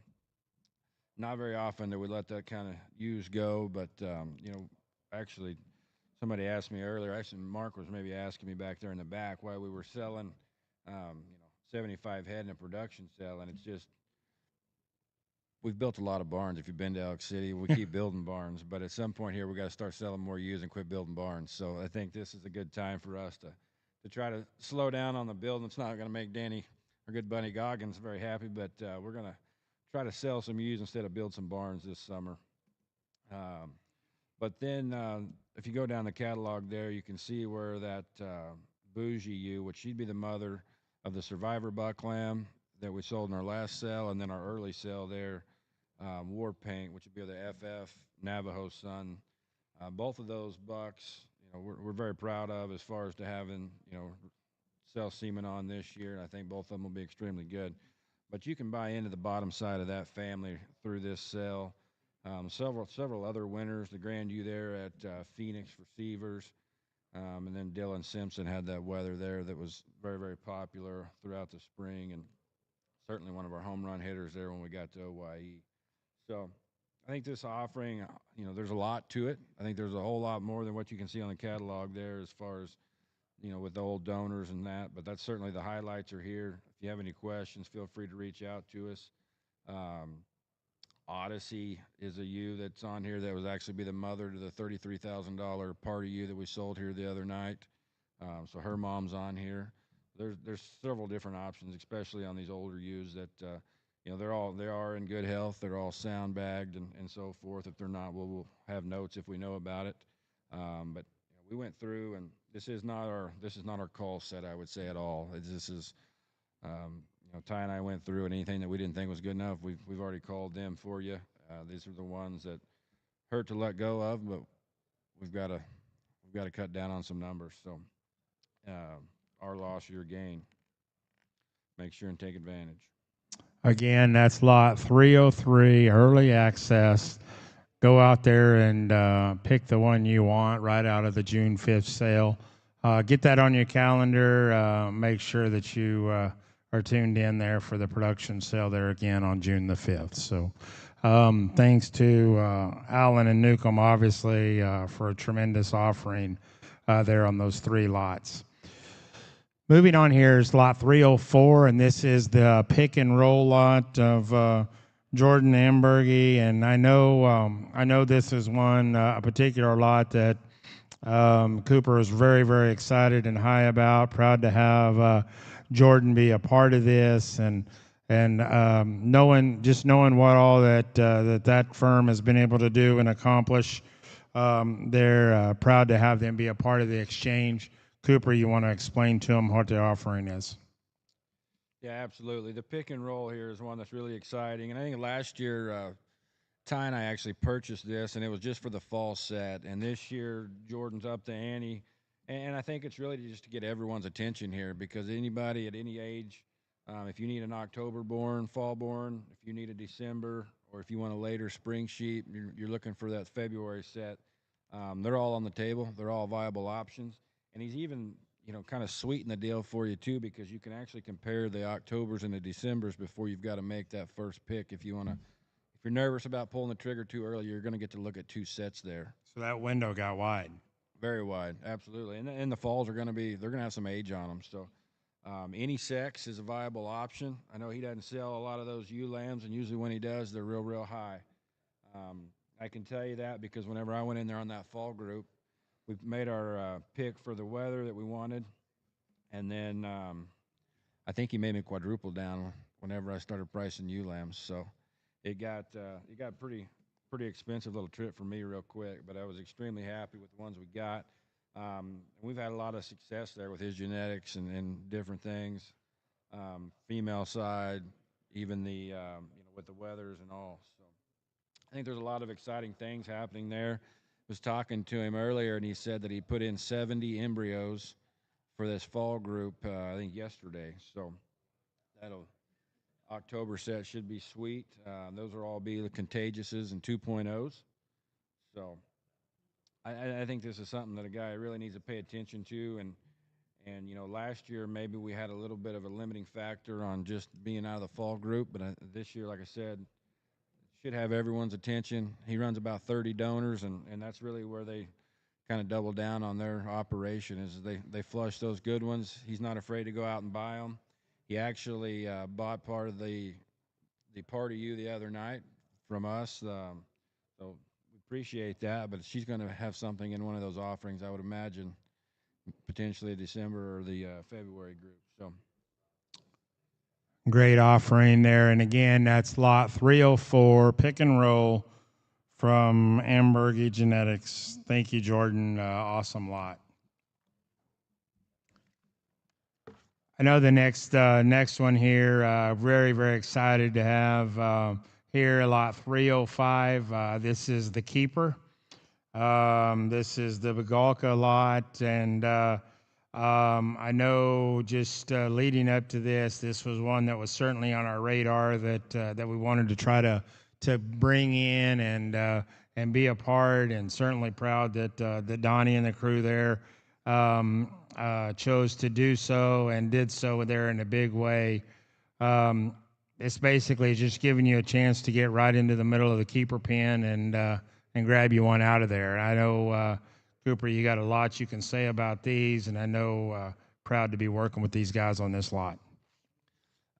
not very often that we let that kind of ewes go, but actually somebody asked me earlier, actually Mark was maybe asking me back there in the back why we were selling 75 head in a production sale, and it's just, we've built a lot of barns. If you've been to Elk City, we keep building barns, but at some point here we got to start selling more ewes and quit building barns. So I think this is a good time for us to try to slow down on the building. It's not going to make Danny our good buddy Goggins very happy, but we're going to try to sell some ewes instead of build some barns this summer. But then if you go down the catalog there, you can see where that Bougie ewe, which she'd be the mother of the Survivor buck lamb that we sold in our last sale, and then our early sale there, War Paint, which would be the FF Navajo son. Both of those bucks, we're very proud of as far as to having, sell semen on this year, and I think both of them will be extremely good. But you can buy into the bottom side of that family through this sale. Several other winners, the Grand U there at Phoenix Receivers, and then Dylan Simpson had that weather there that was very, very popular throughout the spring, and certainly one of our home run hitters there when we got to OYE. So I think this offering, there's a lot to it. I think there's a whole lot more than what you can see on the catalog there as far as, with the old donors and that, but that's certainly the highlights are here. If you have any questions, feel free to reach out to us. Odyssey is a ewe that's on here that was actually be the mother to the $33,000 party ewe that we sold here the other night. So her mom's on here. There's several different options, especially on these older ewes that, they are in good health. They're all sound bagged and so forth. If they're not, we'll have notes if we know about it. But we went through, and this is not our call set, I would say, at all. This is, Ty and I went through, and anything that we didn't think was good enough, we've already called them for you. These are the ones that hurt to let go of, but we've got to cut down on some numbers. So our loss, your gain. Make sure and take advantage. Again, that's lot 303, early access. Go out there and pick the one you want right out of the June 5th sale. Get that on your calendar. Make sure that you are tuned in there for the production sale there again on June the 5th. So thanks to Allen and Newcomb, obviously, for a tremendous offering there on those 3 lots. Moving on here is lot 304, and this is the pick and roll lot of Jordan Ambergy, and I know this is a particular lot that Cooper is very, very excited and high about. Proud to have Jordan be a part of this, and knowing what all that firm has been able to do and accomplish. They're proud to have them be a part of the exchange. Cooper, you want to explain to them what the offering is? Yeah, absolutely. The pick and roll here is one that's really exciting. And I think last year, Ty and I actually purchased this, and it was just for the fall set. And this year, Jordan's up to ante. And I think it's really just to get everyone's attention here, because anybody at any age, if you need an October born, fall born, if you need a December, or if you want a later spring sheep, you're looking for that February set, they're all on the table. They're all viable options. And he's even, kind of sweeten the deal for you too, because you can actually compare the Octobers and the Decembers before you've got to make that first pick. If you're nervous about pulling the trigger too early, you're going to get to look at 2 sets there. So that window got wide. Very wide, absolutely. And the falls they're going to have some age on them. So any sex is a viable option. I know he doesn't sell a lot of those ewe lambs, and usually when he does, they're real, real high. I can tell you that because whenever I went in there on that fall group, we made our pick for the weather that we wanted, and then I think he made me quadruple down whenever I started pricing ewe lambs. So it got pretty expensive little trip for me real quick, but I was extremely happy with the ones we got. We've had a lot of success there with his genetics and different things, female side, even the with the weathers and all. So I think there's a lot of exciting things happening there. Was talking to him earlier, and he said that he put in 70 embryos for this fall group, I think yesterday. So that'll October set should be sweet. Those will all be the Contagouses and 2.0s. So I think this is something that a guy really needs to pay attention to. And last year maybe we had a little bit of a limiting factor on just being out of the fall group, but this year, like I said, should have everyone's attention. He runs about 30 donors, and that's really where they kind of double down on their operation is they flush those good ones. He's not afraid to go out and buy them. He actually bought part of the party ewe the other night from us, so we appreciate that. But she's going to have something in one of those offerings, I would imagine, potentially December or the February group. So Great offering there. And again, that's lot 304, pick and roll from Ambergy Genetics. Thank you, Jordan. Awesome lot. I know the next one here. Very, very excited to have here lot 305. This is the keeper. This is the Bagalka lot, and I know just leading up to this was one that was certainly on our radar that we wanted to try to bring in and be a part, and certainly proud that Donnie and the crew there chose to do so and did so there in a big way. It's basically just giving you a chance to get right into the middle of the keeper pen and grab you one out of there. I know, Cooper, you got a lot you can say about these, and I know proud to be working with these guys on this lot.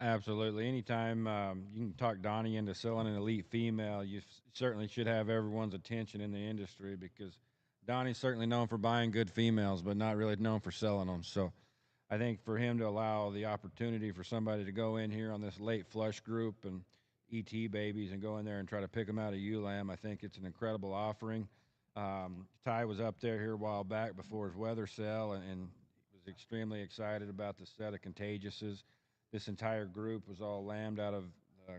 Absolutely. Anytime you can talk Donnie into selling an elite female, you certainly should have everyone's attention in the industry, because Donnie's certainly known for buying good females, but not really known for selling them. So I think for him to allow the opportunity for somebody to go in here on this late flush group and ET babies and go in there and try to pick them out of ULAM, I think it's an incredible offering. Ty was up there here a while back before his weather sale and was extremely excited about the set of Contagouses. This entire group was all lambed out of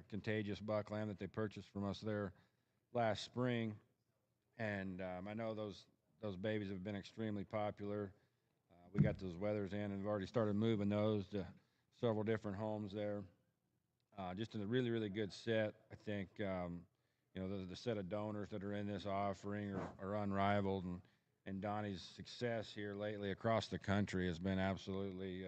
Contagious buck lamb that they purchased from us there last spring. And I know those babies have been extremely popular. We got those weathers in, and we've already started moving those to several different homes there. Just a really, really good set. I think, the set of donors that are in this offering are unrivaled, and Donnie's success here lately across the country has been absolutely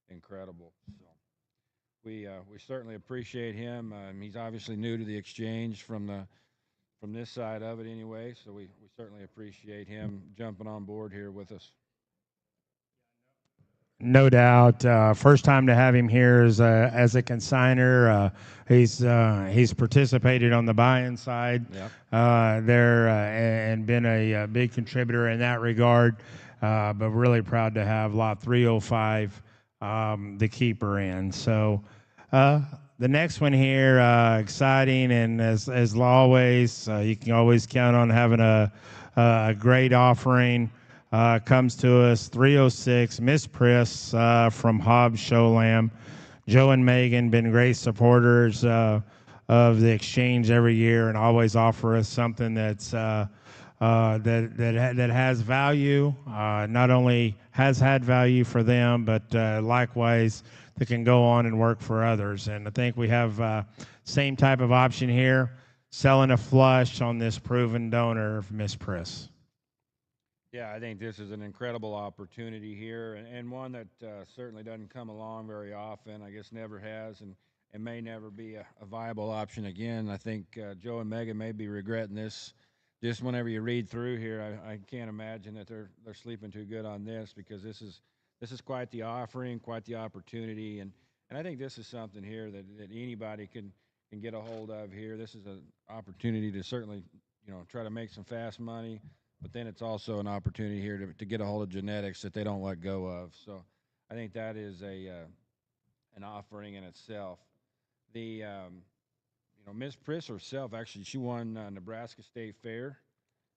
incredible. So we certainly appreciate him. He's obviously new to the exchange from this side of it anyway, so we certainly appreciate him jumping on board here with us. No doubt. First time to have him here as a consigner. He's participated on the buy-in side there and been a big contributor in that regard. But really proud to have lot 305, the keeper in. So the next one here, exciting, and as always, you can always count on having a great offering. Comes to us 306 Miss Priss from Hobbs Show Lamb. Joe and Megan been great supporters of the exchange every year and always offer us something that's that has value. Not only has had value for them, but likewise that can go on and work for others. And I think we have same type of option here, selling a flush on this proven donor of Miss Priss. Yeah, I think this is an incredible opportunity here, and one that certainly doesn't come along very often. I guess never has, and may never be a viable option again. I think Joe and Megan may be regretting this. Just whenever you read through here, I can't imagine that they're sleeping too good on this, because this is quite the offering, quite the opportunity, and I think this is something here that anybody can get a hold of here. This is an opportunity to certainly try to make some fast money. But then it's also an opportunity here to get a hold of genetics that they don't let go of. So I think that is an offering in itself. The Miss Priss herself, actually, she won Nebraska State Fair,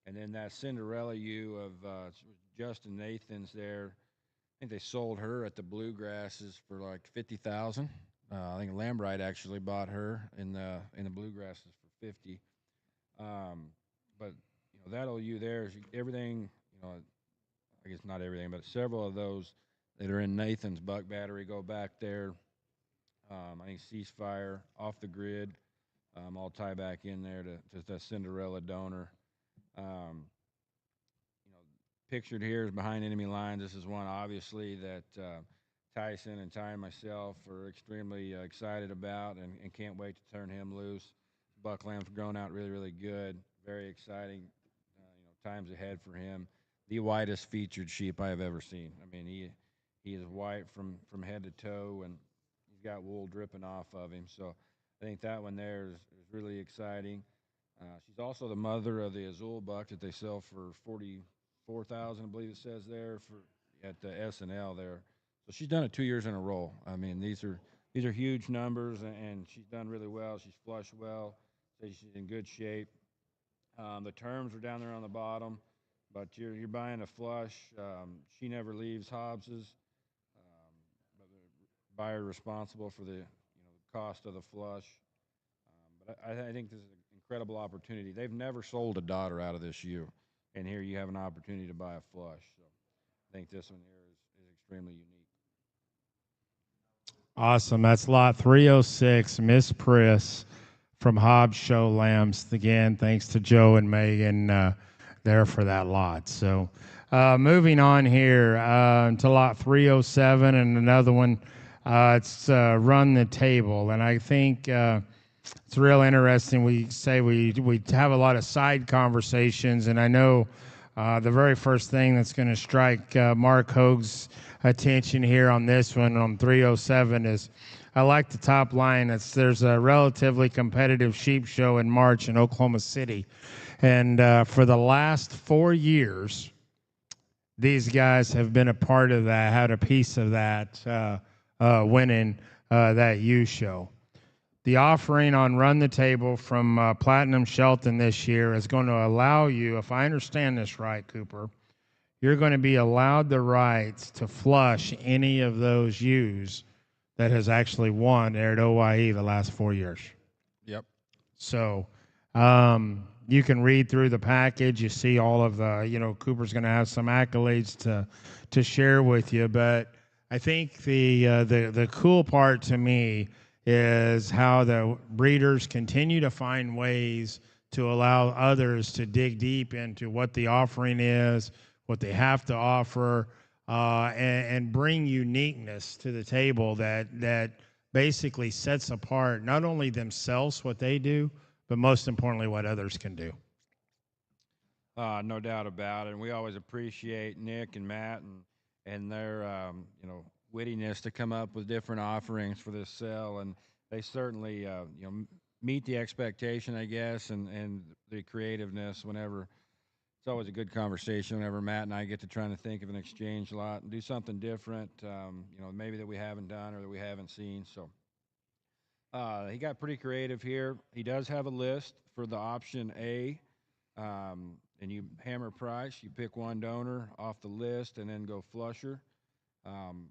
and then that Cinderella ewe of Justin Nathan's there. I think they sold her at the Bluegrasses for like $50,000. I think Lambright actually bought her in the Bluegrasses for $50,000. But that old ewe there is everything, I guess not everything, but several of those that are in Nathan's buck battery go back there. I think Ceasefire, Off the Grid, all tie back in there to the Cinderella donor. Pictured here is Behind Enemy Lines. This is one, obviously, that Tyson and Ty and myself are extremely excited about and can't wait to turn him loose. Buck lamb's grown out really, really good. Very exciting. Times ahead for him. The whitest featured sheep I have ever seen. I mean, he is white from head to toe, and he's got wool dripping off of him. So I think that one there is really exciting. She's also the mother of the Azul buck that they sell for $44,000, I believe it says there, at the S&L there. So she's done it 2 years in a row. I mean, these are these are huge numbers, and she's done really well. She's flushed well. So she's in good shape. The terms are down there on the bottom, but you're buying a flush. She never leaves Hobbs's. But the buyer responsible for the cost of the flush. But I think this is an incredible opportunity. They've never sold a daughter out of this ewe, and here you have an opportunity to buy a flush. So I think this one here is extremely unique. Awesome. That's lot 306, Miss Priss from Hobbs Show Lambs. Again, thanks to Joe and Megan there for that lot. So moving on here to lot 307 and another one. It's Run the Table. And I think it's real interesting. We say we have a lot of side conversations, and I know the very first thing that's going to strike Mark Hoag's attention here on this one on 307 is I like the top line. There's a relatively competitive sheep show in March in Oklahoma City, and for the last 4 years, these guys have been a part of that, had a piece of that, winning that ewe show. The offering on Run the Table from Platinum Shelton this year is going to allow you, if I understand this right, Cooper, you're going to be allowed the rights to flush any of those ewes that has actually won there at OYE the last 4 years. Yep. So you can read through the package. You see all of the, Cooper's going to have some accolades to share with you. But I think the cool part to me is how the breeders continue to find ways to allow others to dig deep into what the offering is, what they have to offer, and bring uniqueness to the table that basically sets apart not only themselves, what they do, but most importantly, what others can do. No doubt about it. And we always appreciate Nick and Matt and their wittiness to come up with different offerings for this sale, and they certainly meet the expectation, I guess, and the creativeness. Whenever it's always a good conversation whenever Matt and I get to trying to think of an exchange lot and do something different, maybe that we haven't done or that we haven't seen. So he got pretty creative here. He does have a list for the option A, and you hammer price. You pick one donor off the list and then go flusher.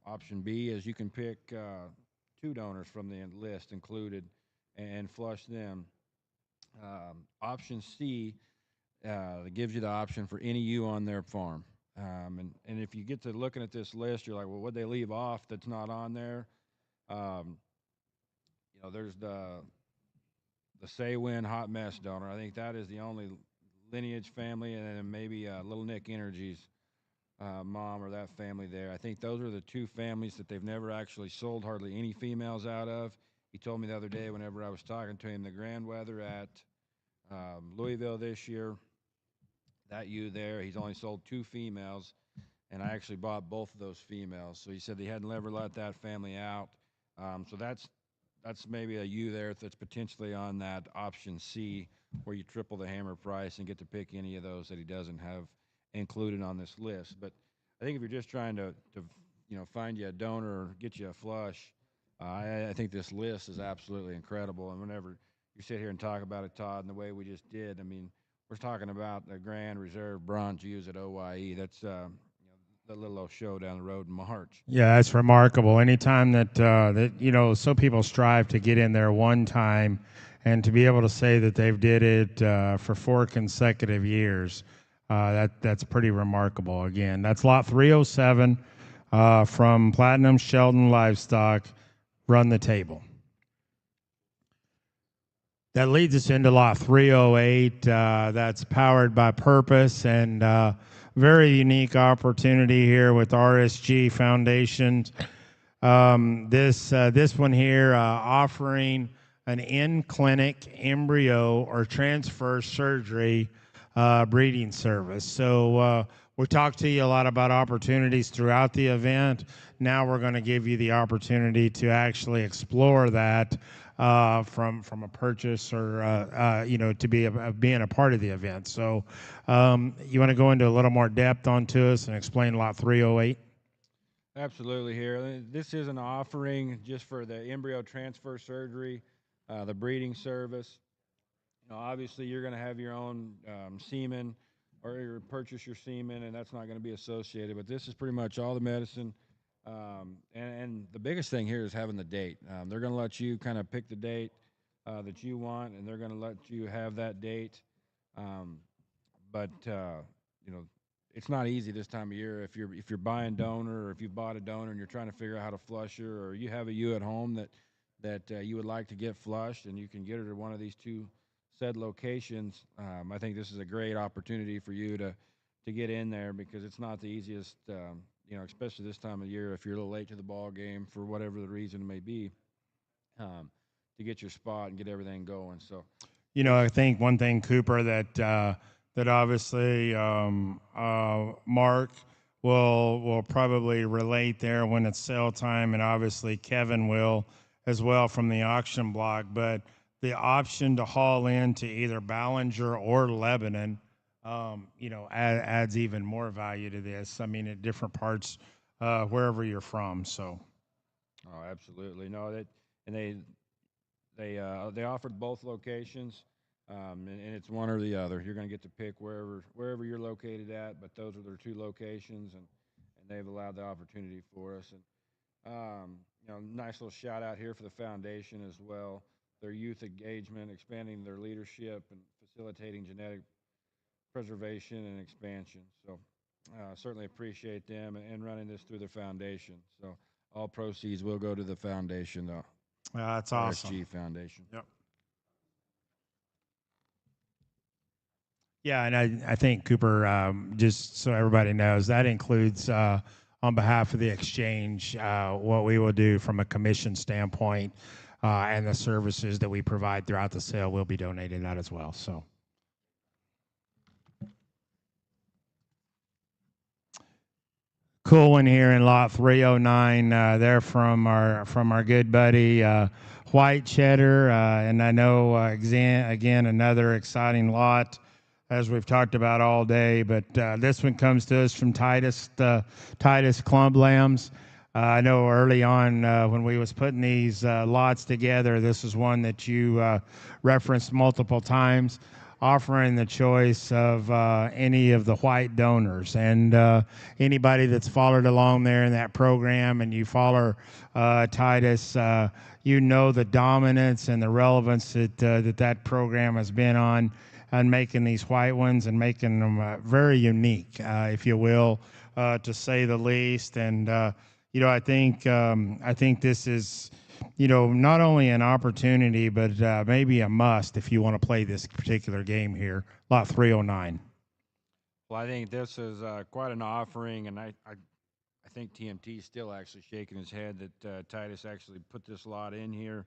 Option B is you can pick 2 donors from the list included and flush them. Option C gives you the option for any ewe on their farm. And if you get to looking at this list, you're like, well, what'd they leave off that's not on there? There's the Semen Hot Mess donor. I think that is the only lineage family, and then maybe Little Nick Energy's mom or that family there. I think those are the 2 families that they've never actually sold hardly any females out of. He told me the other day whenever I was talking to him, the grand weather at Louisville this year, that ewe there, he's only sold 2 females, and I actually bought both of those females. So he said he hadn't ever let that family out. So that's maybe a ewe there that's potentially on that option C, where you triple the hammer price and get to pick any of those that he doesn't have included on this list. But I think if you're just trying to find you a donor or get you a flush, I think this list is absolutely incredible. And whenever you sit here and talk about it, Todd, and the way we just did, I mean, we're talking about the Grand Reserve bronze ewes at OYE. That's the little old show down the road in March. Yeah, that's remarkable. Anytime that some people strive to get in there one time, and to be able to say that they've did it for 4 consecutive years, that's pretty remarkable. Again, that's lot 307 from Platinum Shelton Livestock. Run the Table. That leads us into lot 308. That's powered by Purpose, and very unique opportunity here with RSG Foundations. This one here offering an in-clinic embryo or transfer surgery breeding service. So we talked to you a lot about opportunities throughout the event. Now we're going to give you the opportunity to actually explore that from a purchase or to be being a part of the event. So you want to go into a little more depth onto us and explain lot 308? Absolutely here. This is an offering just for the embryo transfer surgery, the breeding service. Obviously, you're going to have your own semen or purchase your semen, and that's not going to be associated. But this is pretty much all the medicine. And the biggest thing here is having the date. They're going to let you kind of pick the date that you want, and they're going to let you have that date. Um, but you know, it's not easy this time of year if you're buying donor or if you've bought a donor and you're trying to figure out how to flush her, or you have a ewe at home that you would like to get flushed and you can get her to one of these two said locations. I think this is a great opportunity for you to get in there, because it's not the easiest, especially this time of year if you're a little late to the ball game for whatever the reason may be, to get your spot and get everything going. So I think one thing, Cooper, that obviously Mark will probably relate there when it's sale time, and obviously Kevin will as well from the auction block. But the option to haul into either Ballinger or Lebanon, adds even more value to this. I mean, at different parts, wherever you're from. So. Oh, absolutely. No, and they offered both locations, and it's one or the other. You're going to get to pick wherever you're located at, but those are their two locations, and they've allowed the opportunity for us. And nice little shout out here for the foundation as well. Their youth engagement, expanding their leadership, and facilitating genetic preservation and expansion. So certainly appreciate them and running this through the foundation. So all proceeds will go to the foundation, the That's awesome. RSG Foundation. Yep. Yeah, and I think, Cooper, just so everybody knows, that includes, on behalf of the exchange, what we will do from a commission standpoint, and the services that we provide throughout the sale. We'll be donating that as well. So. Cool one here in lot 309. There from our good buddy White Cheddar, and I know again another exciting lot, as we've talked about all day. But this one comes to us from Titus Clump Lambs. I know early on when we was putting these lots together, this is one that you referenced multiple times, offering the choice of any of the white donors. And anybody that's followed along there in that program, and you follow Titus, you know the dominance and the relevance that program has been on making these white ones and making them very unique, if you will, to say the least. And I think this is, not only an opportunity, but maybe a must if you want to play this particular game here, lot 309. Well, I think this is quite an offering, and I think TMT is still actually shaking his head that Titus actually put this lot in here.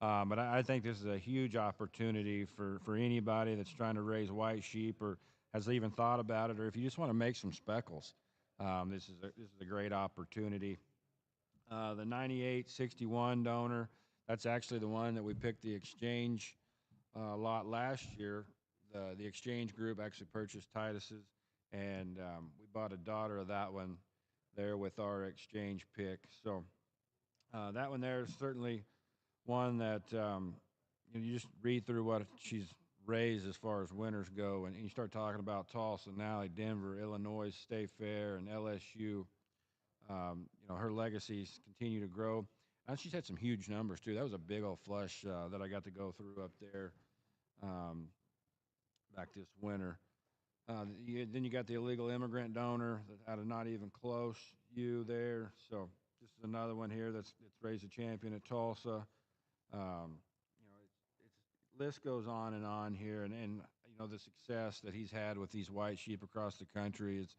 But I think this is a huge opportunity for anybody that's trying to raise white sheep or has even thought about it, or if you just want to make some speckles. This is a great opportunity. The 9861 donor, that's actually the one that we picked the exchange lot last year. The exchange group actually purchased Titus's, and we bought a daughter of that one there with our exchange pick. So that one there is certainly one that you just read through what she's raised as far as winners go, and you start talking about Tulsa, Nally, Denver, Illinois State Fair, and LSU. Her legacies continue to grow. And she's had some huge numbers too. That was a big old flush that I got to go through up there back this winter. Then you got the illegal immigrant donor that had a not even close you there. So this is another one here that's raised a champion at Tulsa. List goes on and on here, and the success that he's had with these white sheep across the country is,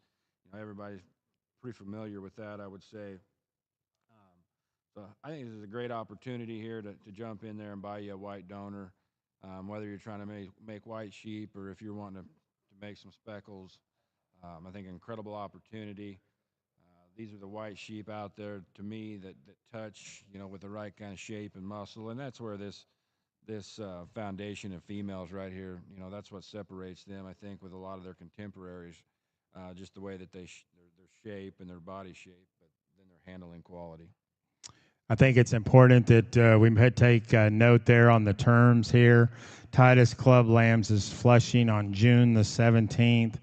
everybody's pretty familiar with that, I would say. So I think this is a great opportunity here to jump in there and buy you a white donor, whether you're trying to make white sheep or if you're wanting to make some speckles. I think an incredible opportunity. These are the white sheep out there to me that touch, with the right kind of shape and muscle, and that's where this foundation of females right here, that's what separates them, I think, with a lot of their contemporaries, just the way that their shape and their body shape, but then their handling quality. I think it's important that we take note there on the terms here. Titus Club Lambs is flushing on June the 17th.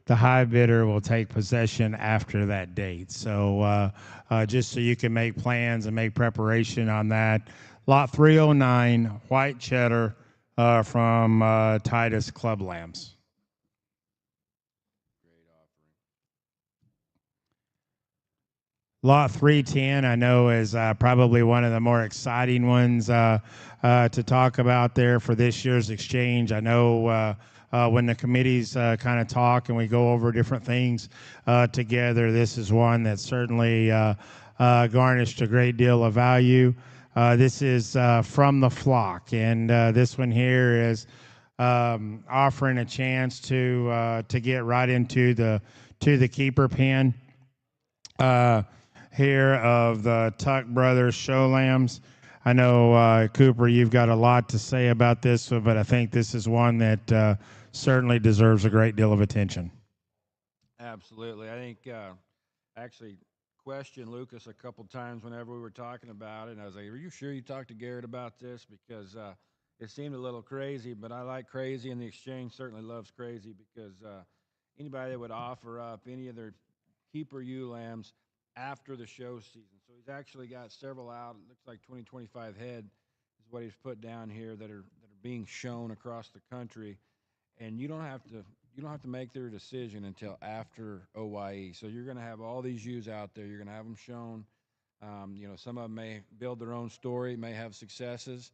The high bidder will take possession after that date. So just so you can make plans and make preparation on that. Lot 309, white cheddar from Titus Club Lambs. Great offering. Lot 310, I know, is probably one of the more exciting ones to talk about there for this year's exchange. I know when the committees kind of talk and we go over different things together, this is one that certainly garnished a great deal of value. This is from the flock, and this one here is offering a chance to get right into the keeper pen here of the Tuck Brothers show lambs. I know, Cooper, you've got a lot to say about this, but I think this is one that certainly deserves a great deal of attention. Absolutely. I think actually questioned Lucas a couple times whenever we were talking about it, and I was like, are you sure you talked to Garrett about this? Because it seemed a little crazy, but I like crazy, and the exchange certainly loves crazy, because anybody that would offer up any of their keeper ewe lambs after the show season. So he's actually got several out. It looks like 20-25 head is what he's put down here that are being shown across the country, and you don't have to make their decision until after OYE. So you're going to have all these ewes out there. You're going to have them shown. You know, some of them may build their own story, may have successes.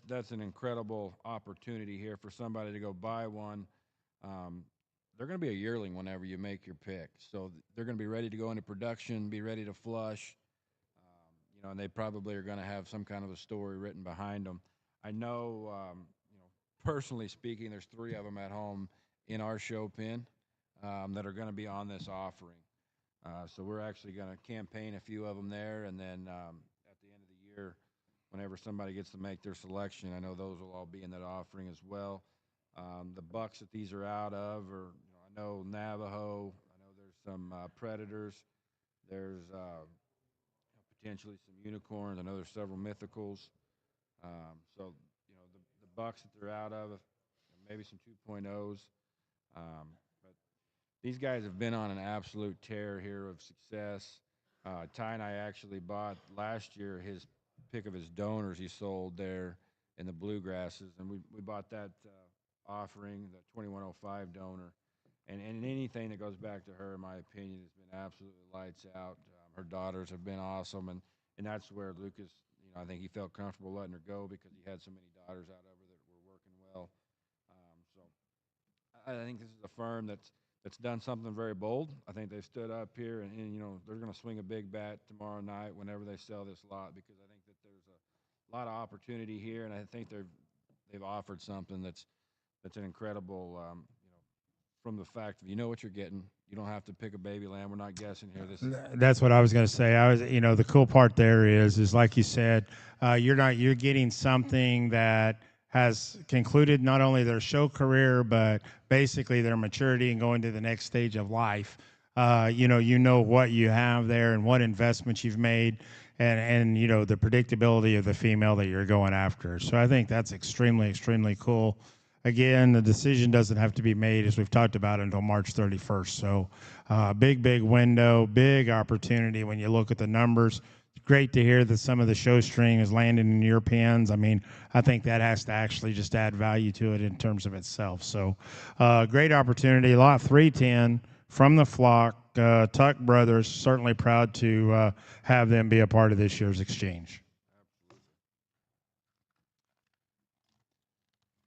That's an incredible opportunity here for somebody to go buy one. They're going to be a yearling whenever you make your pick. So they're going to be ready to go into production, be ready to flush. You know, and they probably are going to have some kind of a story written behind them. I know, you know, personally speaking, there's 3 of them at home in our show pen that are going to be on this offering. So we're actually going to campaign a few of them there, and then at the end of the year, whenever somebody gets to make their selection, I know those will all be in that offering as well. The bucks that these are out of are, you know, I know Navajo. I know there's some predators. There's potentially some unicorns. I know there's several mythicals. So, you know, the bucks that they're out of, maybe some 2.0s. But these guys have been on an absolute tear here of success. Ty and I actually bought last year his pick of his donors he sold there in the bluegrasses, and we bought that offering, the 2105 donor. And anything that goes back to her, in my opinion, has been absolutely lights out. Her daughters have been awesome, and that's where Lucas, you know, I think he felt comfortable letting her go because he had so many daughters out of her that were working well. So I think this is a firm that's done something very bold. I think they've stood up here, and you know, they're going to swing a big bat tomorrow night whenever they sell this lot, because I think that there's a lot of opportunity here, and I think they've offered something that's an incredible, you know, from the fact that you know what you're getting. You don't have to pick a baby lamb. We're not guessing here. That's what I was going to say. You know, the cool part there is like you said, you're getting something that has concluded not only their show career, but basically their maturity and going to the next stage of life. You know what you have there and what investments you've made, and you know the predictability of the female that you're going after. So I think that's extremely, extremely cool. Again, the decision doesn't have to be made, as we've talked about, until March 31st. So big window, big opportunity when you look at the numbers. Great to hear that some of the show string is landing in your pens. I mean, I think that has to actually just add value to it in terms of itself. So great opportunity. Lot 310 from the flock. Tuck Brothers, certainly proud to have them be a part of this year's exchange.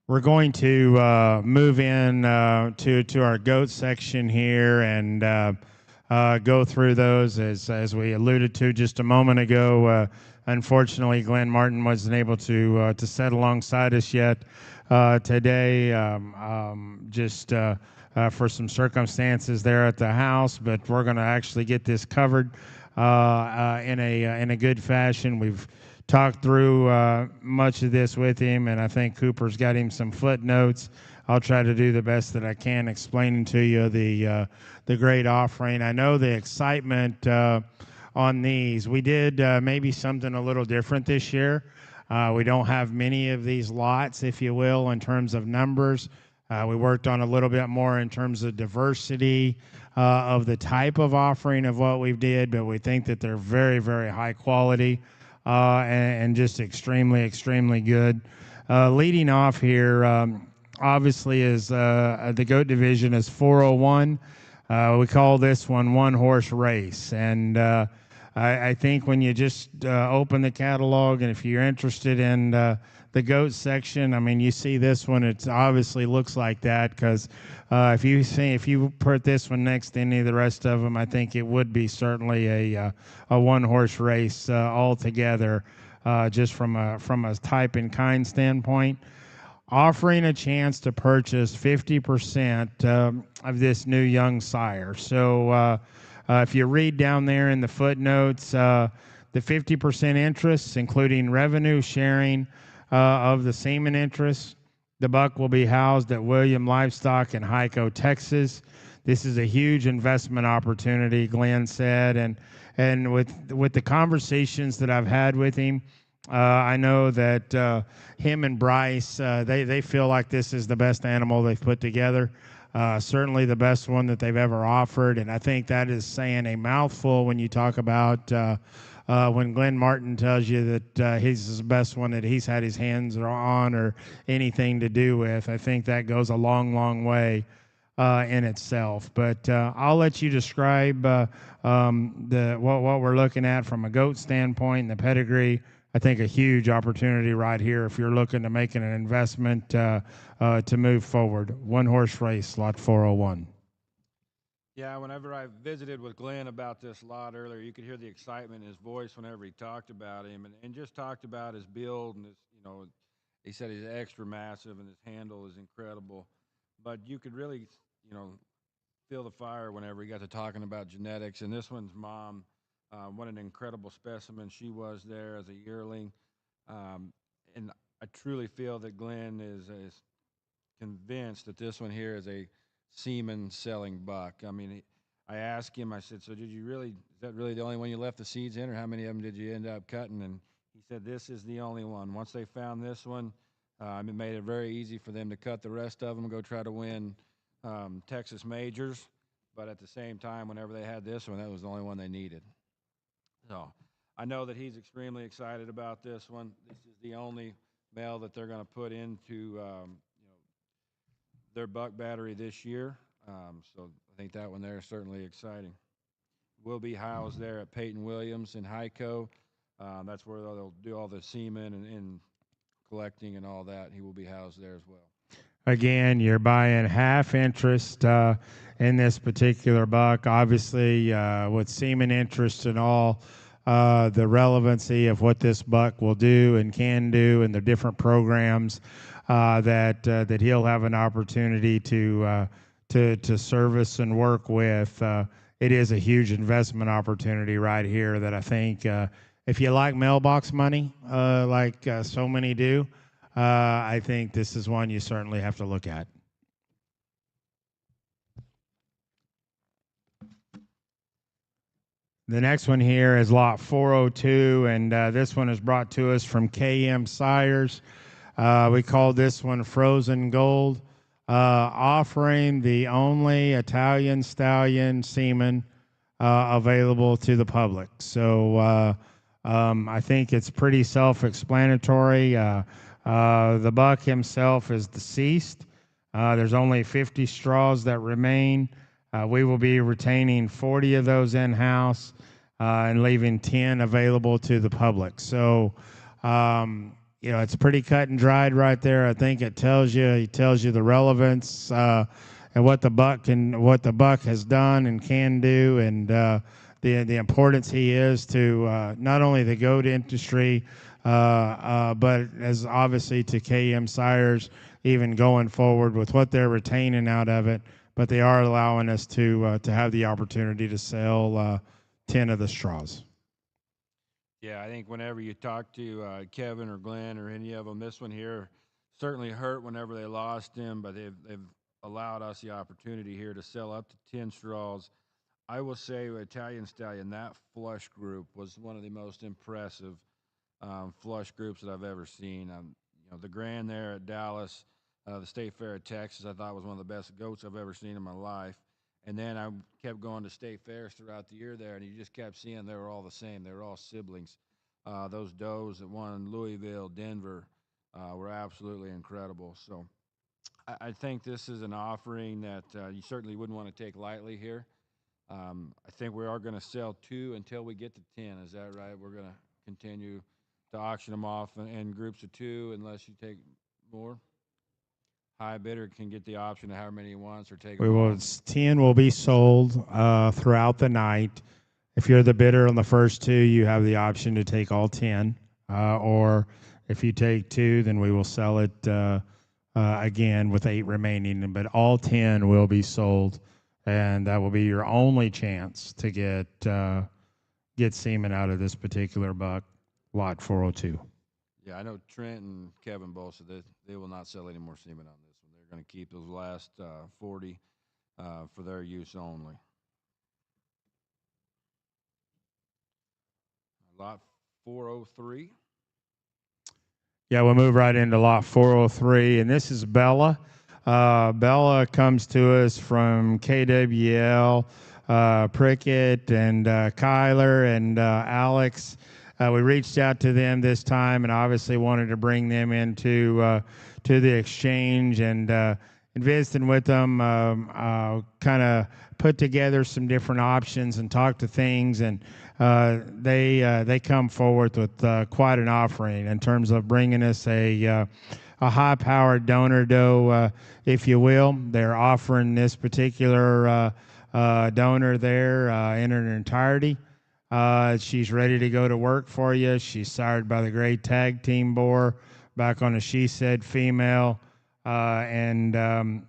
We're going to move in to our goat section here and go through those as we alluded to just a moment ago. Unfortunately, Glenn Martin wasn't able to sit alongside us yet today, just for some circumstances there at the house. But we're going to actually get this covered in a good fashion. We've talked through much of this with him, and I think Cooper's got him some footnotes. I'll try to do the best that I can explaining to you the great offering. I know the excitement on these. We did maybe something a little different this year. We don't have many of these lots, if you will, in terms of numbers. We worked on a little bit more in terms of diversity of the type of offering of what we did, but we think that they're very, very high quality and just extremely, extremely good. Leading off here, obviously, is the goat division is 401. We call this one horse race, and I think when you just open the catalog, and if you're interested in the goat section, I mean, you see this one, it obviously looks like that, because if you put this one next to any of the rest of them, I think it would be certainly a one horse race altogether, just from a type and kind standpoint. Offering a chance to purchase 50% of this new young sire. So if you read down there in the footnotes, the 50% interest, including revenue sharing of the semen interest, the buck will be housed at William Livestock in Hyco, Texas. This is a huge investment opportunity, Glenn said, and with the conversations that I've had with him, I know that him and Bryce, they feel like this is the best animal they've put together. Certainly the best one that they've ever offered, and I think that is saying a mouthful when you talk about when Glenn Martin tells you that he's the best one that he's had his hands on or anything to do with. I think that goes a long, long way in itself. But I'll let you describe what we're looking at from a goat standpoint and the pedigree. I think a huge opportunity right here if you're looking to making an investment to move forward. One horse race, lot 401. Yeah, whenever I visited with Glenn about this lot earlier, you could hear the excitement in his voice whenever he talked about him, and just talked about his build and his, he said he's extra massive and his handle is incredible. But you could really, feel the fire whenever he got to talking about genetics. And this one's mom, what an incredible specimen she was there as a yearling. And I truly feel that Glenn is convinced that this one here is a semen selling buck. I mean, I asked him, I said, so is that really the only one you left the seeds in, or how many of them did you end up cutting? And he said, this is the only one. Once they found this one, it made it very easy for them to cut the rest of them and go try to win Texas majors. But at the same time, whenever they had this one, that was the only one they needed. So I know that he's extremely excited about this one. This is the only male that they're going to put into their buck battery this year. So I think that one there is certainly exciting. We'll be housed there at Peyton Williams in Hyco. That's where they'll do all the semen and collecting and all that. He will be housed there as well. Again, you're buying half interest in this particular buck. Obviously, with semen interest and all, the relevancy of what this buck will do and can do and the different programs that he'll have an opportunity to service and work with. It is a huge investment opportunity right here that I think if you like mailbox money, like so many do, I think this is one you certainly have to look at. The next one here is lot 402, and this one is brought to us from KM Sires. We call this one Frozen Gold, offering the only Italian stallion semen available to the public. So I think it's pretty self-explanatory. The buck himself is deceased. There's only 50 straws that remain. We will be retaining 40 of those in-house and leaving 10 available to the public. So, it's pretty cut and dried right there. I think it tells you the relevance and what the buck has done and can do, and the importance he is to not only the goat industry, but as obviously to KM Sires, even going forward with what they're retaining out of it. But they are allowing us to have the opportunity to sell 10 of the straws. Yeah, I think whenever you talk to Kevin or Glenn or any of them, this one here certainly hurt whenever they lost him, but they've allowed us the opportunity here to sell up to 10 straws. I will say with Italian Stallion, that flush group was one of the most impressive flush groups that I've ever seen. The Grand there at Dallas, the State Fair at Texas, I thought was one of the best goats I've ever seen in my life. And then I kept going to state fairs throughout the year there, and you just kept seeing they were all the same. They were all siblings. Those does that won Louisville, Denver, were absolutely incredible. So I think this is an offering that you certainly wouldn't want to take lightly here. I think we are going to sell 2 until we get to 10. Is that right? We're going to continue to auction them off in groups of 2 unless you take more. High bidder can get the option of however many he wants or take We them will, all. 10 will be sold throughout the night. If you're the bidder on the first 2, you have the option to take all 10. Or if you take 2, then we will sell it again with 8 remaining. But all 10 will be sold, and that will be your only chance to get semen out of this particular buck, lot 402. Yeah, I know Trent and Kevin both said that they will not sell any more semen on this one. They're going to keep those last 40 for their use only. Lot 403. Yeah, we'll move right into lot 403, and this is Bella. Bella comes to us from KWL, Prickett, and Kyler, and Alex. We reached out to them this time and obviously wanted to bring them into to the exchange and visiting with them, kind of put together some different options and talk to things, and they come forward with quite an offering in terms of bringing us a high-powered donor doe, if you will. They're offering this particular donor there in her entirety. She's ready to go to work for you. She's sired by the great tag team boar back on a She Said female. Man,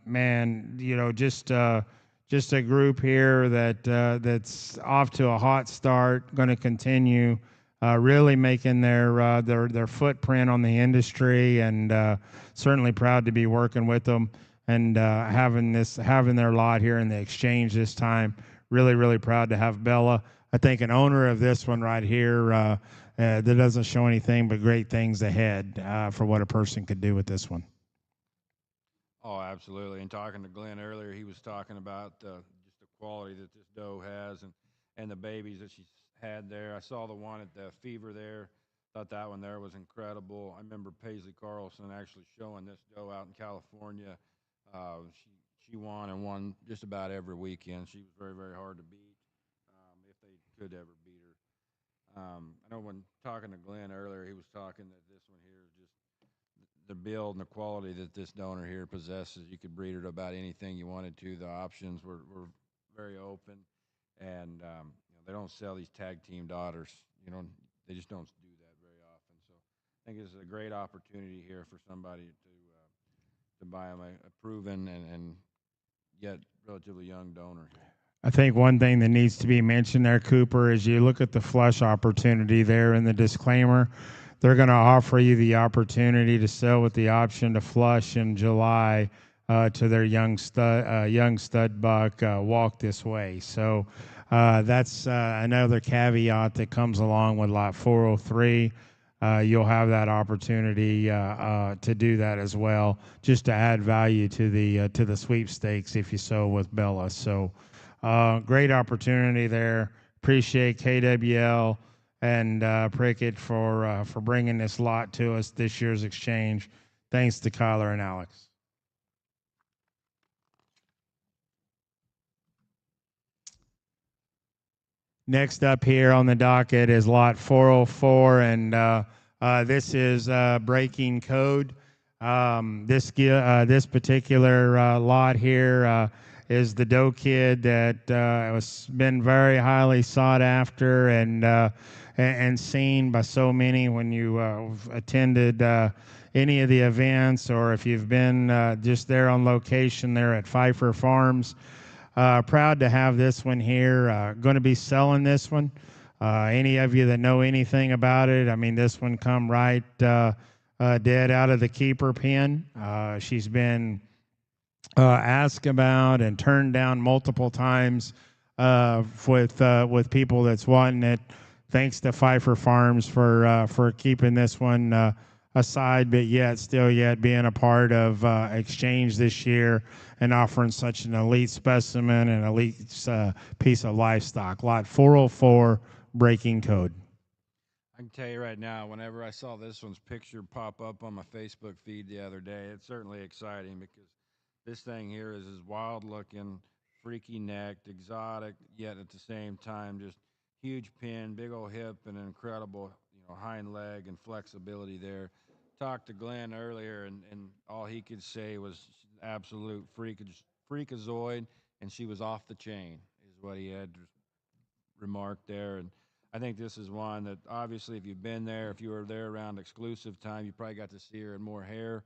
just a group here that's off to a hot start, going to continue really making their footprint on the industry, and certainly proud to be working with them and having their lot here in the exchange this time. Really, really proud to have Bella. I think an owner of this one right here that doesn't show anything but great things ahead for what a person could do with this one. Oh, absolutely. And talking to Glenn earlier, he was talking about just the quality that this doe has and the babies that she's had there. I saw the one at the Fever there. Thought that one there was incredible. I remember Paisley Carlson actually showing this doe out in California. She won just about every weekend. She was very, very hard to beat. If they could ever beat her. I know when talking to Glenn earlier, he was talking that this one here is just the build and the quality that this donor here possesses. You could breed her to about anything you wanted to. The options were very open, and they don't sell these tag team daughters. They just don't do that very often. So I think it's a great opportunity here for somebody to buy them a proven and yet relatively young donor here. I think one thing that needs to be mentioned there, Cooper, is you look at the flush opportunity there in the disclaimer. They're going to offer you the opportunity to sell with the option to flush in July to their young stud buck, Walk This Way. So that's another caveat that comes along with lot 403. You'll have that opportunity to do that as well, just to add value to the sweepstakes if you sow with Bella. So great opportunity there. Appreciate KWL and Prickett for bringing this lot to us this year's exchange. Thanks to Kyler and Alex. Next up here on the docket is lot 404, and this is breaking code. This particular lot here is the doe kid that was been very highly sought after and seen by so many when you attended any of the events, or if you've been just there on location there at Pfeiffer Farms. Proud to have this one here. Going to be selling this one. Any of you that know anything about it, I mean, this one come right dead out of the keeper pen. She's been asked about and turned down multiple times with people that's wanting it. Thanks to Pfeiffer Farms for keeping this one aside, but yet being a part of Exchange this year and offering such an elite specimen and elite piece of livestock. Lot 404, breaking code. I can tell you right now, whenever I saw this one's picture pop up on my Facebook feed the other day, it's certainly exciting because this thing here is wild looking, freaky necked, exotic, yet at the same time just huge pin, big old hip, and an incredible hind leg and flexibility there. Talked to Glenn earlier, and all he could say was absolute freakazoid, and she was off the chain, is what he had remarked there. And I think this is one that obviously, if you've been there, if you were there around exclusive time, you probably got to see her in more hair.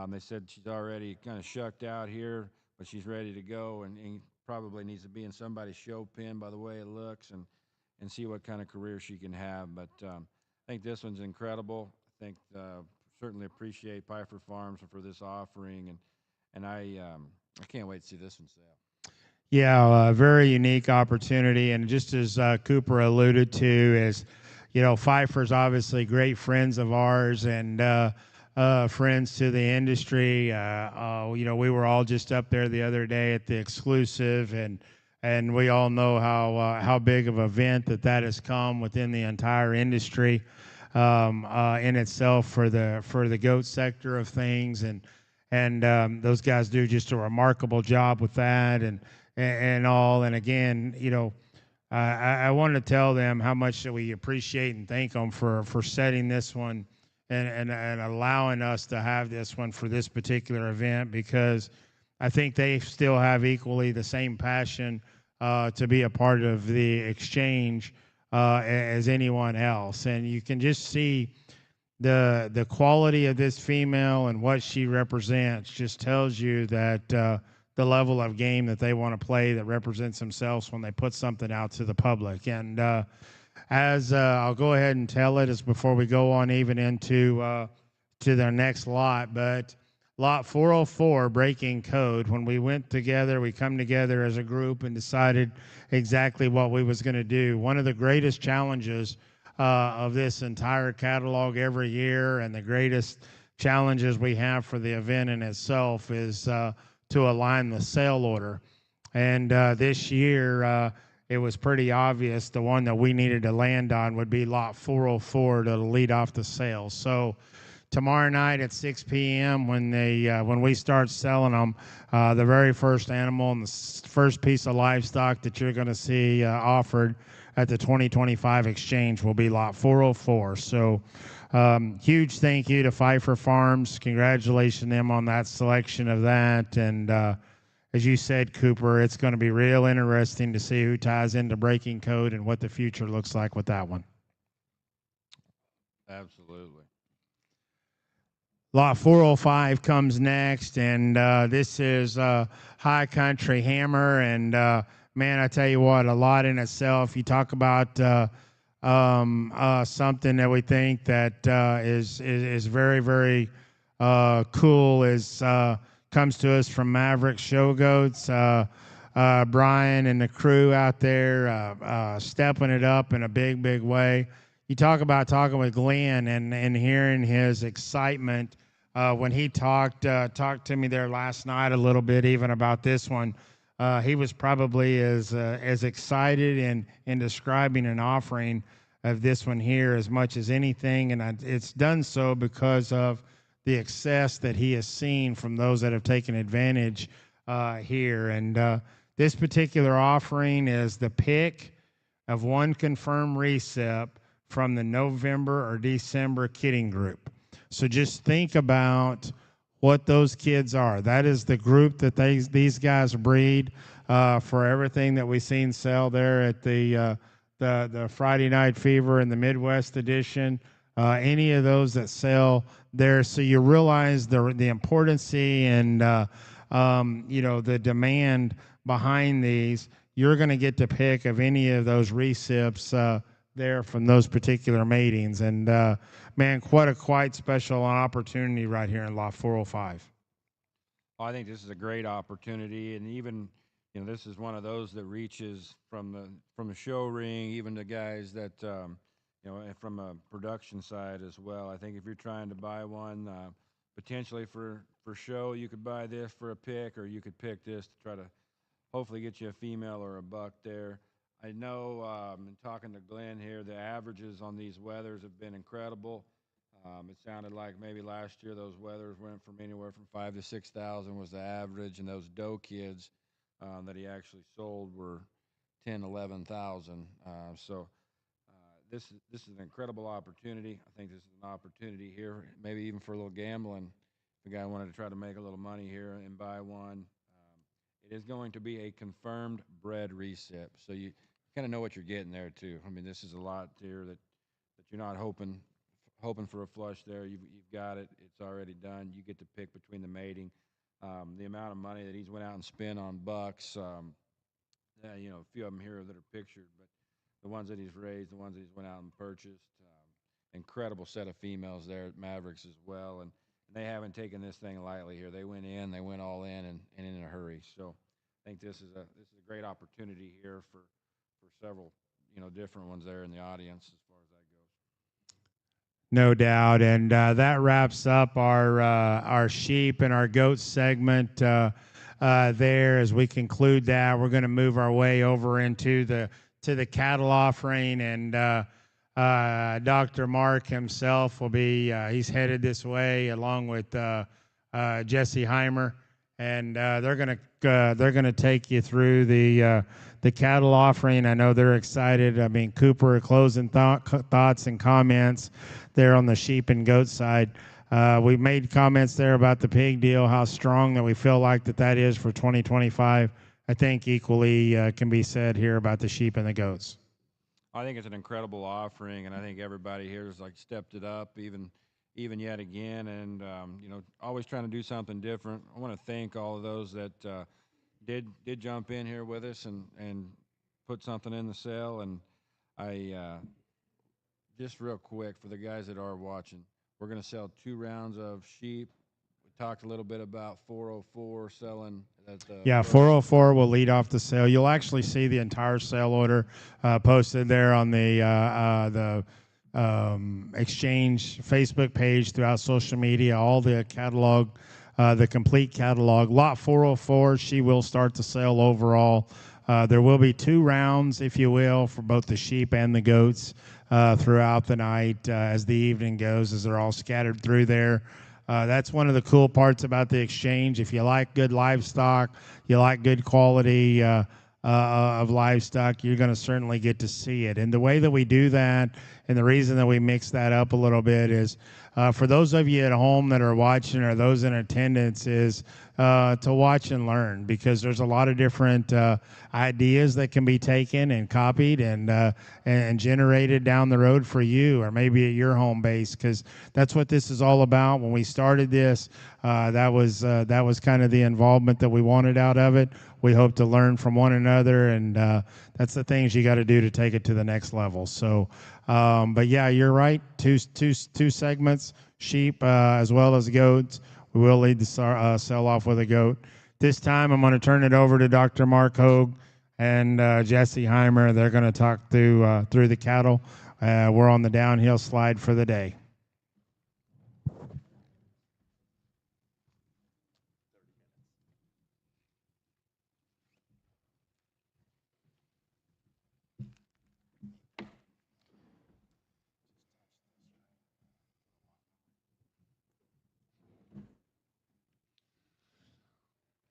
They said she's already kind of shucked out here, but she's ready to go, and probably needs to be in somebody's show pen by the way it looks, and see what kind of career she can have. But I think this one's incredible. I think certainly appreciate Pfeiffer Farms for this offering, and I can't wait to see this one sell. Yeah, a very unique opportunity, and just as Cooper alluded to, is Pfeiffer's obviously great friends of ours and friends to the industry. We were all just up there the other day at the exclusive, and we all know how big of an event that has come within the entire industry in itself for the goat sector of things, and those guys do just a remarkable job with that and all. And again, I want to tell them how much that we appreciate and thank them for setting this one and allowing us to have this one for this particular event, because I think they still have equally the same passion to be a part of the exchange as anyone else. And you can just see the quality of this female and what she represents just tells you that the level of game that they want to play that represents themselves when they put something out to the public. And as I'll go ahead and tell it, as before we go on even into to their next lot, but lot 404, breaking code. When we went together, we come together as a group and decided exactly what we was going to do. One of the greatest challenges of this entire catalog every year, and the greatest challenges we have for the event in itself, is to align the sale order. And this year, it was pretty obvious the one that we needed to land on would be lot 404 to lead off the sales. So tomorrow night at 6 p.m. when we start selling them, the very first animal and the first piece of livestock that you're going to see offered at the 2025 exchange will be lot 404. So huge thank you to Pfeiffer Farms. Congratulations them on that selection of that. And as you said, Cooper, it's going to be real interesting to see who ties into breaking code and what the future looks like with that one. Absolutely. Lot 405 comes next, and this is High Country Hammer. And man, I tell you what, a lot in itself. You talk about something that we think that is very, very cool. Is comes to us from Maverick Show Goats. Brian and the crew out there stepping it up in a big, big way. You talk about talking with Glenn and hearing his excitement when he talked to me there last night a little bit even about this one. He was probably as excited in describing an offering of this one here as much as anything, and it's done so because of the excess that he has seen from those that have taken advantage here. And this particular offering is the pick of one confirmed recep from the November or December kidding group. So just think about what those kids are. That is the group that these guys breed for everything that we've seen sell there at the Friday Night Fever and the Midwest edition. Any of those that sell there, so you realize the importance and the demand behind these. You're going to get to pick of any of those recips there from those particular matings. And man, quite special opportunity right here in Lot 405. I think this is a great opportunity, and even, you know, this is one of those that reaches from the show ring, even to guys that, you know, and from a production side as well. I think if you're trying to buy one, potentially for show, you could buy this for a pick, or you could pick this to try to hopefully get you a female or a buck there. I know, in talking to Glenn here, the averages on these weathers have been incredible. It sounded like maybe last year those weathers went from anywhere from 5,000 to 6,000 was the average, and those doe kids that he actually sold were 10, 11,000. So this is an incredible opportunity. I think this is an opportunity here, maybe even for a little gambling. If the guy wanted to try to make a little money here and buy one, it is going to be a confirmed bred recip, so you kind of know what you're getting there too. I mean, this is a lot here that you're not hoping for a flush there. You've got it. It's already done. You get to pick between the mating. The amount of money that he's went out and spent on bucks, you know, a few of them here that are pictured, but the ones that he's raised, the ones that he's went out and purchased, incredible set of females there at Mavericks as well. And they haven't taken this thing lightly here. They went all in and in a hurry. So I think this is a great opportunity here for several, you know, different ones there in the audience as far as that goes. No doubt, and that wraps up our sheep and our goat segment there. As we conclude that, we're going to move our way over into the cattle offering, and Dr. Mark himself will be he's headed this way along with Jesse Heimer, and they're gonna take you through the cattle offering. I know they're excited. I mean, Cooper, closing thoughts and comments there on the sheep and goat side. We made comments there about the pig deal, how strong that we feel like that is for 2025. I think equally can be said here about the sheep and the goats. I think it's an incredible offering, and I think everybody here has like stepped it up even yet again, and you know, always trying to do something different. I want to thank all of those that did jump in here with us and put something in the sale. And I just real quick for the guys that are watching, we're going to sell 2 rounds of sheep. We talked a little bit about 404 selling. Yeah, 404 will lead off the sale. You'll actually see the entire sale order posted there on the exchange Facebook page, throughout social media, all the catalog, the complete catalog. Lot 404, she will start the sale overall. There will be 2 rounds, if you will, for both the sheep and the goats throughout the night as the evening goes, as they're all scattered through there. That's one of the cool parts about the exchange. If you like good livestock, you like good quality of livestock, you're going to certainly get to see it. And the way that we do that, and the reason that we mix that up a little bit, is for those of you at home that are watching, or those in attendance, is to watch and learn, because there's a lot of different ideas that can be taken and copied and generated down the road for you, or maybe at your home base, because that's what this is all about. When we started this, that was kind of the involvement that we wanted out of it. We hope to learn from one another, and that's the things you got to do to take it to the next level. So, but yeah, you're right. Two segments, sheep as well as goats. We will lead the sell off with a goat. This time, I'm going to turn it over to Dr. Mark Hogue and Jesse Heimer. They're going to talk through the cattle. We're on the downhill slide for the day.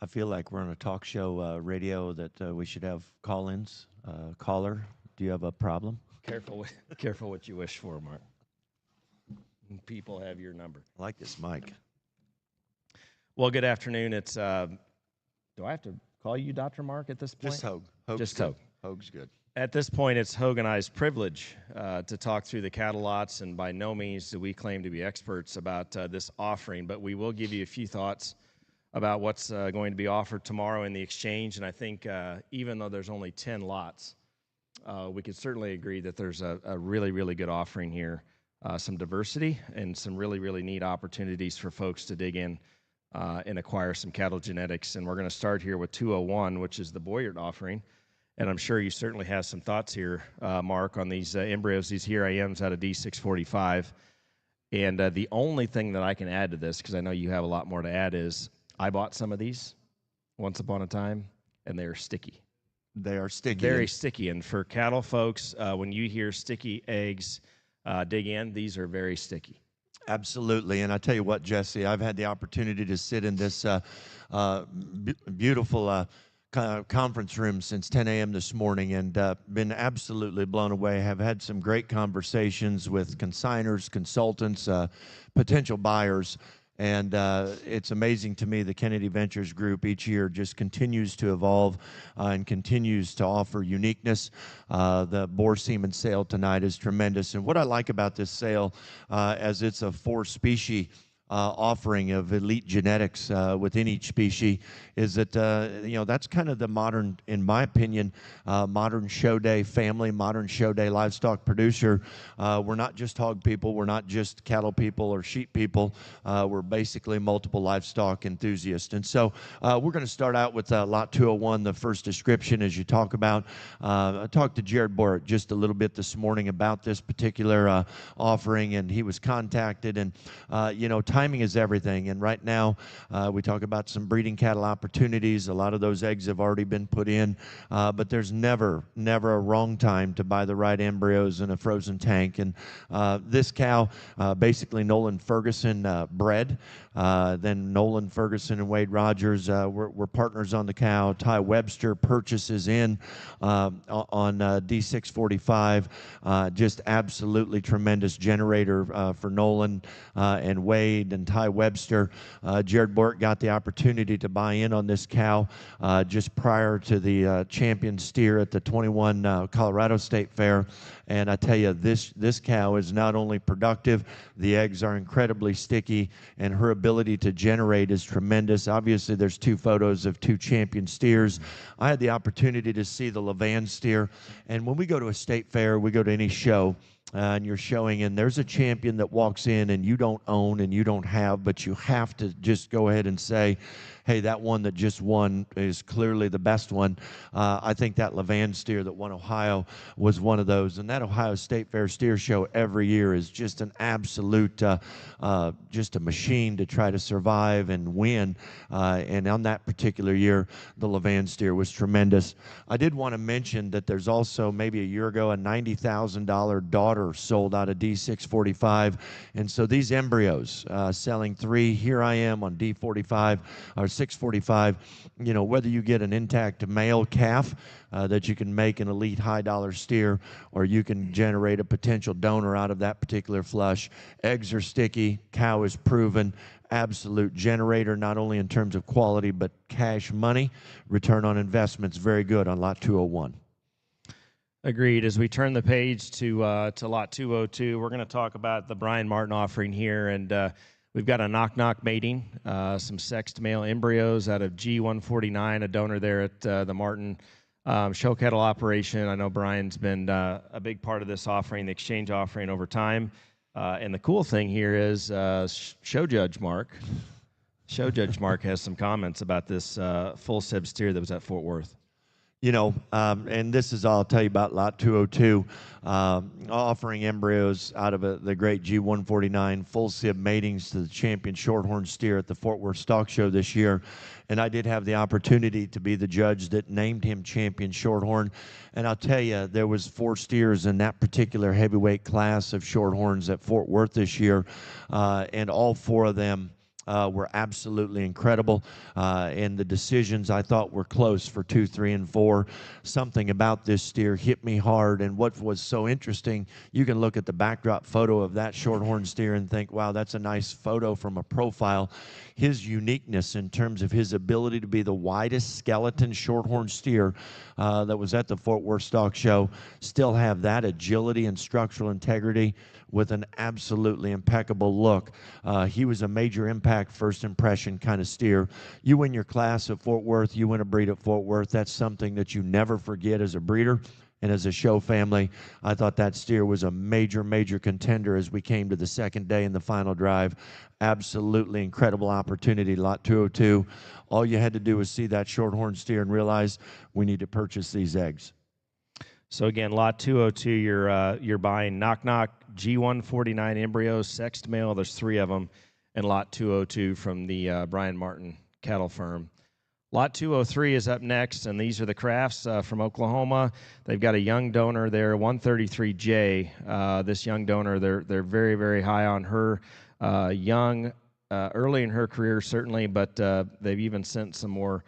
I feel like we're on a talk show radio that we should have call-ins. Caller, do you have a problem? Careful what you wish for, Mark. People have your number. I like this mic. Well, good afternoon. It's do I have to call you Dr. Mark at this point? Just Hogue. Hogue's Just good. Hogue. Hogue's good. At this point, it's Hogue and I's privilege to talk through the cattle lots, and by no means do we claim to be experts about this offering, but we will give you a few thoughts about what's going to be offered tomorrow in the exchange. And I think even though there's only 10 lots, we could certainly agree that there's a really, really good offering here, some diversity and some really, really neat opportunities for folks to dig in and acquire some cattle genetics. And we're going to start here with 201, which is the Boyart offering. And I'm sure you certainly have some thoughts here, Mark, on these embryos, these Here I Ams out of D645. And the only thing that I can add to this, because I know you have a lot more to add, is I bought some of these once upon a time, and they are sticky. They are sticky. Very sticky. And for cattle folks, when you hear sticky eggs dig in, these are very sticky. Absolutely. And I tell you what, Jesse, I've had the opportunity to sit in this beautiful conference room since 10 a.m. this morning, and been absolutely blown away. Have had some great conversations with consignors, consultants, potential buyers. And it's amazing to me the Kennedy Ventures Group each year just continues to evolve and continues to offer uniqueness. The boar semen sale tonight is tremendous. And what I like about this sale, as it's a 4-species offering of elite genetics within each species, is that that's kind of the modern, in my opinion, modern show day family, modern show day livestock producer. We're not just hog people, we're not just cattle people or sheep people. We're basically multiple livestock enthusiasts. And so we're going to start out with lot 201, the first description, as you talk about. I talked to Jared Boyart just a little bit this morning about this particular offering, and he was contacted. And timing is everything, and right now we talk about some breeding cattle opportunities. A lot of those eggs have already been put in, but there's never a wrong time to buy the right embryos in a frozen tank. And this cow, basically Nolan Ferguson bred. Then Nolan Ferguson and Wade Rogers were partners on the cow. Ty Webster purchases in on D645. Just absolutely tremendous generator for Nolan and Wade and Ty Webster. Jared Boyart got the opportunity to buy in on this cow just prior to the champion steer at the 21 Colorado State Fair. And I tell you, this cow is not only productive, the eggs are incredibly sticky, and her ability to generate is tremendous. Obviously, there's 2 photos of 2 champion steers. I had the opportunity to see the Levan steer, and when we go to a state fair, we go to any show, and you're showing, and there's a champion that walks in and you don't own and you don't have, but you have to just go ahead and say, hey, that one that just won is clearly the best one. I think that Levan steer that won Ohio was one of those. And that Ohio State Fair steer show every year is just an absolute, just a machine to try to survive and win. And on that particular year, the Levan steer was tremendous. I did want to mention that there's also, maybe a year ago, a $90,000 daughter sold out of D645. And so these embryos, selling 3, Here I Am on D45, or 645, whether you get an intact male calf that you can make an elite high dollar steer, or you can generate a potential donor out of that particular flush. Eggs are sticky, cow is proven, absolute generator, not only in terms of quality, but cash money. Return on investment's very good on lot 201. Agreed. As we turn the page to lot 202, we're going to talk about the Brian Martin offering here, and we've got a knock-knock mating, some sexed male embryos out of G149, a donor there at the Martin show cattle operation. I know Brian's been a big part of this offering, the exchange offering over time. And the cool thing here is Show Judge Mark has some comments about this full sib steer that was at Fort Worth. And this is all I'll tell you about lot 202, offering embryos out of the great G149 full sib matings to the champion shorthorn steer at the Fort Worth Stock Show this year. And I did have the opportunity to be the judge that named him champion shorthorn. And I'll tell you, there was 4 steers in that particular heavyweight class of shorthorns at Fort Worth this year, and all 4 of them were absolutely incredible, and the decisions I thought were close for 2, 3, and 4. Something about this steer hit me hard, and what was so interesting, you can look at the backdrop photo of that shorthorn steer and think, wow, that's a nice photo from a profile. His uniqueness in terms of his ability to be the widest skeleton shorthorn steer that was at the Fort Worth Stock Show, still have that agility and structural integrity with an absolutely impeccable look. He was a major impact, first impression kind of steer. You win your class at Fort Worth, you win a breed at Fort Worth, that's something that you never forget as a breeder. and as a show family, I thought that steer was a major, major contender as we came to the second day in the final drive. Absolutely incredible opportunity, lot 202. All you had to do was see that shorthorn steer and realize we need to purchase these eggs. So again, lot 202, you're buying Knock Knock G149 embryos, sexed male. There's 3 of them, and lot 202 from the Brian Martin Cattle Firm. Lot 203 is up next, and these are the Crafts from Oklahoma. They've got a young donor there, 133J. This young donor, they're very, very high on her. Young, early in her career certainly, but they've even sent some more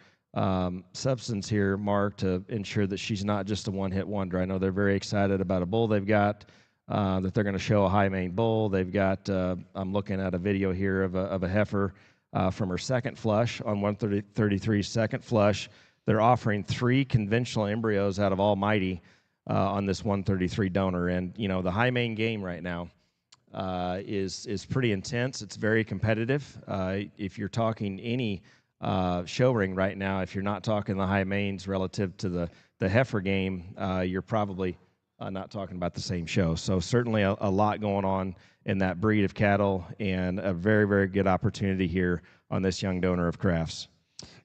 substance here, Mark, to ensure that she's not just a one-hit wonder. I know they're very excited about a bull they've got, that they're going to show a high-main bull. They've got, I'm looking at a video here of a heifer from her second flush on 133's second flush. They're offering 3 conventional embryos out of Almighty on this 133 donor. And, you know, the high-main game right now is pretty intense. It's very competitive. If you're talking any show ring right now, if you're not talking the high mains relative to the heifer game, you're probably not talking about the same show. So certainly a lot going on in that breed of cattle, and a very, very good opportunity here on this young donor of Crafts.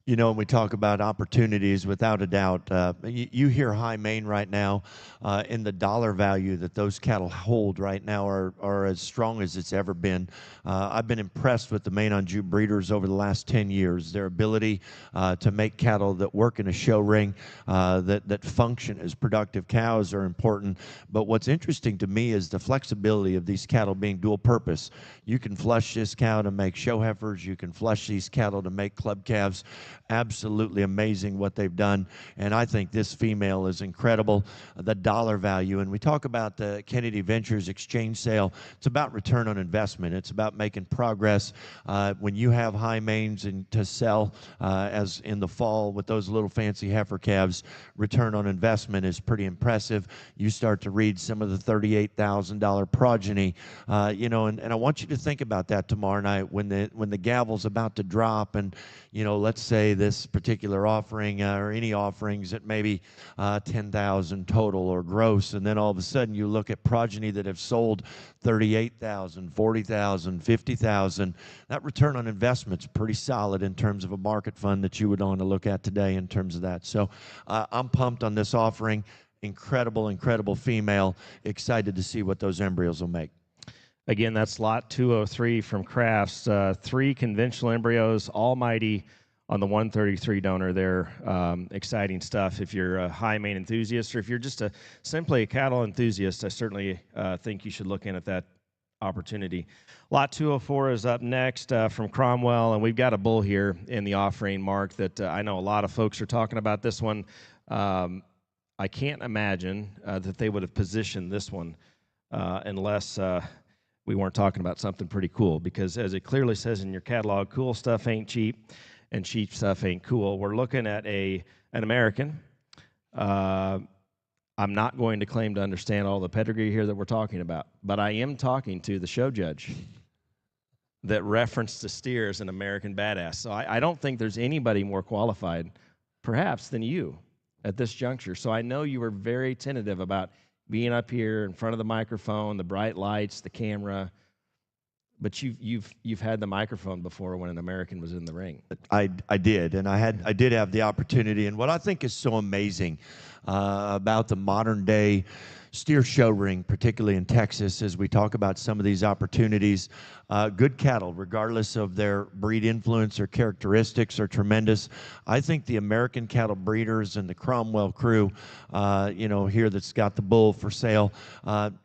You know, when we talk about opportunities, without a doubt, you hear high main right now, and the dollar value that those cattle hold right now are as strong as it's ever been. I've been impressed with the Maine on Jew breeders over the last 10 years. Their ability to make cattle that work in a show ring, that function as productive cows are important. But what's interesting to me is the flexibility of these cattle being dual purpose. You can flush this cow to make show heifers. You can flush these cattle to make club calves. Absolutely amazing what they've done, and I think this female is incredible. The dollar value, and we talk about the Kennedy Ventures exchange sale, it's about return on investment. It's about making progress. When you have high mains and to sell, as in the fall with those little fancy heifer calves, return on investment is pretty impressive. You start to read some of the $38,000 progeny, you know, and I want you to think about that tomorrow night when the gavel's about to drop, and you know, let's say this particular offering or any offerings at maybe 10,000 total or gross, and then all of a sudden you look at progeny that have sold 38,000, 40,000, 50,000. That return on investment's pretty solid in terms of a market fund that you would want to look at today in terms of that. So I'm pumped on this offering. Incredible, incredible female. Excited to see what those embryos will make. Again, that's lot 203 from Crafts. 3 conventional embryos, Almighty on the 133 donor there. Exciting stuff. If you're a high main enthusiast, or if you're just simply a cattle enthusiast, I certainly think you should look in at that opportunity. Lot 204 is up next from Cromwell, and we've got a bull here in the offering, Mark, that I know a lot of folks are talking about this one. I can't imagine that they would have positioned this one unless we weren't talking about something pretty cool, because as it clearly says in your catalog, cool stuff ain't cheap and cheap stuff ain't cool. We're looking at an American. I'm not going to claim to understand all the pedigree here that we're talking about, but I am talking to the show judge that referenced the steer as an American badass. So I don't think there's anybody more qualified, perhaps, than you at this juncture. So I know you were very tentative about being up here in front of the microphone, the bright lights, the camera, but you've had the microphone before when an American was in the ring. I did, and I did have the opportunity. And what I think is so amazing about the modern day steer show ring, particularly in Texas, as we talk about some of these opportunities, good cattle, regardless of their breed influence or characteristics, are tremendous. I think the American cattle breeders and the Cromwell crew, you know, here that's got the bull for sale,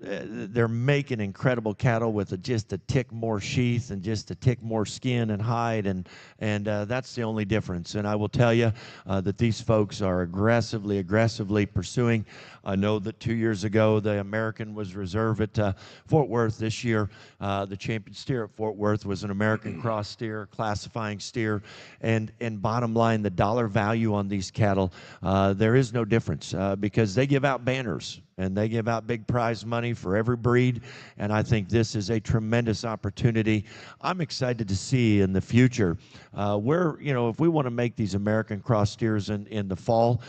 they're making incredible cattle with just a tick more sheath and just a tick more skin and hide, and that's the only difference. And I will tell you that these folks are aggressively pursuing. I know that 2 years ago the American was reserved at Fort Worth. This year the champion steer at Fort Worth was an American cross steer, classifying steer, and bottom line, the dollar value on these cattle, there is no difference because they give out banners. and they give out big prize money for every breed, and I think this is a tremendous opportunity. I'm excited to see in the future where, you know, if we want to make these American cross steers in the fall,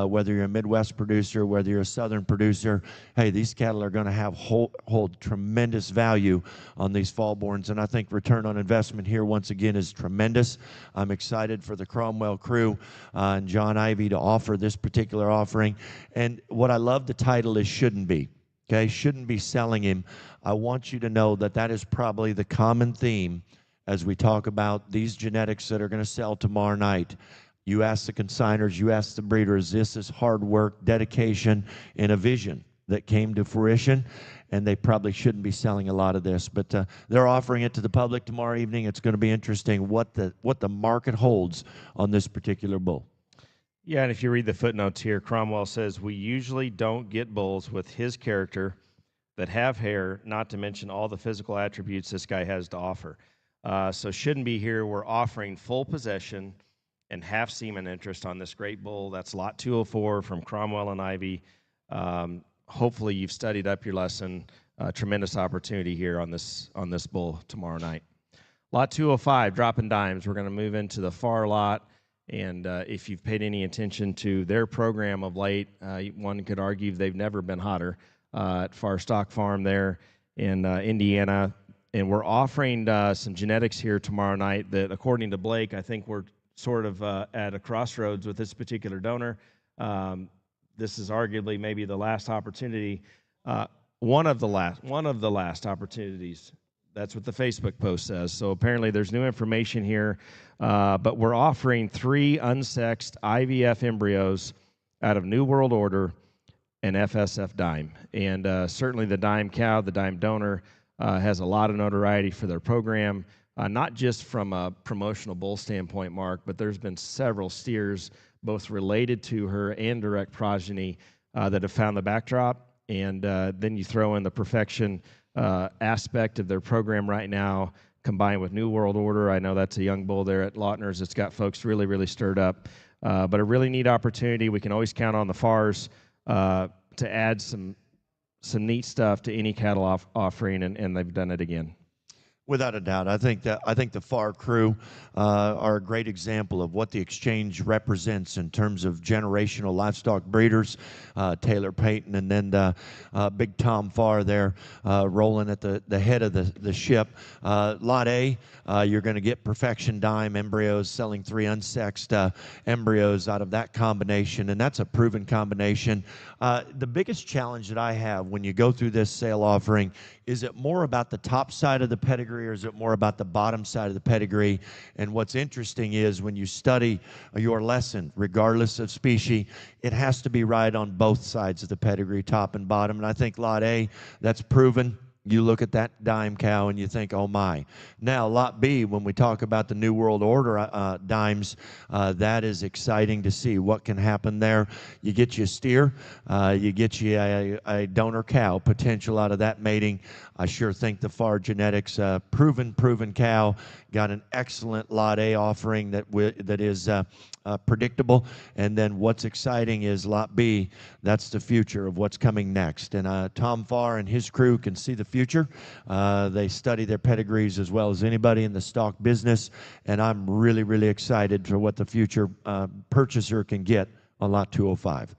whether you're a Midwest producer, whether you're a Southern producer, hey, these cattle are going to have hold tremendous value on these fallborns, and I think return on investment here once again is tremendous. I'm excited for the Cromwell crew and John Ivy to offer this particular offering, and what I love the title is Shouldn't Be. Okay, shouldn't be selling him. I want you to know that that is probably the common theme as we talk about these genetics that are going to sell tomorrow night. You ask the consigners, you ask the breeders, this is hard work, dedication, and a vision that came to fruition, and they probably shouldn't be selling a lot of this, but they're offering it to the public tomorrow evening. It's going to be interesting what the market holds on this particular bull. Yeah, and if you read the footnotes here, Cromwell says, we usually don't get bulls with his character that have hair, not to mention all the physical attributes this guy has to offer. So shouldn't be here. We're offering full possession and half semen interest on this great bull. That's lot 204 from Cromwell and Ivy. Hopefully you've studied up your lesson. Tremendous opportunity here on this bull tomorrow night. Lot 205, dropping dimes. We're going to move into the far lot. And if you've paid any attention to their program of late, one could argue they've never been hotter at Far Stock Farm there in Indiana. And we're offering some genetics here tomorrow night that, according to Blake, I think we're sort of at a crossroads with this particular donor. This is arguably maybe the last opportunity, one of the last opportunities. That's what the Facebook post says. So apparently there's new information here, but we're offering 3 unsexed IVF embryos out of New World Order and FSF Dime. And certainly the Dime cow, the Dime donor, has a lot of notoriety for their program, not just from a promotional bull standpoint, Mark, but there's been several steers, both related to her and direct progeny, that have found the backdrop. And then you throw in the perfection aspect of their program right now, combined with New World Order. I know that's a young bull there at Lautner's. It's got folks really, really stirred up. But a really neat opportunity. We can always count on the FARs to add some neat stuff to any cattle offering, and they've done it again. Without a doubt. I think the FAR crew are a great example of what the exchange represents in terms of generational livestock breeders. Taylor Payton and then Big Tom Farr there rolling at the head of the ship. Lot A, you're going to get Perfection Dime embryos, selling 3 unsexed embryos out of that combination, and that's a proven combination. The biggest challenge that I have when you go through this sale offering, is it more about the top side of the pedigree, or is it more about the bottom side of the pedigree? And what's interesting is when you study your lesson, regardless of species, it has to be right on both sides of the pedigree, top and bottom. And I think Lot A, that's proven. You look at that Dime cow and you think, oh my. Now, Lot B, when we talk about the New World Order dimes, that is exciting to see what can happen there. You get you a steer, you get you a donor cow potential out of that mating. I sure think the FAR Genetics proven cow got an excellent Lot A offering that is predictable. And then what's exciting is Lot B. That's the future of what's coming next. And Tom Farr and his crew can see the future. They study their pedigrees as well as anybody in the stock business. And I'm really, really excited for what the future purchaser can get on Lot 205.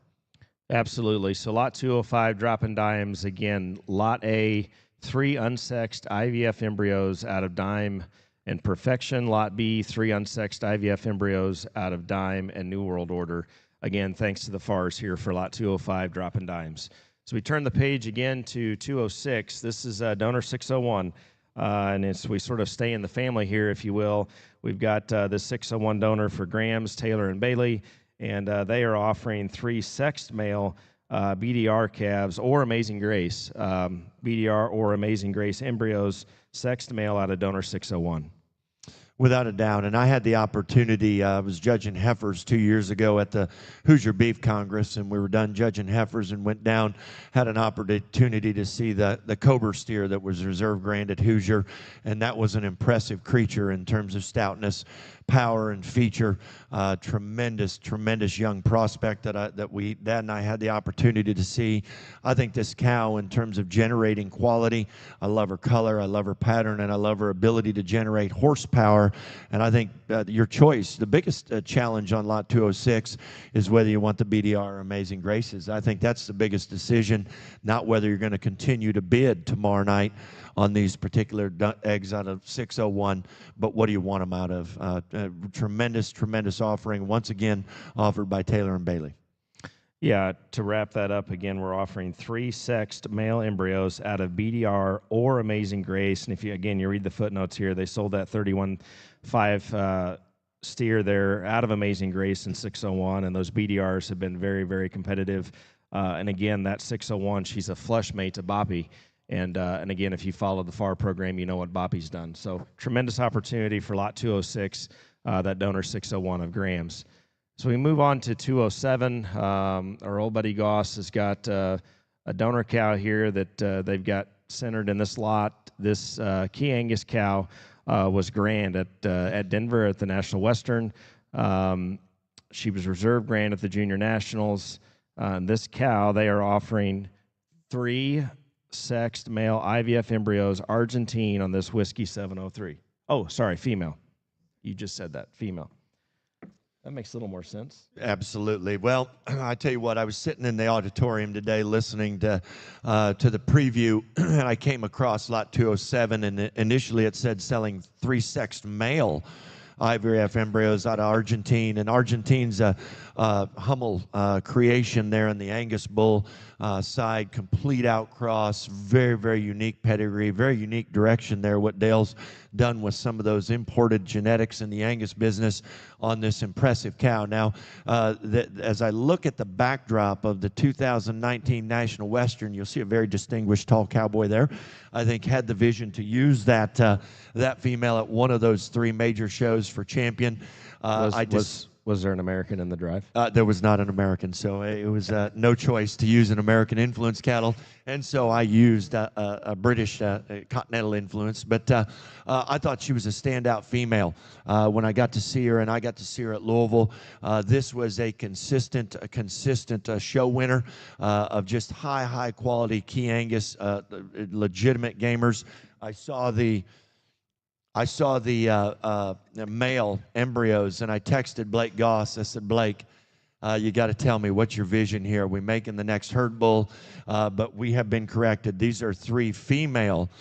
Absolutely. So Lot 205, dropping dimes again. Lot A, 3 unsexed IVF embryos out of Dime and Perfection. Lot B, 3 unsexed IVF embryos out of Dime and New World Order. Again, thanks to the FARs here for Lot 205, dropping dimes. So we turn the page again to 206. This is donor 601, and we sort of stay in the family here, if you will. We've got this 601 donor for Grams, Taylor, and Bailey, and they are offering 3 sexed male BDR calves or Amazing Grace, BDR or Amazing Grace embryos, sexed male out of donor 601. Without a doubt. And I had the opportunity, I was judging heifers 2 years ago at the Hoosier Beef Congress, and we were done judging heifers and went down, had an opportunity to see the Cobra steer that was reserve grand at Hoosier, and that was an impressive creature in terms of stoutness, power, and feature. Tremendous young prospect that Dad and I had the opportunity to see. I think this cow, in terms of generating quality, I love her color, I love her pattern, and I love her ability to generate horsepower. And I think your choice, the biggest challenge on lot 206 is whether you want the BDR or Amazing Graces. I think that's the biggest decision, not whether you're going to continue to bid tomorrow night on these particular eggs out of 601, but what do you want them out of? Tremendous offering, once again, offered by Taylor and Bailey. Yeah, to wrap that up, again, we're offering 3 sexed male embryos out of BDR or Amazing Grace. And if you, again, you read the footnotes here, they sold that 31.5 steer there out of Amazing Grace in 601, and those BDRs have been very competitive. And again, that 601, she's a flush mate to Boppy. And again, if you follow the FAR program, you know what Boppy's done. So tremendous opportunity for lot 206, that donor 601 of Graham's. So we move on to 207. Our old buddy Goss has got a donor cow here that they've got centered in this lot. This Key Angus cow was grand at Denver at the National Western. She was reserve grand at the Junior Nationals. This cow, they are offering 3 sexed male IVF embryos, Argentine, on this Whiskey 703. Oh, sorry, female. You just said that, female. That makes a little more sense. Absolutely. Well, I tell you what, I was sitting in the auditorium today listening to the preview, and I came across lot 207, and initially it said selling 3 sexed male IVF embryos out of Argentine, and Argentine's a Hummel creation there in the Angus bull side, complete outcross, very unique pedigree, very unique direction there, what Dale's done with some of those imported genetics in the Angus business on this impressive cow. Now, as I look at the backdrop of the 2019 National Western, you'll see a very distinguished tall cowboy there. I think had the vision to use that female at one of those 3 major shows for champion. Was there an American in the drive? There was not an American, so it was no choice to use an American influence cattle, and so I used a British continental influence. But I thought she was a standout female when I got to see her, and I got to see her at Louisville. This was a consistent show winner of just high quality Key Angus, legitimate gamers. I saw the male embryos, and I texted Blake Goss. I said, Blake, you got to tell me, what's your vision here? Are we making the next herd bull? But we have been corrected. These are 3 female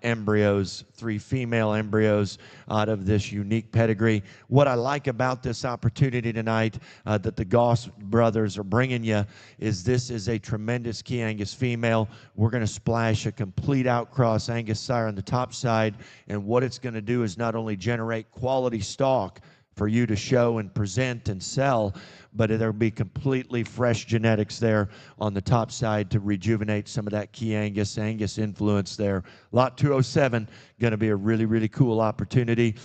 embryos, 3 female embryos out of this unique pedigree. What I like about this opportunity tonight that the Goss brothers are bringing you is this is a tremendous Key Angus female. We're going to splash a complete outcross Angus sire on the top side, and what it's going to do is not only generate quality stock for you to show and present and sell, but there'll be completely fresh genetics there on the top side to rejuvenate some of that Key Angus influence there. Lot 207, going to be a really cool opportunity.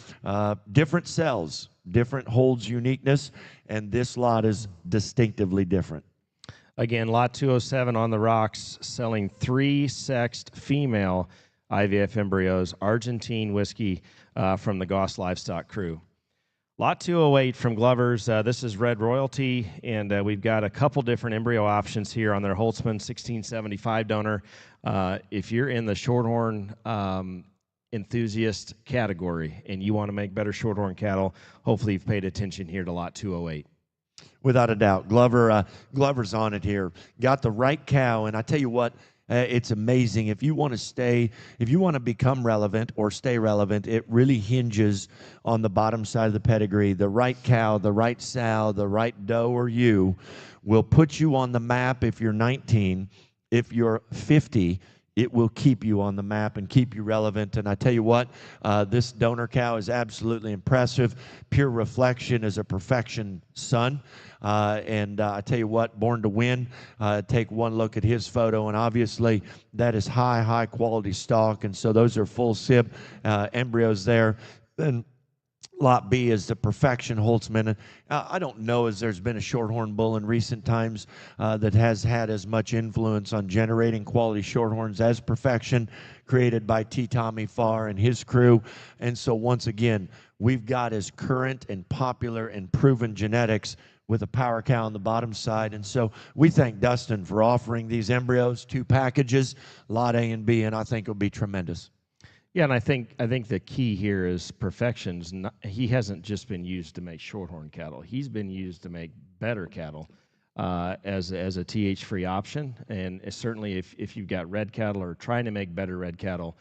Different cells, different holds uniqueness, and this lot is distinctively different. Again, lot 207 on the rocks, selling 3 sexed female IVF embryos, Argentine whiskey from the Goss Livestock crew. Lot 208 from Glover's, this is Red Royalty, and we've got a couple different embryo options here on their Holtzman 1675 donor. If you're in the shorthorn enthusiast category and you want to make better shorthorn cattle, hopefully you've paid attention here to lot 208. Without a doubt. Glover's on it here. Got the right cow, and I tell you what, it's amazing. If you want to become relevant or stay relevant, it really hinges on the bottom side of the pedigree. The right cow, the right sow, the right doe or ewe will put you on the map if you're 19. If you're 50, it will keep you on the map and keep you relevant. And I tell you what, this donor cow is absolutely impressive. Pure Reflection is a perfection son. And I tell you what, Born to Win, take one look at his photo, and obviously that is high quality stock. And so those are full sib embryos there. And Lot B is the Perfection Holtzman. And, I don't know as there's been a shorthorn bull in recent times that has had as much influence on generating quality shorthorns as Perfection, created by T. Tommy Farr and his crew. And so once again, we've got as current and popular and proven genetics with a power cow on the bottom side. And so we thank Dustin for offering these embryos, 2 packages, Lot A and B, and I think it'll be tremendous. Yeah, and I think the key here is Perfection's. He hasn't just been used to make shorthorn cattle. He's been used to make better cattle as a TH-free option. And certainly, if you've got red cattle or trying to make better red cattle,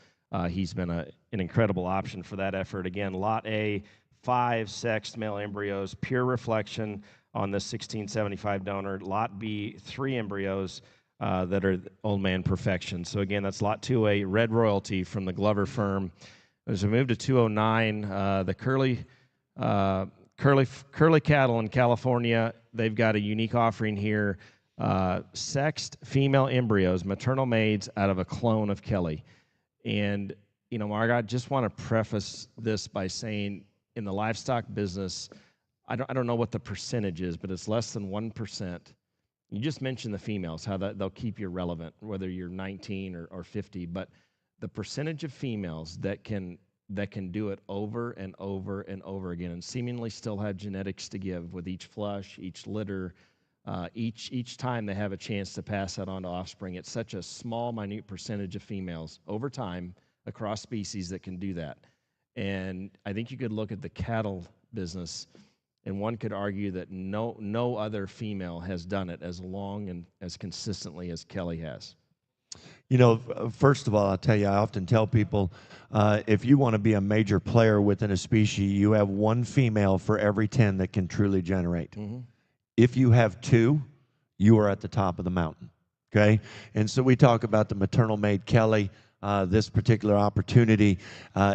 he's been an incredible option for that effort. Again, Lot A, 5 sexed male embryos, pure reflection on the 1675 donor. Lot B, 3 embryos. That are Old Man Perfection. So again, that's Lot 2A, Red Royalty from the Glover firm. As we move to 209, the curly cattle in California, they've got a unique offering here. Sexed female embryos, maternal maids out of a clone of Kelly. And, you know, Mark, I just want to preface this by saying in the livestock business, I don't know what the percentage is, but it's less than 1%. You just mentioned the females, how they'll keep you relevant, whether you're 19 or 50. But the percentage of females that can do it over and over and over again, and seemingly still have genetics to give with each flush, each litter, each time they have a chance to pass that on to offspring. It's such a small, minute percentage of females over time across species that can do that. And I think you could look at the cattle business, and one could argue that no other female has done it as long and as consistently as Kelly has. You know, first of all, I'll tell you, I often tell people, if you want to be a major player within a species, you have 1 female for every 10 that can truly generate. Mm-hmm. If you have 2, you are at the top of the mountain, okay? And so we talk about the maternal maid Kelly, this particular opportunity.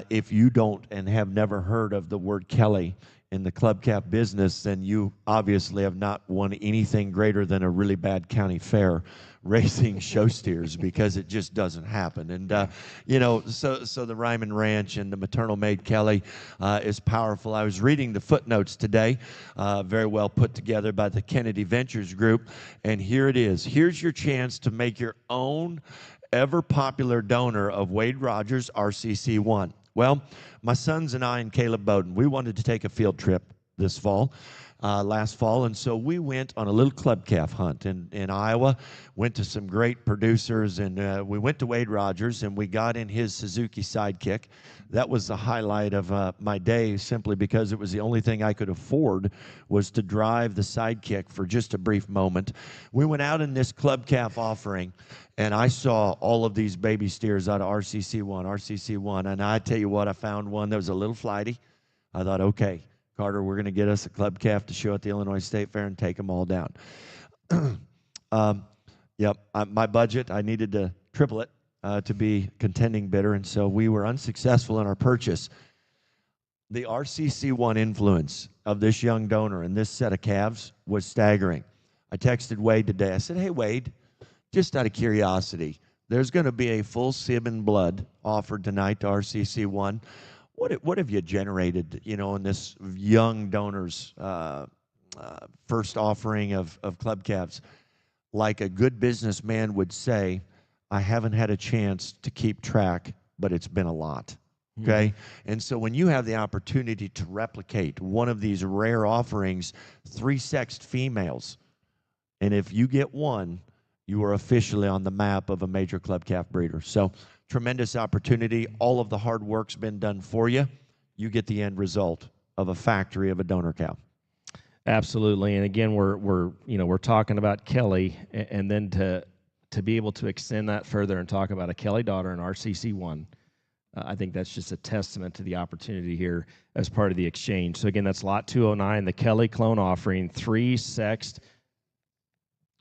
If you don't and have never heard of the word Kelly in the club cap business, then you obviously have not won anything greater than a really bad county fair racing show steers, because it just doesn't happen. And, you know, so the Ryman Ranch and the maternal maid Kelly is powerful. I was reading the footnotes today, very well put together by the Kennedy Ventures Group, and here it is. Here's your chance to make your own ever-popular donor of Wade Rogers RCC1. Well, my sons and I and Caleb Bowden, we wanted to take a field trip this fall, last fall, and so we went on a little club calf hunt in Iowa, went to some great producers, and we went to Wade Rogers, and we got in his Suzuki Sidekick. That was the highlight of my day, simply because it was the only thing I could afford was to drive the Sidekick for just a brief moment. We went out in this club calf offering, and I saw all of these baby steers out of RCC1, and I tell you what, I found one that was a little flighty. I thought, okay, Carter, we're going to get us a club calf to show at the Illinois State Fair and take them all down. Yep, my budget, I needed to triple it to be contending bidder, and so we were unsuccessful in our purchase. The RCC1 influence of this young donor and this set of calves was staggering. I texted Wade today. I said, hey, Wade, just out of curiosity, there's going to be a full Semen blood offered tonight to RCC1. What have you generated, you know, in this young donor's first offering of club calves? Like a good businessman would say, I haven't had a chance to keep track, but it's been a lot, okay? Mm-hmm. And so when you have the opportunity to replicate one of these rare offerings, 3 sexed females, and if you get one, you are officially on the map of a major club calf breeder. So tremendous opportunity. All of the hard work's been done for you. You get the end result of a factory of a donor cow. Absolutely. And again, we're talking about Kelly, and then to be able to extend that further and talk about a Kelly daughter in RCC1, I think that's just a testament to the opportunity here as part of the exchange. So again, that's lot 209, the Kelly clone offering, 3 sexed.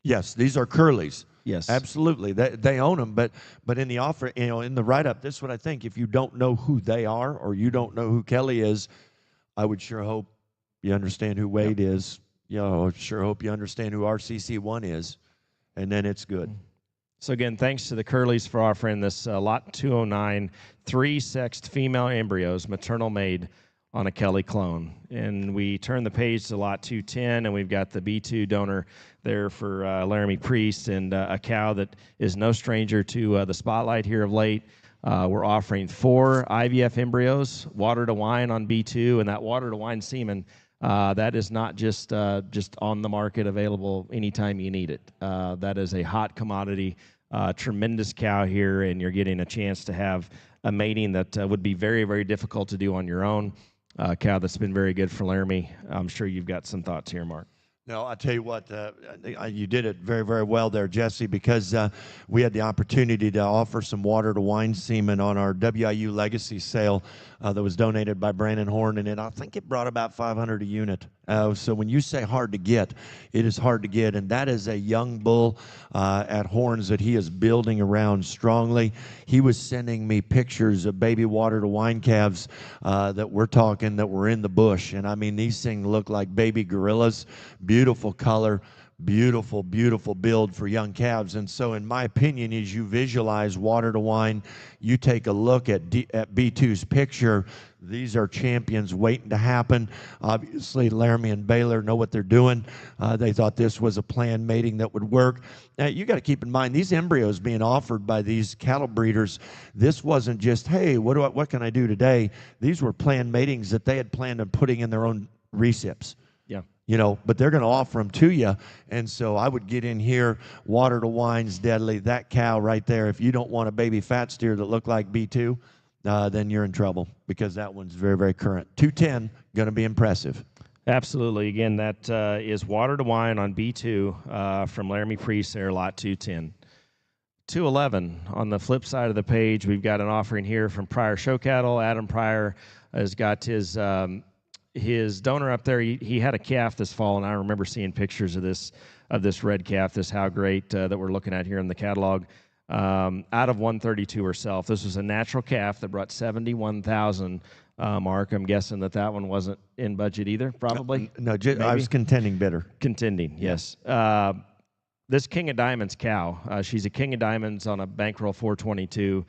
Yes, these are curlies. Yes, absolutely. They own them, but in the offer, you know, in the write-up, this is what I think. If you don't know who they are or you don't know who Kelly is, I would sure hope you understand who Wade is. You know, sure hope you understand who RCC1 is, and then it's good. So again, thanks to the Curleys for offering this lot 209, 3 sexed female embryos, maternal made, on a Kelly clone. And we turn the page to lot 210, and we've got the B2 donor there for Laramie Priest, and a cow that is no stranger to the spotlight here of late. We're offering 4 IVF embryos, water to wine on B2, and that water to wine semen, that is not just on the market available anytime you need it. That is a hot commodity, tremendous cow here, and you're getting a chance to have a mating that would be very, very difficult to do on your own. Cow that's been very good for Laramie. I'm sure you've got some thoughts here, Mark. No, I'll tell you what, you did it very, very well there, Jesse, because we had the opportunity to offer some water to wine semen on our WIU Legacy sale that was donated by Brandon Horn, and I think it brought about 500 a unit. So when you say hard to get, it is hard to get, and that is a young bull at Horns that he is building around strongly. He was sending me pictures of baby water to wine calves that we're talking that were in the bush, and I mean, these things look like baby gorillas. Beautiful color, beautiful, beautiful build for young calves. And so in my opinion, as you visualize water to wine, you take a look at B2's picture, these are champions waiting to happen. Obviously, Laramie and Baylor know what they're doing. They thought this was a planned mating that would work. Now, you got to keep in mind, these embryos being offered by these cattle breeders, this wasn't just, hey, what can I do today? These were planned matings that they had planned on putting in their own recips. Yeah. You know, but they're going to offer them to you. And so I would get in here, water to wine's deadly. That cow right there, if you don't want a baby fat steer that look like B2, then you're in trouble because that one's very, very current. 210, going to be impressive. Absolutely. Again, that is water to wine on B2 from Laramie Priest there, lot 210. 211, on the flip side of the page, we've got an offering here from Pryor Show Cattle. Adam Pryor has got his donor up there. He had a calf this fall, and I remember seeing pictures of this red calf, this How Great that we're looking at here in the catalog, out of 132 herself. This was a natural calf that brought 71,000. Mark, I'm guessing that one wasn't in budget either, probably? No, I was contending bidder. Contending, yes. This King of Diamonds cow, she's a King of Diamonds on a bankroll 422.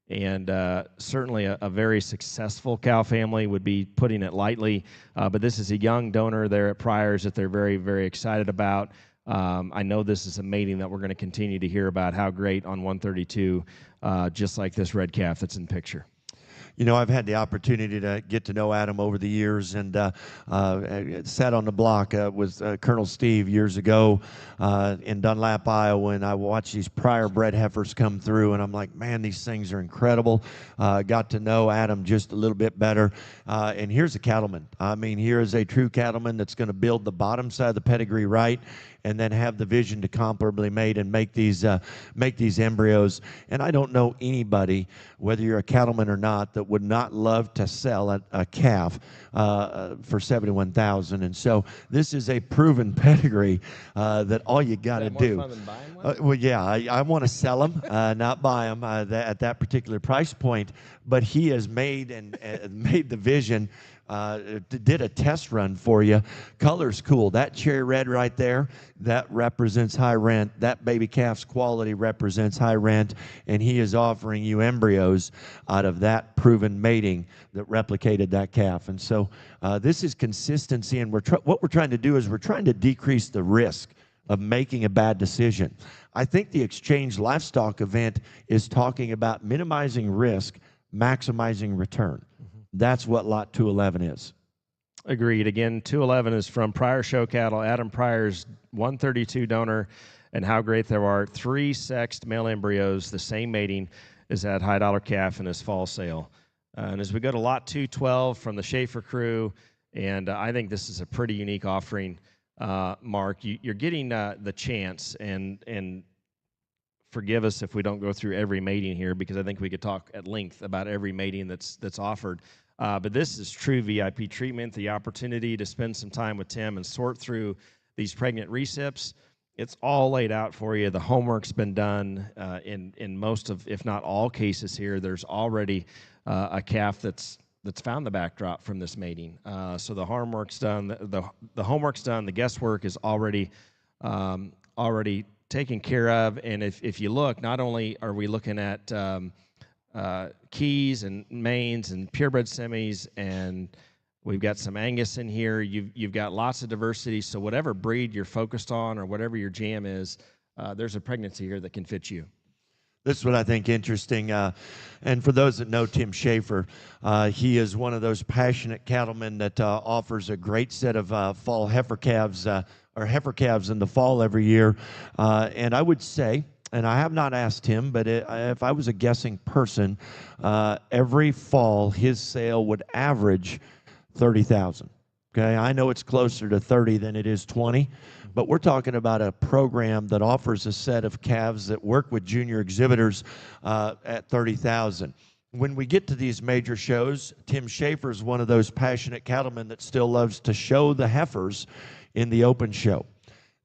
And certainly a very successful cow family, would be putting it lightly. But this is a young donor there at Pryor's that they're very, very excited about. I know this is a mating that we're going to continue to hear about. How great on 132, just like this red calf that's in picture. You know, I've had the opportunity to get to know Adam over the years, and sat on the block with Colonel Steve years ago in Dunlap, Iowa, and I watched these Pryor bred heifers come through, and I'm like, man, these things are incredible. Got to know Adam just a little bit better, and here's a cattleman. I mean, here is a true cattleman that's going to build the bottom side of the pedigree right, and then have the vision to comparably mate and make these embryos. And I don't know anybody, whether you're a cattleman or not, that would not love to sell a calf for $71,000. And so this is a proven pedigree that all you got to do. More fun than buying one? Well, yeah, I want to sell them, not buy them at that particular price point. But he has made made the vision. Did a test run for you. Color's cool. That cherry red right there, that represents high rent. That baby calf's quality represents high rent, and he is offering you embryos out of that proven mating that replicated that calf. And so this is consistency, and what we're trying to do is we're trying to decrease the risk of making a bad decision. I think the Exchange Livestock event is talking about minimizing risk, maximizing return. That's what lot 211 is. Agreed. Again, 211 is from Pryor Show Cattle, Adam Pryor's 132 donor, and How Great there are 3 sexed male embryos, the same mating as that high dollar calf in his fall sale. And as we go to lot 212 from the Schaefer crew, and I think this is a pretty unique offering, Mark. You're getting the chance, and forgive us if we don't go through every mating here, because I think we could talk at length about every mating that's offered. But this is true VIP treatment, the opportunity to spend some time with Tim and sort through these pregnant recips. It's all laid out for you. The homework's been done in most of, if not all cases here. There's already a calf that's found the backdrop from this mating. So the homework's done. The homework's done. The guesswork is already taken care of. And if you look, not only are we looking at keys and mains and purebred semis and We've got some Angus in here. You've got lots of diversity. So whatever breed you're focused on or whatever your jam is, there's a pregnancy here that can fit you. This is what I think interesting. And for those that know Tim Schaefer, he is one of those passionate cattlemen that offers a great set of fall heifer calves or heifer calves in the fall every year. And I would say, and I have not asked him, but if I was a guessing person, every fall his sale would average 30,000. Okay, I know it's closer to 30 than it is 20, but we're talking about a program that offers a set of calves that work with junior exhibitors at 30,000. When we get to these major shows, Tim Schaefer is one of those passionate cattlemen that still loves to show the heifers in the open show.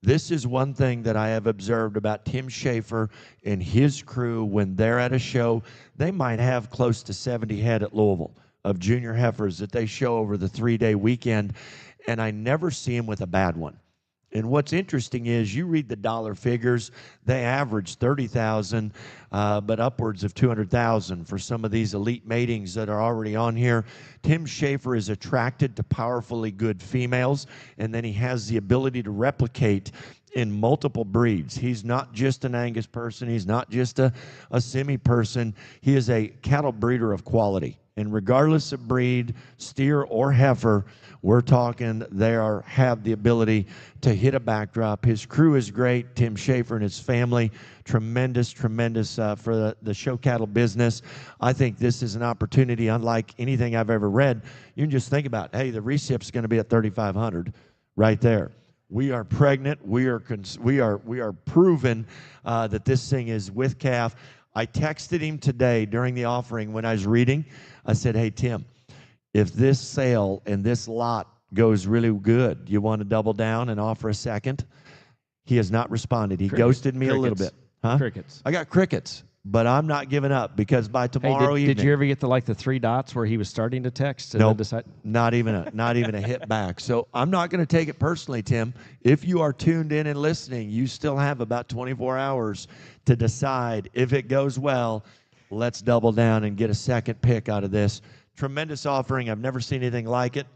This is one thing that I have observed about Tim Schaefer and his crew when they're at a show. They might have close to 70 head at Louisville of junior heifers that they show over the 3-day weekend, and I never see them with a bad one. And what's interesting is you read the dollar figures, they average 30,000, but upwards of 200,000 for some of these elite matings that are already on here. Tim Schaefer is attracted to powerfully good females, and then he has the ability to replicate in multiple breeds. He's not just an Angus person. He's not just a semi person. He is a cattle breeder of quality. And regardless of breed, steer or heifer, we're talking they have the ability to hit a backdrop. His crew is great. Tim Schaefer and his family, tremendous for the show cattle business. I think this is an opportunity unlike anything I've ever read. You can just think about, hey, the recip's going to be at 3,500 right there. We are pregnant. We are proven that this thing is with calf. I texted him today during the offering when I was reading. I said, hey, Tim, if this sale and this lot goes really good, you want to double down and offer a second? He has not responded. He ghosted me a little bit. Huh? Crickets. I got crickets, but I'm not giving up because by tomorrow evening. Did you ever get the 3 dots where he was starting to text? And nope, then decide? not even a hit back. So I'm not going to take it personally, Tim. If you are tuned in and listening, you still have about 24 hours to decide if it goes well. Let's double down and get a second pick out of this. Tremendous offering. I've never seen anything like it.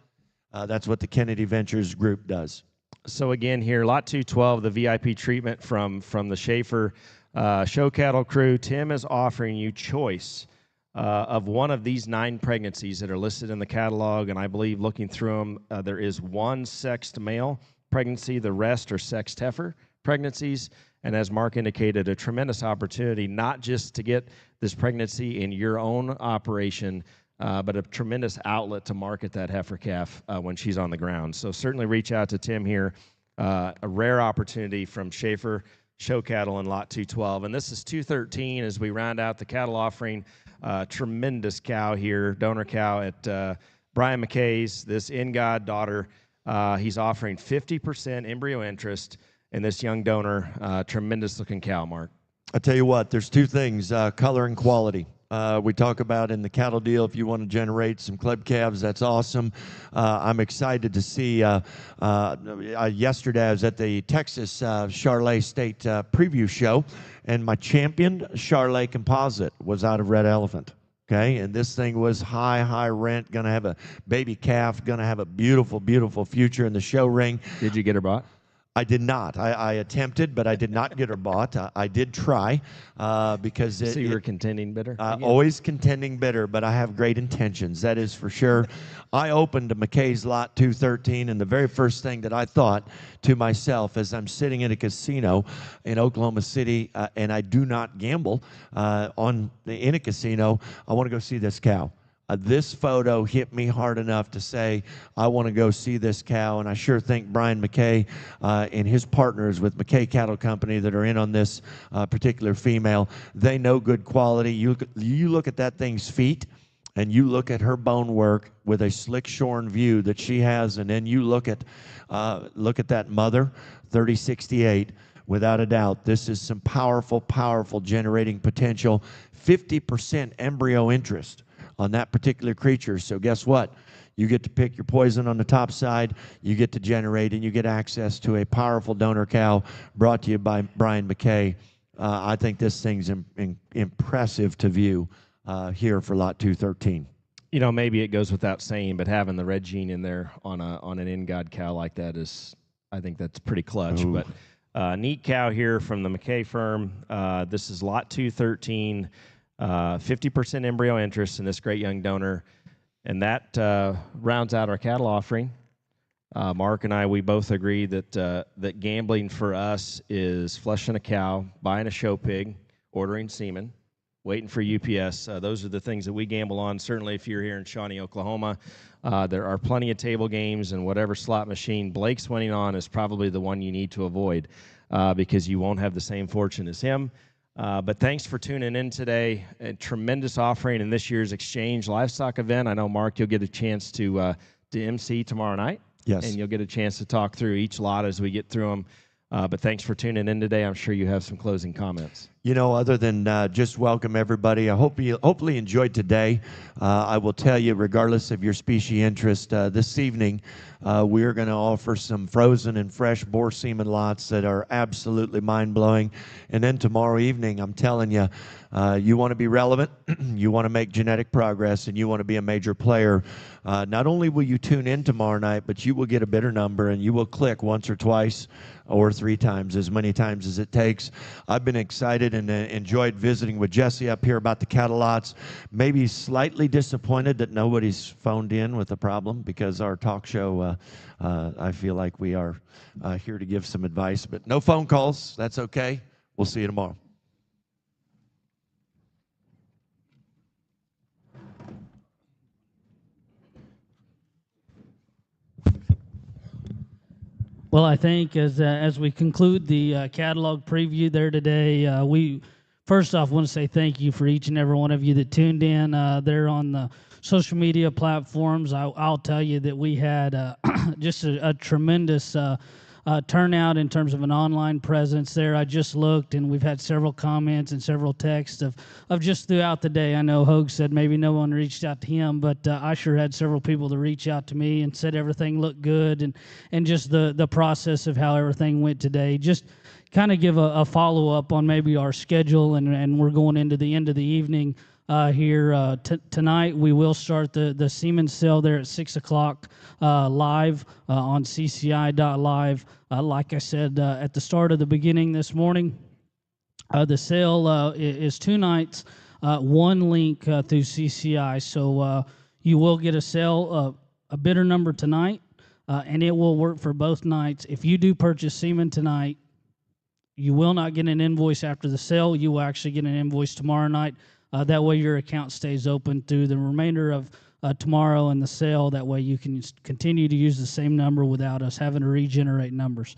That's what the Kennedy Ventures group does. So again here, lot 212, the VIP treatment from the Schaefer show cattle crew. Tim is offering you choice of one of these 9 pregnancies that are listed in the catalog, and I believe looking through them, there is 1 sexed male pregnancy. The rest are sexed heifer pregnancies. And as Mark indicated, a tremendous opportunity not just to get this pregnancy in your own operation, but a tremendous outlet to market that heifer calf when she's on the ground. So certainly reach out to Tim here. A rare opportunity from Schaefer Show Cattle in Lot 212. And this is 213 as we round out the cattle offering. Tremendous cow here, donor cow at Brian McKay's, this In God daughter. He's offering 50% embryo interest in this young donor. Tremendous looking cow, Mark. I tell you what, there's 2 things, color and quality. We talk about in the cattle deal, if you want to generate some club calves, that's awesome. I'm excited to see, yesterday I was at the Texas Charolais State preview show, and my champion Charolais composite was out of Red Elephant. Okay, and this thing was high rent, going to have a baby calf, going to have a beautiful, beautiful future in the show ring. Did you get her bought? I did not. I attempted, but I did not get her bought. I did try because so you were contending bidder? Always contending bidder, but I have great intentions. That is for sure. I opened to McKay's lot 213, and the very first thing that I thought to myself as I'm sitting in a casino in Oklahoma City, and I do not gamble in a casino, I want to go see this cow. This photo hit me hard enough to say, I want to go see this cow, and I sure think Brian McKay and his partners with McKay Cattle Company that are in on this particular female, they know good quality. You look at that thing's feet, and you look at her bone work with a slick shorn view that she has, and then you look at that mother, 3068. Without a doubt, this is some powerful, powerful generating potential. 50% embryo interest on that particular creature. So guess what? You get to pick your poison on the top side, you get to generate, and you get access to a powerful donor cow brought to you by Brian McKay. I think this thing's impressive to view here for lot 213. you know, maybe it goes without saying, but having the red gene in there on an in-god cow like that is, I think that's pretty clutch. Ooh. But neat cow here from the McKay firm. This is lot 213, 50% embryo interest in this great young donor. And that rounds out our cattle offering. Mark and I, we both agree that that gambling for us is flushing a cow, buying a show pig, ordering semen, waiting for UPS. Those are the things that we gamble on. Certainly if you're here in Shawnee, Oklahoma, there are plenty of table games, and whatever slot machine Blake's winning on is probably the one you need to avoid because you won't have the same fortune as him. But thanks for tuning in today. A tremendous offering in this year's Exchange Livestock event. I know, Mark, you'll get a chance to MC tomorrow night. Yes. And you'll get a chance to talk through each lot as we get through them. But thanks for tuning in today. I'm sure you have some closing comments. You know, other than just welcome everybody, I hope you hopefully enjoyed today. I will tell you, regardless of your species interest, this evening we're going to offer some frozen and fresh boar semen lots that are absolutely mind-blowing. And then tomorrow evening, I'm telling you, you want to be relevant, you want to make genetic progress, and you want to be a major player. Not only will you tune in tomorrow night, but you will get a bidder number, and you will click once or twice or 3 times, as many times as it takes. I've been excited and enjoyed visiting with Jesse up here about the cattle lots. Maybe slightly disappointed that nobody's phoned in with a problem, because our talk show, I feel like we are here to give some advice. But no phone calls. That's okay. We'll see you tomorrow. Well, I think as we conclude the catalog preview there today, we first off want to say thank you for each and every one of you that tuned in there on the social media platforms. I'll tell you that we had just a tremendous turnout in terms of an online presence there. I just looked, and we've had several comments and several texts of just throughout the day. I know Hogue said maybe no one reached out to him, but I sure had several people to reach out to me and said everything looked good, and just the process of how everything went today. Just kind of give a follow-up on maybe our schedule, and we're going into the end of the evening here tonight. We will start the semen sale there at 6 o'clock live on CCI.live. Like I said at the start of the beginning this morning, the sale is 2 nights, 1 link through CCI. So you will get a sale, a bidder number tonight, and it will work for both nights. If you do purchase semen tonight, you will not get an invoice after the sale. You will actually get an invoice tomorrow night. That way your account stays open through the remainder of tomorrow and the sale. That way you can continue to use the same number without us having to regenerate numbers.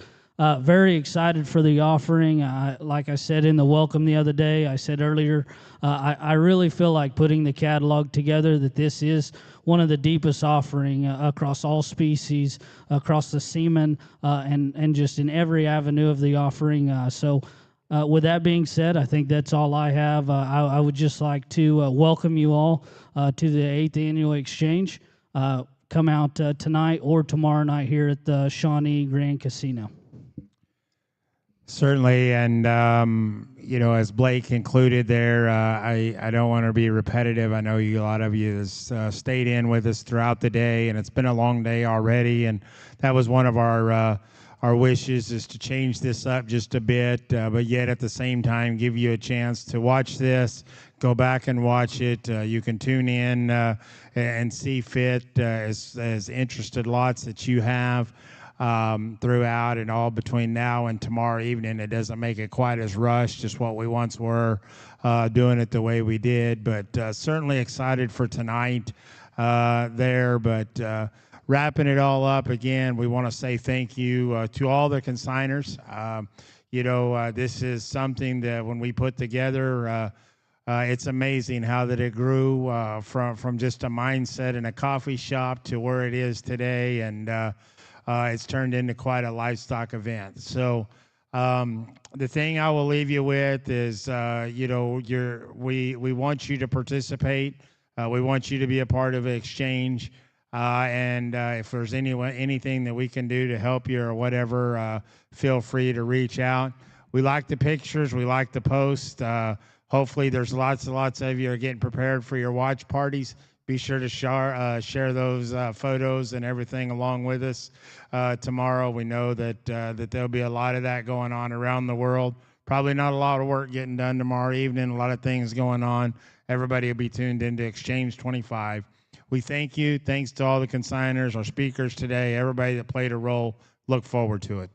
Very excited for the offering. Like I said in the welcome the other day, I said earlier, I really feel like putting the catalog together, that this is one of the deepest offering across all species, across the semen, and just in every avenue of the offering. With that being said, I think that's all I have. I would just like to welcome you all to the 8th Annual Exchange. Come out tonight or tomorrow night here at the Shawnee Grand Casino. Certainly, and you know, as Blake concluded there, I don't want to be repetitive. I know a lot of you has stayed in with us throughout the day, and it's been a long day already, and that was one of our wishes, is to change this up just a bit, but yet at the same time give you a chance to watch this, go back and watch it. You can tune in and see fit as interested lots that you have throughout, and all between now and tomorrow evening. It doesn't make it quite as rushed as what we once were doing it the way we did, but certainly excited for tonight there. But wrapping it all up, again, we want to say thank you to all the consigners. You know, this is something that when we put together, it's amazing how that it grew from just a mindset in a coffee shop to where it is today, and it's turned into quite a livestock event. So the thing I will leave you with is, you know, we want you to participate. We want you to be a part of an exchange. And if there's anything that we can do to help you or whatever, feel free to reach out. We like the pictures. We like the post. Hopefully there's lots and lots of you are getting prepared for your watch parties. Be sure to share those photos and everything along with us tomorrow. We know that there'll be a lot of that going on around the world. Probably not a lot of work getting done tomorrow evening, a lot of things going on. Everybody will be tuned into Exchange 25. We thank you. Thanks to all the consigners, our speakers today, everybody that played a role. Look forward to it.